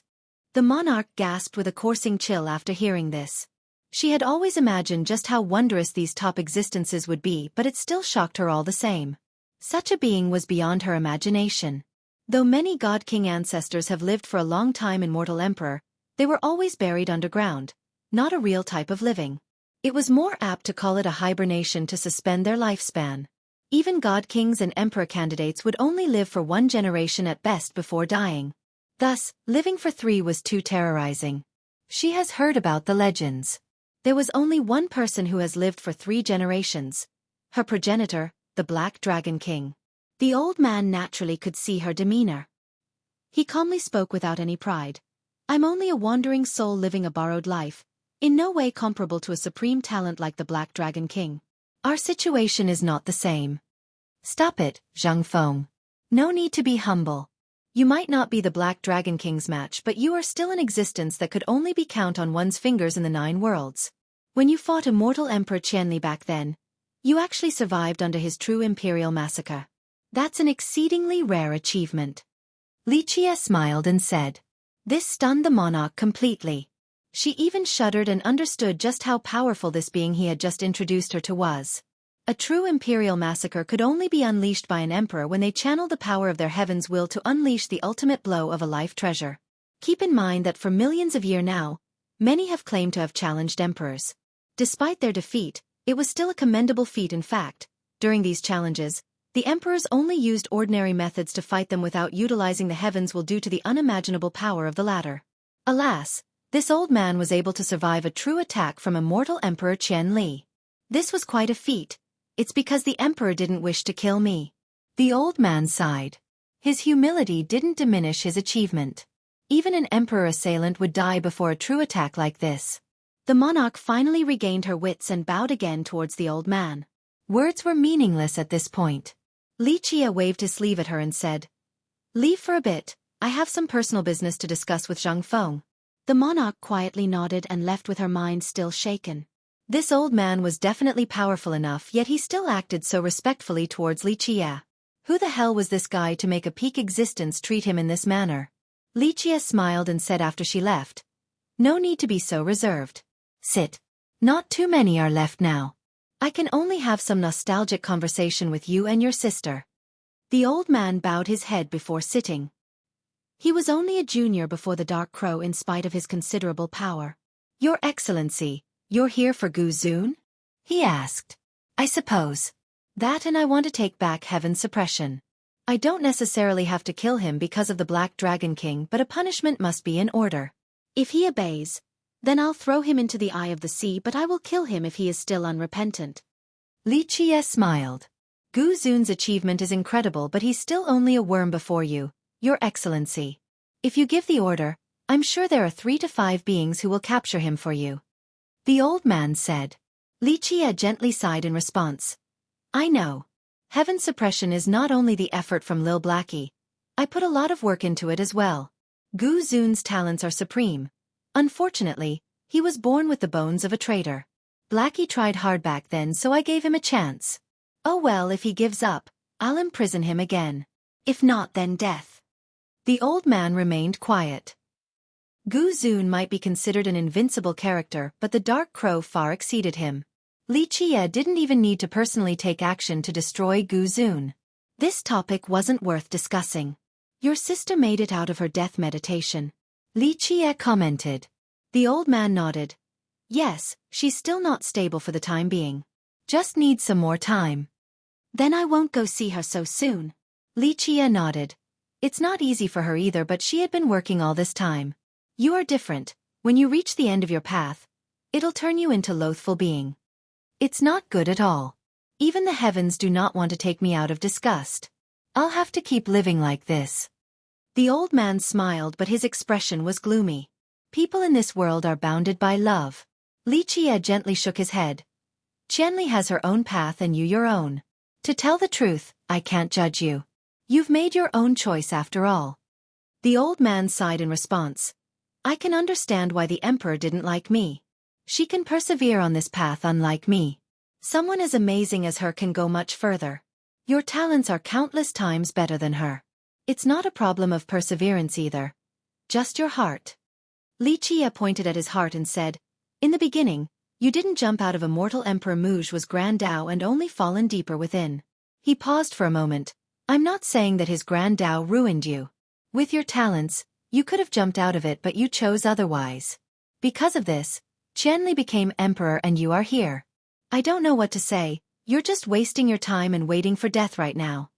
The monarch gasped with a coursing chill after hearing this. She had always imagined just how wondrous these top existences would be, but it still shocked her all the same. Such a being was beyond her imagination. Though many god-king ancestors have lived for a long time in mortal emperor, they were always buried underground, not a real type of living. It was more apt to call it a hibernation to suspend their lifespan. Even god-kings and emperor candidates would only live for 1 generation at best before dying. Thus, living for 3 was too terrorizing. She has heard about the legends. There was only one person who has lived for 3 generations. Her progenitor, the Black Dragon King. The old man naturally could see her demeanor. He calmly spoke without any pride. I'm only a wandering soul living a borrowed life, in no way comparable to a supreme talent like the Black Dragon King. Our situation is not the same. Stop it, Zheng Feng.
No need to be humble. You might not be the Black Dragon King's match, but you are still an existence that could only be counted on one's fingers in the 9 worlds. When you fought immortal Emperor Qianli back then, you actually survived under his true imperial massacre. That's an exceedingly rare achievement. Li Qie smiled and said. This stunned the monarch completely. She even shuddered and understood just how powerful this being he had just introduced her to was. A true imperial massacre could only be unleashed by an emperor when they channel the power of their heaven's will to unleash the ultimate blow of a life treasure. Keep in mind that for millions of years now, many have claimed to have challenged emperors. Despite their defeat, it was still a commendable feat. In fact, during these challenges, the emperors only used ordinary methods to fight them without utilizing the heaven's will due to the unimaginable power of the latter. Alas, this old man was able to survive a true attack from immortal Emperor Qianli. This was quite a feat. It's because the emperor didn't wish to kill me. The old man sighed. His humility didn't diminish his achievement. Even an emperor assailant would die before a true attack like this. The monarch finally regained her wits and bowed again towards the old man. Words were meaningless at this point. Li Qie waved his sleeve at her and said, "Leave for a bit, I have some personal business to discuss with Zhang Feng." The monarch quietly nodded and left with her mind still shaken. This old man was definitely powerful enough, yet he still acted so respectfully towards Li Qie. Who the hell was this guy to make a peak existence treat him in this manner? Li Qie smiled and said after she left, "No need to be so reserved. Sit. Not too many are left now. I can only have some nostalgic conversation with you and your sister." The old man bowed his head before sitting. He was only a junior before the Dark Crow in spite of his considerable power. "Your Excellency, you're here for Gu Zun?" he asked. "I suppose. That, and I want to take back Heaven's suppression. I don't necessarily have to kill him because of the Black Dragon King, but a punishment must be in order. If he obeys, then I'll throw him into the eye of the sea, but I will kill him if he is still unrepentant." Li Qie smiled. "Gu Zun's achievement is incredible, but he's still only a worm before you, Your Excellency. If you give the order, I'm sure there are 3 to 5 beings who will capture him for you," the old man said. Li Qie gently sighed in response. "I know. Heaven's suppression is not only the effort from Lil Blackie. I put a lot of work into it as well. Gu Zun's talents are supreme. Unfortunately, he was born with the bones of a traitor. Blackie tried hard back then, so I gave him a chance. Oh well, if he gives up, I'll imprison him again. If not, then death." The old man remained quiet. Gu Zun might be considered an invincible character, but the Dark Crow far exceeded him. Li Qie didn't even need to personally take action to destroy Gu Zun. This topic wasn't worth discussing. "Your sister made it out of her death meditation," Li Qie commented. The old man nodded. "Yes, she's still not stable for the time being. Just needs some more time." "Then I won't go see her so soon." Li Qie nodded. It's not easy for her either, but she had been working all this time. You are different. When you reach the end of your path, it'll turn you into loathful being. It's not good at all. Even the heavens do not want to take me out of disgust. I'll have to keep living like this." The old man smiled, but his expression was gloomy. People in this world are bounded by love. Li Qie gently shook his head. "Qianli has her own path and you your own. To tell the truth, I can't judge you. You've made your own choice after all." The old man sighed in response. "I can understand why the emperor didn't like me. She can persevere on this path unlike me. Someone as amazing as her can go much further. Your talents are countless times better than her. It's not a problem of perseverance either. Just your heart." Li Qie pointed at his heart and said, "In the beginning, you didn't jump out of immortal Emperor Muj was Grand Dao and only fallen deeper within." He paused for a moment. "I'm not saying that his Grand Dao ruined you. With your talents, you could have jumped out of it, but you chose otherwise. Because of this, Qianli became emperor and you are here. I don't know what to say, you're just wasting your time and waiting for death right now."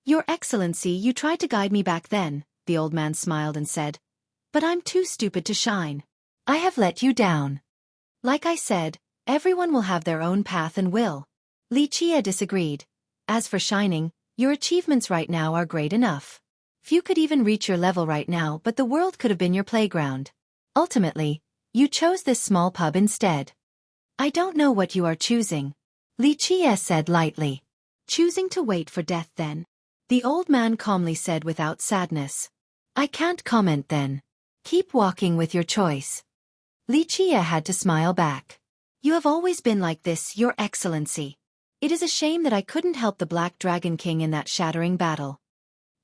"Your Excellency, you tried to guide me back then," the old man smiled and said. "But I'm too stupid to shine. I have let you down. Like I said, everyone will have their own path and will." Li Qie disagreed. "As for shining, your achievements right now are great enough. Few could even reach your level right now, but the world could have been your playground. Ultimately, you chose this small pub instead." "I don't know what you are choosing," Li Qie said lightly. "Choosing to wait for death then." The old man calmly said without sadness. I can't comment then. Keep walking with your choice. Li Qie had to smile back. You have always been like this, Your Excellency. It is a shame that I couldn't help the Black Dragon King in that shattering battle.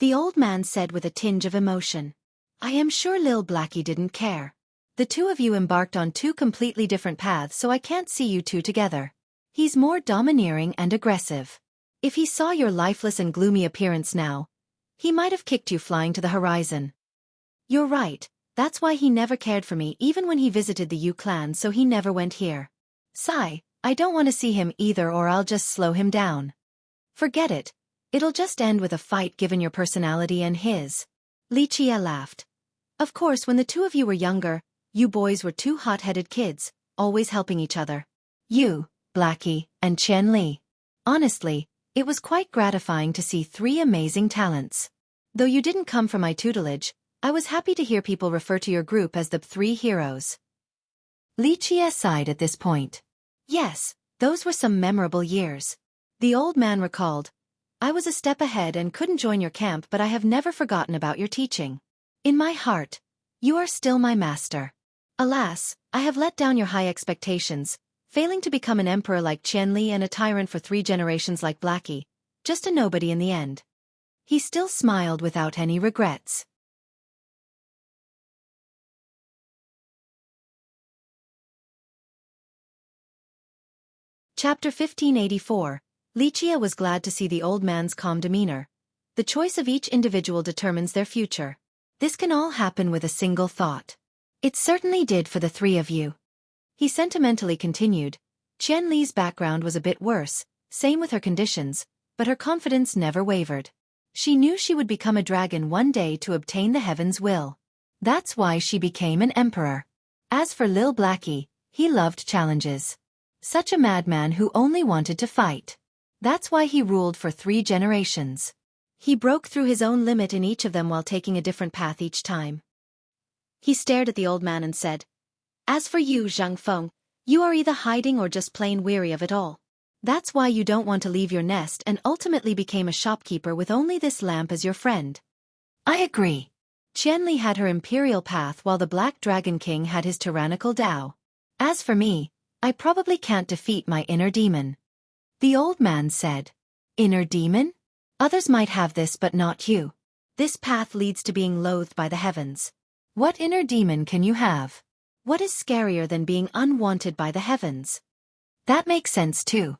The old man said with a tinge of emotion. I am sure Lil Blackie didn't care. The two of you embarked on two completely different paths, so I can't see you two together. He's more domineering and aggressive. If he saw your lifeless and gloomy appearance now, he might have kicked you flying to the horizon. You're right, that's why he never cared for me even when he visited the Yu clan, so he never went here. Sigh, I don't want to see him either, or I'll just slow him down. Forget it. It'll just end with a fight given your personality and his. Li Qie laughed. Of course, when the two of you were younger, you boys were two hot-headed kids, always helping each other. You, Blackie, and Chen Li. Honestly, it was quite gratifying to see three amazing talents. Though you didn't come from my tutelage, I was happy to hear people refer to your group as the three heroes. Li Qie sighed at this point. Yes, those were some memorable years. The old man recalled. I was a step ahead and couldn't join your camp, but I have never forgotten about your teaching. In my heart, you are still my master. Alas, I have let down your high expectations, failing to become an emperor like Qian Li and a tyrant for 3 generations like Blackie, just a nobody in the end. He still smiled without any regrets. Chapter 1584. Li Qie was glad to see the old man's calm demeanor. The choice of each individual determines their future. This can all happen with a single thought. It certainly did for the three of you. He sentimentally continued. Qian Li's background was a bit worse, same with her conditions, but her confidence never wavered. She knew she would become a dragon one day to obtain the heaven's will. That's why she became an emperor. As for Lil Blackie, he loved challenges. Such a madman who only wanted to fight. That's why he ruled for 3 generations. He broke through his own limit in each of them while taking a different path each time. He stared at the old man and said, As for you, Zhang Feng, you are either hiding or just plain weary of it all. That's why you don't want to leave your nest and ultimately became a shopkeeper with only this lamp as your friend. I agree. Qian Li had her imperial path while the Black Dragon King had his tyrannical Dao. As for me, I probably can't defeat my inner demon. The old man said. Inner demon? Others might have this but not you. This path leads to being loathed by the heavens. What inner demon can you have? What is scarier than being unwanted by the heavens? That makes sense too.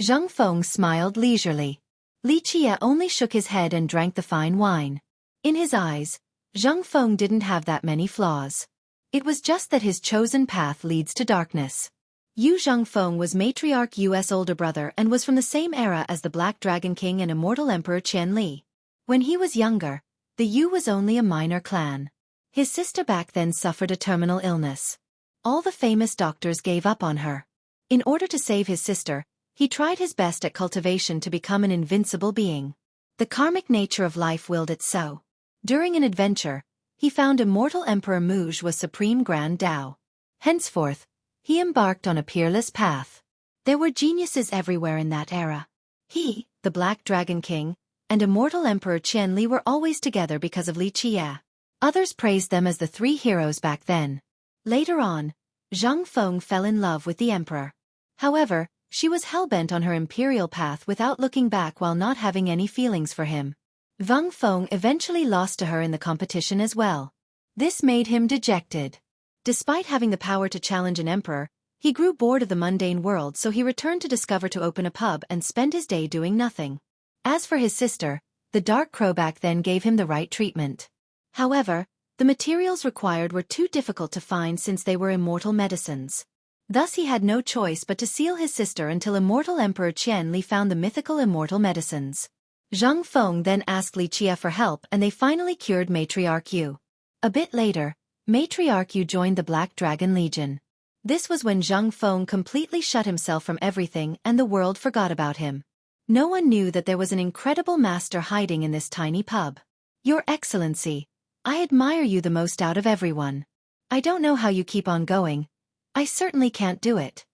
Zhang Feng smiled leisurely. Li Qie only shook his head and drank the fine wine. In his eyes, Zhang Feng didn't have that many flaws. It was just that his chosen path leads to darkness. Yu Zhangfeng was matriarch Yu's older brother and was from the same era as the Black Dragon King and immortal Emperor Qian Li. When he was younger, the Yu was only a minor clan. His sister back then suffered a terminal illness. All the famous doctors gave up on her. In order to save his sister, he tried his best at cultivation to become an invincible being. The karmic nature of life willed it so. During an adventure, he found immortal Emperor Muj was supreme grand Dao. Henceforth, he embarked on a peerless path. There were geniuses everywhere in that era. He, the Black Dragon King, and immortal Emperor Qian Li were always together because of Li Qie. Others praised them as the 3 heroes back then. Later on, Zhang Feng fell in love with the emperor. However, she was hell-bent on her imperial path without looking back while not having any feelings for him. Zhang Feng eventually lost to her in the competition as well. This made him dejected. Despite having the power to challenge an emperor, he grew bored of the mundane world, so he returned to Discover to open a pub and spend his day doing nothing. As for his sister, the Dark Crow back then gave him the right treatment. However, the materials required were too difficult to find since they were immortal medicines. Thus he had no choice but to seal his sister until immortal Emperor Qian Li found the mythical immortal medicines. Zhang Feng then asked Li Qie for help and they finally cured Matriarch Yu. A bit later, Matriarch Yu joined the Black Dragon Legion. This was when Zhang Feng completely shut himself from everything and the world forgot about him. No one knew that there was an incredible master hiding in this tiny pub. Your Excellency, I admire you the most out of everyone. I don't know how you keep on going. I certainly can't do it.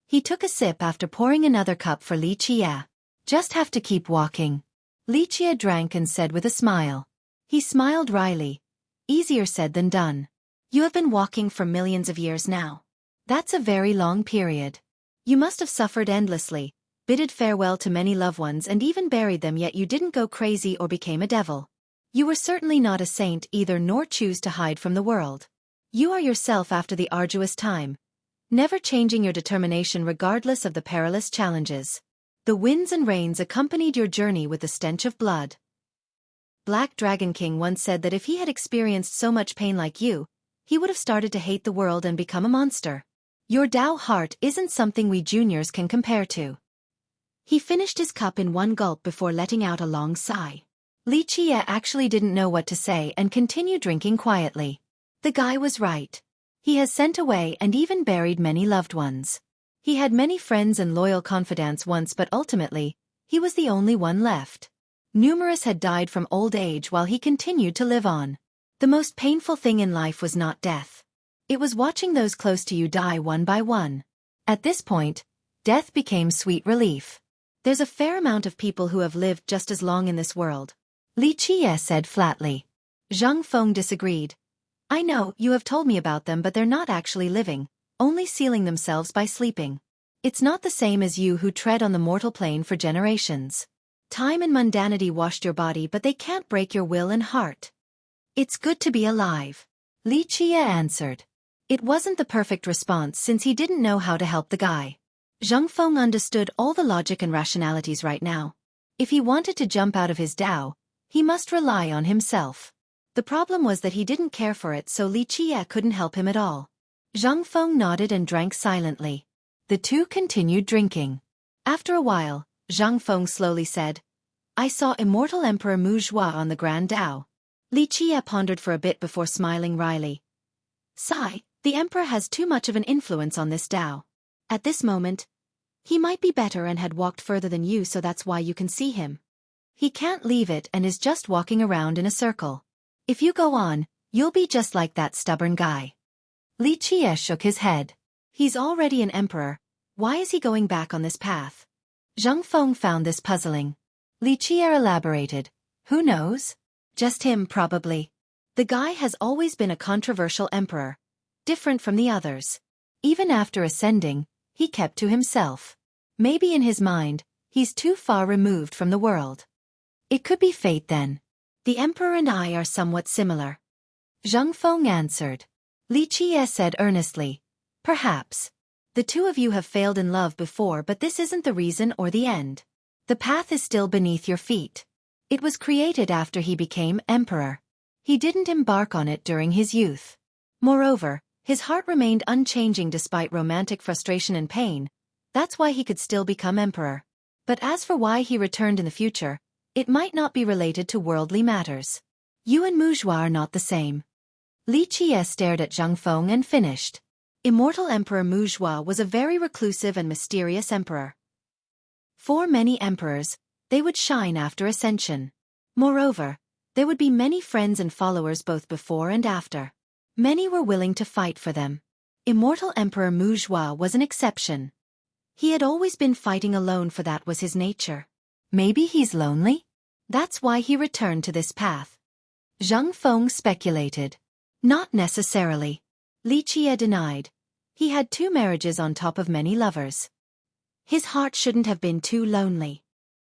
He took a sip after pouring another cup for Li Qie. Just have to keep walking. Li Jie drank and said with a smile. He smiled wryly. Easier said than done. You have been walking for millions of years now. That's a very long period. You must have suffered endlessly, bidded farewell to many loved ones and even buried them, yet you didn't go crazy or became a devil. You were certainly not a saint either, nor choose to hide from the world. You are yourself after the arduous time, never changing your determination regardless of the perilous challenges. The winds and rains accompanied your journey with the stench of blood. Black Dragon King once said that if he had experienced so much pain like you, he would have started to hate the world and become a monster. Your Tao heart isn't something we juniors can compare to. He finished his cup in one gulp before letting out a long sigh. Li Jie actually didn't know what to say and continued drinking quietly. The guy was right. He has sent away and even buried many loved ones. He had many friends and loyal confidants once, but ultimately, he was the only one left. Numerous had died from old age while he continued to live on. The most painful thing in life was not death. It was watching those close to you die one by one. At this point, death became sweet relief. There's a fair amount of people who have lived just as long in this world, Li Jie said flatly. Zhang Feng disagreed. I know, you have told me about them, but they're not actually living, only sealing themselves by sleeping. It's not the same as you who tread on the mortal plane for generations. Time and mundanity washed your body, but they can't break your will and heart. It's good to be alive, Li Jie answered. It wasn't the perfect response since he didn't know how to help the guy. Zhang Feng understood all the logic and rationalities right now. If he wanted to jump out of his Tao, he must rely on himself. The problem was that he didn't care for it, so Li Jie couldn't help him at all. Zhang Feng nodded and drank silently. The two continued drinking. After a while, Zhang Feng slowly said, I saw Immortal Emperor Mu Zhua on the Grand Tao. Li Jie pondered for a bit before smiling wryly. Sigh, the emperor has too much of an influence on this Tao. At this moment, he might be better and had walked further than you, so that's why you can see him. He can't leave it and is just walking around in a circle. If you go on, you'll be just like that stubborn guy. Li Jie shook his head. He's already an emperor. Why is he going back on this path? Zhang Feng found this puzzling. Li Jie elaborated. Who knows? Just him, probably. The guy has always been a controversial emperor, different from the others. Even after ascending, he kept to himself. Maybe in his mind, he's too far removed from the world. It could be fate then. The emperor and I are somewhat similar. Zhang Feng answered. Li Jie said earnestly. Perhaps. The two of you have failed in love before, but this isn't the reason or the end. The path is still beneath your feet. It was created after he became emperor. He didn't embark on it during his youth. Moreover, his heart remained unchanging despite romantic frustration and pain. That's why he could still become emperor. But as for why he returned in the future, it might not be related to worldly matters. You and Mu Zhua are not the same. Li Jie stared at Zhang Feng and finished. Immortal Emperor Mu Zhua was a very reclusive and mysterious emperor. For many emperors, they would shine after ascension. Moreover, there would be many friends and followers both before and after. Many were willing to fight for them. Immortal Emperor Mu Zhua was an exception. He had always been fighting alone, for that was his nature. Maybe he's lonely? That's why he returned to this path. Zhang Feng speculated. Not necessarily. Li Jie denied. He had 2 marriages on top of many lovers. His heart shouldn't have been too lonely.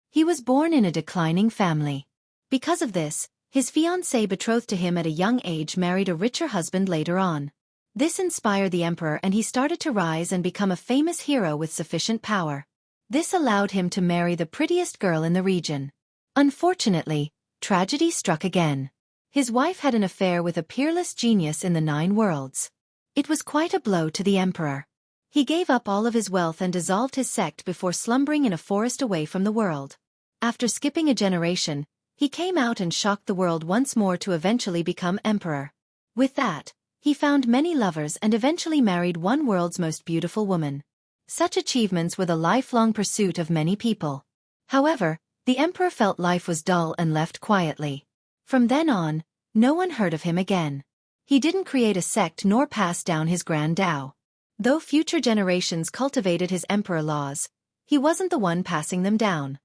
He was born in a declining family. Because of this, his fiancée betrothed to him at a young age married a richer husband later on. This inspired the emperor and he started to rise and become a famous hero with sufficient power. This allowed him to marry the prettiest girl in the region. Unfortunately, tragedy struck again. His wife had an affair with a peerless genius in the 9 worlds. It was quite a blow to the emperor. He gave up all of his wealth and dissolved his sect before slumbering in a forest away from the world. After skipping a generation, he came out and shocked the world once more to eventually become emperor. With that, he found many lovers and eventually married one world's most beautiful woman. Such achievements were the lifelong pursuit of many people. However, the emperor felt life was dull and left quietly. From then on, no one heard of him again. He didn't create a sect nor pass down his grand Tao. Though future generations cultivated his emperor laws, he wasn't the one passing them down.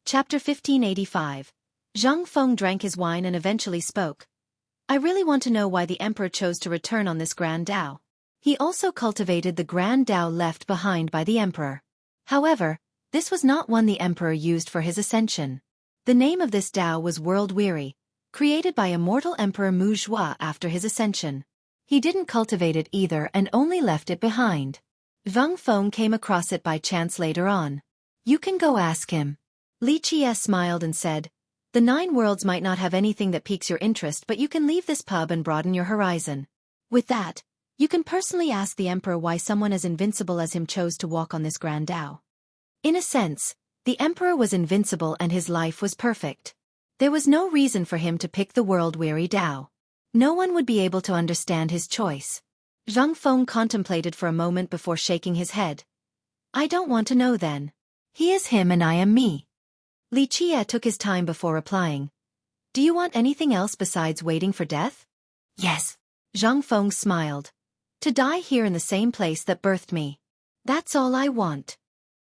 Chapter 1585. Zhang Feng drank his wine and eventually spoke. I really want to know why the emperor chose to return on this Grand Dao. He also cultivated the Grand Dao left behind by the emperor. However, this was not one the emperor used for his ascension. The name of this Dao was World Weary, created by immortal Emperor Mu Zhua after his ascension. He didn't cultivate it either and only left it behind. Zhang Feng came across it by chance later on. You can go ask him. Li Qie smiled and said, the 9 worlds might not have anything that piques your interest, but you can leave this pub and broaden your horizon. With that, you can personally ask the emperor why someone as invincible as him chose to walk on this Grand Dao. In a sense, the emperor was invincible and his life was perfect. There was no reason for him to pick the world-weary Dao. No one would be able to understand his choice. Zhang Feng contemplated for a moment before shaking his head. I don't want to know then. He is him and I am me. Li Qie took his time before replying. Do you want anything else besides waiting for death? Yes. Zhang Feng smiled. To die here in the same place that birthed me. That's all I want.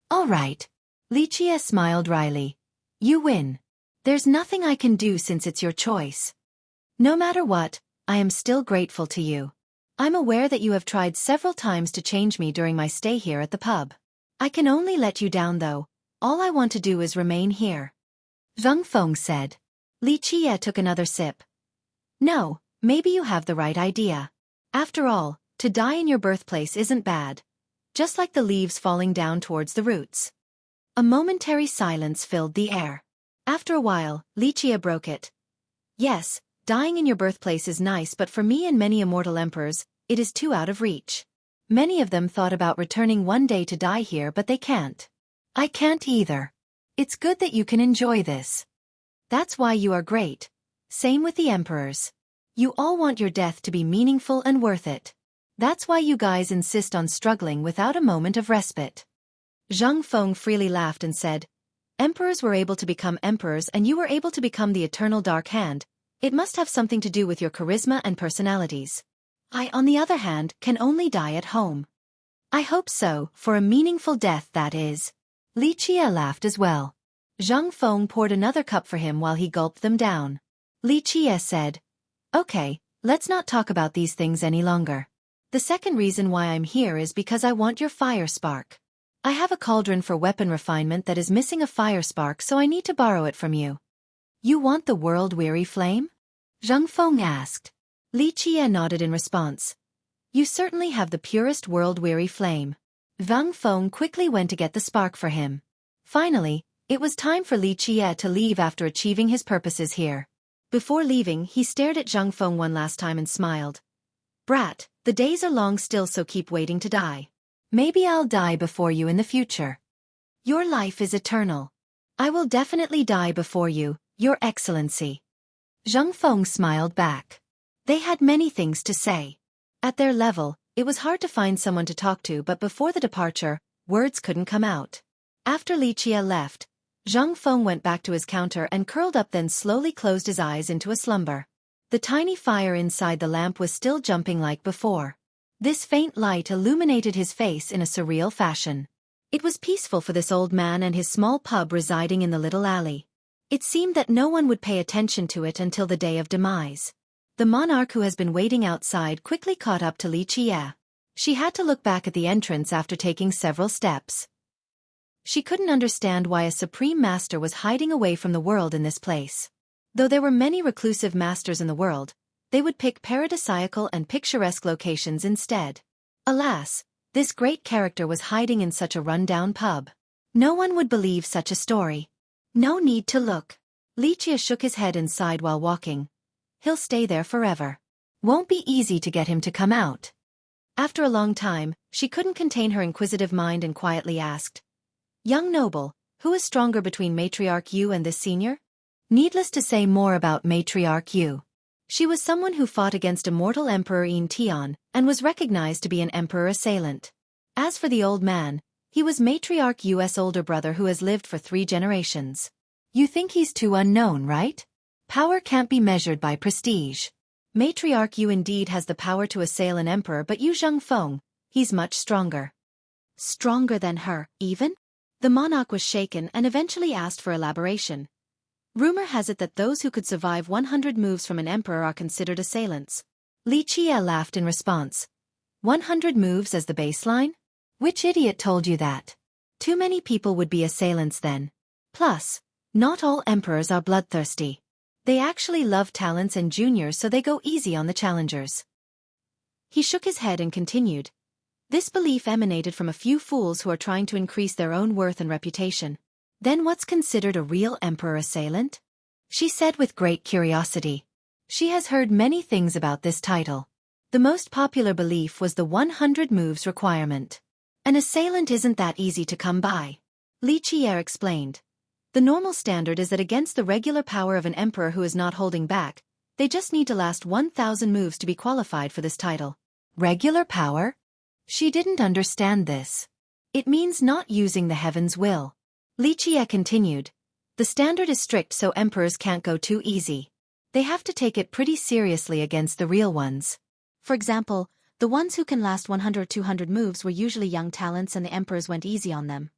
All right. Li Qie smiled wryly. You win. There's nothing I can do since it's your choice. No matter what, I am still grateful to you. I'm aware that you have tried several times to change me during my stay here at the pub. I can only let you down though. All I want to do is remain here. Zhang Feng said. Li Qie took another sip. No, maybe you have the right idea. After all, to die in your birthplace isn't bad. Just like the leaves falling down towards the roots. A momentary silence filled the air. After a while, Li Qie broke it. Yes, dying in your birthplace is nice, but for me and many immortal emperors, it is too out of reach. Many of them thought about returning one day to die here, but they can't. I can't either. It's good that you can enjoy this. That's why you are great. Same with the emperors. You all want your death to be meaningful and worth it. That's why you guys insist on struggling without a moment of respite. Zhang Feng freely laughed and said, Emperors were able to become emperors and you were able to become the eternal Dark Hand. It must have something to do with your charisma and personalities. I, on the other hand, can only die at home. I hope so, for a meaningful death that is. Li Qie laughed as well. Zhang Feng poured another cup for him while he gulped them down. Li Qie said, Okay, let's not talk about these things any longer. The second reason why I'm here is because I want your fire spark. I have a cauldron for weapon refinement that is missing a fire spark, so I need to borrow it from you. You want the world-weary flame? Zhang Feng asked. Li Qie nodded in response. You certainly have the purest world-weary flame. Zhang Feng quickly went to get the spark for him. Finally, it was time for Li Qie to leave after achieving his purposes here. Before leaving, he stared at Zhang Feng one last time and smiled. Brat, the days are long still, so keep waiting to die. Maybe I'll die before you in the future. Your life is eternal. I will definitely die before you, Your Excellency. Zhang Feng smiled back. They had many things to say. At their level, it was hard to find someone to talk to, but before the departure, words couldn't come out. After Li Qie left, Zhang Feng went back to his counter and curled up, then slowly closed his eyes into a slumber. The tiny fire inside the lamp was still jumping like before. This faint light illuminated his face in a surreal fashion. It was peaceful for this old man and his small pub residing in the little alley. It seemed that no one would pay attention to it until the day of demise. The monarch who has been waiting outside quickly caught up to Li Qie. She had to look back at the entrance after taking several steps. She couldn't understand why a supreme master was hiding away from the world in this place. Though there were many reclusive masters in the world, they would pick paradisiacal and picturesque locations instead. Alas, this great character was hiding in such a run-down pub. No one would believe such a story. No need to look. Li Qie shook his head and sighed while walking. He'll stay there forever. Won't be easy to get him to come out. After a long time, she couldn't contain her inquisitive mind and quietly asked, Young noble, who is stronger between Matriarch Yu and this senior? Needless to say more about Matriarch Yu. She was someone who fought against immortal Emperor Yin Tian, and was recognized to be an emperor assailant. As for the old man, he was Matriarch Yu's older brother who has lived for 3 generations. You think he's too unknown, right? Power can't be measured by prestige. Matriarch Yu indeed has the power to assail an emperor, but Yu Zhang Feng, he's much stronger. Stronger than her, even? The monarch was shaken and eventually asked for elaboration. Rumor has it that those who could survive 100 moves from an emperor are considered assailants.
Li Qie laughed in response. 100 moves as the baseline? Which idiot told you that? Too many people would be assailants then. Plus, not all emperors are bloodthirsty. They actually love talents and juniors, so they go easy on the challengers.
He shook his head and continued. This belief emanated from a few fools who are trying to increase their own worth and reputation.
Then what's considered a real emperor assailant? She said with great curiosity. She has heard many things about this title. The most popular belief was the 100 moves requirement. An assailant isn't that easy to come by.
Li Qie explained. The normal standard is that against the regular power of an emperor who is not holding back, they just need to last 1,000 moves to be qualified for this title.
Regular power? She didn't understand this.
It means not using the heaven's will. Li Qie continued. The standard is strict so emperors can't go too easy. They have to take it pretty seriously against the real ones. For example, the ones who can last 100 or 200 moves were usually young talents and the emperors went easy on them.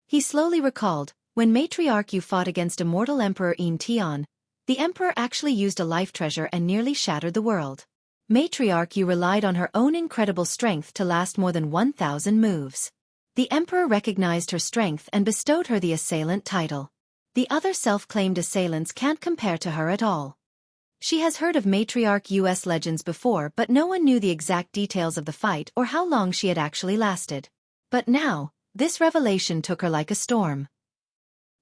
He slowly recalled, when Matriarch Yu fought against immortal Emperor In Tian, the emperor actually used a life treasure and nearly shattered the world. Matriarch Yu relied on her own incredible strength to last more than 1,000 moves. The emperor recognized her strength and bestowed her the assailant title. The other self-claimed assailants can't compare to her at all. She has heard of Matriarch Yu's legends before, but no one knew the exact details of the fight or how long she had actually lasted. But now, this revelation took her like a storm.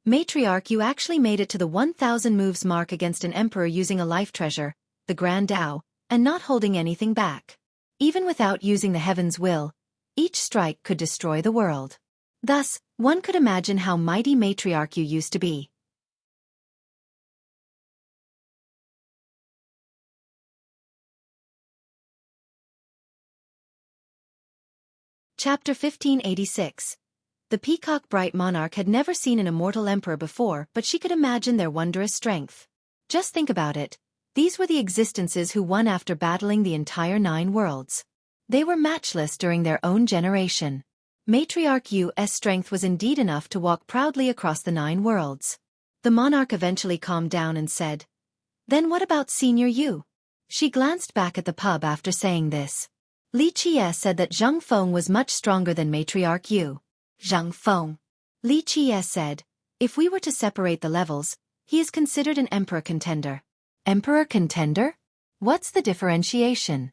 Matriarch Yu actually made it to the 1,000 moves mark against an emperor using a life treasure, the Grand Tao, and not holding anything back. Even without using the heaven's will, each strike could destroy the world. Thus, one could imagine how mighty Matriarch Yu used to be. Chapter 1586. The peacock-bright monarch had never seen an immortal emperor before, but she could imagine their wondrous strength. Just think about it. These were the existences who won after battling the entire 9 worlds. They were matchless during their own generation. Matriarch Yu's strength was indeed enough to walk proudly across the 9 worlds. The monarch eventually calmed down and said, "Then what about Senior Yu?" She glanced back at the pub after saying this. Li Qie said that Zhang Feng was much stronger than Matriarch Yu. Zhang Feng. Li Qie said, if we were to separate the levels, he is considered an emperor contender.
Emperor contender? What's the differentiation?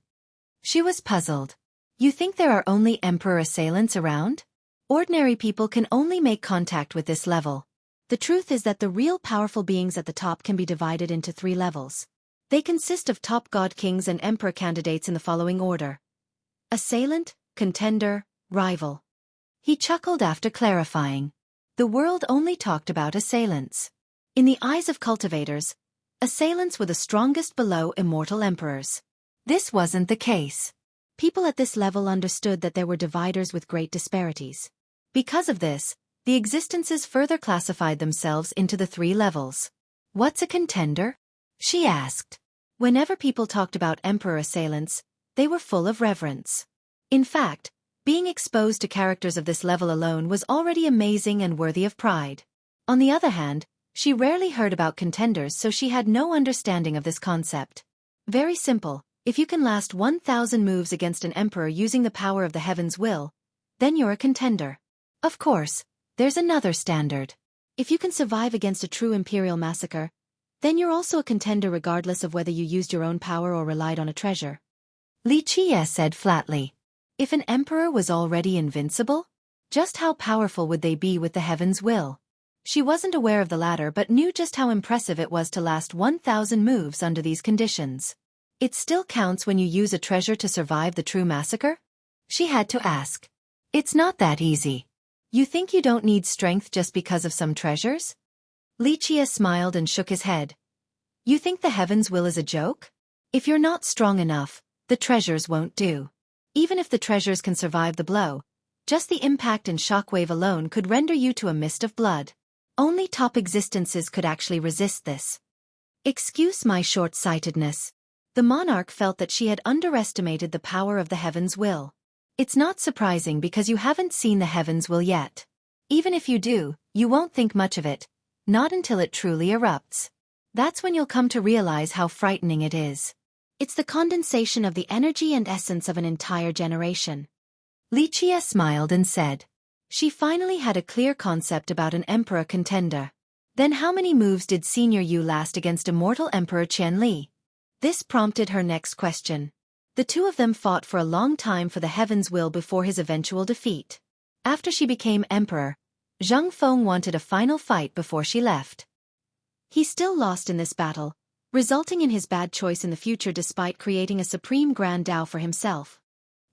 She was puzzled. You think there are only emperor assailants around?
Ordinary people can only make contact with this level. The truth is that the real powerful beings at the top can be divided into 3 levels. They consist of top god kings and emperor candidates in the following order: assailant, contender, rival.
He chuckled after clarifying.
The world only talked about assailants. In the eyes of cultivators, assailants were the strongest below immortal emperors.
This wasn't the case.
People at this level understood that there were dividers with great disparities. Because of this, the existences further classified themselves into the 3 levels.
What's a contender? She asked.
Whenever people talked about emperor assailants, they were full of reverence. In fact, being exposed to characters of this level alone was already amazing and worthy of pride. On the other hand, she rarely heard about contenders, so she had no understanding of this concept. Very simple, if you can last 1,000 moves against an emperor using the power of the heaven's will, then you're a contender. Of course, there's another standard. If you can survive against a true imperial massacre, then you're also a contender regardless of whether you used your own power or relied on a treasure.
Li Qie said flatly.
If an emperor was already invincible, just how powerful would they be with the heaven's will? She wasn't aware of the latter but knew just how impressive it was to last 1,000 moves under these conditions. It still counts when you use a treasure to survive the true massacre?
She had to ask. It's not that easy.
You think you don't need strength just because of some treasures? Li Qie smiled and shook his head. You think the heaven's will is a joke? If you're not strong enough, the treasures won't do. Even if the treasures can survive the blow, just the impact and shockwave alone could render you to a mist of blood. Only top existences could actually resist this. Excuse my short-sightedness. The monarch felt that she had underestimated the power of the heaven's will. It's not surprising because you haven't seen the heaven's will yet. Even if you do, you won't think much of it. Not until it truly erupts. That's when you'll come to realize how frightening it is. It's the condensation of the energy and essence of an entire generation. Li Jie smiled and said. She finally had a clear concept about an emperor contender. Then how many moves did Senior Yu last against immortal Emperor Qianli? This prompted her next question. The two of them fought for a long time for the heaven's will before his eventual defeat. After she became emperor, Zhang Feng wanted a final fight before she left. He still lost in this battle, resulting in his bad choice in the future despite creating a supreme grand Dao for himself.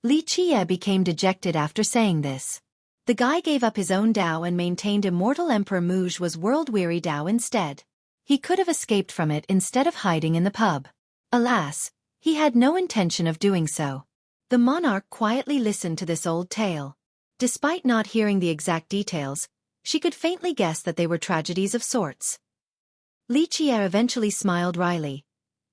Li Jie became dejected after saying this. The guy gave up his own Dao and maintained immortal Emperor Muj was world-weary Dao instead. He could have escaped from it instead of hiding in the pub. Alas, he had no intention of doing so. The monarch quietly listened to this old tale. Despite not hearing the exact details, she could faintly guess that they were tragedies of sorts. Li Jie eventually smiled wryly.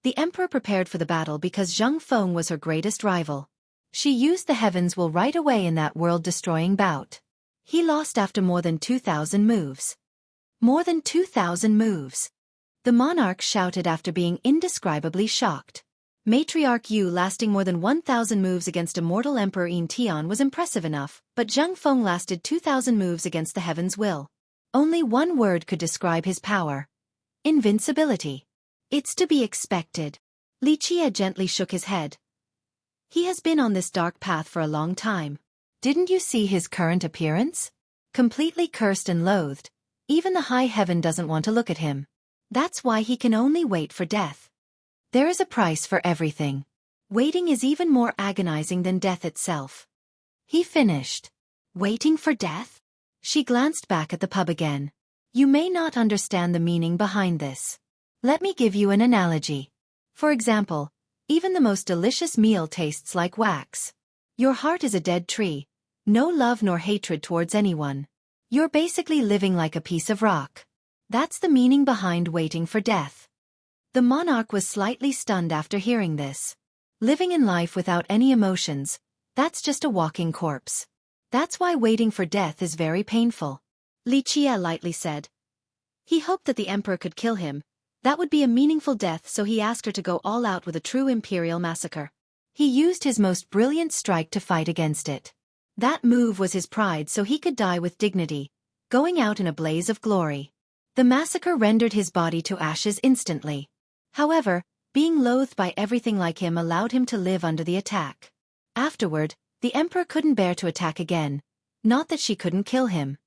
The emperor prepared for the battle because Zhang Feng was her greatest rival. She used the heavens will right away in that world-destroying bout. He lost after more than 2,000 moves. More than 2,000 moves. The monarch shouted after being indescribably shocked. Matriarch Yu lasting more than 1,000 moves against immortal Emperor Yin Tian was impressive enough, but Zhang Feng lasted 2,000 moves against the heaven's will. Only one word could describe his power. Invincibility. It's to be expected. Li Jie gently shook his head. He has been on this dark path for a long time. Didn't you see his current appearance? Completely cursed and loathed. Even the high heaven doesn't want to look at him. That's why he can only wait for death. There is a price for everything. Waiting is even more agonizing than death itself. He finished. Waiting for death? She glanced back at the pub again. You may not understand the meaning behind this. Let me give you an analogy. For example, even the most delicious meal tastes like wax. Your heart is a dead tree. No love nor hatred towards anyone. You're basically living like a piece of rock. That's the meaning behind waiting for death. The monarch was slightly stunned after hearing this. Living in life without any emotions, that's just a walking corpse. That's why waiting for death is very painful. Li Jie lightly said. He hoped that the emperor could kill him. That would be a meaningful death, so he asked her to go all out with a true imperial massacre. He used his most brilliant strike to fight against it. That move was his pride, so he could die with dignity, going out in a blaze of glory. The massacre rendered his body to ashes instantly. However, being loathed by everything like him allowed him to live under the attack. Afterward, the emperor couldn't bear to attack again. Not that she couldn't kill him.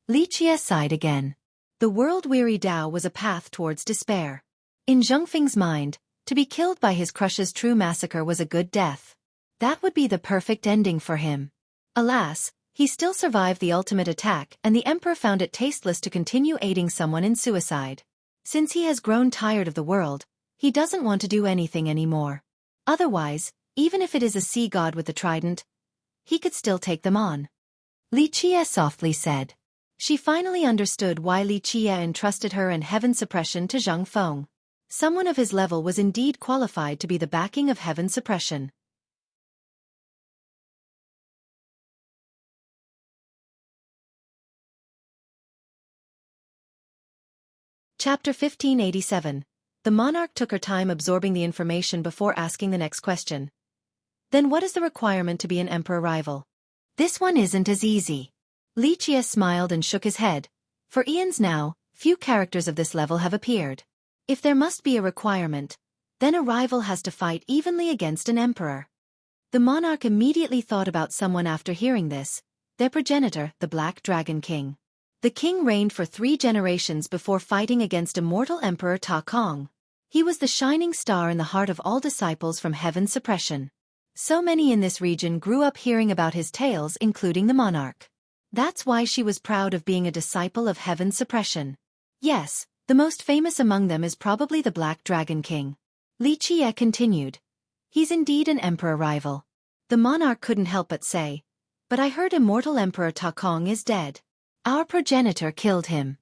Li Jie sighed again. The world-weary Dao was a path towards despair. In Zheng Feng's mind, to be killed by his crush's true massacre was a good death. That would be the perfect ending for him. Alas, he still survived the ultimate attack, and the emperor found it tasteless to continue aiding someone in suicide. Since he has grown tired of the world, he doesn't want to do anything anymore. Otherwise, even if it is a sea god with the trident, he could still take them on. Li Jie softly said. She finally understood why Li Jie entrusted her and heaven suppression to Zhang Feng. Someone of his level was indeed qualified to be the backing of heaven suppression. Chapter 1587. The monarch took her time absorbing the information before asking the next question. Then what is the requirement to be an emperor rival? This one isn't as easy. Li Jie smiled and shook his head. For eons now, few characters of this level have appeared. If there must be a requirement, then a rival has to fight evenly against an emperor. The monarch immediately thought about someone after hearing this, their progenitor, the Black Dragon King. The king reigned for 3 generations before fighting against immortal Emperor Ta Kong. He was the shining star in the heart of all disciples from heaven's suppression. So many in this region grew up hearing about his tales, including the monarch. That's why she was proud of being a disciple of heaven's suppression. Yes, the most famous among them is probably the Black Dragon King. Li Jie continued. He's indeed an emperor rival. The monarch couldn't help but say, but I heard immortal Emperor Ta Kong is dead. Our progenitor killed him.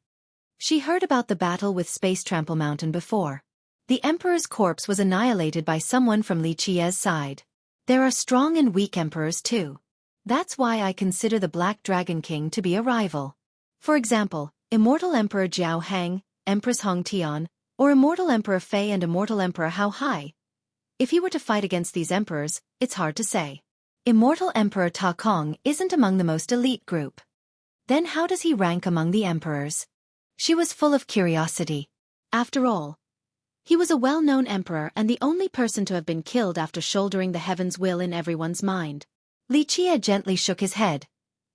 She heard about the battle with Space Trample Mountain before. The emperor's corpse was annihilated by someone from Li Jie's side. There are strong and weak emperors too. That's why I consider the Black Dragon King to be a rival. For example, Immortal Emperor Jiao Hang, Empress Hong Tian, or Immortal Emperor Fei and Immortal Emperor Hao Hai. If he were to fight against these emperors, it's hard to say. Immortal Emperor Ta Kong isn't among the most elite group. Then how does he rank among the emperors? She was full of curiosity. After all, he was a well-known emperor and the only person to have been killed after shouldering the heaven's will in everyone's mind. Li Qie gently shook his head.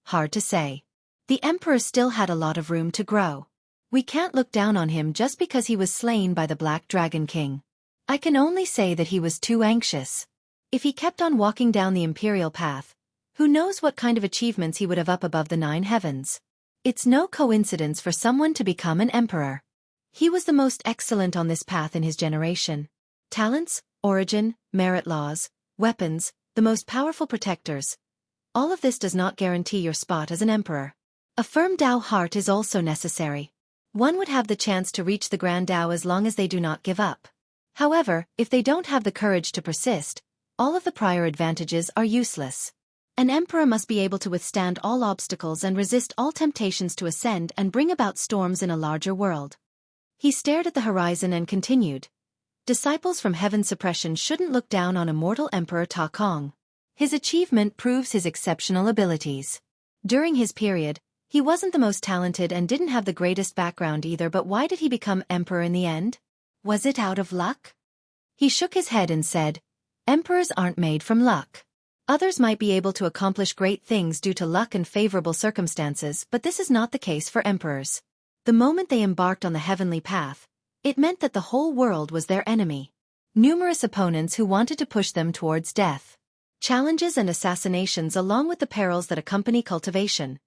Hard to say. The emperor still had a lot of room to grow. We can't look down on him just because he was slain by the Black Dragon King. I can only say that he was too anxious. If he kept on walking down the imperial path, who knows what kind of achievements he would have up above the 9 heavens. It's no coincidence for someone to become an emperor. He was the most excellent on this path in his generation. Talents, origin, merit laws, weapons, the most powerful protectors. All of this does not guarantee your spot as an emperor. A firm Dao heart is also necessary. One would have the chance to reach the Grand Dao as long as they do not give up. However, if they don't have the courage to persist, all of the prior advantages are useless. An emperor must be able to withstand all obstacles and resist all temptations to ascend and bring about storms in a larger world. He stared at the horizon and continued. Disciples from Heaven Suppression shouldn't look down on Immortal Emperor Ta Kong. His achievement proves his exceptional abilities. During his period, he wasn't the most talented and didn't have the greatest background either, but why did he become emperor in the end? Was it out of luck? He shook his head and said, Emperors aren't made from luck. Others might be able to accomplish great things due to luck and favorable circumstances, but this is not the case for emperors. The moment they embarked on the heavenly path, it meant that the whole world was their enemy. Numerous opponents who wanted to push them towards death. Challenges and assassinations along with the perils that accompany cultivation.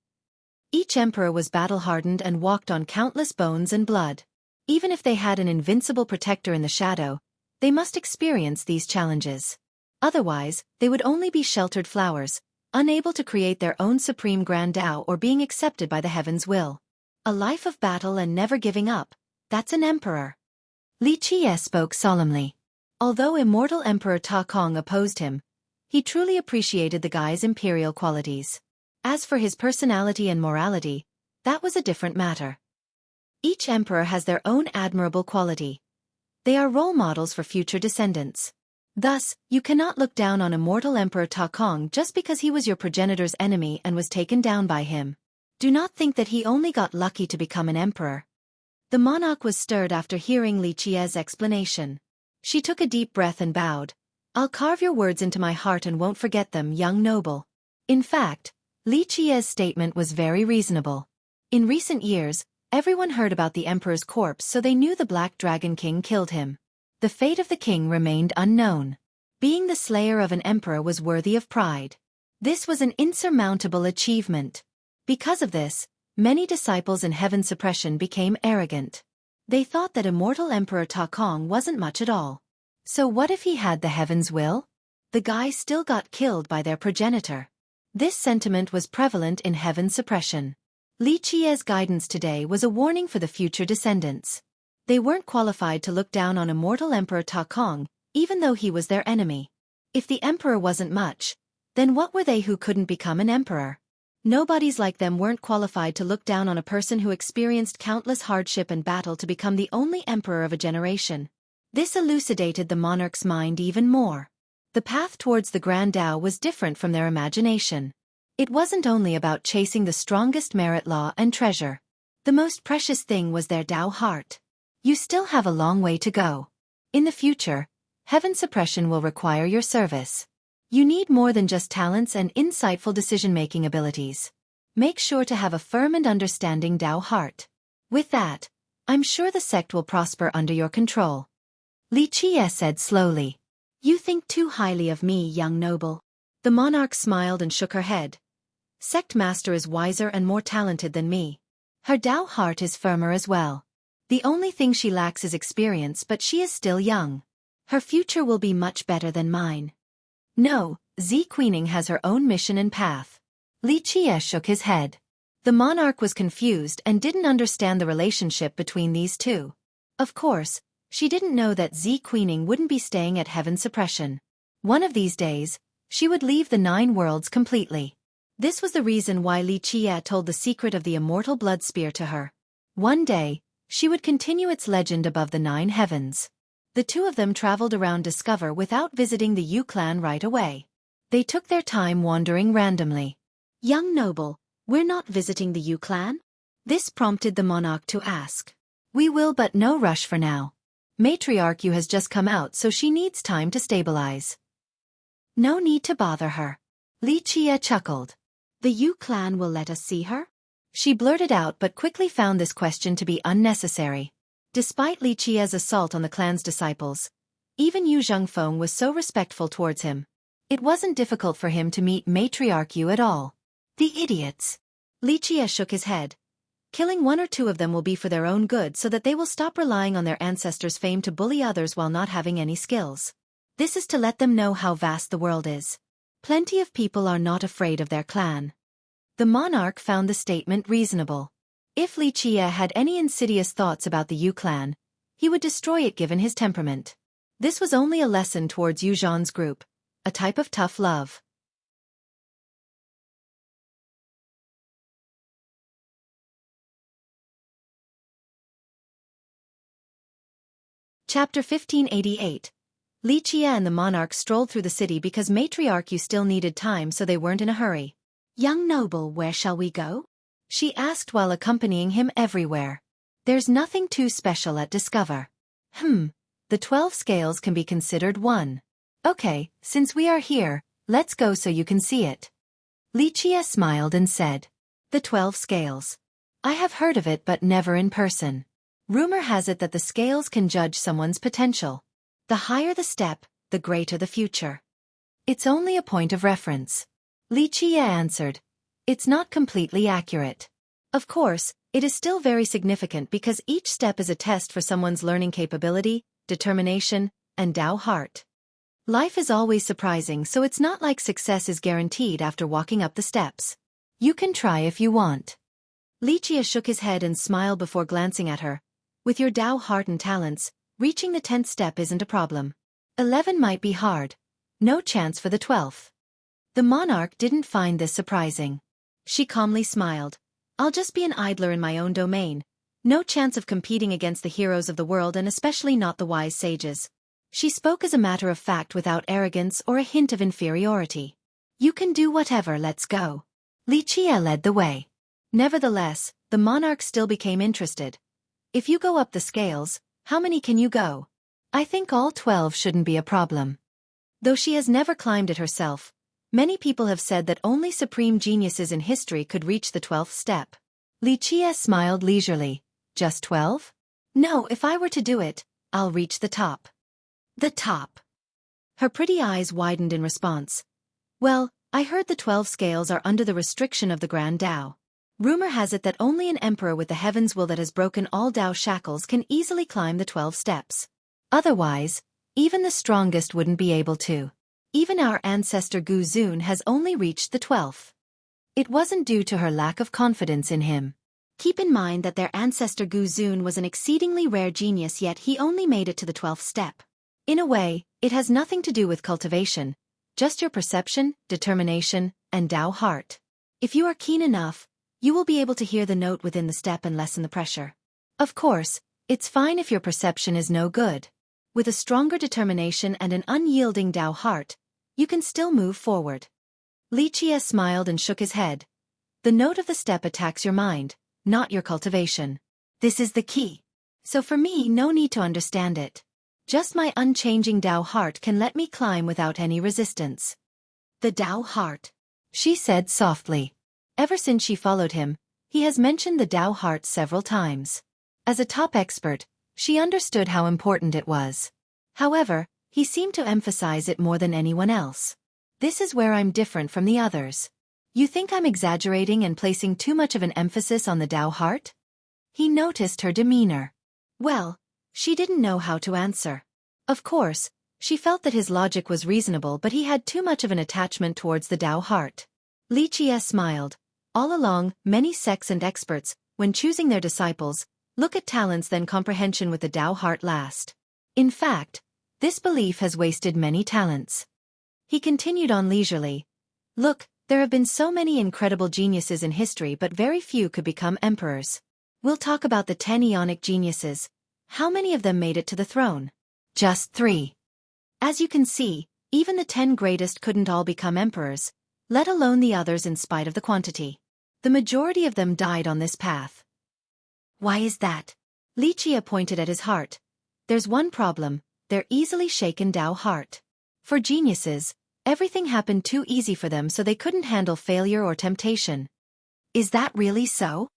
Each emperor was battle-hardened and walked on countless bones and blood. Even if they had an invincible protector in the shadow, they must experience these challenges. Otherwise, they would only be sheltered flowers, unable to create their own supreme Grand Dao or being accepted by the heaven's will. A life of battle and never giving up, that's an emperor. Li Qie spoke solemnly. Although Immortal Emperor Ta Kong opposed him, he truly appreciated the guy's imperial qualities. As for his personality and morality, that was a different matter. Each emperor has their own admirable quality. They are role models for future descendants. Thus, you cannot look down on Immortal Emperor Ta Kong just because he was your progenitor's enemy and was taken down by him. Do not think that he only got lucky to become an emperor. The monarch was stirred after hearing Li Qie's explanation. She took a deep breath and bowed. I'll carve your words into my heart and won't forget them, young noble. In fact, Li Qie's statement was very reasonable. In recent years, everyone heard about the emperor's corpse, so they knew the Black Dragon King killed him. The fate of the king remained unknown. Being the slayer of an emperor was worthy of pride. This was an insurmountable achievement. Because of this, many disciples in Heaven Suppression became arrogant. They thought that Immortal Emperor Ta Kong wasn't much at all. So what if he had the heaven's will? The guy still got killed by their progenitor. This sentiment was prevalent in Heaven Suppression. Li Qie's guidance today was a warning for the future descendants. They weren't qualified to look down on Immortal Emperor Ta Kong, even though he was their enemy. If the emperor wasn't much, then what were they who couldn't become an emperor? Nobodies like them weren't qualified to look down on a person who experienced countless hardship and battle to become the only emperor of a generation. This elucidated the monarch's mind even more. The path towards the Grand Dao was different from their imagination. It wasn't only about chasing the strongest merit law and treasure. The most precious thing was their Dao heart. You still have a long way to go. In the future, Heaven Suppression will require your service. You need more than just talents and insightful decision-making abilities. Make sure to have a firm and understanding Dao heart. With that, I'm sure the sect will prosper under your control. Li Qie said slowly. You think too highly of me, young noble. The monarch smiled and shook her head. Sect master is wiser and more talented than me. Her Dao heart is firmer as well. The only thing she lacks is experience, but she is still young. Her future will be much better than mine. No, Xueqi has her own mission and path. Li Qie shook his head. The monarch was confused and didn't understand the relationship between these two. Of course, she didn't know that Xueqi wouldn't be staying at Heaven Suppression. One of these days, she would leave the 9 worlds completely. This was the reason why Li Qie told the secret of the immortal blood spear to her. One day, she would continue its legend above the 9 heavens. The two of them traveled around Discover without visiting the Yu clan right away. They took their time wandering randomly. Young noble, we're not visiting the Yu clan? This prompted the monarch to ask. We will, but no rush for now. Matriarch Yu has just come out, so she needs time to stabilize. No need to bother her. Li Qie chuckled. The Yu clan will let us see her? She blurted out but quickly found this question to be unnecessary. Despite Li Qie's assault on the clan's disciples, even Yu Zhengfeng was so respectful towards him. It wasn't difficult for him to meet Matriarch Yu at all. The idiots. Li Qie shook his head. Killing one or two of them will be for their own good so that they will stop relying on their ancestors' fame to bully others while not having any skills. This is to let them know how vast the world is. Plenty of people are not afraid of their clan. The monarch found the statement reasonable. If Li Qie had any insidious thoughts about the Yu clan, he would destroy it given his temperament. This was only a lesson towards Yu Zhan's group, a type of tough love. Chapter 1588. Li Qie and the monarch strolled through the city because Matriarch Yu still needed time, so they weren't in a hurry. Young noble, where shall we go? She asked while accompanying him everywhere. There's nothing too special at Discover. The 12 scales can be considered one. Okay, since we are here, let's go so you can see it. Li Qie smiled and said. The 12 scales. I have heard of it but never in person. Rumor has it that the scales can judge someone's potential. The higher the step, the greater the future. It's only a point of reference. Li Qie answered. It's not completely accurate. Of course, it is still very significant because each step is a test for someone's learning capability, determination, and Tao heart. Life is always surprising, so it's not like success is guaranteed after walking up the steps. You can try if you want. Li Qie shook his head and smiled before glancing at her. With your Tao heart and talents, reaching the 10th step isn't a problem. 11 might be hard. No chance for the 12th. The monarch didn't find this surprising. She calmly smiled. I'll just be an idler in my own domain. No chance of competing against the heroes of the world, and especially not the wise sages. She spoke as a matter of fact without arrogance or a hint of inferiority. You can do whatever, let's go. Li Qie led the way. Nevertheless, the monarch still became interested. If you go up the scales, how many can you go? I think all 12 shouldn't be a problem. Though she has never climbed it herself, many people have said that only supreme geniuses in history could reach the 12th step. Li Qie smiled leisurely. Just 12? No, if I were to do it, I'll reach the top. The top. Her pretty eyes widened in response. Well, I heard the 12 scales are under the restriction of the Grand Tao. Rumor has it that only an emperor with the heaven's will that has broken all Tao shackles can easily climb the 12 steps. Otherwise, even the strongest wouldn't be able to. Even our ancestor Gu Zun has only reached the 12th. It wasn't due to her lack of confidence in him. Keep in mind that their ancestor Gu Zun was an exceedingly rare genius, yet he only made it to the 12th step. In a way, it has nothing to do with cultivation, just your perception, determination, and Tao heart. If you are keen enough, you will be able to hear the note within the step and lessen the pressure. Of course, it's fine if your perception is no good. With a stronger determination and an unyielding Tao heart, you can still move forward. Li Qie smiled and shook his head. The note of the step attacks your mind, not your cultivation. This is the key. So for me, no need to understand it. Just my unchanging Tao heart can let me climb without any resistance. The Tao heart, she said softly. Ever since she followed him, he has mentioned the Tao heart several times. As a top expert, she understood how important it was. However, he seemed to emphasize it more than anyone else. This is where I'm different from the others. You think I'm exaggerating and placing too much of an emphasis on the Tao heart? He noticed her demeanor. Well, she didn't know how to answer. Of course, she felt that his logic was reasonable, but he had too much of an attachment towards the Tao heart. Li Qie smiled. All along, many sects and experts, when choosing their disciples, look at talents then comprehension with the Tao heart last. In fact, this belief has wasted many talents. He continued on leisurely. Look, There have been so many incredible geniuses in history, but very few could become emperors. We'll talk about the 10 Ionic geniuses. How many of them made it to the throne? Just 3. As you can see, even the 10 greatest couldn't all become emperors, let alone the others in spite of the quantity. The majority of them died on this path. Why is that? Xueqi pointed at his heart. There's one problem, their easily shaken Tao heart. For geniuses, everything happened too easy for them, so they couldn't handle failure or temptation. Is that really so?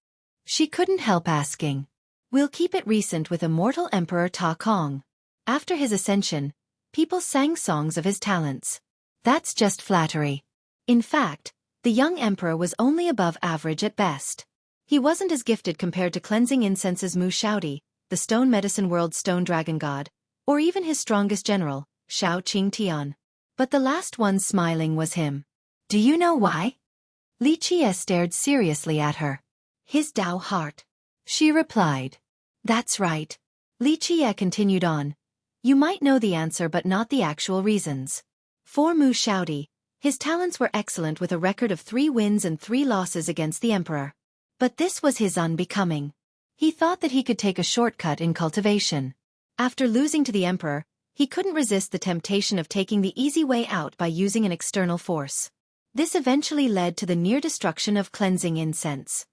She couldn't help asking. We'll keep it recent with immortal Emperor Ta Kong. After his ascension, people sang songs of his talents. That's just flattery. In fact, the young emperor was only above average at best. He wasn't as gifted compared to cleansing incenses Mu Shaodi, the stone medicine world's stone dragon god, or even his strongest general, Shao Qingtian. But the last one smiling was him. Do you know why? Xueqi stared seriously at her. His Tao heart. She replied. That's right. Xueqi continued on. You might know the answer but not the actual reasons. For Mu Shaodi, his talents were excellent with a record of 3 wins and 3 losses against the emperor. But this was his unbecoming. He thought that he could take a shortcut in cultivation. After losing to the emperor, he couldn't resist the temptation of taking the easy way out by using an external force. This eventually led to the near destruction of cleansing incense.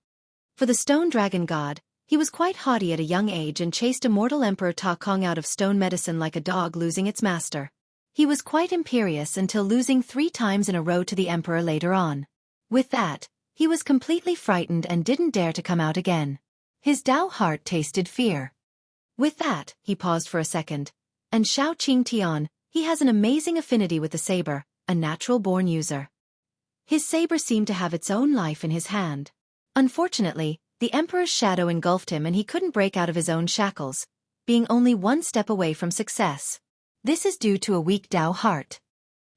For the stone dragon god, he was quite haughty at a young age and chased immortal Emperor Ta Kong out of stone medicine like a dog losing its master. He was quite imperious until losing 3 times in a row to the emperor later on. With that, he was completely frightened and didn't dare to come out again. His Tao heart tasted fear. With that, he paused for a second. And Shao Qingtian, he has an amazing affinity with the saber, a natural-born user. His saber seemed to have its own life in his hand. Unfortunately, the emperor's shadow engulfed him and he couldn't break out of his own shackles, being only 1 step away from success. This is due to a weak Tao heart.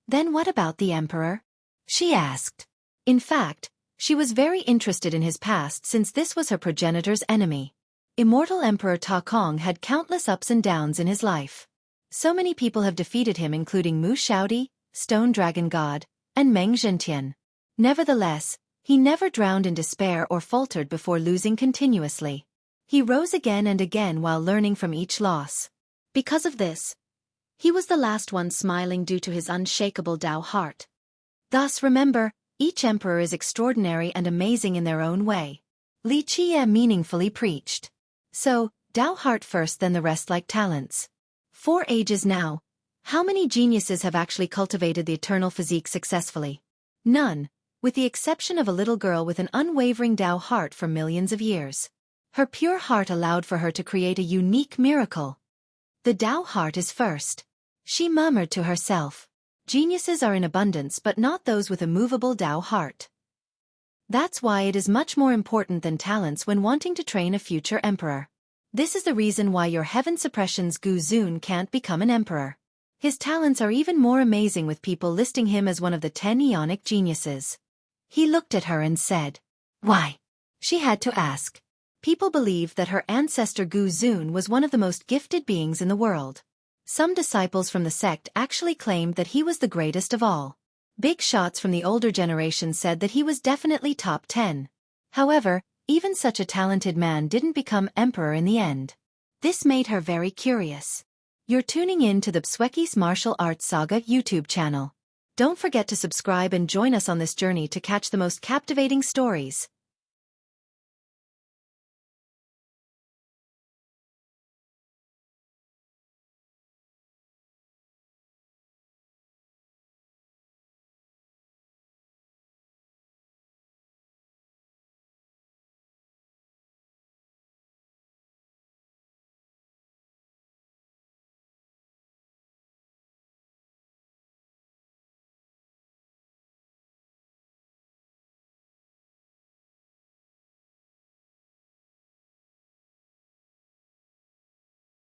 Then what about the emperor? She asked. In fact, she was very interested in his past since this was her progenitor's enemy. Immortal Emperor Ta Kong had countless ups and downs in his life. So many people have defeated him, including Mu Shaodi, Stone Dragon God, and Meng Zhentian. Nevertheless, he never drowned in despair or faltered before losing continuously. He rose again and again while learning from each loss. Because of this, he was the last one smiling due to his unshakable Tao heart. Thus remember, each emperor is extraordinary and amazing in their own way. Xueqi meaningfully preached. So, Tao heart first, then the rest like talents. 4 ages now. How many geniuses have actually cultivated the eternal physique successfully? None, with the exception of a little girl with an unwavering Tao heart for millions of years. Her pure heart allowed for her to create a unique miracle. The Tao heart is first. She murmured to herself. Geniuses are in abundance but not those with a movable Tao heart. That's why it is much more important than talents when wanting to train a future emperor. This is the reason why your Heaven Suppression's Gu Zun can't become an emperor. His talents are even more amazing, with people listing him as one of the 10 Ionic geniuses. He looked at her and said, "Why?" She had to ask. People believe that her ancestor Gu Zun was one of the most gifted beings in the world. Some disciples from the sect actually claimed that he was the greatest of all. Big shots from the older generation said that he was definitely top 10. However, even such a talented man didn't become emperor in the end. This made her very curious. You're tuning in to the Xueqi's Martial Arts Saga YouTube channel. Don't forget to subscribe and join us on this journey to catch the most captivating stories.